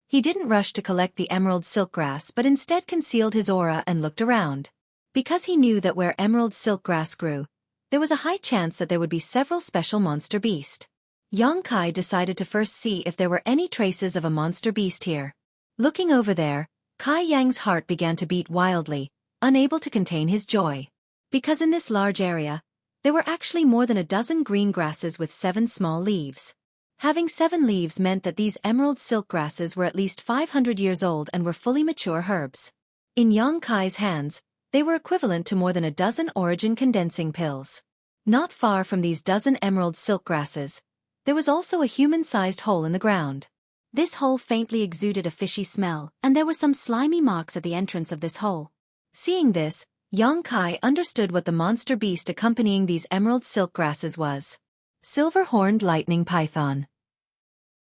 He didn't rush to collect the emerald silk grass but instead concealed his aura and looked around. Because he knew that where emerald silk grass grew, there was a high chance that there would be several special monster beasts. Yang Kai decided to first see if there were any traces of a monster beast here. Looking over there, Kai Yang's heart began to beat wildly, unable to contain his joy. Because in this large area, there were actually more than a dozen green grasses with 7 small leaves. Having 7 leaves meant that these emerald silk grasses were at least 500 years old and were fully mature herbs. In Yang Kai's hands, they were equivalent to more than a dozen origin condensing pills. Not far from these dozen emerald silk grasses, there was also a human-sized hole in the ground. This hole faintly exuded a fishy smell, and there were some slimy marks at the entrance of this hole. Seeing this, Yang Kai understood what the monster beast accompanying these emerald silk grasses was. Silver-horned lightning python.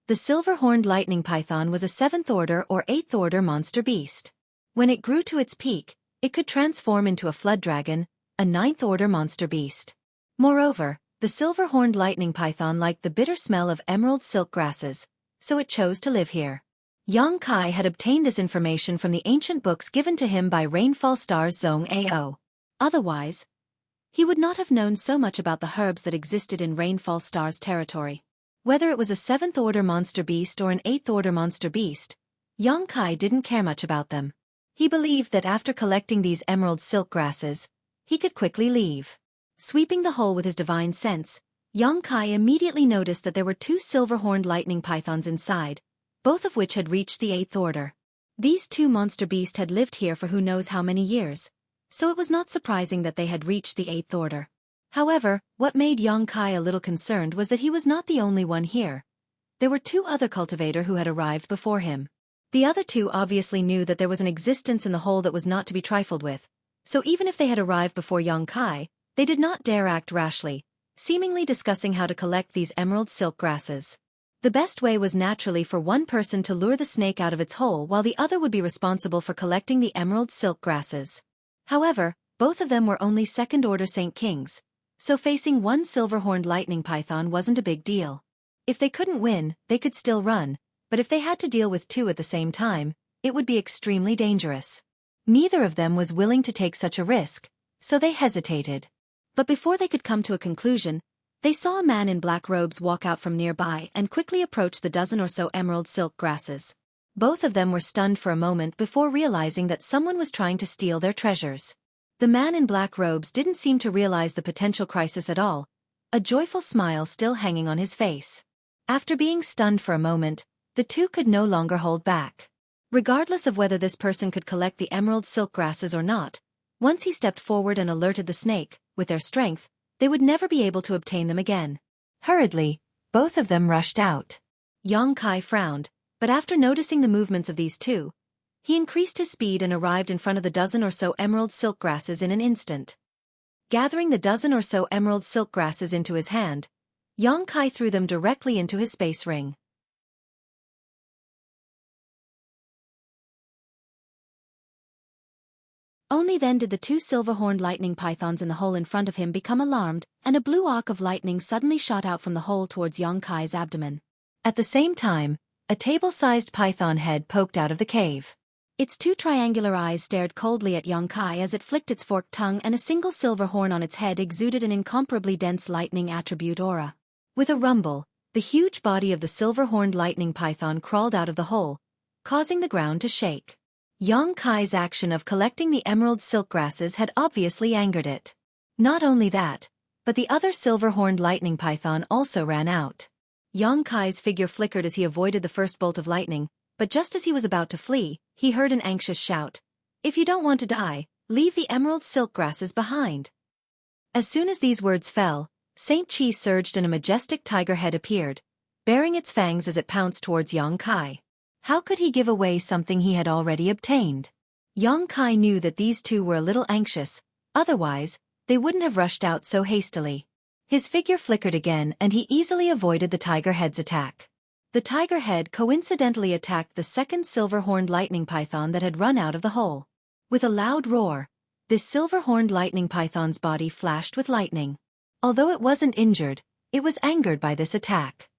The silver-horned lightning python was a 7th order or 8th order monster beast. When it grew to its peak, it could transform into a flood dragon, a 9th order monster beast. Moreover, the silver-horned lightning python liked the bitter smell of emerald silk grasses, so it chose to live here. Yang Kai had obtained this information from the ancient books given to him by Rainfall Star's Zhong Ao. Otherwise, he would not have known so much about the herbs that existed in Rainfall Star's territory. Whether it was a 7th order monster beast or an 8th order monster beast, Yang Kai didn't care much about them. He believed that after collecting these emerald silk grasses, he could quickly leave. Sweeping the hole with his divine sense, Xueqi immediately noticed that there were 2 silver-horned lightning pythons inside, both of which had reached the 8th order. These 2 monster beasts had lived here for who knows how many years, so it was not surprising that they had reached the 8th order. However, what made Xueqi a little concerned was that he was not the only one here. There were 2 other cultivators who had arrived before him. The other 2 obviously knew that there was an existence in the hole that was not to be trifled with, so even if they had arrived before Xueqi, they did not dare act rashly, seemingly discussing how to collect these emerald silk grasses. The best way was naturally for one person to lure the snake out of its hole while the other would be responsible for collecting the emerald silk grasses. However, both of them were only 2nd order Saint Kings, so facing 1 silver-horned lightning python wasn't a big deal. If they couldn't win, they could still run, but if they had to deal with 2 at the same time, it would be extremely dangerous. Neither of them was willing to take such a risk, so they hesitated. But before they could come to a conclusion, they saw a man in black robes walk out from nearby and quickly approach the dozen or so emerald silk grasses. Both of them were stunned for a moment before realizing that someone was trying to steal their treasures. The man in black robes didn't seem to realize the potential crisis at all, a joyful smile still hanging on his face. After being stunned for a moment, the 2 could no longer hold back. Regardless of whether this person could collect the emerald silk grasses or not, once he stepped forward and alerted the snake, with their strength, they would never be able to obtain them again. Hurriedly, both of them rushed out. Xueqi frowned, but after noticing the movements of these 2, he increased his speed and arrived in front of the dozen or so emerald silk grasses in an instant. Gathering the dozen or so emerald silk grasses into his hand, Xueqi threw them directly into his space ring. Only then did the 2 silver-horned lightning pythons in the hole in front of him become alarmed, and a blue arc of lightning suddenly shot out from the hole towards Xueqi's abdomen. At the same time, a table-sized python head poked out of the cave. Its 2 triangular eyes stared coldly at Xueqi as it flicked its forked tongue, and a single silver horn on its head exuded an incomparably dense lightning attribute aura. With a rumble, the huge body of the silver-horned lightning python crawled out of the hole, causing the ground to shake. Xueqi's action of collecting the emerald silk grasses had obviously angered it. Not only that, but the other silver-horned lightning python also ran out. Xueqi's figure flickered as he avoided the first bolt of lightning, but just as he was about to flee, he heard an anxious shout. "If you don't want to die, leave the emerald silk grasses behind." As soon as these words fell, Saint Qi surged and a majestic tiger head appeared, baring its fangs as it pounced towards Xueqi. How could he give away something he had already obtained? Xueqi knew that these 2 were a little anxious, otherwise, they wouldn't have rushed out so hastily. His figure flickered again and he easily avoided the tiger head's attack. The tiger head coincidentally attacked the 2nd silver-horned lightning python that had run out of the hole. With a loud roar, this silver-horned lightning python's body flashed with lightning. Although it wasn't injured, it was angered by this attack.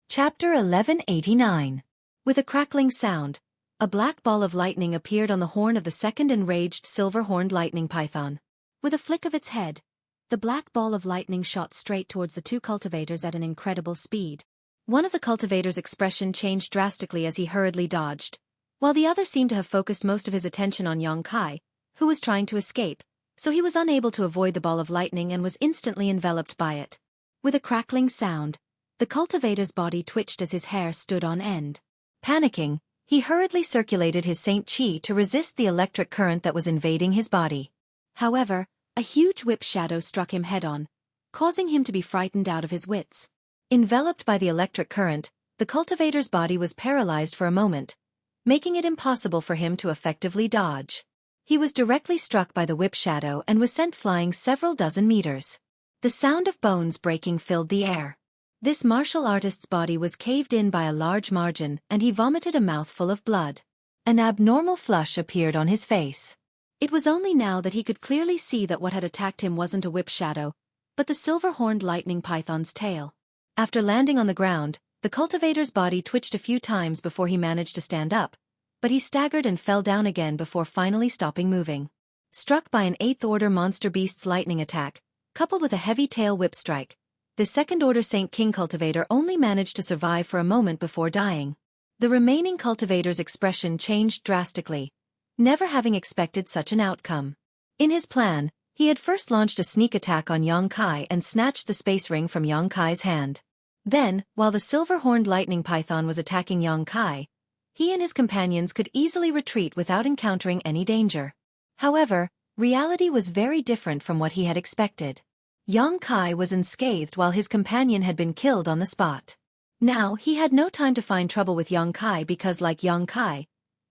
Chapter 1189. With a crackling sound, a black ball of lightning appeared on the horn of the 2nd enraged silver-horned lightning python. With a flick of its head, the black ball of lightning shot straight towards the 2 cultivators at an incredible speed. One of the cultivators' expression changed drastically as he hurriedly dodged, while the other seemed to have focused most of his attention on Xueqi, who was trying to escape, so he was unable to avoid the ball of lightning and was instantly enveloped by it. With a crackling sound, the cultivator's body twitched as his hair stood on end. Panicking, he hurriedly circulated his Saint Qi to resist the electric current that was invading his body. However, a huge whip shadow struck him head-on, causing him to be frightened out of his wits. Enveloped by the electric current, the cultivator's body was paralyzed for a moment, making it impossible for him to effectively dodge. He was directly struck by the whip shadow and was sent flying several dozen meters. The sound of bones breaking filled the air. This martial artist's body was caved in by a large margin and he vomited a mouthful of blood. An abnormal flush appeared on his face. It was only now that he could clearly see that what had attacked him wasn't a whip shadow, but the silver-horned lightning python's tail. After landing on the ground, the cultivator's body twitched a few times before he managed to stand up, but he staggered and fell down again before finally stopping moving. Struck by an 8th-order monster beast's lightning attack, coupled with a heavy tail whip strike, the second-order Saint King cultivator only managed to survive for a moment before dying. The remaining cultivator's expression changed drastically, never having expected such an outcome. In his plan, he had first launched a sneak attack on Yang Kai and snatched the space ring from Yang Kai's hand. Then, while the silver-horned lightning python was attacking Yang Kai, he and his companions could easily retreat without encountering any danger. However, reality was very different from what he had expected. Yang Kai was unscathed while his companion had been killed on the spot. Now, he had no time to find trouble with Yang Kai because, like Yang Kai,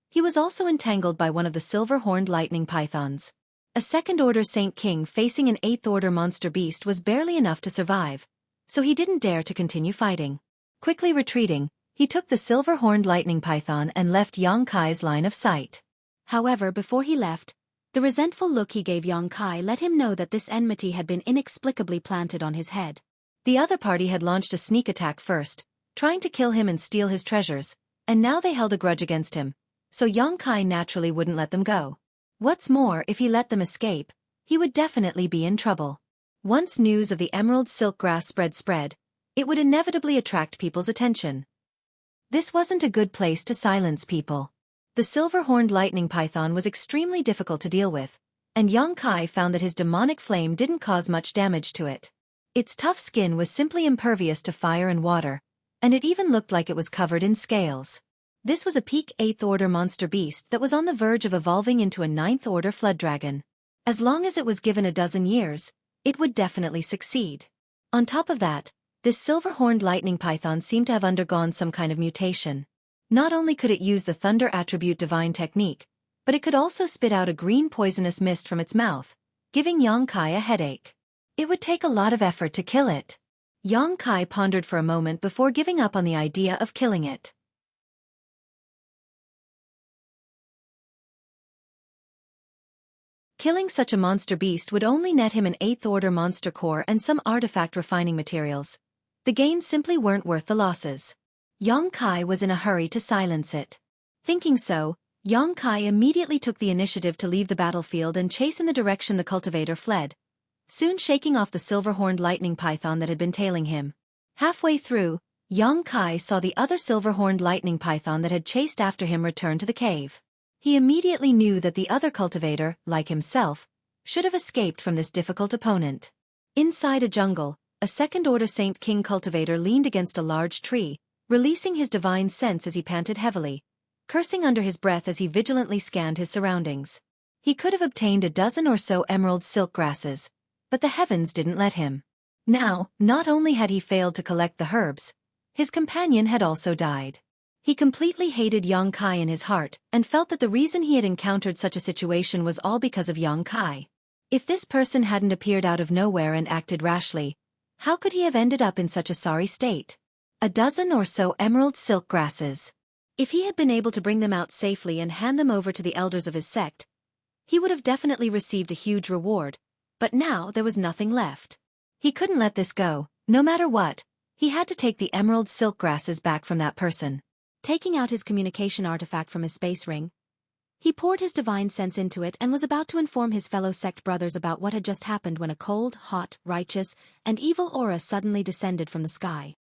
he was also entangled by one of the silver-horned lightning pythons. A second-order Saint King facing an eighth-order monster beast was barely enough to survive, so he didn't dare to continue fighting. Quickly retreating, he took the silver-horned lightning python and left Yang Kai's line of sight. However, before he left, the resentful look he gave Yang Kai let him know that this enmity had been inexplicably planted on his head. The other party had launched a sneak attack first, trying to kill him and steal his treasures, and now they held a grudge against him, so Yang Kai naturally wouldn't let them go. What's more, if he let them escape, he would definitely be in trouble. Once news of the emerald silk grass spread, it would inevitably attract people's attention. This wasn't a good place to silence people. The silver-horned lightning python was extremely difficult to deal with, and Yang Kai found that his demonic flame didn't cause much damage to it. Its tough skin was simply impervious to fire and water, and it even looked like it was covered in scales. This was a peak 8th order monster beast that was on the verge of evolving into a 9th order flood dragon. As long as it was given a dozen years, it would definitely succeed. On top of that, this silver-horned lightning python seemed to have undergone some kind of mutation. Not only could it use the thunder attribute divine technique, but it could also spit out a green poisonous mist from its mouth, giving Yang Kai a headache. It would take a lot of effort to kill it. Yang Kai pondered for a moment before giving up on the idea of killing it. Killing such a monster beast would only net him an 8th order monster core and some artifact refining materials. The gains simply weren't worth the losses. Yang Kai was in a hurry to silence it. Thinking so, Yang Kai immediately took the initiative to leave the battlefield and chase in the direction the cultivator fled, soon shaking off the silver-horned lightning python that had been tailing him. Halfway through, Yang Kai saw the other silver-horned lightning python that had chased after him return to the cave. He immediately knew that the other cultivator, like himself, should have escaped from this difficult opponent. Inside a jungle, a second-order Saint King cultivator leaned against a large tree, releasing his divine sense as he panted heavily, cursing under his breath as he vigilantly scanned his surroundings. He could have obtained a dozen or so emerald silk grasses, but the heavens didn't let him. Now, not only had he failed to collect the herbs, his companion had also died. He completely hated Yang Kai in his heart and felt that the reason he had encountered such a situation was all because of Yang Kai. If this person hadn't appeared out of nowhere and acted rashly, how could he have ended up in such a sorry state? A dozen or so emerald silk grasses. If he had been able to bring them out safely and hand them over to the elders of his sect, he would have definitely received a huge reward, but now there was nothing left. He couldn't let this go. No matter what, he had to take the emerald silk grasses back from that person. Taking out his communication artifact from his space ring, he poured his divine sense into it and was about to inform his fellow sect brothers about what had just happened when a cold, hot, righteous, and evil aura suddenly descended from the sky.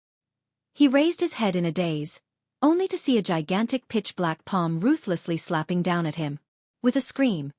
He raised his head in a daze, only to see a gigantic pitch-black palm ruthlessly slapping down at him. With a scream,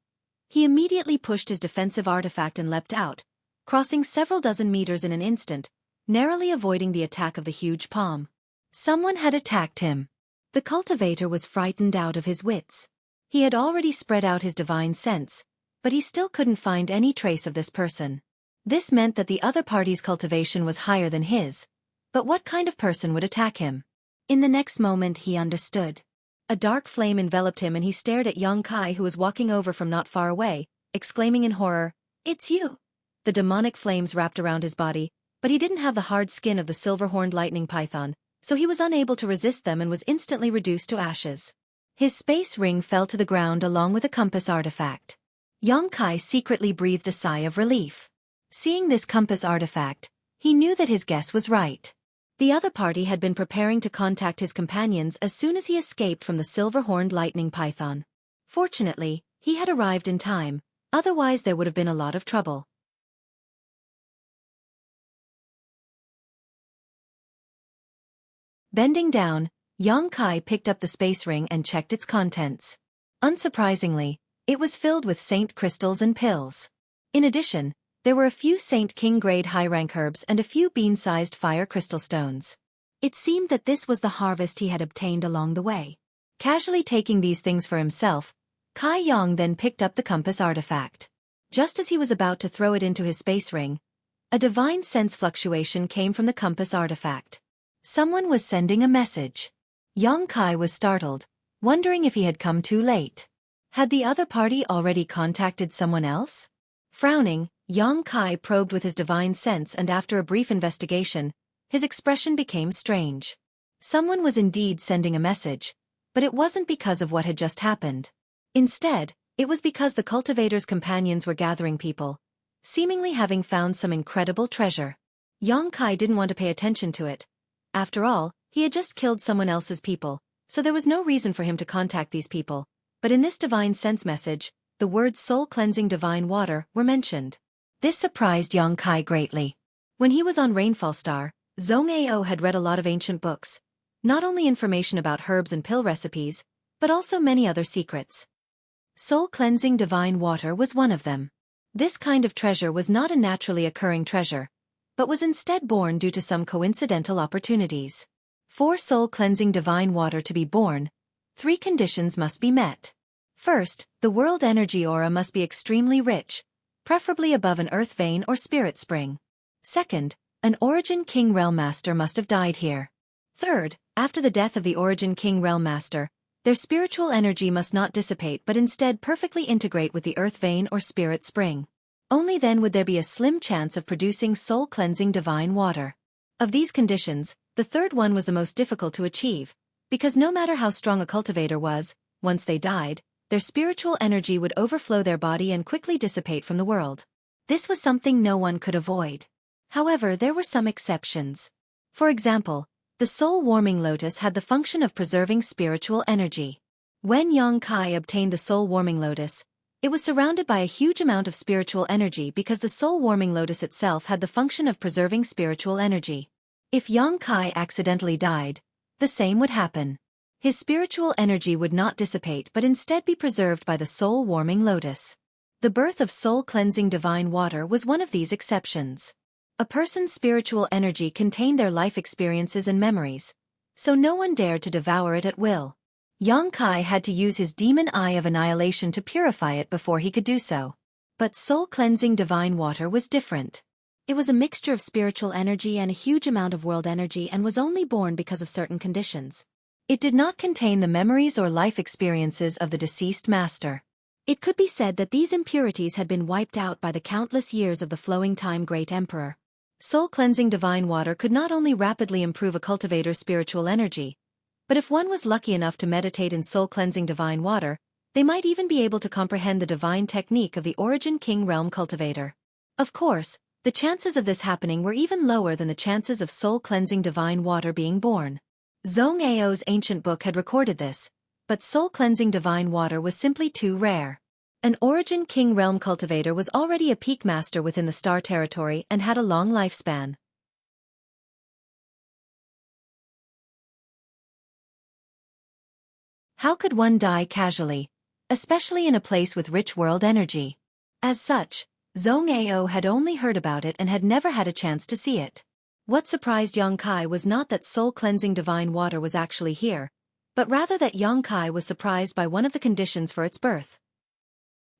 he immediately pushed his defensive artifact and leapt out, crossing several dozen meters in an instant, narrowly avoiding the attack of the huge palm. Someone had attacked him. The cultivator was frightened out of his wits. He had already spread out his divine sense, but he still couldn't find any trace of this person. This meant that the other party's cultivation was higher than his, but what kind of person would attack him? In the next moment he understood. A dark flame enveloped him and he stared at Yang Kai who was walking over from not far away, exclaiming in horror, "It's you!" The demonic flames wrapped around his body, but he didn't have the hard skin of the silver-horned lightning python, so he was unable to resist them and was instantly reduced to ashes. His space ring fell to the ground along with a compass artifact. Yang Kai secretly breathed a sigh of relief. Seeing this compass artifact, he knew that his guess was right. The other party had been preparing to contact his companions as soon as he escaped from the silver-horned lightning python. Fortunately, he had arrived in time, otherwise there would have been a lot of trouble. Bending down, Yang Kai picked up the space ring and checked its contents. Unsurprisingly, it was filled with Saint crystals and pills. In addition, there were a few Saint King grade high-rank herbs and a few bean-sized fire crystal stones. It seemed that this was the harvest he had obtained along the way. Casually taking these things for himself, Kai Yang then picked up the compass artifact. Just as he was about to throw it into his space ring, a divine sense fluctuation came from the compass artifact. Someone was sending a message. Yang Kai was startled, wondering if he had come too late. Had the other party already contacted someone else? Frowning, Yang Kai probed with his divine sense, and after a brief investigation, his expression became strange. Someone was indeed sending a message, but it wasn't because of what had just happened. Instead, it was because the cultivator's companions were gathering people, seemingly having found some incredible treasure. Yang Kai didn't want to pay attention to it. After all, he had just killed someone else's people, so there was no reason for him to contact these people. But in this divine sense message, the words soul-cleansing divine water were mentioned. This surprised Yang Kai greatly. When he was on Rainfall Star, Xueqi had read a lot of ancient books, not only information about herbs and pill recipes, but also many other secrets. Soul-cleansing divine water was one of them. This kind of treasure was not a naturally occurring treasure, but was instead born due to some coincidental opportunities. For soul-cleansing divine water to be born, 3 conditions must be met. First, the world energy aura must be extremely rich, preferably above an earth vein or spirit spring. Second, an Origin King Realm Master must have died here. Third, after the death of the Origin King Realm Master, their spiritual energy must not dissipate but instead perfectly integrate with the earth vein or spirit spring. Only then would there be a slim chance of producing soul-cleansing divine water. Of these conditions, the third one was the most difficult to achieve, because no matter how strong a cultivator was, once they died, their spiritual energy would overflow their body and quickly dissipate from the world. This was something no one could avoid. However, there were some exceptions. For example, the soul-warming lotus had the function of preserving spiritual energy. When Yang Kai obtained the soul-warming lotus, it was surrounded by a huge amount of spiritual energy because the soul-warming lotus itself had the function of preserving spiritual energy. If Yang Kai accidentally died, the same would happen. His spiritual energy would not dissipate but instead be preserved by the soul-warming lotus. The birth of soul-cleansing divine water was one of these exceptions. A person's spiritual energy contained their life experiences and memories, so no one dared to devour it at will. Yang Kai had to use his demon eye of annihilation to purify it before he could do so. But soul-cleansing divine water was different. It was a mixture of spiritual energy and a huge amount of world energy and was only born because of certain conditions. It did not contain the memories or life experiences of the deceased master. It could be said that these impurities had been wiped out by the countless years of the flowing time great emperor. Soul-cleansing divine water could not only rapidly improve a cultivator's spiritual energy, but if one was lucky enough to meditate in soul-cleansing divine water, they might even be able to comprehend the divine technique of the Origin King Realm cultivator. Of course, the chances of this happening were even lower than the chances of soul-cleansing divine water being born. Xueqi's ancient book had recorded this, but soul-cleansing divine water was simply too rare. An Origin King Realm cultivator was already a peak master within the star territory and had a long lifespan. How could one die casually, especially in a place with rich world energy? As such, Xueqi had only heard about it and had never had a chance to see it. What surprised Yang Kai was not that soul-cleansing divine water was actually here, but rather that Yang Kai was surprised by one of the conditions for its birth.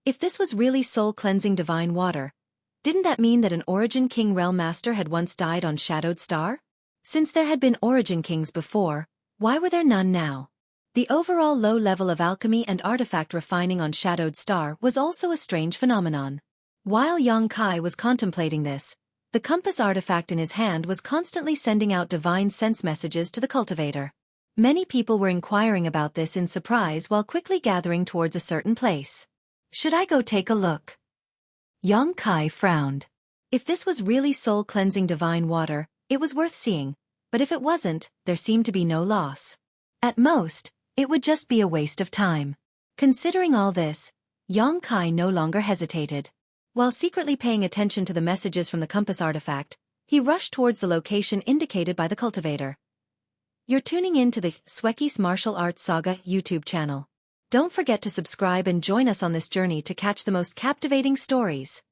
If this was really soul-cleansing divine water, didn't that mean that an Origin King Realm Master had once died on Shadowed Star? Since there had been Origin Kings before, why were there none now? The overall low level of alchemy and artifact refining on Shadowed Star was also a strange phenomenon. While Yang Kai was contemplating this, the compass artifact in his hand was constantly sending out divine sense messages to the cultivator. Many people were inquiring about this in surprise while quickly gathering towards a certain place. Should I go take a look? Yang Kai frowned. If this was really soul-cleansing divine water, it was worth seeing, but if it wasn't, there seemed to be no loss. At most, it would just be a waste of time. Considering all this, Yang Kai no longer hesitated. While secretly paying attention to the messages from the compass artifact, he rushed towards the location indicated by the cultivator. You're tuning in to the Xueqi's Martial Arts Saga YouTube channel. Don't forget to subscribe and join us on this journey to catch the most captivating stories.